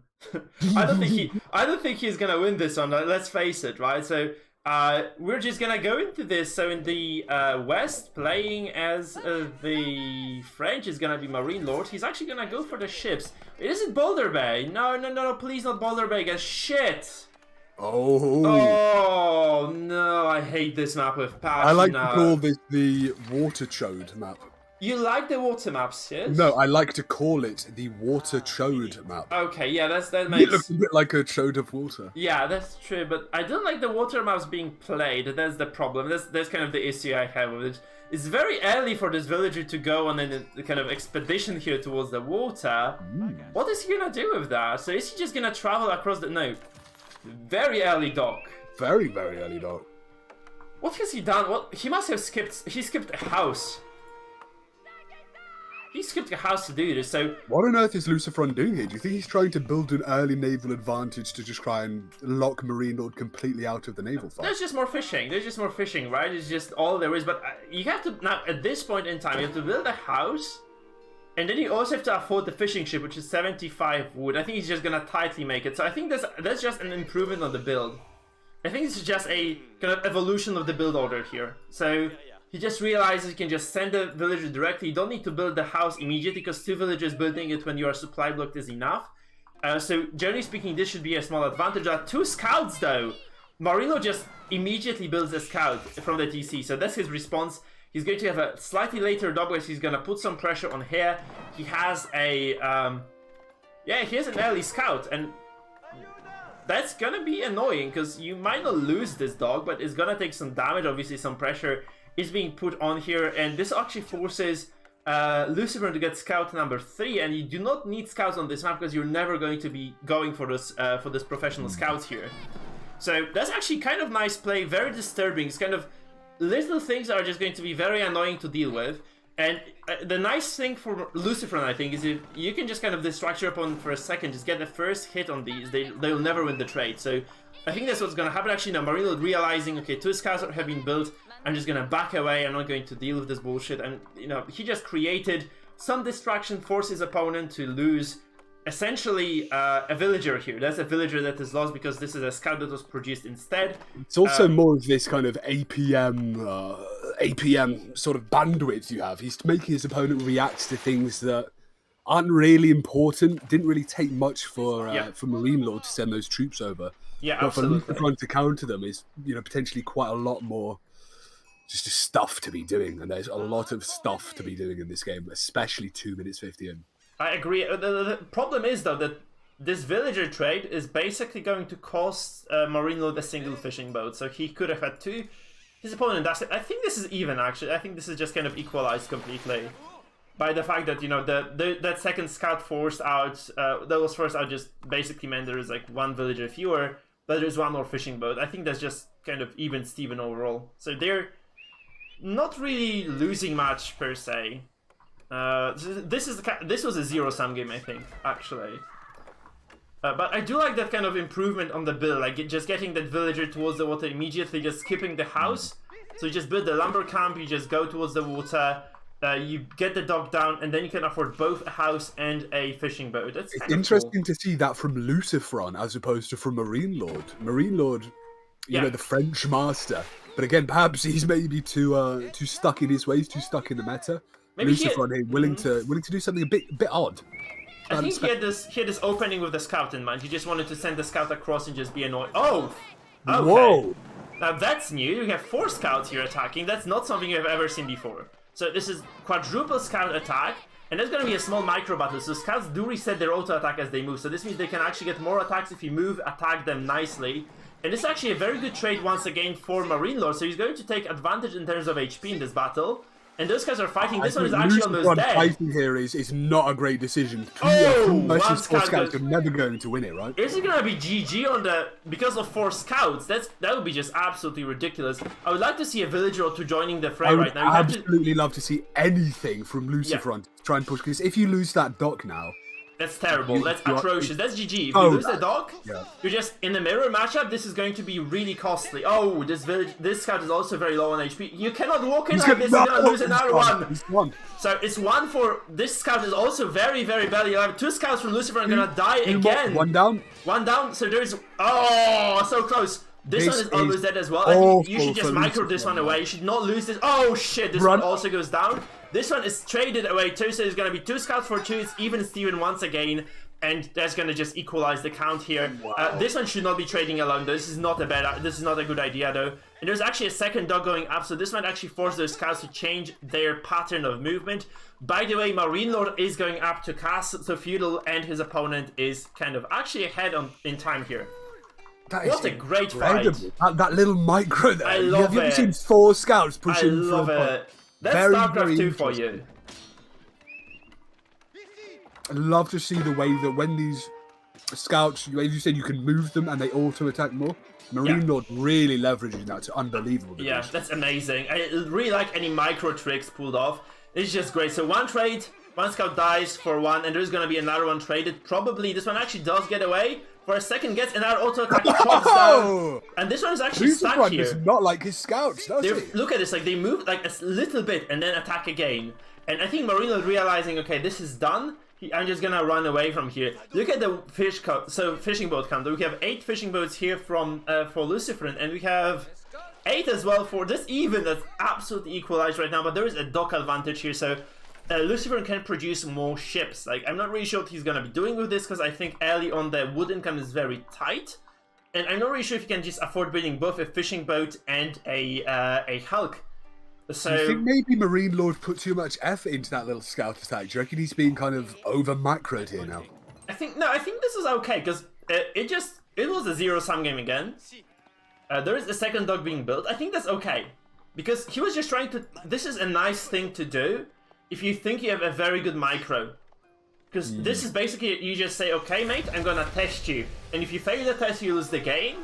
I don't think he's going to win this one, let's face it, right? So we're just going to go into this. So in the West, playing as the French is going to be MarineLord. He's actually going to go for the ships. Is it Boulder Bay? No, please not Boulder Bay, guys. Shit! Oh no, I hate this map with passion. I like to call this the Water Chode map. You like the water maps, yes? No, I like to call it the Water Chode map. Okay, yeah, that makes... It looks a bit like a chode of water. Yeah, that's true, but I don't like the water maps being played. That's the problem. That's kind of the issue I have with it. It's very early for this villager to go on a kind of expedition here towards the water. What is he gonna do with that? So is he just gonna travel across the... No. Very early dock. Very, very early dock. What has he done? What he must have skipped. He skipped a house. He skipped a house to do this. So what on earth is Luciferin doing here? Do you think he's trying to build an early naval advantage to just try and lock MarineLord completely out of the naval fight? There's just more fishing. There's just more fishing, right? It's just all there is. But you have to now at this point in time, you have to build a house. And then you also have to afford the fishing ship, which is 75 wood. I think he's just gonna tightly make it. So I think that's just an improvement on the build. I think this is just a kind of evolution of the build order here. So he just realizes you can just send the villager directly. You don't need to build the house immediately because 2 villagers building it when you are supply blocked is enough. So generally speaking, this should be a small advantage. There are 2 scouts though. MarineLord just immediately builds a scout from the TC. So that's his response. He's going to have a slightly later dog where he's going to put some pressure on here. He has a, he has an early scout, and that's going to be annoying because you might not lose this dog, but it's going to take some damage. Obviously, some pressure is being put on here, and this actually forces Lucifer to get scout number 3, and you do not need scouts on this map because you're never going to be going for this professional scout here. So that's actually kind of nice play, very disturbing. It's kind of little things are just going to be very annoying to deal with, and the nice thing for Lucifer, I think, is if you can just kind of distract your opponent for a second, just get the first hit on these, they'll never win the trade. So I think that's what's going to happen. Actually, now MarineLord realizing, okay, 2 scouts have been built, I'm just going to back away, I'm not going to deal with this bullshit, and you know, he just created some distraction, forced his opponent to lose essentially a villager here. That's a villager that is lost because this is a scout that was produced instead. It's also more of this kind of APM sort of bandwidth you have. He's making his opponent react to things that aren't really important. Didn't really take much for MarineLord to send those troops over. Yeah, but absolutely. for Lucifer to counter them is, you know, potentially quite a lot more just stuff to be doing, and there's a lot of stuff to be doing in this game, especially 2 minutes 50 in. I agree. The problem is, though, that this villager trade is basically going to cost MarineLord a single fishing boat. So he could have had 2. His opponent does it. I think this is even, actually. I think this is just kind of equalized completely by the fact that, you know, that second scout forced out, that was forced out just basically meant there is like 1 villager fewer, but there's 1 more fishing boat. I think that's just kind of even Steven overall. So they're not really losing much per se. This was a zero-sum game, I think, actually. But I do like that kind of improvement on the build, like just getting that villager towards the water immediately, just skipping the house. So you just build the lumber camp, you just go towards the water, you get the dock down, and then you can afford both a house and a fishing boat. That's it's interesting to see that from Luciferin as opposed to from MarineLord. MarineLord, you know, the French master. But again, perhaps he's maybe too stuck in his ways, too stuck in the meta. Maybe Luciferin willing to do something a bit odd. I think he had this opening with the scout in mind. He just wanted to send the scout across and just be annoyed. Oh! Okay. Whoa! Now that's new. You have 4 scouts here attacking. That's not something you've ever seen before. So this is quadruple scout attack, and there's going to be a small micro battle. So scouts do reset their auto attack as they move. So this means they can actually get more attacks if you move, attack them nicely. And this is actually a very good trade once again for MarineLord. So he's going to take advantage in terms of HP in this battle. And those guys are fighting. This one is actually almost dead. Fighting here is not a great decision. Versus 4 scouts, you're never going to win it, right? Is it gonna be GG on the because of 4 scouts? That would be just absolutely ridiculous. I would like to see a villager or two joining the fray right now. I would absolutely love to see anything from Lucifer to try and push. Because if you lose that dock now, that's terrible. That's atrocious. That's GG. If you lose the dog, you're just in a mirror matchup. This is going to be really costly. Oh, this scout is also very low on HP. You cannot walk in like this. You're gonna lose another one. So it's 1 for this scout is also very, very bad. You have 2 scouts from Lucifer are gonna die again. 1 down. 1 down. So there's so close. This one is almost dead as well. I think you should just micro this one away. You should not lose this. Oh shit! This one also goes down. This one is traded away too, so there's going to be 2 scouts for 2. It's even Steven once again, and that's going to just equalize the count here. This one should not be trading alone. This is not a good idea though. And there's actually a second dog going up, so this might actually force those scouts to change their pattern of movement. By the way, MarineLord is going up to cast the feudal, and his opponent is kind of actually ahead in time here. What a great fight! That little micro there. I love it. Have you ever seen 4 scouts pushing? I love it. That's StarCraft 2 for you. I love to see the way that when these scouts, as you said, you can move them and they auto attack more. MarineLord really leveraging that to unbelievable. Yeah, that's amazing. I really like any micro tricks pulled off. It's just great. So 1 trade, 1 scout dies for 1, and there's going to be another one traded. Probably this one actually does get away. For a second, gets another auto attack, chops down, and this one is actually stuck here. Does not like his scouts, does he? Look at this, like they move like a little bit and then attack again. And I think MarineLord realizing, okay, this is done. I'm just gonna run away from here. Look at the fishing boat count. We have 8 fishing boats here from for Lucifer, and we have 8 as well for this. Even that's absolutely equalized right now, but there is a dock advantage here, so. Lucifer can produce more ships. Like, I'm not really sure what he's gonna be doing with this, because I think early on the wood income is very tight, and I'm not really sure if he can just afford building both a fishing boat and a Hulk. So do you think maybe MarineLord put too much effort into that little scout attack? Do you reckon he's being kind of over macroed here now? I think this is okay, because it was a zero-sum game again. There is a second dog being built. I think that's okay, because he was just trying to. This is a nice thing to do. If you think you have a very good micro, because this is basically, you just say, okay mate, I'm gonna test you, and if you fail the test you lose the game,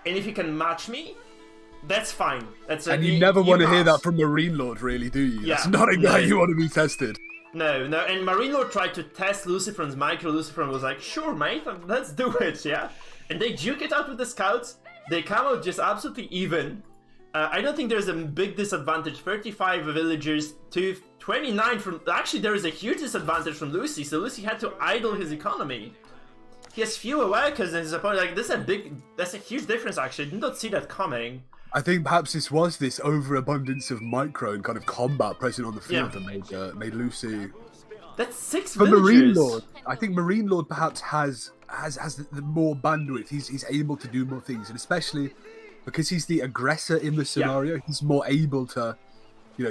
and if you can match me, that's fine. And you never want to hear that from MarineLord, really, do you? Yeah, that's not a guy you want to be tested. No, and MarineLord tried to test Lucifer's micro. Lucifer was like, sure mate, let's do it, yeah? And they duke it out with the scouts. They come out just absolutely even. I don't think there's a big disadvantage. 35 villagers to 29 from... Actually, there is a huge disadvantage from Lucy, so Lucy had to idle his economy. He has fewer workers than his opponent. Like, that's a huge difference, actually. I did not see that coming. I think perhaps this was this overabundance of micro and kind of combat present on the field that made Lucy... That's 6 For villagers. MarineLord, I think MarineLord perhaps has the more bandwidth. He's able to do more things, and especially... because he's the aggressor in the scenario, he's more able to,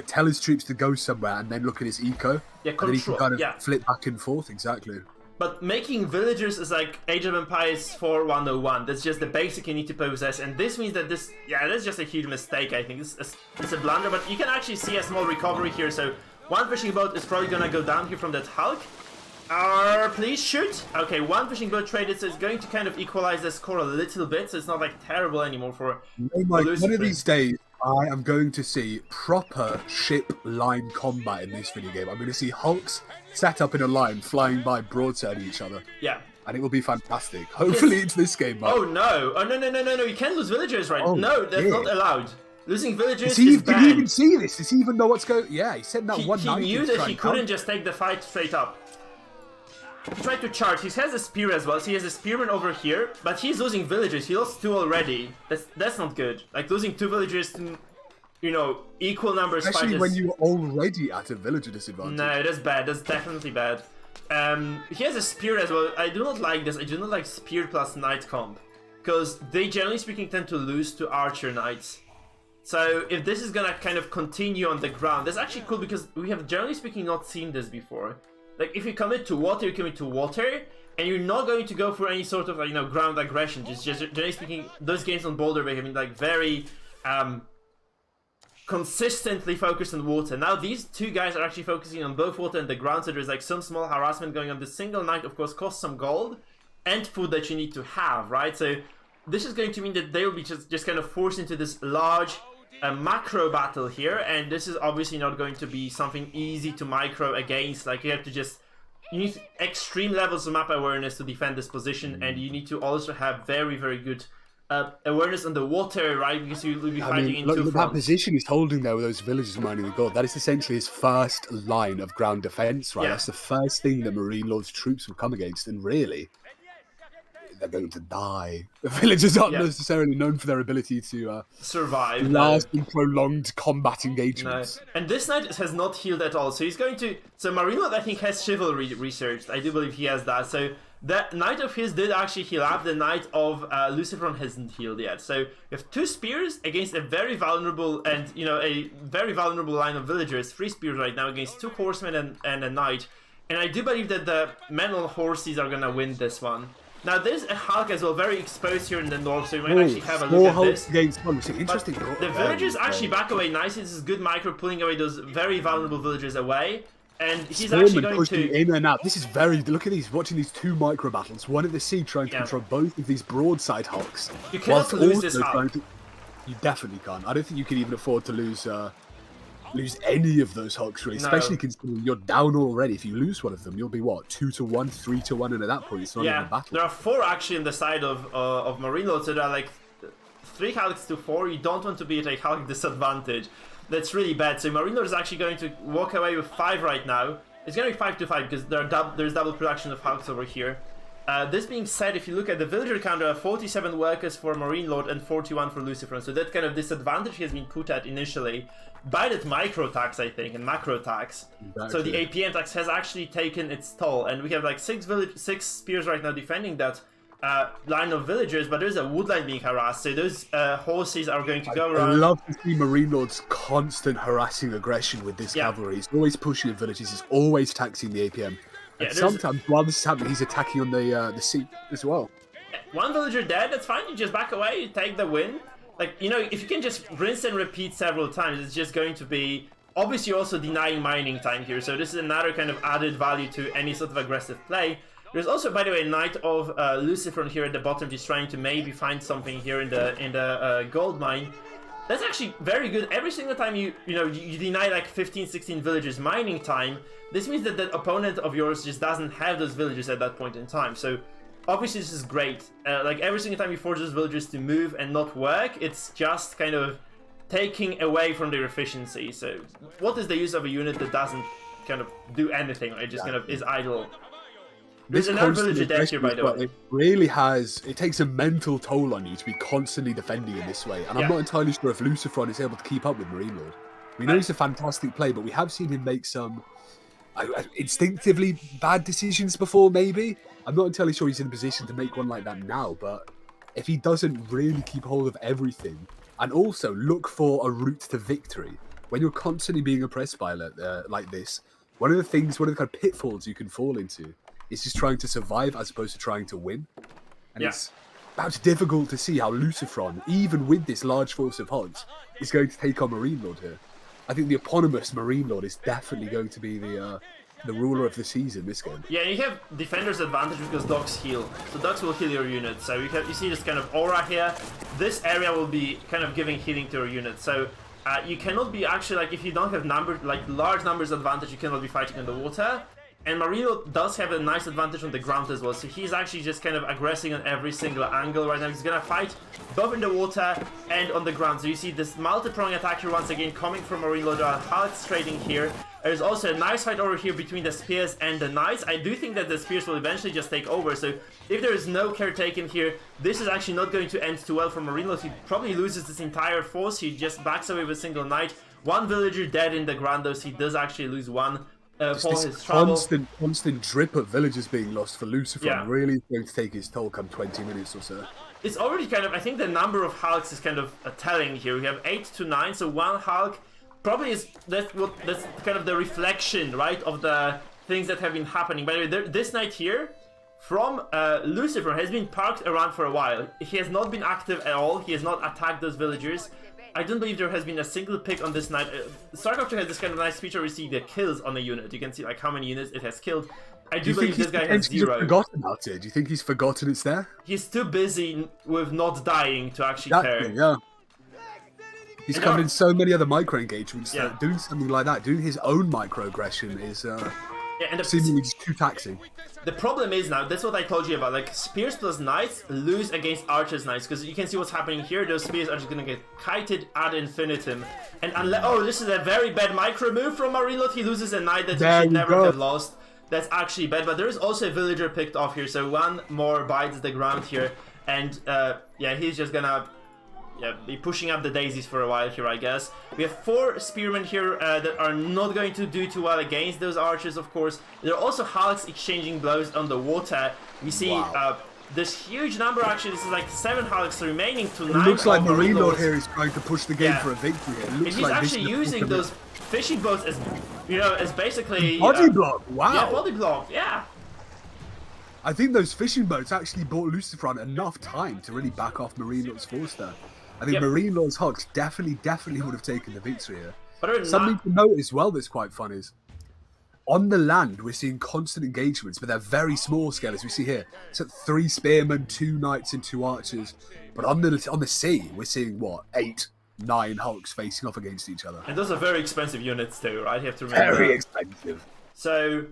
tell his troops to go somewhere and then look at his eco. Yeah, and then he can kind of flip back and forth, exactly. But making villagers is like Age of Empires 4 101. That's just the basic you need to possess. And this means that that's just a huge mistake, I think. It's a blunder, but you can actually see a small recovery here. So 1 fishing boat is probably going to go down here from that Hulk. Please shoot. Okay, 1 fishing boat traded, so it's going to kind of equalize the score a little bit, so it's not like terrible anymore for One of these days, I am going to see proper ship line combat in this video game. I'm going to see Hulks set up in a line, flying by broadsiding each other. Yeah. And it will be fantastic. Hopefully it's this game, man. Oh no! Oh no! You can't lose villagers, right? No, that's not allowed. Losing villagers is bad. Did he even see this? Does he even know what's going? Yeah, he said that one night. He knew that he couldn't just take the fight straight up. He tried to charge. He has a spear as well, so he has a spearman over here, but he's losing villagers. He lost 2 already. That's not good. Like, losing 2 villagers to, equal numbers. Especially when you're already at a villager disadvantage. No, that's bad. That's definitely bad. He has a spear as well. I do not like this. I do not like spear plus knight comp, because they, generally speaking, tend to lose to archer knights. So if this is gonna kind of continue on the ground, that's actually cool, because we have, generally speaking, not seen this before. Like, if you commit to water, you commit to water, and you're not going to go for any sort of, ground aggression. Just generally speaking, those games on Boulder Bay have been, like, very, consistently focused on water. Now these two guys are actually focusing on both water and the ground, so there's like some small harassment going on. The single knight, of course, costs some gold and food that you need to have, right? So this is going to mean that they will be just kind of forced into this large macro battle here, and this is obviously not going to be something easy to micro against. Like, you have to just, you need extreme levels of map awareness to defend this position, and you need to also have very, very good awareness on the water, right? Because you'll be fighting in two fronts. That position he's holding there with those villagers mining the gold, that is essentially his first line of ground defense, right? Yeah. That's the first thing that MarineLord's troops will come against, and really, they're going to die. The villagers aren't necessarily known for their ability to survive lasting, prolonged combat engagements. No. And this knight has not healed at all, so he's going to... So MarineLord, I think, has chivalry researched. I do believe he has that. So that knight of his did actually heal up. The knight of Luciferon hasn't healed yet. So you have 2 spears against a very vulnerable and, you know, a very vulnerable line of villagers. 3 spears right now against 2 horsemen and a knight. And I do believe that the men on horses are gonna win this one. Now there's a Hulk as well, very exposed here in the north, so you might actually have a look at this. Interesting. The villagers actually back away nicely. This is good micro, pulling away those very vulnerable villagers away. And he's actually going to... in and out. This is very... Look at these, watching these 2 micro battles. One at the sea trying to control both of these broadside Hulks. You cannot lose this Hulk. You definitely can't. I don't think you can even afford to lose any of those Hulks, really. No. Especially considering you're down already. If you lose one of them, you'll be, what, 2-1, 3-1, and at that point, it's not even a battle. There are 4 actually on the side of MarineLord, so there are like 3 Hulks to 4. You don't want to be at a Hulk disadvantage. That's really bad. So MarineLord is actually going to walk away with 5 right now. It's going to be 5-5 because there's double production of Hulks over here. This being said, if you look at the villager count, there are 47 workers for MarineLord and 41 for Luciferon. So that kind of disadvantage has been put at initially by that micro tax, I think, and macro tax. Exactly. So the APM tax has actually taken its toll, and we have like 6 spears right now defending that line of villagers, but there's a wood line being harassed, so those horses are going to go around. I love to see MarineLord's constant harassing aggression with this cavalry. He's always pushing at villages, he's always taxing the APM. And sometimes, while this is happening, he's attacking on the sea as well. 1 villager dead, that's fine, you just back away, you take the win. Like, you know, if you can just rinse and repeat several times, it's just going to be... Obviously, also denying mining time here, so this is another kind of added value to any sort of aggressive play. There's also, by the way, a knight of Luciferon here at the bottom, just trying to maybe find something here in the gold mine. That's actually very good. Every single time you deny like 15, 16 villagers mining time, this means that the opponent of yours just doesn't have those villagers at that point in time. So obviously this is great. Like every single time you force those villagers to move and not work, it's just kind of taking away from their efficiency. So what is the use of a unit that doesn't kind of do anything, right? It just kind of is idle. There's another villager dead here, by the way. It really it takes a mental toll on you to be constantly defending in this way. And I'm not entirely sure if Luciferon is able to keep up with MarineLord. We know he's a fantastic play, but we have seen him make some instinctively bad decisions before, maybe. I'm not entirely sure he's in a position to make one like that now, but if he doesn't really keep hold of everything, and also look for a route to victory, when you're constantly being oppressed by like this, one of the kind of pitfalls you can fall into is just trying to survive as opposed to trying to win. And it's perhaps difficult to see how Luciferon, even with this large force of Hulks, is going to take on MarineLord here. I think the eponymous MarineLord is definitely going to be the ruler of the season this game. Yeah, you have defender's advantage because dogs heal. So dogs will heal your unit. So you see this kind of aura here. This area will be kind of giving healing to your unit. So you cannot be actually, like, if you don't have large numbers advantage, you cannot be fighting in the water. And MarineLord does have a nice advantage on the ground as well, so he's actually just kind of aggressing on every single angle right now. He's gonna fight both in the water and on the ground. So you see this multi-prong attack here once again coming from MarineLord. There are Hulks trading here. There's also a nice fight over here between the spears and the knights. I do think that the spears will eventually just take over, so if there is no care taken here, this is actually not going to end too well for MarineLord. He probably loses this entire force. He just backs away with a single knight. 1 villager dead in the ground, though, so he does actually lose 1. For his constant drip of villagers being lost for Luciferon really is going to take his toll come 20 minutes or so. It's already kind of, I think the number of Hulks is kind of telling here. We have 8 to 9, so 1 Hulk probably is, that's kind of the reflection, right, of the things that have been happening. By the way, this knight here from Luciferon has been parked around for a while. He has not been active at all. He has not attacked those villagers. I don't believe there has been a single pick on this knight. StarCraft 2 has this kind of nice feature where you see the kills on a unit. You can see like how many units it has killed. I do believe this guy has 0. Forgotten about it? Do you think he's forgotten it's there? He's too busy with not dying to actually care. Yeah. He's covered in so many other micro engagements that doing something like that, doing his own microaggression is seemingly just too taxing. The problem is now, that's what I told you about, like spears plus knights lose against archers knights, because you can see what's happening here. Those spears are just gonna get kited ad infinitum. And unless, oh, this is a very bad micro move from MarineLord. He loses a knight that he should never have lost. That's actually bad, but there is also a villager picked off here, so one more bites the ground here. And yeah, he's just gonna be pushing up the daisies for a while here, I guess. We have 4 spearmen here that are not going to do too well against those archers, of course. There are also hulks exchanging blows on the water. We see this huge number, actually. This is like 7 hulks remaining tonight. It looks like MarineLord here is trying to push the game for a victory. It looks he's actually using those fishing boats as, you know, as basically... body block, wow. Yeah, body block, yeah. I think those fishing boats actually bought Lucifer enough time to really back off MarineLord's force there. I think MarineLord's hulks definitely would have taken the victory here. Something to note as well that's quite fun is, on the land, we're seeing constant engagements, but they're very small scale, as we see here. It's at 3 spearmen, 2 knights, and 2 archers. But on the sea, we're seeing, what, 8, 9 hulks facing off against each other. And those are very expensive units too, right? You have to remember. Very expensive. So...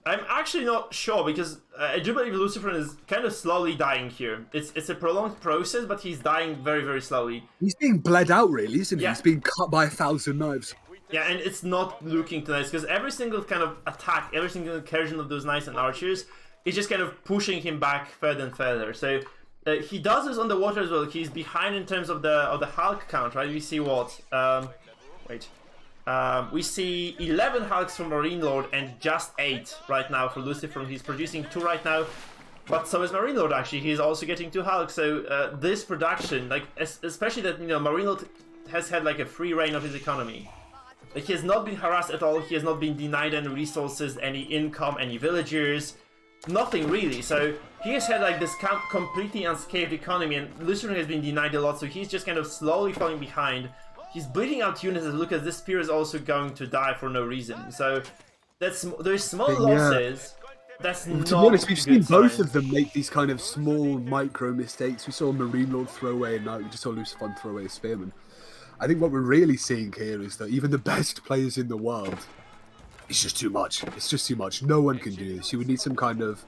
I'm actually not sure, because I do believe Lucifer is kind of slowly dying here. It's a prolonged process, but he's dying very slowly. He's being bled out, really, isn't he? He's being cut by 1,000 knives. Yeah, and it's not looking too nice, because every single kind of attack, every single incursion of those knights and archers is just kind of pushing him back further and further. So he does this on the water as well. He's behind in terms of the Hulk count, right? We see what? We see 11 hulks from MarineLord and just 8 right now for Lucifer. He's producing 2 right now, but so is MarineLord actually. He's also getting 2 hulks. So this production, like especially that, you know, MarineLord has had like a free reign of his economy. Like, he has not been harassed at all. He has not been denied any resources, any income, any villagers, nothing really. So he has had like this completely unscathed economy, and Lucifer has been denied a lot. So he's just kind of slowly falling behind. He's bleeding out units, as look as this spear is also going to die for no reason. So there's small losses. That's not to be honest, we've seen both of them make these kind of small micro mistakes. We saw MarineLord throw away a knight. We just saw Lucifer throw away a spearman. I think what we're really seeing here is that even the best players in the world, it's just too much. It's just too much. No one can do this. You would need some kind of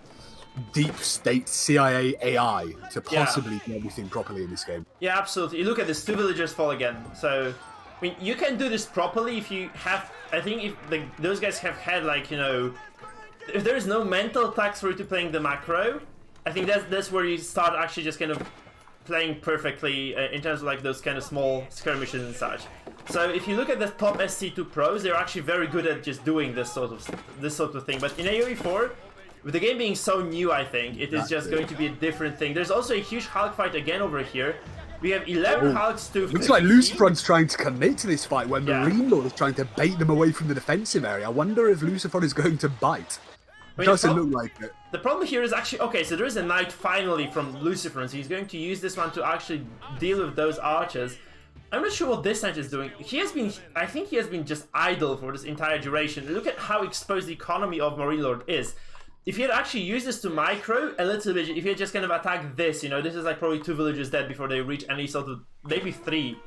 deep state CIA AI to possibly do everything properly in this game. Yeah, absolutely. You look at this, 2 villagers fall again. So, I mean, you can do this properly if you have... I think if those guys have had, like, you know... If there is no mental tax for you to playing the macro, I think that's where you start actually just kind of playing perfectly in terms of, like, those kind of small skirmishes and such. So, if you look at the top SC2 pros, they're actually very good at just doing this sort of thing. But in AoE 4... with the game being so new, I think, it is just going to be a different thing. There's also a huge Hulk fight again over here. We have 11 Hulks to 50. Looks like Lucifer's trying to commit to this fight when MarineLord is trying to bait them away from the defensive area. I wonder if Lucifer is going to bite. Doesn't look like it. The problem here is actually... Okay, so there is a knight finally from Lucifer, so he's going to use this one to actually deal with those archers. I'm not sure what this knight is doing. He has been... I think he has been just idle for this entire duration. Look at how exposed the economy of MarineLord is. If he had actually used this to micro a little bit, if he had just kind of attacked this, you know, this is like probably 2 villagers dead before they reach any sort of... maybe 3.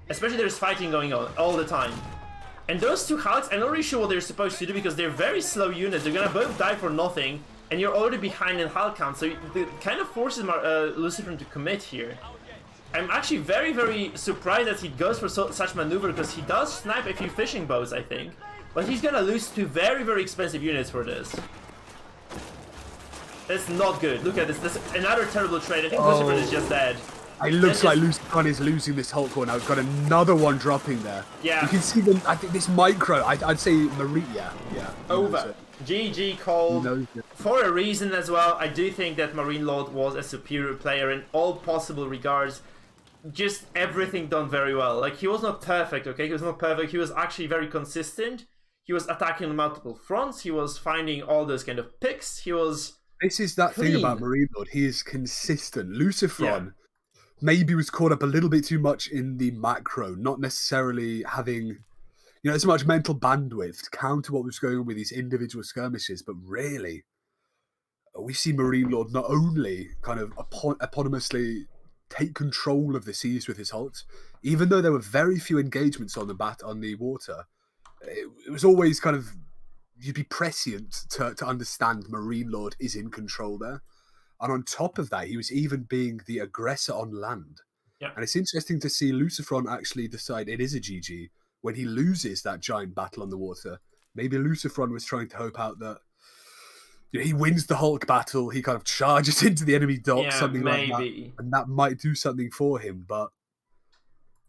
Especially there's fighting going on all the time. And those 2 hulks, I'm not really sure what they're supposed to do, because they're very slow units. They're gonna both die for nothing, and you're already behind in hulk count, so it kind of forces Lucifer to commit here. I'm actually very surprised that he goes for such maneuver, because he does snipe a few fishing boats, I think. But he's gonna lose 2 very expensive units for this. That's not good. Look at this. This is another terrible trade. I think Lucifer is just dead. It looks like Lucifer is losing this Hulk war now. We've got another one dropping there. Yeah. You can see them. I think this micro, I'd say Marie. Yeah. Over. GG called. For a reason as well. I do think that MarineLord was a superior player in all possible regards. Just everything done very well. Like, he was not perfect, okay? He was not perfect. He was actually very consistent. He was attacking on multiple fronts. He was finding all those kind of picks. He was... This is that thing about MarineLord. He is consistent. Lucifer maybe was caught up a little bit too much in the macro, not necessarily having, as much mental bandwidth to counter what was going on with these individual skirmishes. But really, we see MarineLord not only kind of eponymously take control of the seas with his hulks, even though there were very few engagements on the water. It was always kind of, you'd be prescient to understand MarineLord is in control there. And on top of that, he was even being the aggressor on land. Yeah. And it's interesting to see Lucifron actually decide it is a GG when he loses that giant battle on the water. Maybe Lucifron was trying to hope out that he wins the Hulk battle, he kind of charges into the enemy dock, something like that. And that might do something for him, but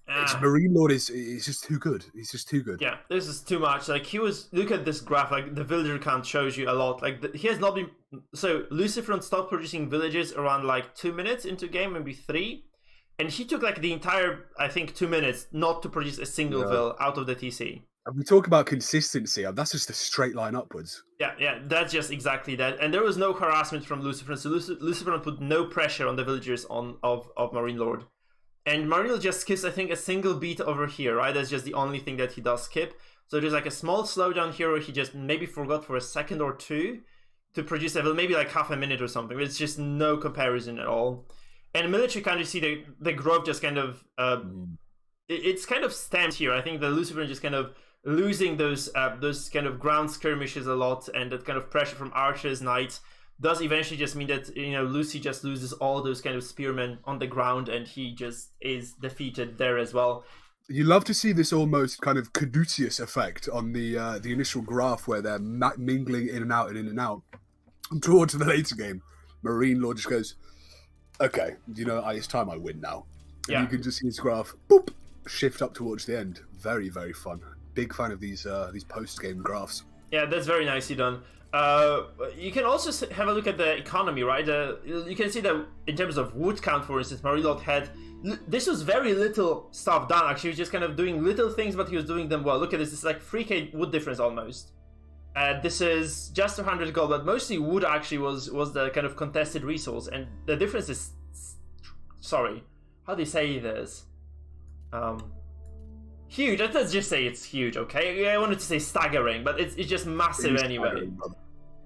MarineLord is just too good. He's just too good. Yeah, this is too much. Like, look at this graph, like the villager count shows you a lot. Like, he has not been, so Lucifron stopped producing villages around like 2 minutes into game, maybe 3. And he took like the entire, I think, 2 minutes not to produce a single vill out of the TC. And we talk about consistency, that's just a straight line upwards. Yeah, that's just exactly that. And there was no harassment from Lucifron, so Lucifron put no pressure on the villagers of MarineLord. And MarineLord just skips, I think, a single beat over here, right? That's just the only thing that he does skip. So there's like a small slowdown here where he just maybe forgot for a second or two to produce a vill, maybe like half a minute or something. But it's just no comparison at all. And military kind of see the growth just kind of, it's kind of stamped here. I think the Lucifron just kind of losing those kind of ground skirmishes a lot, and that kind of pressure from archers, knights, does eventually just mean that, Lucy just loses all those kind of spearmen on the ground, and he just is defeated there as well. You love to see this almost kind of caduceus effect on the initial graph where they're mingling in and out and in and out. And towards the later game, MarineLord just goes, okay, it's time I win now. And you can just see his graph, boop, shift up towards the end. Very, very fun. Big fan of these post-game graphs. Yeah, that's very nicely done. You can also have a look at the economy, right? You can see that in terms of wood count, for instance, MarineLord had... This was very little stuff done, actually. He was just kind of doing little things, but he was doing them well. Look at this. It's like 3k wood difference almost. This is just 200 gold, but mostly wood actually was the kind of contested resource. And the difference is... Sorry. How do you say this? Huge. Let's just say it's huge, okay? I wanted to say staggering, but it's just massive anyway.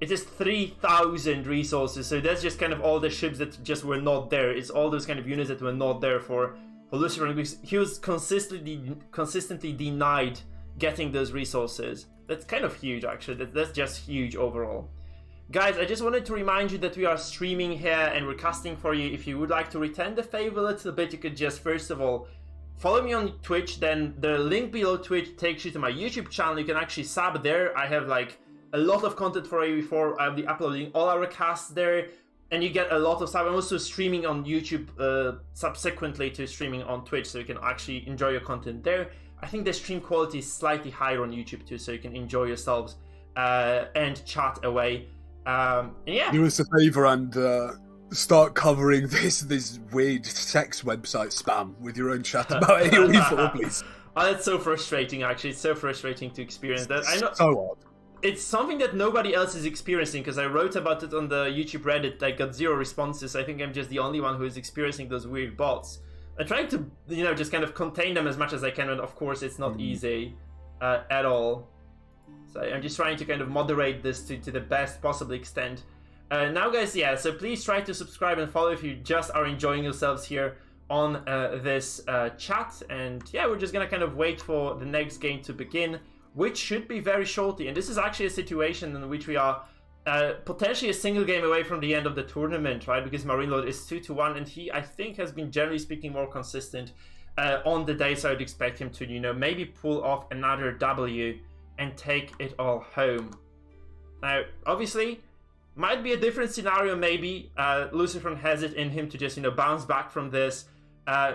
It is 3,000 resources, so that's just kind of all the ships that just were not there. It's all those kind of units that were not there for Lucifron, because he was consistently denied getting those resources. That's kind of huge, actually. That's just huge overall. Guys, I just wanted to remind you that we are streaming here and we're casting for you. If you would like to return the favor a little bit, you could just, first of all, follow me on Twitch. Then the link below Twitch takes you to my YouTube channel. You can actually sub there. I have like a lot of content for you before. I'll be uploading all our casts there, and you get a lot of stuff. I'm also streaming on YouTube subsequently to streaming on Twitch, so you can actually enjoy your content there. I think the stream quality is slightly higher on YouTube too, so you can enjoy yourselves and chat away. Yeah. Do us a favor and start covering this weird sex website spam with your own chat about AoE4, please. Oh, that's so frustrating, actually. It's so frustrating to experience that. I know. So odd. It's something that nobody else is experiencing, because I wrote about it on the YouTube Reddit. I got 0 responses. I think I'm just the only one who is experiencing those weird bots. I'm trying to, just kind of contain them as much as I can, and of course it's not easy at all. So I'm just trying to kind of moderate this to the best possible extent. Now, guys, yeah, so please try to subscribe and follow if you just are enjoying yourselves here on this chat. And yeah, we're just gonna kind of wait for the next game to begin, which should be very shortly. And this is actually a situation in which we are potentially a single game away from the end of the tournament, right? Because MarineLord is 2-1, and he, I think, has been generally speaking more consistent on the day, so I'd expect him to, maybe pull off another W and take it all home. Now, obviously, might be a different scenario, maybe. Lucifron has it in him to just, bounce back from this.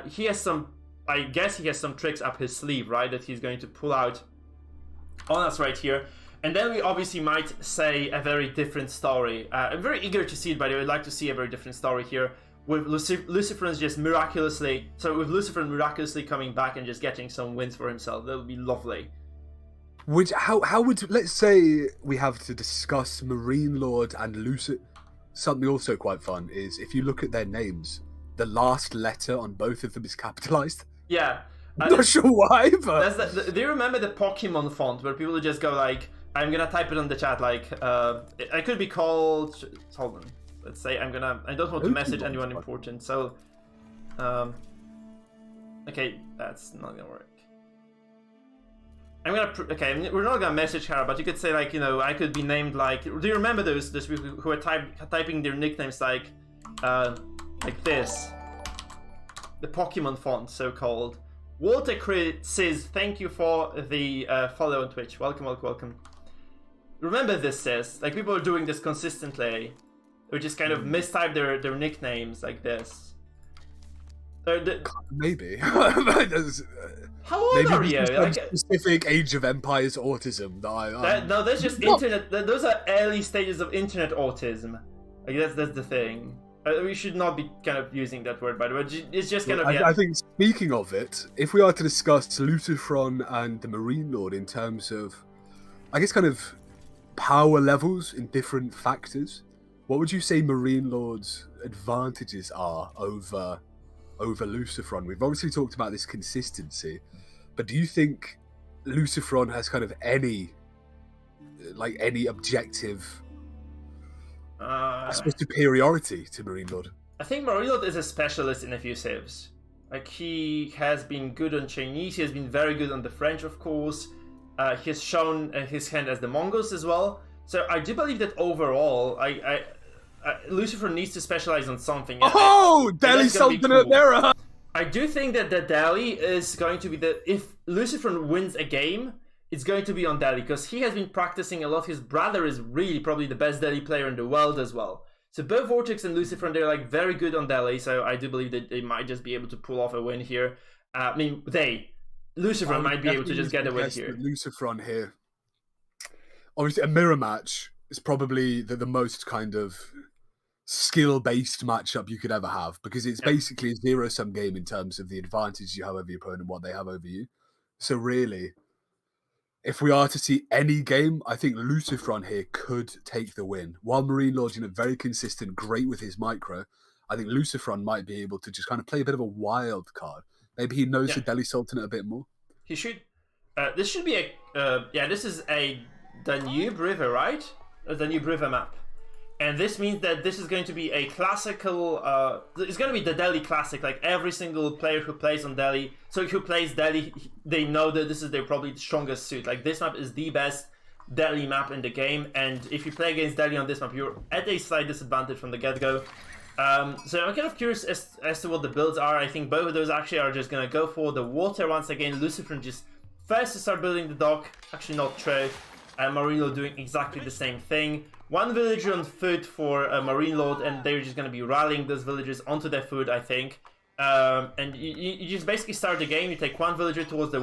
He has some, I guess he has some tricks up his sleeve, right, that he's going to pull out on us right here. And then we obviously might say a very different story. I'm very eager to see it, by the way. I'd like to see a very different story here, with Lucifron's just miraculously, with Lucifron miraculously coming back and just getting some wins for himself. That would be lovely. How would, let's say we have to discuss MarineLord and Lucifron. Something also quite fun is if you look at their names, the last letter on both of them is capitalized. Yeah. I'm not sure why, but... Do you remember the Pokemon font where people just go like, I'm gonna type it on the chat, like, I could be called... Hold on. Let's say I don't want to message anyone important, so... okay, that's not gonna work. Okay, we're not gonna message her, but you could say, like, you know, I could be named, like... Do you remember those people who are typing their nicknames, like this? The Pokemon font, so-called. VortiX says, thank you for the follow on Twitch. Welcome, welcome, welcome. Remember this, sis. Like, people are doing this consistently. They just kind of mistype their nicknames like this. Maybe. How old are you? Like, specific Age of Empires autism that no, that's just internet. Those are early stages of internet autism. Like, that's the thing. We should not be kind of using that word, by the way. It's just kind of... I think, speaking of it, if we are to discuss Lucifron and the MarineLord in terms of, I guess, kind of power levels in different factors, what would you say MarineLord's advantages are over Lucifron? We've obviously talked about this consistency, but do you think Lucifron has kind of any objective... I suppose superiority to MarineLord? I think MarineLord is a specialist in a few civs. Like, he has been good on Chinese, he has been very good on the French, of course. He has shown his hand as the Mongols as well. So I do believe that overall, Lucifer needs to specialize on something. Oh, Delhi Sultanate era! I do think that the Delhi is going to be if Lucifer wins a game, it's going to be on Delhi, because he has been practicing a lot. His brother is really probably the best Delhi player in the world as well. So both VortiX and Lucifer, they're like very good on Delhi, so I do believe that they might just be able to pull off a win here. Lucifer might be able to just get a win here. Lucifron here. Obviously, a mirror match is probably the most kind of skill-based matchup you could ever have, because it's basically a zero-sum game in terms of the advantage you have over your opponent and what they have over you. So really, if we are to see any game, I think Lucifron here could take the win. While MarineLord's very consistent, great with his micro, I think Lucifron might be able to just kind of play a bit of a wild card. Maybe he knows the Delhi Sultanate a bit more. He should. This should be this is a Danube River, right? The Danube River map. And this means that this is going to be a classical... it's going to be the Delhi Classic. Like, every single player who plays on Delhi... So who plays Delhi, they know that this is their probably strongest suit. Like, this map is the best Delhi map in the game. And if you play against Delhi on this map, you're at a slight disadvantage from the get-go. So I'm kind of curious as to what the builds are. I think both of those actually are just going to go for the water once again. Lucifer just first to start building the dock. Actually not true. MarineLord doing exactly the same thing. One villager on foot for MarineLord, and they're just going to be rallying those villagers onto their food, I think. And you just basically start the game. You take one villager towards the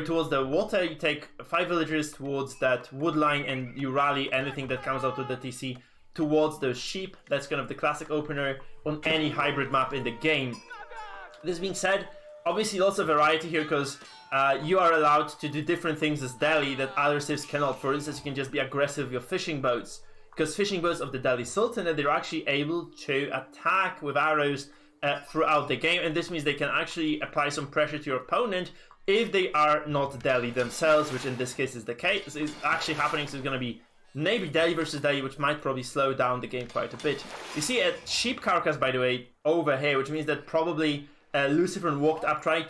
towards the water. You take 5 villagers towards that wood line, and you rally anything that comes out of the TC towards those sheep. That's kind of the classic opener on any hybrid map in the game. This being said, obviously lots of variety here, because you are allowed to do different things as Delhi that other civs cannot. For instance, you can just be aggressive with your fishing boats, because fishing boats of the Delhi Sultanate, they're actually able to attack with arrows throughout the game, and this means they can actually apply some pressure to your opponent if they are not Delhi themselves, which in this case is the case. It's actually happening, so it's going to be maybe Delhi versus Delhi, which might probably slow down the game quite a bit. You see a sheep carcass, by the way, over here, which means that probably Lucifer walked up, tried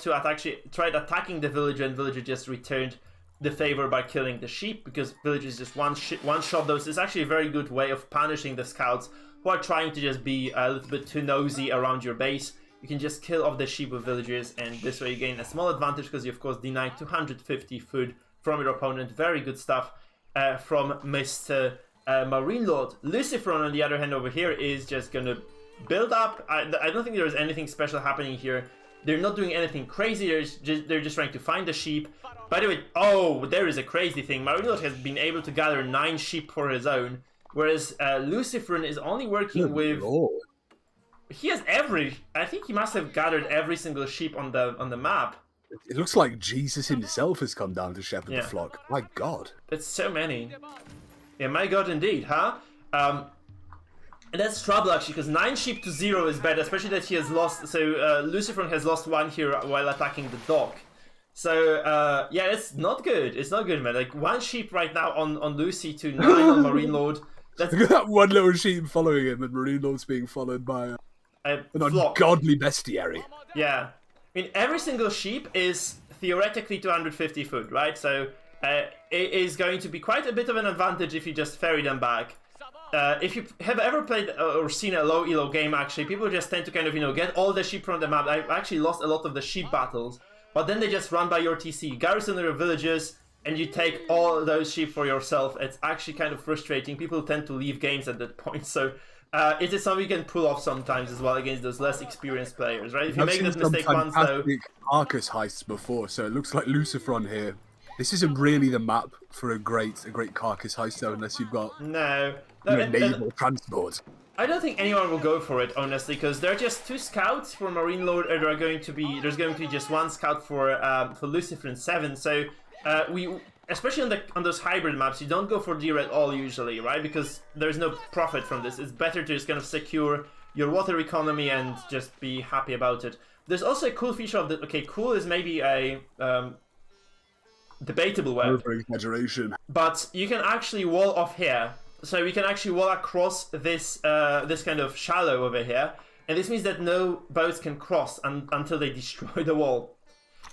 attacking the villager, and villager just returned the favor by killing the sheep, because villagers just one shot those. It's actually a very good way of punishing the scouts who are trying to just be a little bit too nosy around your base. You can just kill off the sheep with villagers, and this way you gain a small advantage, because you of course deny 250 food from your opponent. Very good stuff from Mr. MarineLord. Lucifer, on the other hand, over here is just gonna build up. I don't think there's anything special happening here. They're not doing anything crazy. They're just trying to find the sheep. By the way, there is a crazy thing. MarineLord has been able to gather 9 sheep for his own, whereas Lucifer is only working with... He has I think he must have gathered every single sheep on the map. It looks like Jesus himself has come down to shepherd the flock. My God. That's so many. Yeah, my God indeed, huh? And that's trouble actually, because 9 sheep to 0 is bad, especially that he has lost. So Lucifer has lost 1 here while attacking the dock. So yeah, it's not good. It's not good, man. Like 1 sheep right now on Lucy to 9 on MarineLord. That's... Look at that one little sheep following him, and MarineLord's being followed by an ungodly bestiary. Yeah, I mean every single sheep is theoretically 250 food, right? So it is going to be quite a bit of an advantage if you just ferry them back. If you have ever played or seen a low elo game, actually, people just tend to kind of, you know, get all the sheep from the map. I've actually lost a lot of the sheep battles, but then they just run by your TC, garrison your villages, and you take all those sheep for yourself. It's actually kind of frustrating. People tend to leave games at that point, so it is something you can pull off sometimes as well against those less experienced players, right? If you make this mistake once, though... Carcass heists before, so it looks like Lucifer on here. This isn't really the map for a great carcass heist, though, unless you've got naval transport. I don't think anyone will go for it, honestly, because there are just 2 scouts for MarineLord, and there's going to be just 1 scout for Lucifer and 7. So especially on those hybrid maps, you don't go for deer at all usually, right? Because there's no profit from this. It's better to just kind of secure your water economy and just be happy about it. There's also a cool feature of the... Okay, cool is maybe a... debatable web. Over-exaggeration. But you can actually wall off here. So we can actually wall across this this kind of shallow over here. And this means that no boats can cross until they destroy the wall.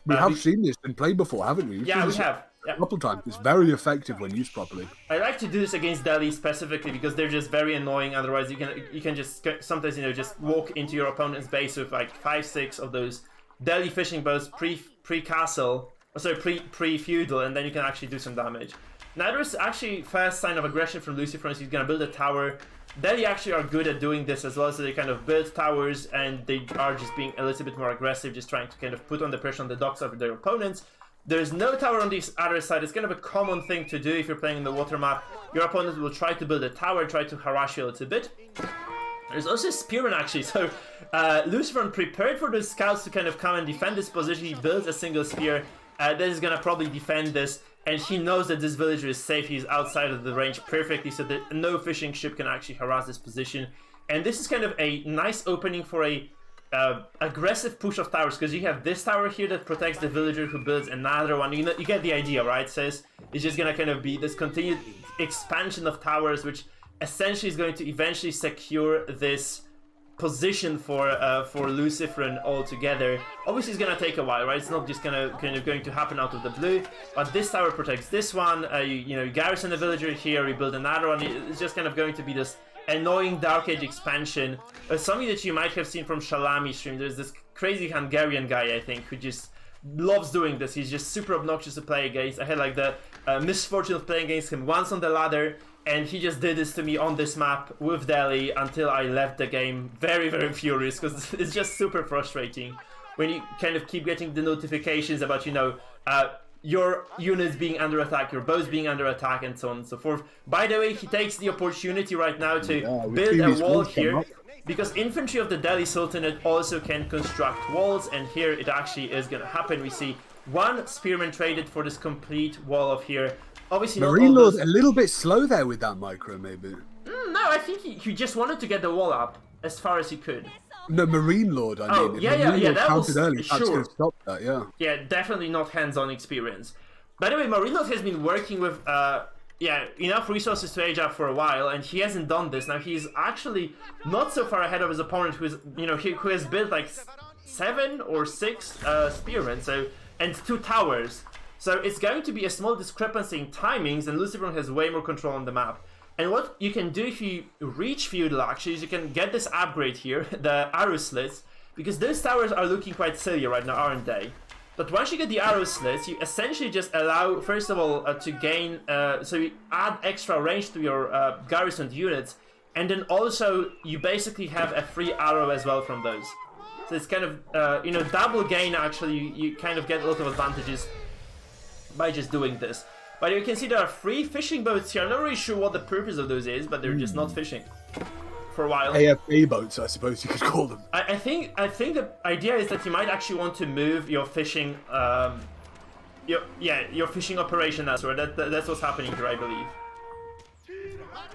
We have seen this and played before, haven't we? Yeah, we have. A couple of times. It's very effective when used properly. I like to do this against Delhi specifically because they're just very annoying. Otherwise, you can just sometimes, you know, just walk into your opponent's base with like 5-6 of those Delhi fishing boats pre-castle. Sorry, pre-feudal, and then you can actually do some damage. Now there's actually first sign of aggression from Lucifer, so he's gonna build a tower. Delhi actually are good at doing this as well, so they kind of build towers, and they are just being a little bit more aggressive, just trying to kind of put on the pressure on the docks of their opponents. There's no tower on this other side. It's kind of a common thing to do if you're playing in the water map. Your opponent will try to build a tower, try to harass you a little bit. There's also a spearman actually, so Lucifer prepared for the scouts to kind of come and defend this position. He builds a single spear. That is gonna probably defend this, and he knows that this villager is safe. He's outside of the range perfectly, so that no fishing ship can actually harass this position. And this is kind of a nice opening for a aggressive push of towers, because you have this tower here that protects the villager who builds another one. You know, you get the idea, right? So it's just gonna kind of be this continued expansion of towers, which essentially is going to eventually secure this position for Luciferin altogether. Obviously, it's gonna take a while, right? It's not just going to happen out of the blue. But this tower protects this one. You garrison the villager here. You build another one. It's just kind of going to be this annoying Dark Age expansion. Something that you might have seen from Shalami stream. There's this crazy Hungarian guy, I think, who just loves doing this. He's just super obnoxious to play against. I had like the misfortune of playing against him once on the ladder, and he just did this to me on this map with Delhi until I left the game very, very furious, because it's just super frustrating when you kind of keep getting the notifications about, your units being under attack, your boats being under attack, and so on and so forth. By the way, he takes the opportunity right now to build a wall here, because infantry of the Delhi Sultanate also can construct walls, and here it actually is going to happen. We see 1 spearman traded for this complete wall of here. Obviously, MarineLord a little bit slow there with that micro, maybe. No, I think he just wanted to get the wall up as far as he could. No, MarineLord, I mean. Yeah, that was early. sure. That's going to stop that, yeah. Yeah, definitely not hands-on experience. By the way, MarineLord has been working with enough resources to age up for a while, and he hasn't done this. Now he's actually not so far ahead of his opponent, who is who has built like 7 or 6 spearmen, and 2 towers. So it's going to be a small discrepancy in timings, and Lucifer has way more control on the map. And what you can do if you reach feudal actually is you can get this upgrade here, the arrow slits, because those towers are looking quite silly right now, aren't they? But once you get the arrow slits, you essentially just allow, first of all, to gain, so you add extra range to your garrisoned units, and then also you basically have a free arrow as well from those. So it's kind of, double gain actually. You kind of get a lot of advantages by just doing this. But you can see there are 3 fishing boats here. I'm not really sure what the purpose of those is, but they're just not fishing for a while. AFA boats, I suppose you could call them. I think the idea is that you might actually want to move your fishing, your fishing operation elsewhere. That's what's happening here, I believe.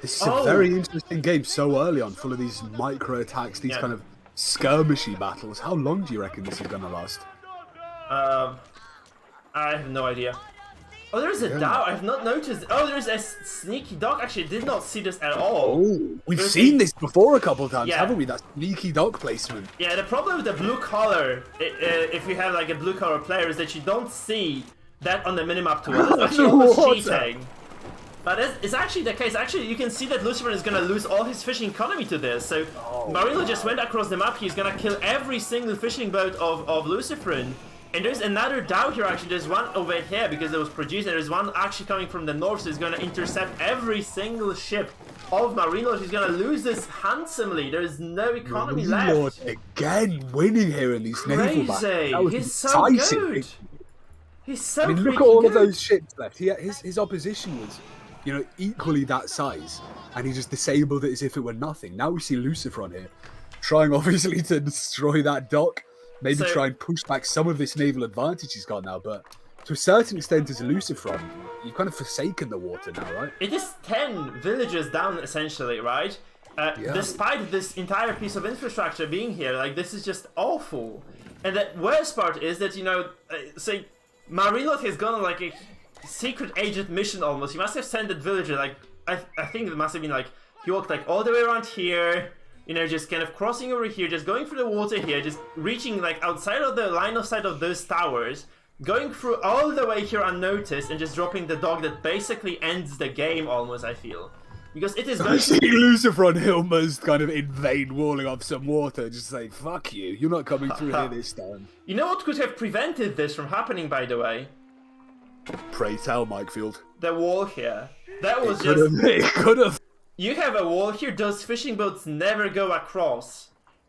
This is a very interesting game so early on, full of these micro attacks, these kind of skirmishy battles. How long do you reckon this is going to last? I have no idea. Oh, there's a dog. I've not noticed. Oh, there's a sneaky dog. Actually, I did not see this at all. Oh, we've seen this before a couple of times, haven't we? That sneaky dog placement. Yeah, the problem with the blue color, if you have like a blue color player, is that you don't see that on the minimap tool. That's actually almost cheating. But it's actually the case. Actually, you can see that Lucifer is going to lose all his fishing economy to this. So MarineLord just went across the map. He's going to kill every single fishing boat of Lucifer. And there's another Dow here, actually. There's one over here because it was produced. And there's one actually coming from the north. So he's going to intercept every single ship of MarineLord. He's going to lose this handsomely. There's no economy left. Again winning here in these naval battles. He's so good. He's so good. Look at all of those ships left. His opposition was, equally that size. And he just disabled it as if it were nothing. Now we see Lucifer on here, trying obviously to destroy that dock. Maybe try and push back some of this naval advantage he's got now, but to a certain extent as a Lucifer, you've kind of forsaken the water now, right? It is 10 villages down, essentially, right? Despite this entire piece of infrastructure being here, like, this is just awful. And the worst part is that, say, MarineLord has gone on, like, a secret agent mission almost. He must have sent that villager, like, I think it must have been, like, he walked, like, all the way around here, just kind of crossing over here, just going through the water here, just reaching like outside of the line of sight of those towers, going through all the way here unnoticed, and just dropping the dog that basically ends the game almost, I feel. Because it is I see Lucifer on Hilmer's kind of in vain walling off some water, just saying, fuck you, you're not coming through here this time. You know what could have prevented this from happening, by the way? Pray tell, Mikefield. The wall here. That was It could have. You have a wall here, those fishing boats never go across.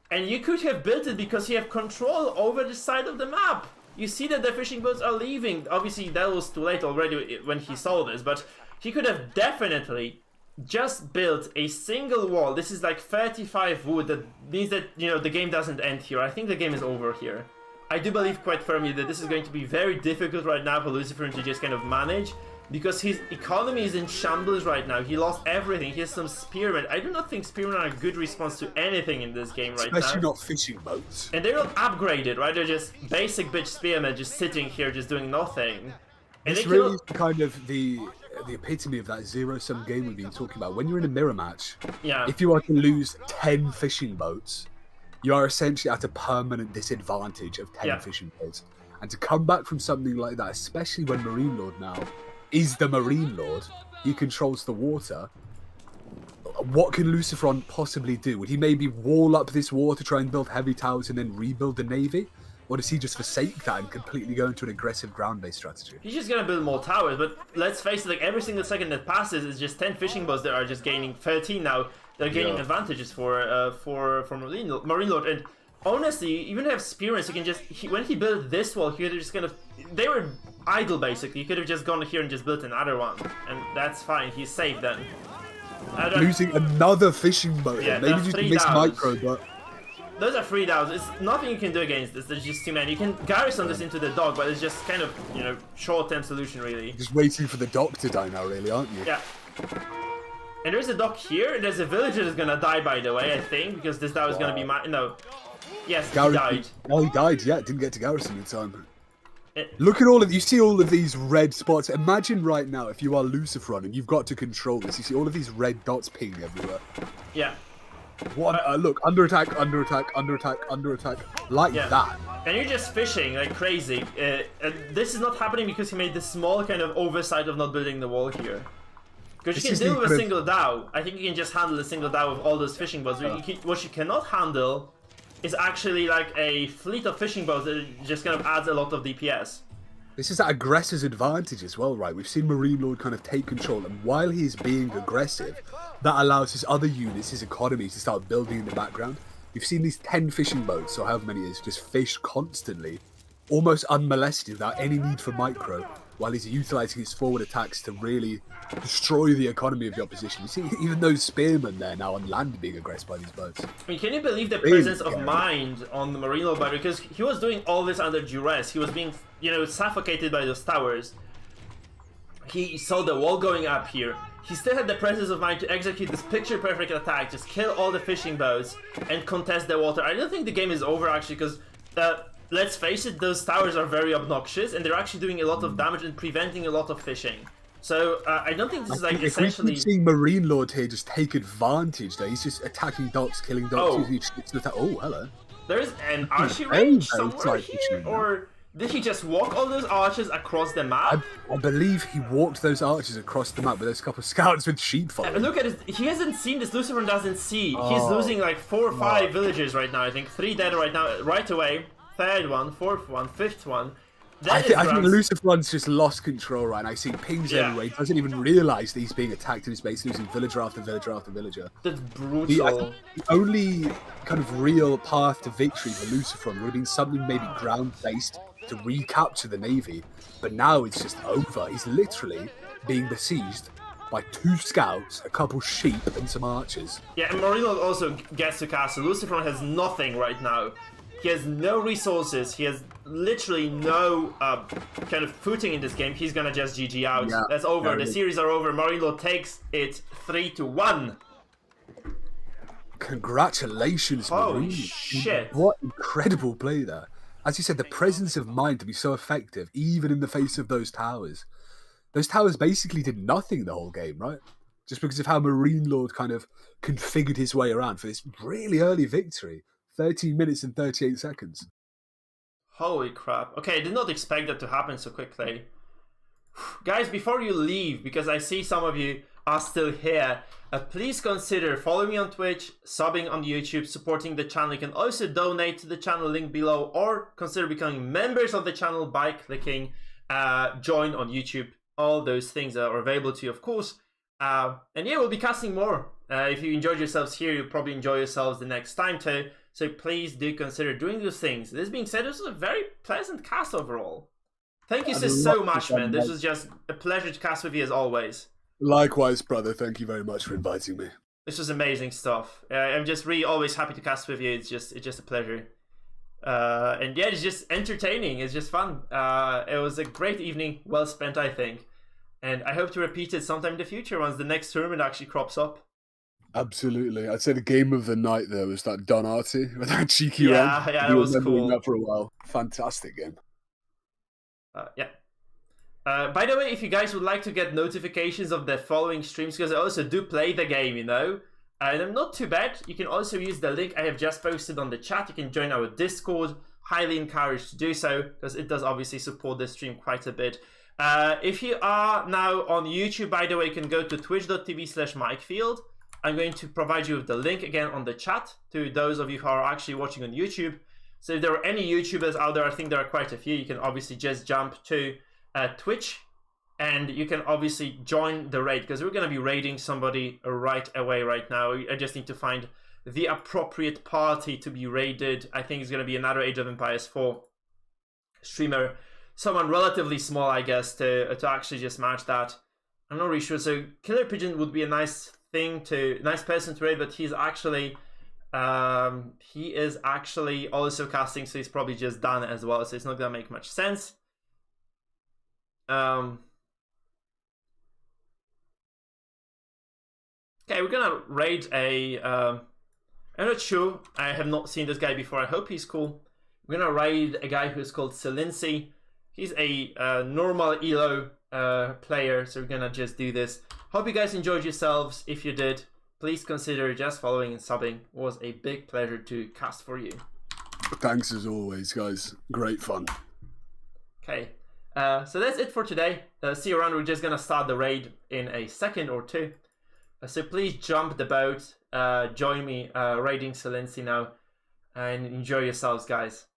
And you could have built it because you have control over the side of the map. You see that the fishing boats are leaving. Obviously, that was too late already when he saw this, but he could have definitely just built a single wall. This is like 35 wood. That means that, the game doesn't end here. I think the game is over here. I do believe quite firmly that this is going to be very difficult right now for Lucifer to just kind of manage. Because his economy is in shambles right now. He lost everything. He has some spearmen. I do not think spearmen are a good response to anything in this game right now. Especially not fishing boats. And they're not upgraded, right? They're just basic bitch spearmen just sitting here, just doing nothing. And this really is kind of the epitome of that zero-sum game we've been talking about. When you're in a mirror match, if you are to lose 10 fishing boats, you are essentially at a permanent disadvantage of 10 fishing boats. And to come back from something like that, especially when MarineLord now is the MarineLord, he controls the water. What can Lucifer possibly do? Would he maybe wall up this war to try and build heavy towers and then rebuild the navy? Or does he just forsake that and completely go into an aggressive ground-based strategy? He's just gonna build more towers, but let's face it, like every single second that passes is just 10 fishing boats that are just gaining 13 now. They're gaining advantages for MarineLord. And honestly, even if you have spearmen, you can just when he built this wall, he could have just kind of they were idle basically. You could have just gone here and just built another one, and that's fine. He's safe then. Losing another fishing boat. Yeah, maybe you can miss micro, but those are 3 downs. It's nothing you can do against this. There's just too many. You can garrison this into the dock, but it's just kind of short-term solution really. Just waiting for the dock to die now, really, aren't you? Yeah. And there's a dock here, and there's a villager that's gonna die, by the way, I think, because this dow is gonna be Yes, he died. Oh, he died, yeah, didn't get to garrison in time. Look at you see all of these red spots. Imagine right now if you are Lucifer and you've got to control this. You see all of these red dots ping everywhere. Yeah. Look, under attack, under attack, under attack, under attack, like that. And you're just fishing like crazy. This is not happening because he made this small kind of oversight of not building the wall here. Because you can deal with a single dhow. I think you can just handle a single dhow with all those fishing boats. What you cannot handle is actually like a fleet of fishing boats that just kind of adds a lot of DPS. This is that aggressor's advantage as well, right? We've seen MarineLord kind of take control, and while he's being aggressive, that allows his other units, his economy, to start building in the background. We've seen these 10 fishing boats, or however many it is, just fish constantly, almost unmolested without any need for micro, while he's utilising his forward attacks to really destroy the economy of the opposition. You see, even those spearmen there now on land being aggressed by these boats. I mean, can you believe the presence of mind on the MarineLord battle? Because he was doing all this under duress. He was being, suffocated by those towers. He saw the wall going up here. he still had the presence of mind to execute this picture-perfect attack, just kill all the fishing boats and contest the water. I don't think the game is over, actually, because let's face it, those towers are very obnoxious, and they're actually doing a lot of damage and preventing a lot of fishing. So I don't think this is like essentially. If we keep seeing MarineLord here just take advantage, though, he's just attacking docks, killing docks. Oh, hello. There is an Archie range somewhere here, or did he just walk all those archers across the map? I believe he walked those archers across the map, but there's a couple of scouts with sheep following. Look at it. He hasn't seen this. Lucifer doesn't see. He's losing like 4 or 5 villagers right now. I think 3 dead right now, right away. 3rd one, 4th one, 5th one. I think Lucifer's just lost control right now. I see pings everywhere. He doesn't even realise that he's being attacked in his base, losing villager after villager after villager. That's brutal. The only kind of real path to victory for Lucifer would have been something maybe ground-based to recapture the navy. But now it's just over. He's literally being besieged by 2 scouts, a couple sheep, and some archers. Yeah, and MarineLord also gets to castle. Lucifer has nothing right now. He has no resources. He has literally no kind of footing in this game. He's gonna just GG out. Yeah, that's over. The series are over. MarineLord takes it 3-1. Congratulations, Holy shit! What incredible play there. As you said, the presence of mind to be so effective, even in the face of those towers. Those towers basically did nothing the whole game, right? Just because of how MarineLord kind of configured his way around for this really early victory. 13 minutes and 38 seconds. Holy crap. Okay, I did not expect that to happen so quickly. Guys, before you leave, because I see some of you are still here, please consider following me on Twitch, subbing on YouTube, supporting the channel. You can also donate to the channel link below, or consider becoming members of the channel by clicking join on YouTube. All those things are available to you, of course. And yeah, we'll be casting more. If you enjoyed yourselves here, you'll probably enjoy yourselves the next time too. So please do consider doing those things. This being said, this was a very pleasant cast overall. Thank you so much, man. This was just a pleasure to cast with you as always. Likewise, brother. Thank you very much for inviting me. This was amazing stuff. I'm just really always happy to cast with you. It's just a pleasure. And yeah, it's just entertaining. It's just fun. It was a great evening, well spent, I think. And I hope to repeat it sometime in the future once the next tournament actually crops up. Absolutely. I'd say the game of the night there was that Don Artie with that cheeky run. Yeah, that was cool. That for a while. Fantastic game. Yeah. By the way, if you guys would like to get notifications of the following streams, because I also do play the game, you know, and I'm not too bad, you can also use the link I have just posted on the chat. You can join our Discord. Highly encouraged to do so, because it does obviously support the stream quite a bit. If you are now on YouTube, by the way, you can go to twitch.tv/MikeField. I'm going to provide you with the link again on the chat to those of you who are actually watching on YouTube. So if there are any YouTubers out there, I think there are quite a few, you can obviously just jump to Twitch and you can obviously join the raid, because we're going to be raiding somebody right away right now. I just need to find the appropriate party to be raided. I think it's going to be another Age of Empires 4 streamer. Someone relatively small, I guess, to actually just match that. I'm not really sure. So Killer Pigeon would be a nice person to raid, but he's actually he is actually also casting, so he's probably just done it as well, so it's not gonna make much sense. Okay, we're gonna raid a I'm not sure, I have not seen this guy before. I hope he's cool. We're gonna raid a guy who's called Selinci. He's a normal elo player, so we're gonna just do this. Hope you guys enjoyed yourselves. If you did, please consider just following and subbing. It was a big pleasure to cast for you. Thanks as always, guys. Great fun. Okay, so that's it for today. See you around. We're just gonna start the raid in a second or two. So please jump the boat. Join me raiding Selenci now, and enjoy yourselves, guys.